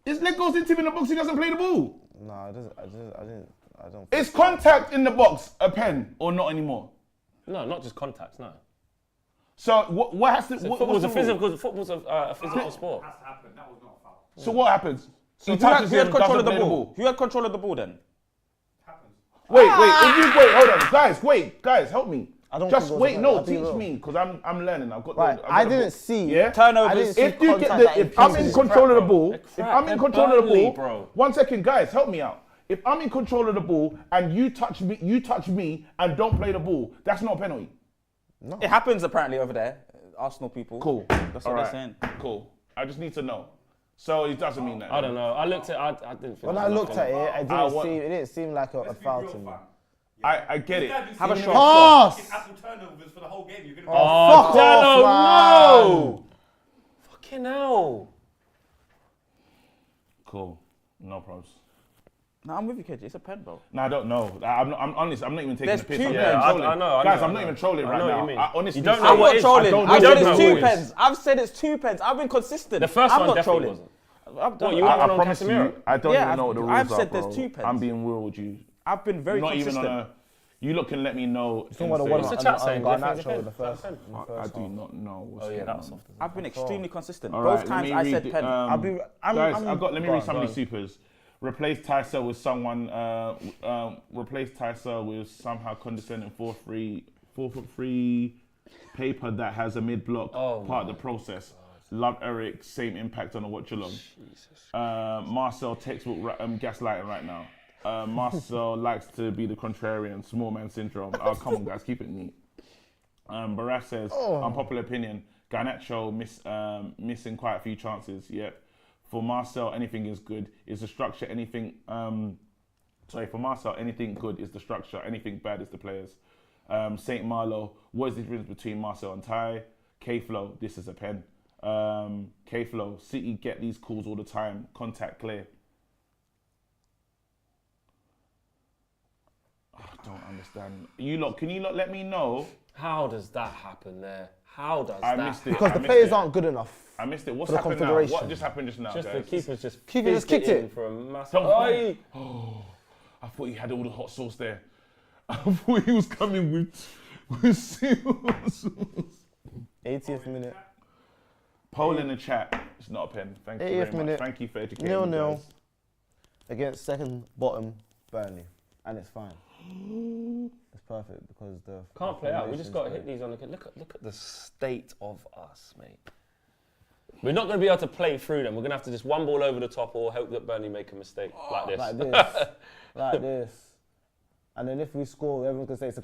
His leg goes into him in the box. He doesn't play the ball. No, I don't. Is contact in the box a pen or not anymore? No, not just contacts. No. So what has to? So What, football's what's a the rule? physical. Football's a physical sport. Has to happen. That was not a foul. So what happens? So He who had touches him, control doesn't of the play ball? Who had control of the ball then? Happens. Wait, hold on, guys, help me. I don't Just think it was wait, a no, penalty, teach bro. me, because I'm learning. I've got Right, the, I've I got the didn't book. see. Yeah. Turnovers. I didn't see If you get contact the, that if I'm in impedes control of the bro. ball, It's if crap. I'm in They're control of the Burnley, ball, bro. 1 second, guys, help me out. If I'm in control of the ball and you touch me and don't play the ball, that's not a penalty. It happens apparently over there. Arsenal people. Cool. That's what All they're right. saying. Cool. I just need to know. So it doesn't mean that. I don't know. I looked at. I didn't. Think When there I was looked at nothing. it, it didn't seem like a Let's be foul real, to me. fam. I get it. Have a Even shot. if Pass! it's Apple turnovers for the whole game. You're gonna. Oh, Fuck Dano, off, no! Fucking hell! Cool. No problems. No, I'm with you, KJ. It's a pen, bro. No, I don't know. I'm honest. I'm not even taking There's the piss. two I'm pens. not even Yeah, trolling. I know, Guys, I I'm not know. even trolling I right know what now. you mean. I honestly You don't say- know I'm what not it is. trolling. I don't I've know said what it's it two is. pens. I've said it's 2 pens. I've been consistent. The first I'm one not definitely trolling. wasn't. I've What, you I went on promise Casemiro? you, I don't Yeah, even know what the rules I've are, said there's bro. 2 pens. I'm being real with you. I've been very Not even consistent. on a. You lot can let me know. Talking about the and one say- What's the chat saying? Garnacho in the first I half. do not know what's Oh yeah, going that was on. soft. I've been extremely consistent. All Both right, times let me I read said the- pen. Guys, let me read some go of these supers. Replace Tyser with someone. Replace Tyser with somehow condescending 4'3" paper that has a mid block part of the process. Love Eric, same impact on a watch along. Marcel textbook gaslighting right now. Marcel likes to be the contrarian, small man syndrome. Oh, come on, guys, keep it neat. Baraf says, unpopular opinion, Garnacho missing quite a few chances. Yep. For Marcel, anything is good. Is the structure anything? For Marcel, anything good is the structure. Anything bad is the players. Saint Marlow, what is the difference between Marcel and Ty? K-Flow, this is a pen. K-Flow, City get these calls all the time. Contact clear. I don't understand. Can you lot let me know? How does that happen there? How does I that? missed it. Because I the missed players it. aren't good enough. I missed it. What's for the happened now? configuration. What just happened just now, Just the guys? keeper's just Keeper just fizzed kicked in it. for a massive. Don't Oi! I thought he had all the hot sauce there. I thought he was coming with sauce. 80th minute. Poll in the chat. It's not a pen. Thank you 80th very much. minute. Thank you for educating 0-0 me, guys. against second bottom Burnley, and it's fine. It's perfect because the Can't play out. We just got to hit formation's these on the. Look at the state of us, mate. We're not going to be able to play through them. We're going to have to just one ball over the top or hope that Burnley make a mistake like this. like this, like this, and then if we score, everyone's gonna say it's a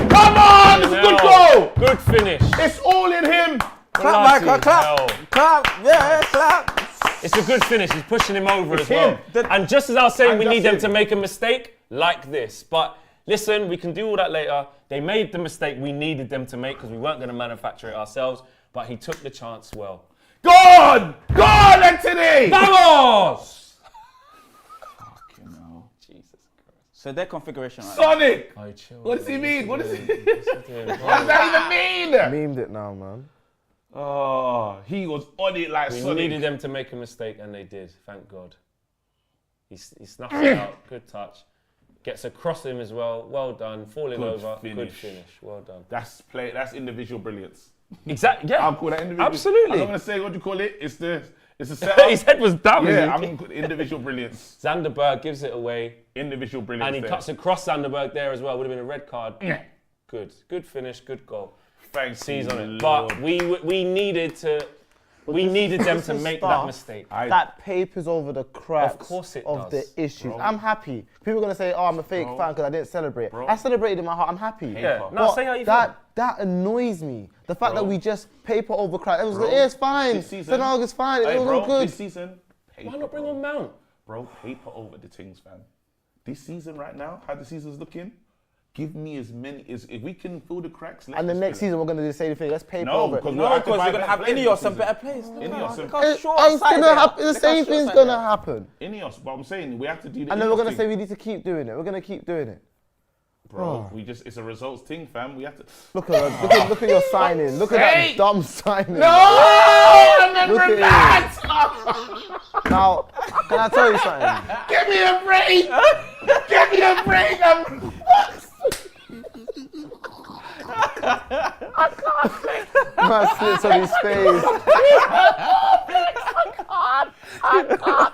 Come on! It's a good goal! Good finish. It's all in him! Clap, Bloody Michael, clap. hell. Clap, yeah, clap. It's a good finish. He's pushing him over It's as well. him. And just as I was saying, And we that's need them it. to make a mistake like this. But listen, we can do all that later. They made the mistake we needed them to make because we weren't going to manufacture it ourselves. But he took the chance well. Go on! Go on, Anthony! Vamos! Fucking hell. Jesus Christ. So their configuration, right? Sonic! Oh, chill, What does he mean? What does he What does that even mean? memed it now, man. Oh, he was on it like We Sonic. needed them to make a mistake, and they did. Thank God. He snuffs it out. Good touch. Gets across him as well. Well done. Falling Good over. Good finish. finish. Well done. That's individual brilliance. Exactly. Yeah. I'll call that individual. Absolutely. I'm not gonna say what you call it. It's the setup. His head was down. Yeah, I'm individual brilliance. Zanderberg gives it away, Individual brilliance. and he there. cuts across Zanderberg there as well. Would have been a red card. Yeah. Good finish, good goal. Thanks. Sees on it. Lord. But we needed to We needed them to make that mistake. That papers over the cracks Of course it of does, the issues. I'm happy. People are going to say, oh, I'm a fake fan because I didn't celebrate. I celebrated in my heart. I'm happy. Yeah. But Say how you that annoys me. The fact that we just paper over cracks. Everyone's like, yeah, it's fine. This season- Ten Hag's fine. It was all good. This season, Why not bring on Mount? bro, paper over the things, fam. This season right now, how the season's looking, give me as many as if we can fill the cracks. And the next season we're going to do the same thing. Let's paper No, over it. because No, because you're going to have Ineos and better players. Ineos and It's gonna happen. The same thing's going to happen. Ineos, but I'm saying we have to do the And then we're Ineos going to thing. say we need to keep doing it. We're going to keep doing it. Bro, it's a results thing, fam. We have to. Look at your signing. Look at that dumb signing. Remember Look at that! Now, can I tell you something? Give me a break! Give me a break! Man slits on his face.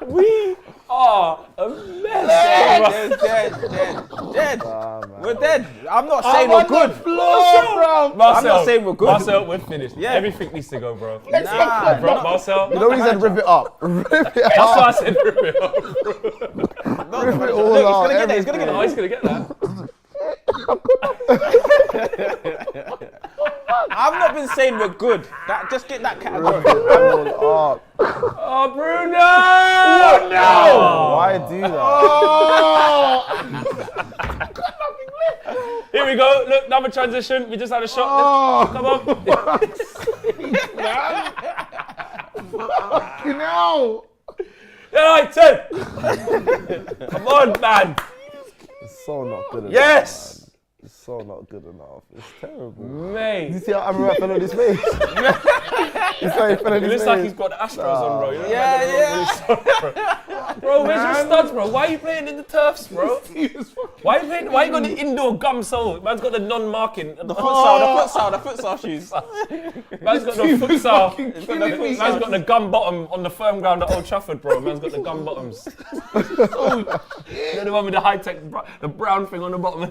We are a mess. Dead. Ah, man. We're dead. I'm not saying we're good. Marcel, I'm not saying we're good. Marcel, we're finished. Yeah. Everything needs to go, bro. Nah, Bro, Marcel. You know he said rip it up. Rip it That's up. why I said rip it up. Rip it all Look, out. he's gonna get it. He's gonna get Oh, it. he's gonna get that. I've not been saying we're good. Just get that category. Rip it all up. Oh, Bruno! Oh, no! Why do that? Here we go. Look, another transition. We just had a shot. Come on. You know! Yeah, 10. Come on, man. It's so not good enough. Yes. Man. It's so not good enough. It's terrible. Mate. You see how Amrabat fell on his face? You saw he fell on It his looks like face. he's got the Astros on, bro. You know, Yeah. Bro, where's your studs, bro? Why are you playing in the turfs, bro? Why you playing? Why you got the indoor gum sole? Man's got the non-marking. The futsal shoes. Man's got the futsal. Man's got the gum bottom on the firm ground at Old Trafford, bro. Man's got the gum bottoms. You know the one with the high-tech, the brown thing on the bottom.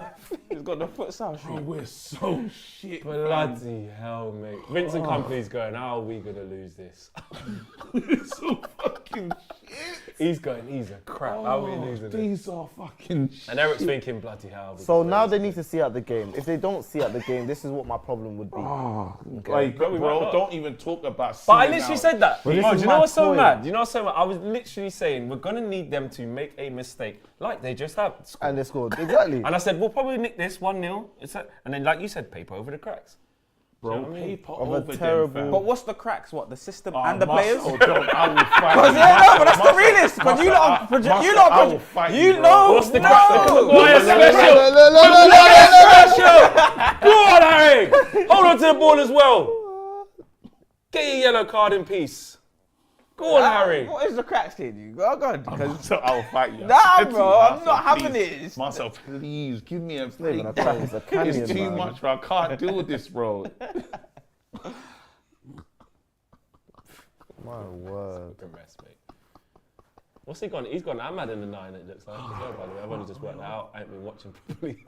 He's got the futsal shoes. We're so shit. Bloody hell, mate. Vincent Kompany's going, how are we going to lose this? We're so fucking shit. He's going, he's a crap. How are we losing this? These are fucking shit. And Eric's thinking, bloody hell. So now they need to see out the game. If they don't see out the game, this is what my problem would be. Like, But we might bro, not. don't even talk about. But I seeing literally out. said that. But this Bro, is do you know my what's so point. mad? Do you know what's so mad? I was literally saying, we're going to need them to make a mistake like they just have. And they scored. Exactly. And I said, we'll probably nick this 1-0. And then, like you said, paper over the cracks. Bro, Do you know what I mean? paper Of a over terrible- them, fam. But what's the cracks? What, the system Oh, and the players? Marcel, don't, I will fight you. But that's the realist. But you lot, I will fight you bro. know. What's the no. crack? Maguire special! No. Maguire special! Go on, Harry! Hold on to the ball as well. Get your yellow card in peace. Go on, Harry. What is the cracks, kid? You go on. Marcel, I will fight you. Nah, Said to bro, you, I'm Marcel, not having please. it. Marcel, please, give me a even break, a bro. crack, it's a canyon, It's too man. much, bro. I can't deal with this, bro. My word. Fucking rest, mate. What's he gone? He's gone Ahmad in the 9, it looks like. As well, by the way. I've only just worked that out. I ain't been watching properly.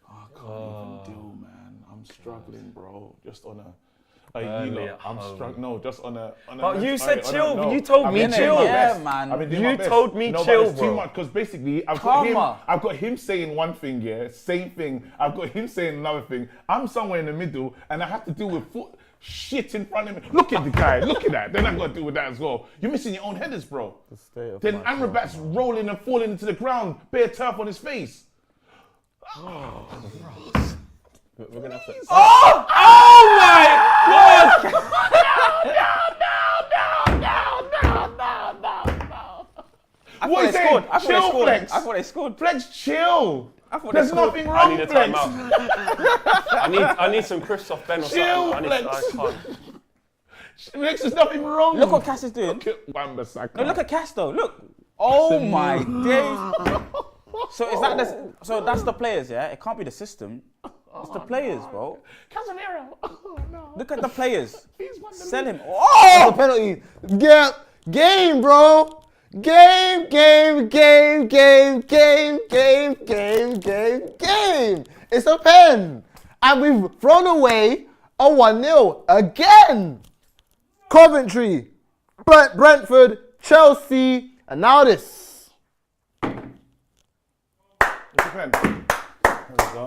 I can't even deal, man. I'm struggling, bro. Just on a Burnley you at I'm home. struggling. No, just on a. But you said on a- chill. no. You told I've me been doing chill. my Yeah, best. man. I've been doing You my best. told me no, chill, but it's bro. too much because basically I've got Karma. him saying one thing, yeah, same thing. I've got him saying another thing. I'm somewhere in the middle, and I have to deal with shit in front of me. Look at the guy. Look at that. Then I've got to deal with that as well. You're missing your own headers, bro. The state of Then my club. Amrabat's rolling and falling into the ground, bare turf on his face. We're going to have to... Oh my God! I What thought is they it? scored. I thought they Chill, scored. Flex. I thought they scored. Flex, chill. I thought they There's scored. nothing I wrong, need a Flex. timeout. I need some Christoph Ben or Chill, something. I can't. Flex, there's nothing wrong. Look what Cass is doing. Look at Wan-Bissaka. No, look at Cass though. Look. Oh my days. So is that the, so that's the players, yeah? It can't be the system. It's the players, bro. Casemiro. Oh, no. Look at the players. He's one of Sell them. him. Oh! The penalty. Game, bro. Game. It's a pen. And we've thrown away a 1-0 again. Coventry, Brentford, Chelsea, and now this.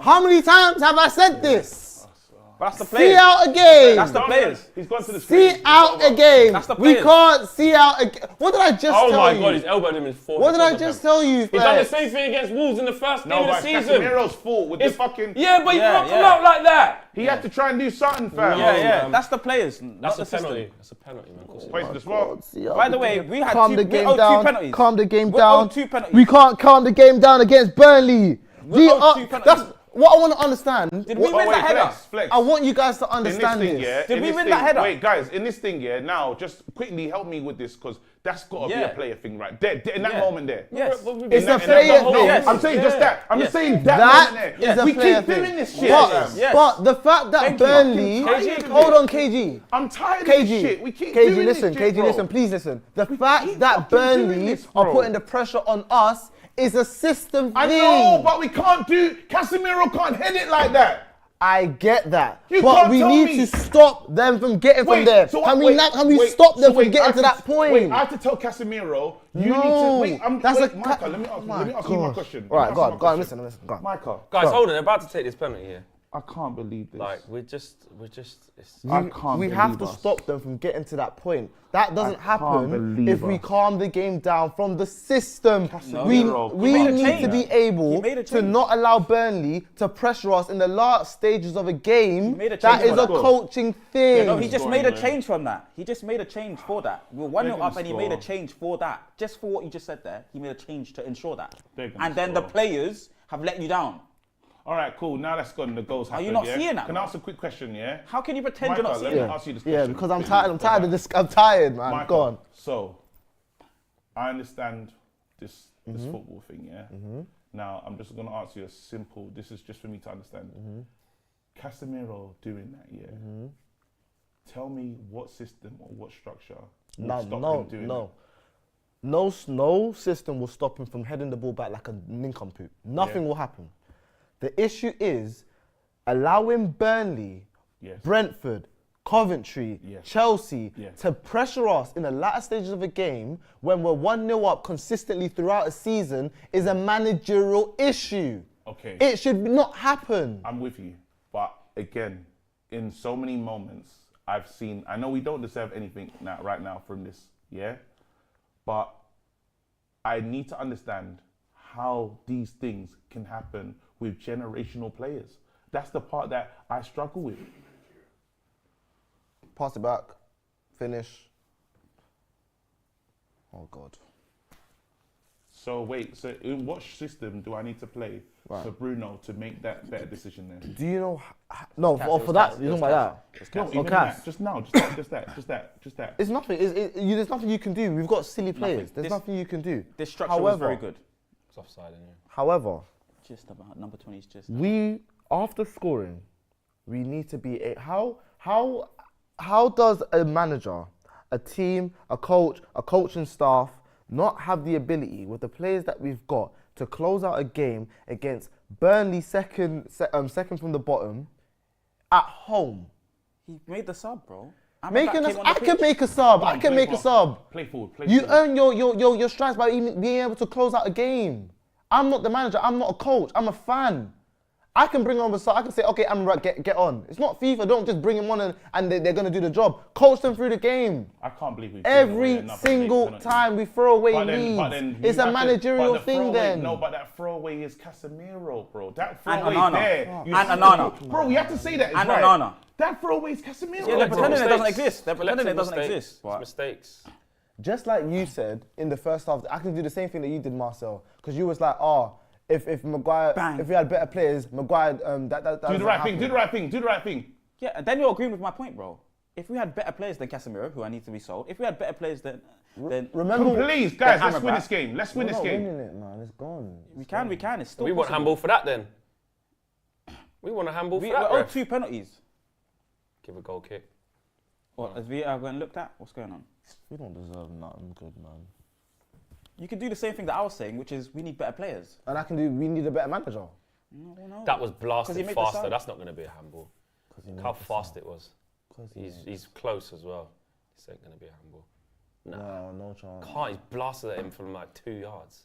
How many times have I said this? That's the players. See out a game. That's the players. He's gone to the screen. See out a game. That's the We players. can't see out a game. What did I just tell you? Oh my God, he's elbowed him in 4. What did I just tell you? He's done the Flex? same thing against Wolves in the first game No, of the but it's season. Casemiro's fault with the fucking... Yeah, but you Yeah, can't come yeah. out like that. He had to try and do something, fam. Yeah. That's the players. That's not a the system. penalty. That's a penalty, man. Of course it is. Wasted as well. See out By a the way, game. we had calm two, the we game owed down. two penalties. Calm the game We down. owed two penalties. We can't calm the game down against Burnley. We owed two penalties. That's what I want to understand. Did we win that header? Flex. I want you guys to In this understand thing, this. yeah. Did in we this win thing- that header? Wait, guys, in this thing, yeah. Now, just quickly help me with this, because that's got to be Yeah. a player thing, right? There, in that Yeah. moment there. Yes. It's a player No, thing. Yes. I'm saying just that. I'm just saying that That moment is there. a We player keep thing. doing this shit. But, fam. Yes. but the fact that Thank you. Burnley, KG, hold on, KG. I'm tired of this KG, shit. We keep KG, doing listen, this shit, KG, bro. listen, please listen. The fact keep that fucking doing Burnley this, are bro. putting the pressure on us is a system I thing. know, but we can't do. Casemiro can't head it like that. I get that, You but can't we tell need me. to stop them from getting from there. Can we stop them from getting to that point? Wait, I have to tell Casemiro. You need to No, wait. that's wait, a Micah, let me ask you my question. All right, Let me go ask on, you my listen, question. go on. Micah, Guys, hold on. They're about to take this penalty here. I can't believe this. Like, we're just. It's, I can't We have to believe us. stop them from getting to that point. That doesn't happen believe if we us. calm the game down from the system. No. We He made a need change. to be He able made a to change. not allow Burnley to pressure us in the last stages of a game. made a That change is for a that. coaching thing. No, he just scoring, made a man. change from that. He just made a change for that. We were 1-0 gonna up and he made a score. change for that. Just for what you just said there, he made a change to ensure that. They're gonna And then the score. players have let you down. All right, cool. Now let's go. The goals happen. you not yeah? seeing that, Can man? I ask a quick question? Yeah. How can you pretend Micah, you're not let seeing me that? ask you this Yeah, question. because I'm tired. I'm tired of this. I'm tired, man. Micah, Go on. So, I understand this Mm-hmm. football thing, yeah. Now I'm just gonna ask you a simple. This is just for me to understand. Mm-hmm. Casemiro doing that, yeah. Tell me what system or what structure will No, stop no, him doing no. No system will stop him from heading the ball back like a nincompoop. Nothing Yeah. will happen. The issue is allowing Burnley, Yes. Brentford, Coventry, Yes. Chelsea Yes. to pressure us in the latter stages of a game when we're 1-0 up consistently throughout a season is a managerial issue. Okay. It should not happen. I'm with you, but again, in so many moments, I've seen. I know we don't deserve anything right now from this, yeah. But I need to understand how these things can happen with generational players. That's the part that I struggle with. Pass it back. Finish. Oh, God. So wait, so in what system do I need to play for Bruno to make that better decision then? Do you know? No, Cass, for it was that, Cass, you're it talking was about Cass. that. No, Or even Cass. that. Just that. It's nothing. There's nothing you can do. We've got silly players. There's This- nothing you can do. This structure was very good. it's offside, isn't it? However, Just about number 20 is just. we after scoring, we need to be how does a manager, a team, a coaching staff not have the ability with the players that we've got to close out a game against Burnley second from the bottom at home? He made the sub, bro. I can make a sub. I can play make a forward. sub. Play forward. Play You forward. earn your stripes by even being able to close out a game. I'm not the manager. I'm not a coach. I'm a fan. I can bring on the side. I can say, okay, I'm right. Get on. It's not FIFA. Don't just bring them on and they're gonna do the job. Coach them through the game. I can't believe we Every single time we throw away But leads, then it's you a have to- managerial but the thing. throwaway- Then No, but that throwaway is Casemiro, bro. That And throwaway Onana. there. And you have to Onana. do- Bro, we have to say that. It's And right. Onana. That throwaway is Casemiro. Yeah, they're bro. pretending it doesn't Mistakes. exist. They're pretending it doesn't Collective exist. It's mistakes. just like you said in the first half, I can do the same thing that you did, Marcel, because you was like, if Maguire, Bang. if we had better players, Maguire, that Do the doesn't right thing. happen. Do the right thing. Do the right thing. Yeah, and then you're agreeing with my point, bro. If we had better players than Casemiro, who I need to be sold, if we had better players than Remember, Please, guys, Then let's win Amrabat. this game. Let's win we're this not game. winning it, man. It's gone. we can. It's still We want possible. handball for that then. We want a handball for We that. owed ref. 2 penalties. Give a goal kick. What, has VAR gone and looked at? What's going on? We don't deserve nothing good, man. You can do the same thing that I was saying, which is we need better players. And we need a better manager. No. That was 'Cause he blasted made the faster. sub. That's not going to be a handball. Look how fast it was. He's close as well. This ain't going to be a handball. No chance. He's blasted at him from like 2 yards.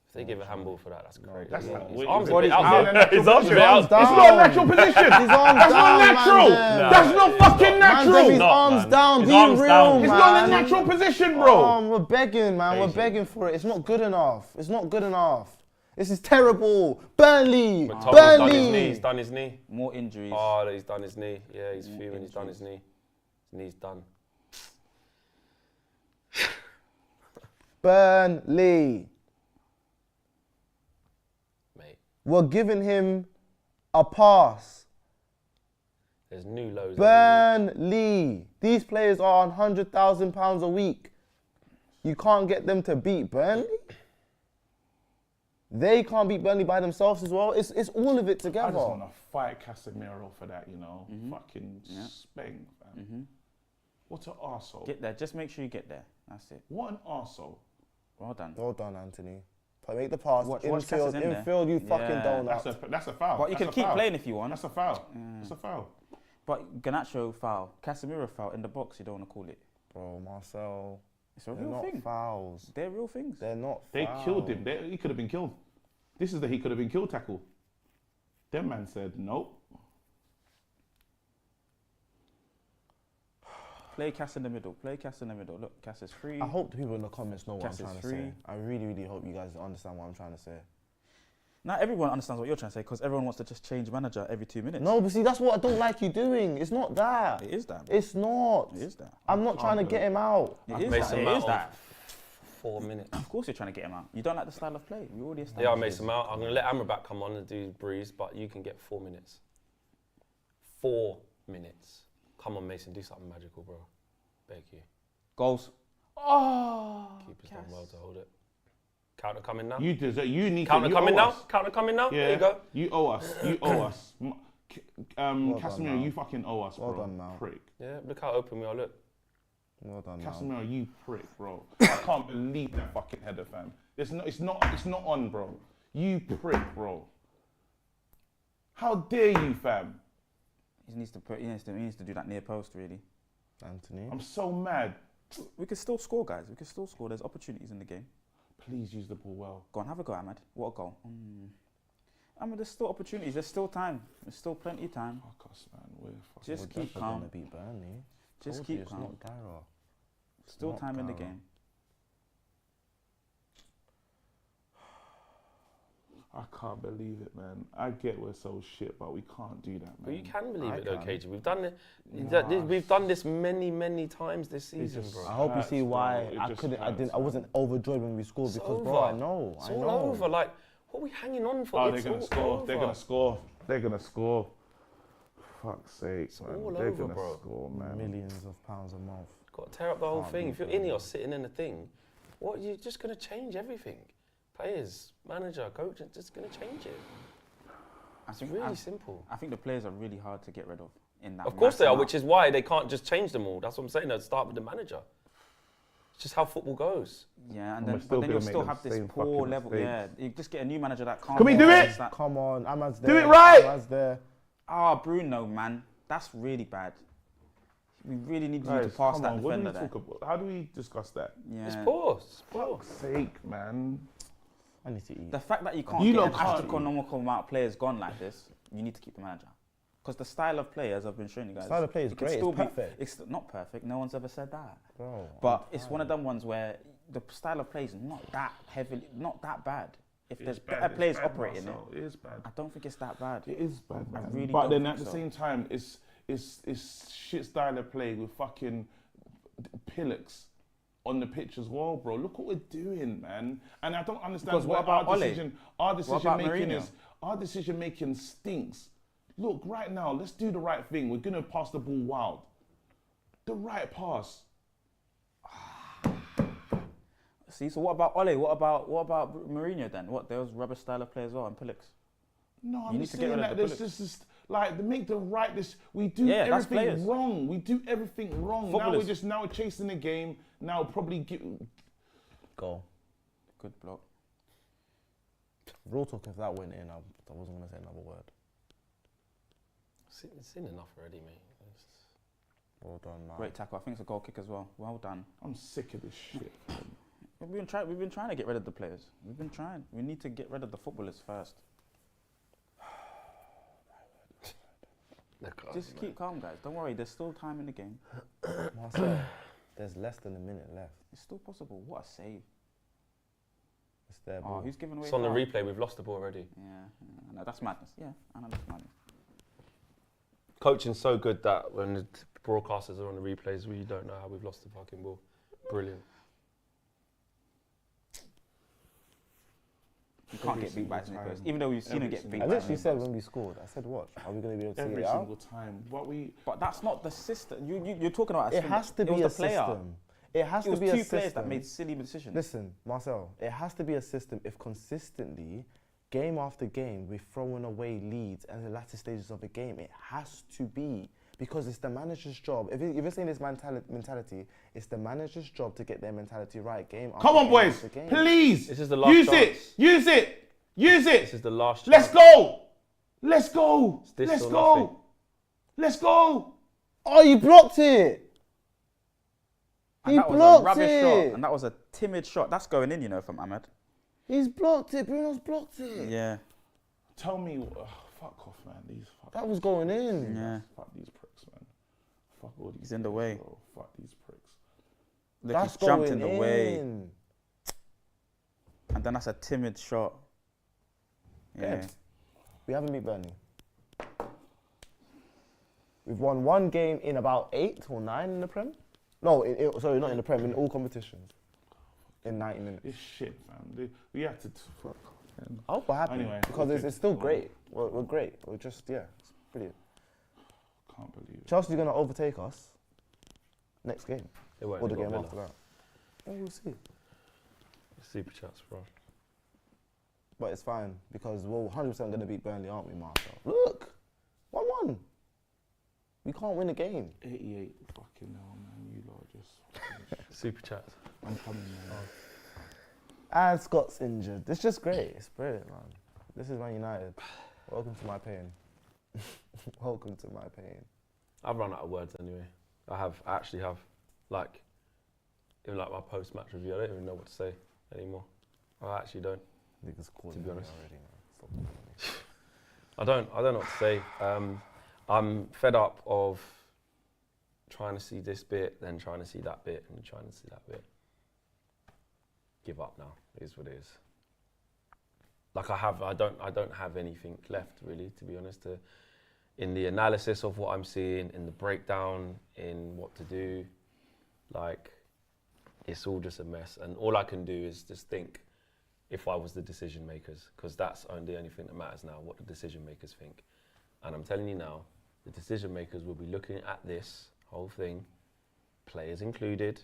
If they give a handball for that, that's crazy. That's not- His wait, arms is are a it- bit out there. His arms are a bit out down. It's not a natural position. His arms That's down, not natural. man. That's not fucking Man, them natural. his arms down. His Be arms real, down. man. It's not a natural position, bro. We're begging, man. We're begging for it. It's not good enough. It's not good enough. This is terrible. Burnley. McTominay's done his knee. Burnley. He's done his knee. More injuries. Oh, he's done his knee. Yeah, he's fuming. He's done his knee. His knee's done. Burnley. Mate, We're giving him a pass. there's new lows. Burnley. These players are on £100,000 a week. You can't get them to beat Burnley. They can't beat Burnley by themselves as well. It's all of it I together. just want to fight Casemiro for that, you know. Fucking Spain, fam. What an arsehole. Get there. Just make sure you get there. That's it. What an arsehole. Well done. Well done, Anthony. Make the pass. Watch Infield, Cass is in there. infield, you fucking Yeah. donut. That's a foul. But you That's can a keep foul. playing if you want. That's a foul. That's a foul. But Garnacho foul, Casemiro foul in the box. You don't want to call it. Bro, Marcel. It's a They're real not thing. fouls. They're real things. They're not They fouls. killed him. He could have been killed. This is the he could have been killed tackle. Them man said nope. Play Cass in the middle. Play Cass in the middle. Look, Cass is free. I hope the people in the comments know what Cass I'm is trying to free. say. I really, really hope you guys understand what I'm trying to say. Not everyone understands what you're trying to say because everyone wants to just change manager every 2 minutes. No, but see, that's what I don't like you doing. It's not that. It is that. It's not. It is that. I'm not trying to get him out. It is Mason that. It Mount is that. 4 minutes. Of course you're trying to get him out. You don't like the style of play. We already established. Yeah, Mason Mount. I'm going to let Amrabat come on and do Breeze, but you can get 4 minutes. 4 minutes. Come on, Mason, do something magical, bro. Beg you. Goals. Oh. Keeper's done well to hold it. Counter coming now. You deserve. You need Counter to. coming now. Us. Counter coming now. Yeah. There you go. You owe us. You owe us. done, Casemiro, Mal. you fucking owe us, Well bro. done, Mal. Prick. Yeah, look how open we are. Look. Well done, man. Casemiro, you prick, bro. I can't believe that fucking header, fam. It's not on, bro. You prick, bro. How dare you, fam? He needs to do that near post, really. Anthony. I'm so mad. We can still score, guys. We can still score. There's opportunities in the game. Please use the ball well. Go on, have a go, Ahmad. What a goal. Ahmad, there's still opportunities. There's still time. There's still plenty of time. Fuck us, man. We're fucking. Just We're keep definitely calm. gonna beat Burnley. Just Told you, keep it's calm. not Gara. Still not time in the Gara. game. I can't believe it, man. I get we're so shit, but we can't do that, man. But you can believe I it, though, can. KG. We've done it. Nah. We've done this many times this season, just- bro. I hope you see Hurts, why bro. It I just couldn't. I hurts, didn't. I man. wasn't overjoyed when we scored It's because, over. bro, I know. It's I all know. over. Like, what are we hanging on for? Oh, It's they're gonna all score. over. They're gonna score. They're gonna score. Fuck's sake, man. all They're over, gonna bro. score, man. Millions of pounds a month. Got to tear up the whole Can't thing. be If you're done. Ineos sitting in the thing, what you're just gonna change everything. Players, manager, coach, it's just gonna change it. It's really simple. I think the players are really hard to get rid of in that. Of course they mass are, amount. which is why they can't just change them all. That's what I'm saying. They'll start with the manager. It's just how football goes. Yeah, and we're then, still but then gonna you'll make still them have this same poor fucking level. mistakes. Yeah, you just get a new manager that can't. Can we do it? Come on, Ahmad's there. Do it right! Ahmad's there. Bruno, man, that's really bad. We really need you to Guys, pass come that on, what do defender we there. talk about? How do we discuss that? Yeah. It's poor. It's poor. Fuck's sake, man. I need to eat. The fact that you can't You get lot an can't. astronomical amount of players gone like this, you need to keep the manager. Because the style of play, as I've been showing you guys, Style of play is it could great, still it's be- perfect. It's not perfect. No one's ever said that. Bro, But it's one of them ones where the style of play is not that heavily, not that bad. If there's better players operating it, It is bad. I don't think it's that bad. It is bad, man. really but don't then think at the so. same time, it's shit style of play with fucking pillocks on the pitch as well, bro. Look what we're doing, man. And I don't understand Because what about our Ole? decision. Our decision about making Mourinho? is our decision making stinks. Look, right now, let's do the right thing. We're gonna pass the ball wild. The right pass. See, so what about Ole? What about Mourinho then? What, there was rubbish style of play as well and Pillix? No, You I'm need just to get saying rid of that the there's just like make the right. We do Yeah, that's everything players. wrong. We do everything wrong. Now Footballers. we're chasing the game. Now probably Go. Good block. Real talk, if that went in, I wasn't going to say another word. It's in enough already, mate. Well done, man. Great tackle. I think it's a goal kick as well. Well done. I'm sick of this shit. We've been trying to get rid of the players. We've been trying. We need to get rid of the footballers first. Just keep calm, guys. Don't worry. There's still time in the game. Marcel, there's less than a minute left. It's still possible. What a save. It's their Oh, ball. who's giving away? It's on the foul? replay. We've lost the ball already. Yeah, I know that's madness. Yeah, I know that's madness. Coaching's so good that when the broadcasters are on the replays, we don't know how we've lost the fucking ball. Brilliant. You can't get beat by Nicholas, even though we've seen him get beat. I by literally said Nicholas. when we scored, I said, watch, are we going to be able to see Every it out? single time. But that's not the system. You're talking about. It has to be a system. It has It to was be a two players that system. made silly decisions. Listen, Marcel, it has to be a system if consistently, game after game, we're throwing away leads and the latter stages of a game. It has to be. Because it's the manager's job. If you're saying this mentality, it's the manager's job to get their mentality right. Game after Come on, game boys. after game. Please. This is the last Use chance. it. Use it. Use This it. is the last Let's chance. go. Let's go. It's this Let's or go. nothing. Let's go. Oh, you blocked it. And He that was a blocked rubbish it. shot, and that was a timid shot. That's going in, you know, from Ahmed. He's blocked it. Bruno's blocked it. Yeah. Tell me. Fuck off, man. That was going in. Yeah. Fuck these pricks, man. Fuck all these He's in the pricks, way. bro. Fuck these pricks. Look, That's he's jumped going in the way, in. and then that's a timid shot. Yeah. Good. We haven't beat Burnley. We've won one game in about 8 or 9 in the Prem. No, sorry, not in the Prem, in all competitions. In 90 minutes. This shit, fam. We have to fuck off, man. I hope we're happy Anyway, because okay. it's still great. We're great. We're just, yeah, it's brilliant. Can't believe it. Chelsea's going to overtake us next game. They won't. Or the They've got game Villa. after that. Yeah, we'll see. Super chats, bro. But it's fine because we're 100% going to beat Burnley, aren't we, Marcel? Look! 1-1. We can't win a game. 88. Fucking hell, man. You lot are just. Super chats. I'm coming, man. And Scott's injured. It's just great. It's brilliant, man. This is Man United. Welcome to my pain. Welcome to my pain. I've run out of words anyway. I actually have. Like, even like my post-match review, I don't even know what to say anymore. I actually don't. Niggas calling To be me honest. already, man. Stop calling me. I don't know what to say. I'm fed up of trying to see this bit, then trying to see that bit, and trying to see that bit. Give up now. It is what it is. Like I don't have anything left really, to be honest. In the analysis of what I'm seeing, in the breakdown, in what to do, like it's all just a mess. And all I can do is just think if I was the decision makers, because that's the only thing that matters now, what the decision makers think. And I'm telling you now, the decision makers will be looking at this whole thing, players included,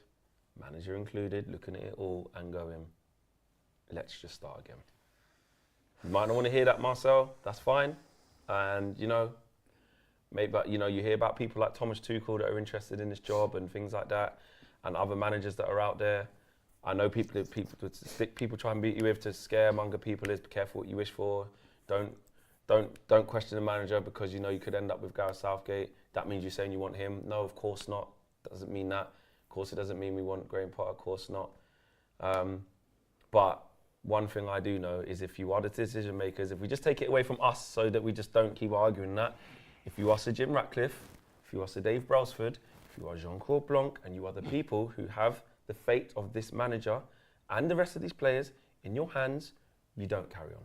manager included, looking at it all and going, let's just start again. You might not want to hear that, Marcel, that's fine. And maybe you hear about people like Thomas Tuchel that are interested in this job and things like that, and other managers that are out there. I know people try and beat you with to scaremonger people is be careful what you wish for. Don't question the manager because you could end up with Gareth Southgate. That means you're saying you want him. No, of course not. Doesn't mean that. Of course it doesn't mean we want Graham Potter. Of course not. But one thing I do know is if you are the decision makers, if we just take it away from us so that we just don't keep arguing that, if you are Sir Jim Ratcliffe, if you are Sir Dave Brailsford, if you are Jean-Claude Blanc, and you are the people who have the fate of this manager and the rest of these players in your hands, you don't carry on.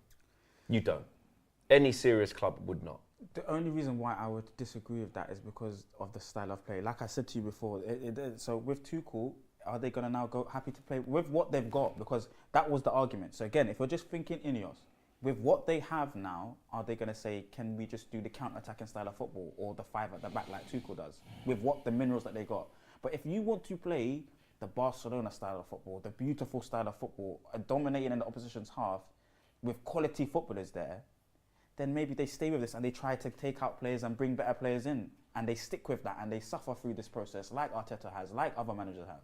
You don't. Any serious club would not. The only reason why I would disagree with that is because of the style of play. Like I said to you before, so with Tuchel, are they going to now go happy to play with what they've got? Because that was the argument. So again, if you're just thinking Ineos, with what they have now, are they going to say, can we just do the counter-attacking style of football or the 5 at the back like Tuchel does, with what the minerals that they got? But if you want to play the Barcelona style of football, the beautiful style of football, dominating in the opposition's half, with quality footballers there, then maybe they stay with this and they try to take out players and bring better players in. And they stick with that and they suffer through this process like Arteta has, like other managers have.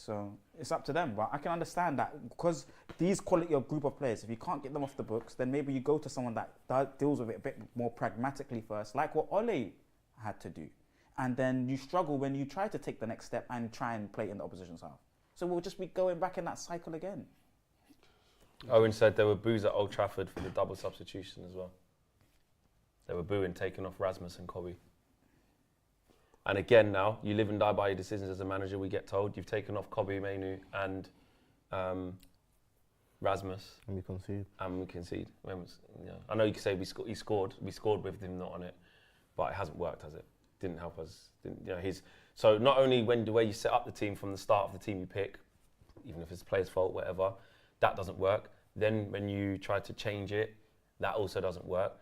So it's up to them. But I can understand that because these quality of group of players, if you can't get them off the books, then maybe you go to someone that deals with it a bit more pragmatically first, like what Ole had to do. And then you struggle when you try to take the next step and try and play in the opposition's half. So we'll just be going back in that cycle again. Owen said there were boos at Old Trafford for the double substitution as well. They were booing, taking off Rasmus and Kobe. And again now, you live and die by your decisions as a manager, we get told. You've taken off Kobe, Mainu and Rasmus. And we concede. And we concede. I know you can say we scored with him not on it, but it hasn't worked, has it? Didn't help us. So not only the way you set up the team from the start of the team you pick, even if it's the player's fault, whatever, that doesn't work. Then when you try to change it, that also doesn't work.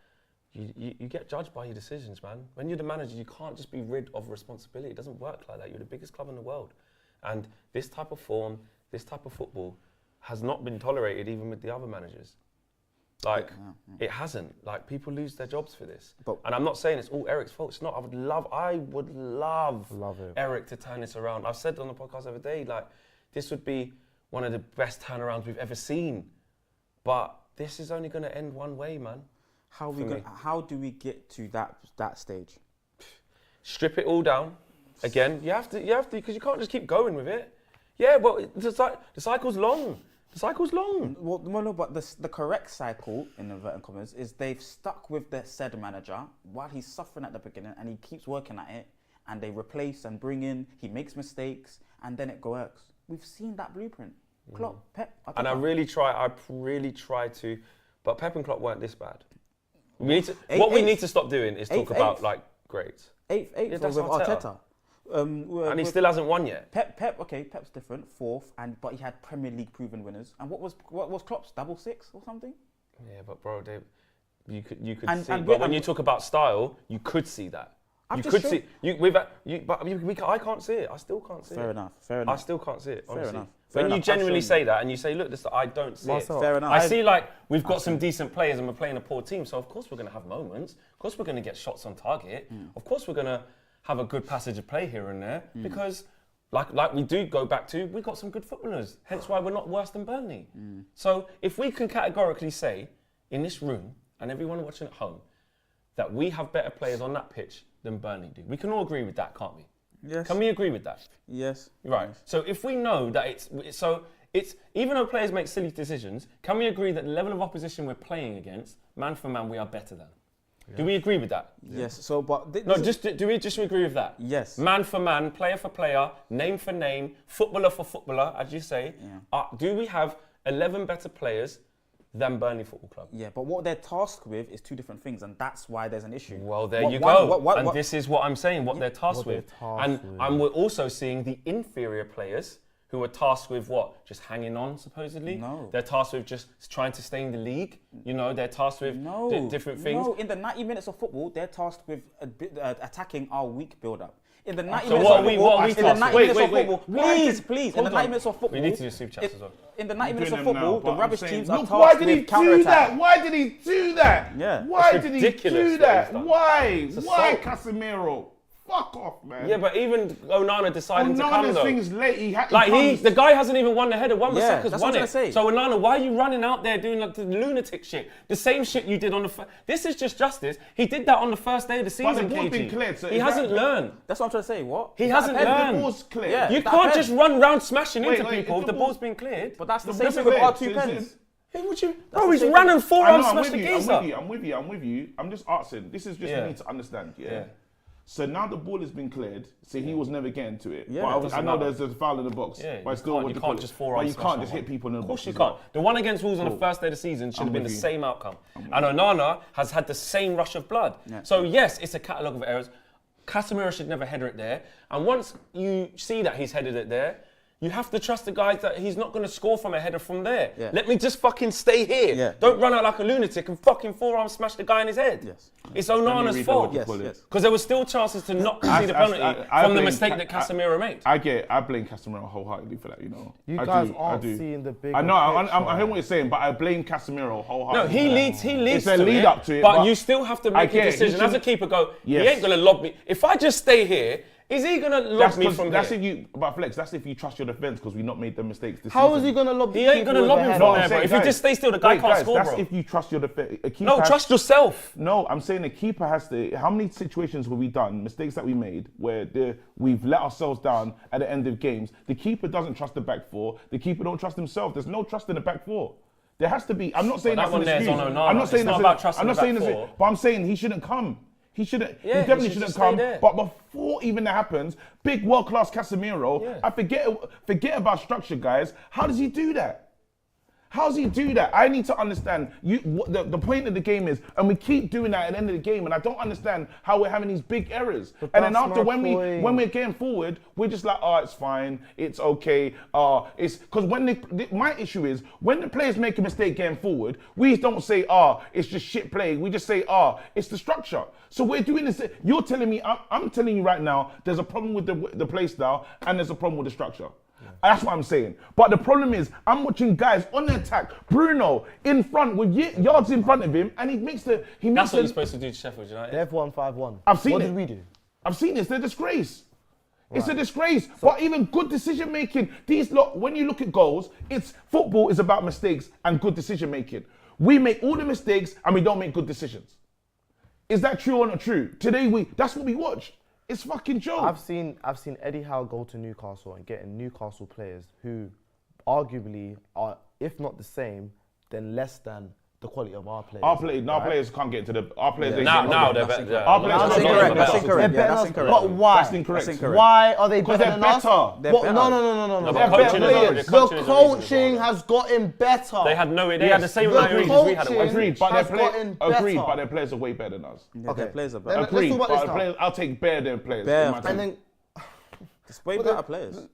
You get judged by your decisions, man. When you're the manager, you can't just be rid of responsibility. It doesn't work like that. You're the biggest club in the world. And this type of form, this type of football has not been tolerated even with the other managers. It hasn't. Like, people lose their jobs for this. And I'm not saying it's all Eric's fault. It's not. I would love Eric to turn this around. I've said on the podcast the other day, like, this would be one of the best turnarounds we've ever seen. But this is only going to end one way, man. How do we get to that stage? Strip it all down. Again, you have to, because you can't just keep going with it. Yeah, but the cycle's long. The cycle's long. Well, no, but the correct cycle, in inverted commas, is they've stuck with the said manager while he's suffering at the beginning and he keeps working at it, and they replace and bring in, he makes mistakes, and then it works. We've seen that blueprint. Klopp, Pep. And I really try to, but Pep and Klopp weren't this bad. We need to stop doing is talk about like grades. Eighth with Arteta. And he still hasn't won yet. Pep's different, fourth, but he had Premier League proven winners. And what was Klopp's, 6 or something? Yeah, but bro, you could see. But when you talk about style, you could see that. I can't see it. I still can't see it. Fair enough. I still can't see it. Honestly. Fair enough. When you genuinely say that and you say, look, I don't see it. Fair enough. I see, like, we've got some decent players and we're playing a poor team, so of course we're going to have moments. Of course we're going to get shots on target. Of course we're going to have a good passage of play here and there, because like we do go back to, we've got some good footballers, hence why we're not worse than Burnley. So if we can categorically say, in this room, and everyone watching at home, that we have better players on that pitch than Burnley do, we can all agree with that, can't we? Yes. Can we agree with that? Yes. Right. So if we know that it's even though players make silly decisions, can we agree that the level of opposition we're playing against, man for man, we are better than? Yeah. Do we agree with that? Yes. So, but do we just agree with that? Yes. Man for man, player for player, name for name, footballer for footballer, as you say. Yeah. Do we have 11 better players than Burnley Football Club? Yeah, but what they're tasked with is two different things, and that's why there's an issue. Well, there you go. And this is what I'm saying, what they're tasked with. And we're also seeing the inferior players who are tasked with what? Just hanging on, supposedly? No. They're tasked with just trying to stay in the league? You know, they're tasked with different things? No, in the 90 minutes of football, they're tasked with attacking our weak build-up. In the 90 So minutes what of are we football, tasked with? please, in the 90 minutes of football. We need to do soup chats as well. In the 90 minutes of football, the rubbish teams are Look, tasked why did he with do counter-attack. that? Why did he do that? Yeah. Why It's did he ridiculous do what that? he's done. Why? Why, assault. Casemiro? Fuck off, man. Yeah, but even Onana deciding to come Onana's though. thing's late. The guy hasn't even won the header. Wan-Bissaka's that's won what I'm it. saying. So Onana, why are you running out there doing like the lunatic shit? The same shit you did on the This is just justice. He did that on the first day of the season, the ball's KG. been cleared, so he is hasn't that- learned. That's what I'm trying to say. What? He hasn't The learned. ball's clear. Yeah. You that can't pen. just run round smashing into Wait, people if if the the ball- ball's been cleared. But that's the The same thing ball's with our clear. two So pens. Hey, would you? That's Bro, the he's same running thing. forearm I'm smash the geezer. I'm with you. I'm just asking. This is just Yeah. me to understand. Yeah. Yeah. So now the ball has been cleared. So he was never getting to it. Yeah, But it I doesn't know matter. there's a foul in the box. Yeah, but you still, can't- what you do can't call it? just forearm But you smash can't just someone. hit people in the Of box. course you as can't. well. The one against Wolves on the first day of the season should have been the with you. same outcome. And Onana has had the same rush of blood. Yeah. So yes, it's a catalogue of errors. Casemiro should never header it there. And once you see that he's headed it there, you have to trust the guys that he's not going to score from a header from there. Yeah. Let me just fucking stay here. Yeah. Don't run out like a lunatic and fucking forearm smash the guy in his head. Yes. It's Onana's read fault. that. Yes. Because there were still chances to not concede the penalty I from the blame mistake that Casemiro made. I blame Casemiro wholeheartedly for that. You I guys do, aren't I do. seeing the big. I know. I hear what you're saying, but I blame Casemiro No, wholeheartedly. he leads It's to a lead it, up to it, but but you still have to I make get a it. decision He as a should- keeper. He Yes. ain't gonna lob me. If I just stay here Is he gonna lob me from That's here? if you, but Flex, that's if you trust your defense because we've not made the mistakes this How season. is he gonna lob? He ain't gonna lob him from there, bro. If you just stay still, the guy can't score, That's bro. if you trust your defense. No, trust yourself. No, I'm saying the keeper has to. How many situations have we done, mistakes that we made, where we've let ourselves down at the end of games? The keeper doesn't trust the back four. The keeper don't trust himself. There's no trust in the back four. There has to be. I'm not saying But that's that one an there's excuse. on Onana. I'm not saying It's not that's about trusting I'm not the saying back this, four. but I'm saying he shouldn't come. He shouldn't. Yeah, he definitely he should shouldn't just come. stay there. But before even that happens, big world-class Casemiro. I forget about structure, guys. How does he do that? How does he do that? I need to understand. The point of the game is, and we keep doing that at the end of the game, and I don't understand how we're having these big errors. And then after when we're getting forward, we're just like, oh, it's fine, it's okay. It's because my issue is when the players make a mistake getting forward, we don't say, it's just shit play. We just say, it's the structure. So we're doing this. You're telling me, I'm telling you right now, there's a problem with the play style and there's a problem with the structure. That's what I'm saying. But the problem is, I'm watching guys on the attack. Bruno in front with yards in front of him, and he makes That's what you're supposed to do to Sheffield United. They've won 5-1. I've seen What it. did we do? I've seen it. It's a disgrace. It's a disgrace. But even good decision making, when you look at goals, football is about mistakes and good decision making. We make all the mistakes and we don't make good decisions. Is that true or not true? Today that's what we watched. It's fucking joke. I've seen Eddie Howe go to Newcastle and get Newcastle players who arguably are, if not the same, then less than the quality of our players. Our players can't get into our players. Yeah. Now they're better. Our players That's can't get incorrect. into That's the incorrect. They're Yeah, better that's than us, incorrect. but why? That's incorrect. That's incorrect. Why are they Because better they're than us? better. They're What? better. No. but They're coaching better is players. the coaching The is the reason as coaching well. has gotten better. They had the same The amount of injuries we had. coaching- Agreed, but has their gotten but better. their players are way better than us. Yeah, Okay. their players are Then better. let's Agreed, talk about but this the now. players, I'll take better than players. Bare in my than- team. And then It's way better players.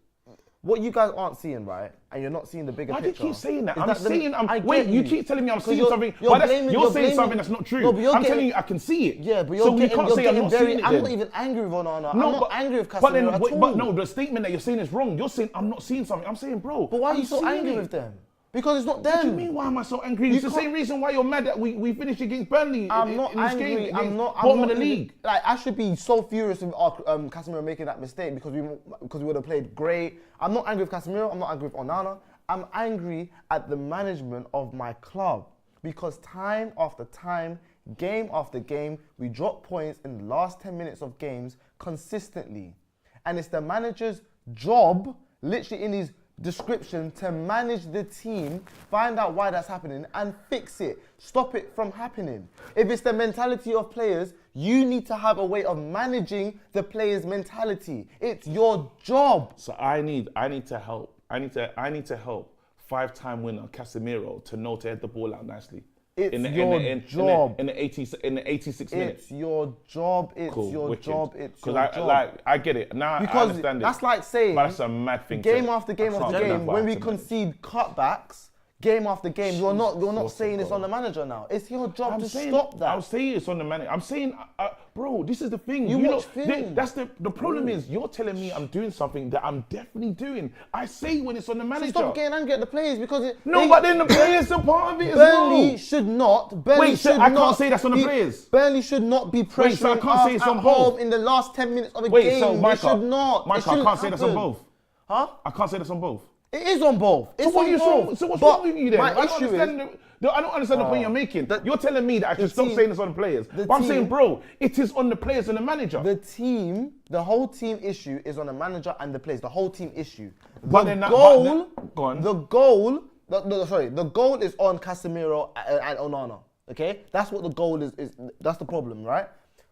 what you guys aren't seeing, right? And you're not seeing the bigger Why do you picture. keep saying that? is I'm saying, I get wait, you keep telling me I'm seeing you're- something. you're But that's- blaming- you're you're saying blaming- something that's not true. No, but you're I'm getting- telling you I can see it. Yeah, but you're so you getting, can't you're say I'm getting not very. seeing it I'm then. not even angry with Onana. No, I'm not angry with but Casemiro at all. But no, the statement that you're saying is wrong. You're saying I'm not seeing something. I'm saying, bro. But why are you I'm so seeing angry it. with them? Because it's not them. What do you mean? Why am I so angry? You It's the can't- same reason why you're mad that we finished against Burnley. I'm not in this angry. game, I'm not. bottom I'm of not the even- league. Like I should be so furious with Casemiro making that mistake because we would have played great. I'm not angry with Casemiro. I'm not angry with Onana. I'm angry at the management of my club because time after time, game after game, we drop points in the last 10 minutes of games consistently, and it's the manager's job, literally in his description, to manage the team, find out why that's happening and fix it, stop it from happening. If it's the mentality of players, you need to have a way of managing the players' mentality. It's your job. So I need to help. I need to help 5-time winner Casemiro to know to head the ball out nicely. It's your job. In the 86 minutes. It's your job. It's Cool, your wicked. job. It's your Because job. I get it. Now I Because understand it. that's like saying But that's a mad thing. game after game I after can't game, believe when we that. concede cutbacks, game after game, you're not What's saying it it's on the called? manager now. It's your job I'm to saying, stop that. I'm saying it's on the manager. I'm saying, bro, this is the thing. You watch know, film. That's the problem is you're telling me I'm doing something that I'm definitely doing. I say when it's on the So manager. stop getting angry at the players because But then the players are part of it as Burnley well. should not. Burnley Wait, so should I not can't say that's on the be- players? Burnley should not be pressuring Wait, so I can't say us it's on at both? home in the last 10 minutes of a Wait, game. so They Micah, should not. It Micah, I shouldn't can't say that's on happen. both. Huh? I can't say that's on both. It is on both. It's So what on are you both. wrong? So what's But wrong with you then? My I don't issue understand is, I don't understand the point you're making. You're telling me that I should stop team- saying it's on the players. the But I'm saying, team- bro, it is on the players and the manager. the whole team issue is on the manager and the players. The whole team issue. But The then that- goal, go on. the goal is on Casemiro and Onana. Okay, that's what the goal is. That's the problem, right?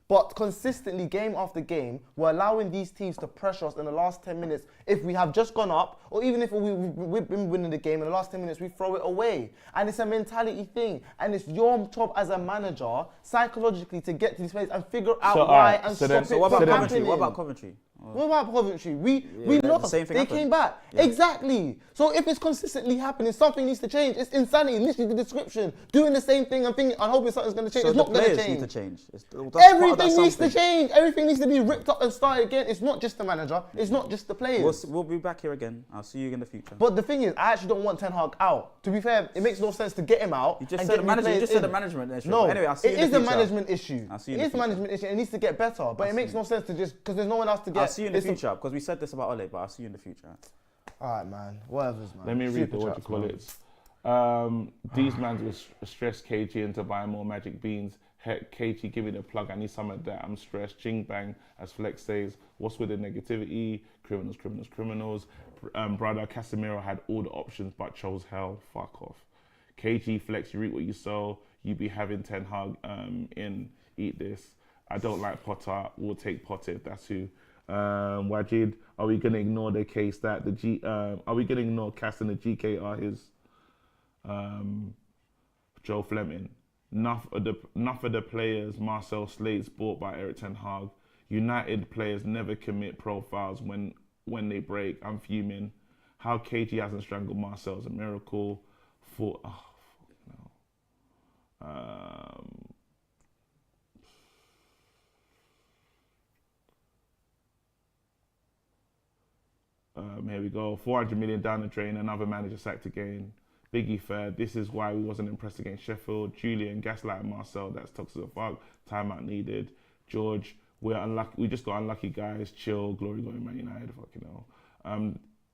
But consistently, game after game, we're allowing these teams to pressure us in the last 10 minutes. If we have just gone up, or even if we've been winning the game in the last 10 minutes, we throw it away. And it's a mentality thing. And it's your job as a manager, psychologically, to get to these players and figure out So, why alright, and so stop then- it So what from about happening. Coventry? What about Coventry? What about Coventry? We they're the lost. same thing They happened. came back. Yeah. Exactly. So if it's consistently happening, something needs to change. It's insanity. Literally the description. Doing the same thing and thinking, I'm hoping something's going to change. So it's the not going to players change. need to change. That's part of that Everything needs to something. change. Everything needs to be ripped up and started again. It's not just the manager. It's not just the players. We'll be back here again. I'll see you in the future. But the thing is, I actually don't want Ten Hag out. To be fair, it makes no sense to get him out. You just and said get the new manager. You players just said in. the management issue. No, Anyway, I'll see you it in is the a future. management issue. I'll see you It in is the a future. management issue. It needs to get better, but it makes no sense to just because there's no one else to get. see you in the future because we said this about Ole, but I'll see you in the future. All right, man. Whatever's, man. Let me read the Super what you chats, call man. it. These mans will stress KG into buying more magic beans. Heck, KG, give me the plug. I need some of that. I'm stressed. Ching bang, as Flex says. What's with the negativity? Criminals, criminals, criminals. Brother Casemiro had all the options but chose hell. Fuck off. KG, Flex, you reap what you sow. You be having Ten Hag in. Eat this. I don't like Potter. We'll take Potter. That's who. Wajid, are we gonna ignore the case that are we gonna ignore Cass and the GK are his? Joe Fleming. Enough of the players Marcel Slade's bought by Eric Ten Hag. United players never commit profiles when they break. I'm fuming. How KG hasn't strangled Marcel is a miracle. Here we go. 400 million down the drain. Another manager sacked again. Biggie Fair. This is why we wasn't impressed against Sheffield. Julian gaslighting Marcel. That's toxic as fuck. Timeout needed. George. We're unlucky. We just got unlucky, guys. Chill. Glory, Man United. Fucking hell.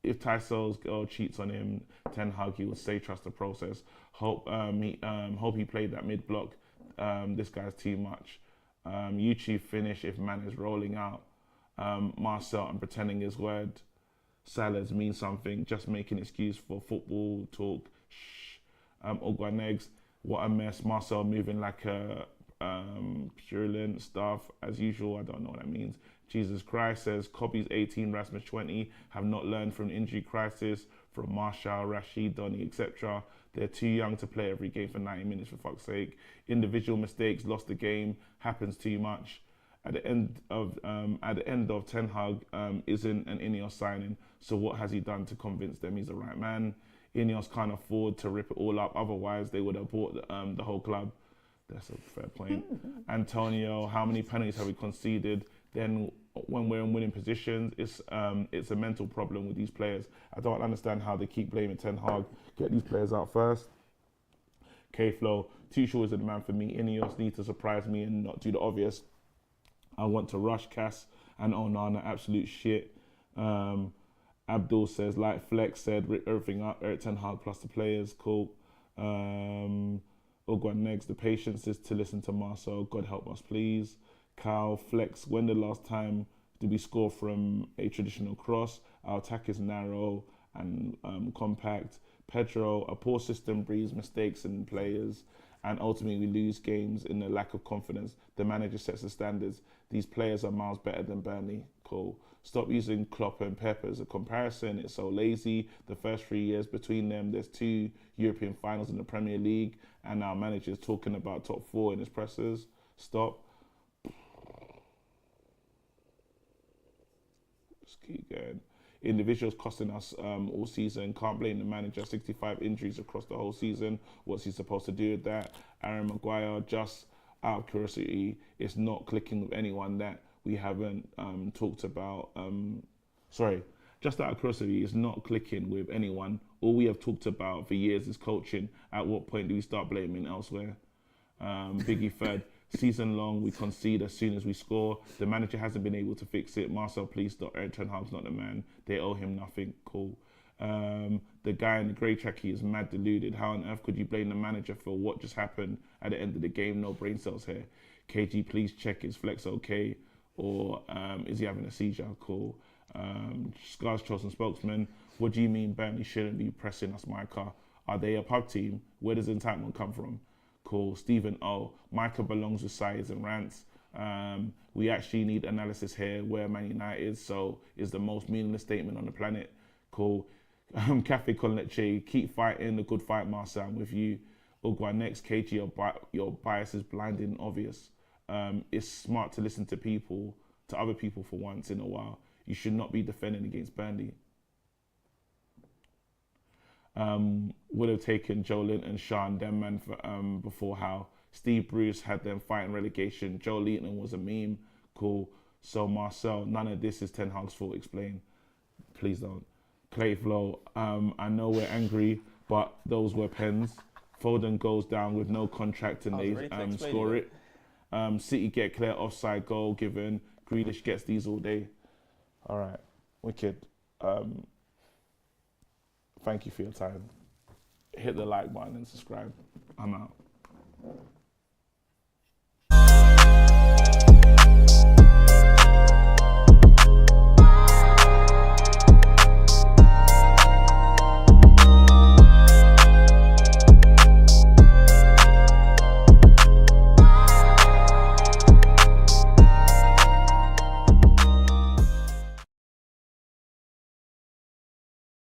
If Tysol's girl cheats on him, Ten Hag, he would say trust the process. Hope he played that mid block. This guy's too much. YouTube finish if man is rolling out. Marcel and pretending his word. Salads mean something. Just make an excuse for football talk. Shh. Ogwanegs. What a mess. Marcel moving like a purulent stuff as usual. I don't know what that means. Jesus Christ says Kobe's 18, Rasmus 20 have not learned from injury crisis from Marshall, Rashid, Donny, etc. They're too young to play every game for 90 minutes, for fuck's sake. Individual mistakes, lost the game, happens too much. At the end of Ten Hag isn't an Ineos signing. So what has he done to convince them he's the right man? Ineos can't afford to rip it all up. Otherwise, they would have bought the whole club. That's a fair point. Antonio, how many penalties have we conceded? Then when we're in winning positions, it's a mental problem with these players. I don't understand how they keep blaming Ten Hag. Get these players out first. K-Flow, Tuchel is the man for me. Ineos need to surprise me and not do the obvious. I want to rush Cass and Onana, absolute shit. Abdul says, like Flex said, rip everything up. Eric Ten Hag plus the players, cool. Ogwan next, the patience is to listen to Marcel. God help us, please. Kyle, Flex, when the last time did we score from a traditional cross? Our attack is narrow and compact. Pedro, a poor system breeds mistakes in players, and ultimately we lose games in the lack of confidence. The manager sets the standards. These players are miles better than Burnley. Cool. Stop using Klopp and Pep as a comparison. It's so lazy. The first 3 years between them, there's 2 European finals in the Premier League, and our manager's talking about top 4 in his pressers. Stop. Just keep going. Individuals costing us all season. Can't blame the manager. 65 injuries across the whole season. What's he supposed to do with that? Aaron Maguire, just out of curiosity, it's not clicking with anyone that we haven't talked about. Just out of curiosity, it's not clicking with anyone. All we have talked about for years is coaching. At what point do we start blaming elsewhere? Biggie Fed. Season long, we concede as soon as we score. The manager hasn't been able to fix it. Marcel, please stop. Eric Ten Hag's not the man. They owe him nothing. Cool. The guy in the grey trackie is mad deluded. How on earth could you blame the manager for what just happened at the end of the game? No brain cells here. KG, please check, is Flex okay? Or is he having a seizure? Cool. Scar's chosen spokesman. What do you mean Burnley shouldn't be pressing us, Micah? Are they a pub team? Where does entitlement come from? Cool. Stephen O. Micah belongs with sides and rants. We actually need analysis here where Man United is the most meaningless statement on the planet. Cool. Cafe con leche. Keep fighting the good fight, Marcel. I'm with you. Ugwa next. KG, your bias is blinding and obvious. It's smart to listen to other people for once in a while. You should not be defending against Burnley. Would have taken Joe Linton and Sean, them man, before how Steve Bruce had them fighting relegation. Joe Linton was a meme. Cool. So Marcel, none of this is Ten Hag's fault. Explain. Please don't. Clay Flow, I know we're angry, but those were pens. Foden goes down with no contract and they score it. City get clear offside goal given. Grealish gets these all day. All right, wicked. Thank you for your time. Hit the like button and subscribe. I'm out.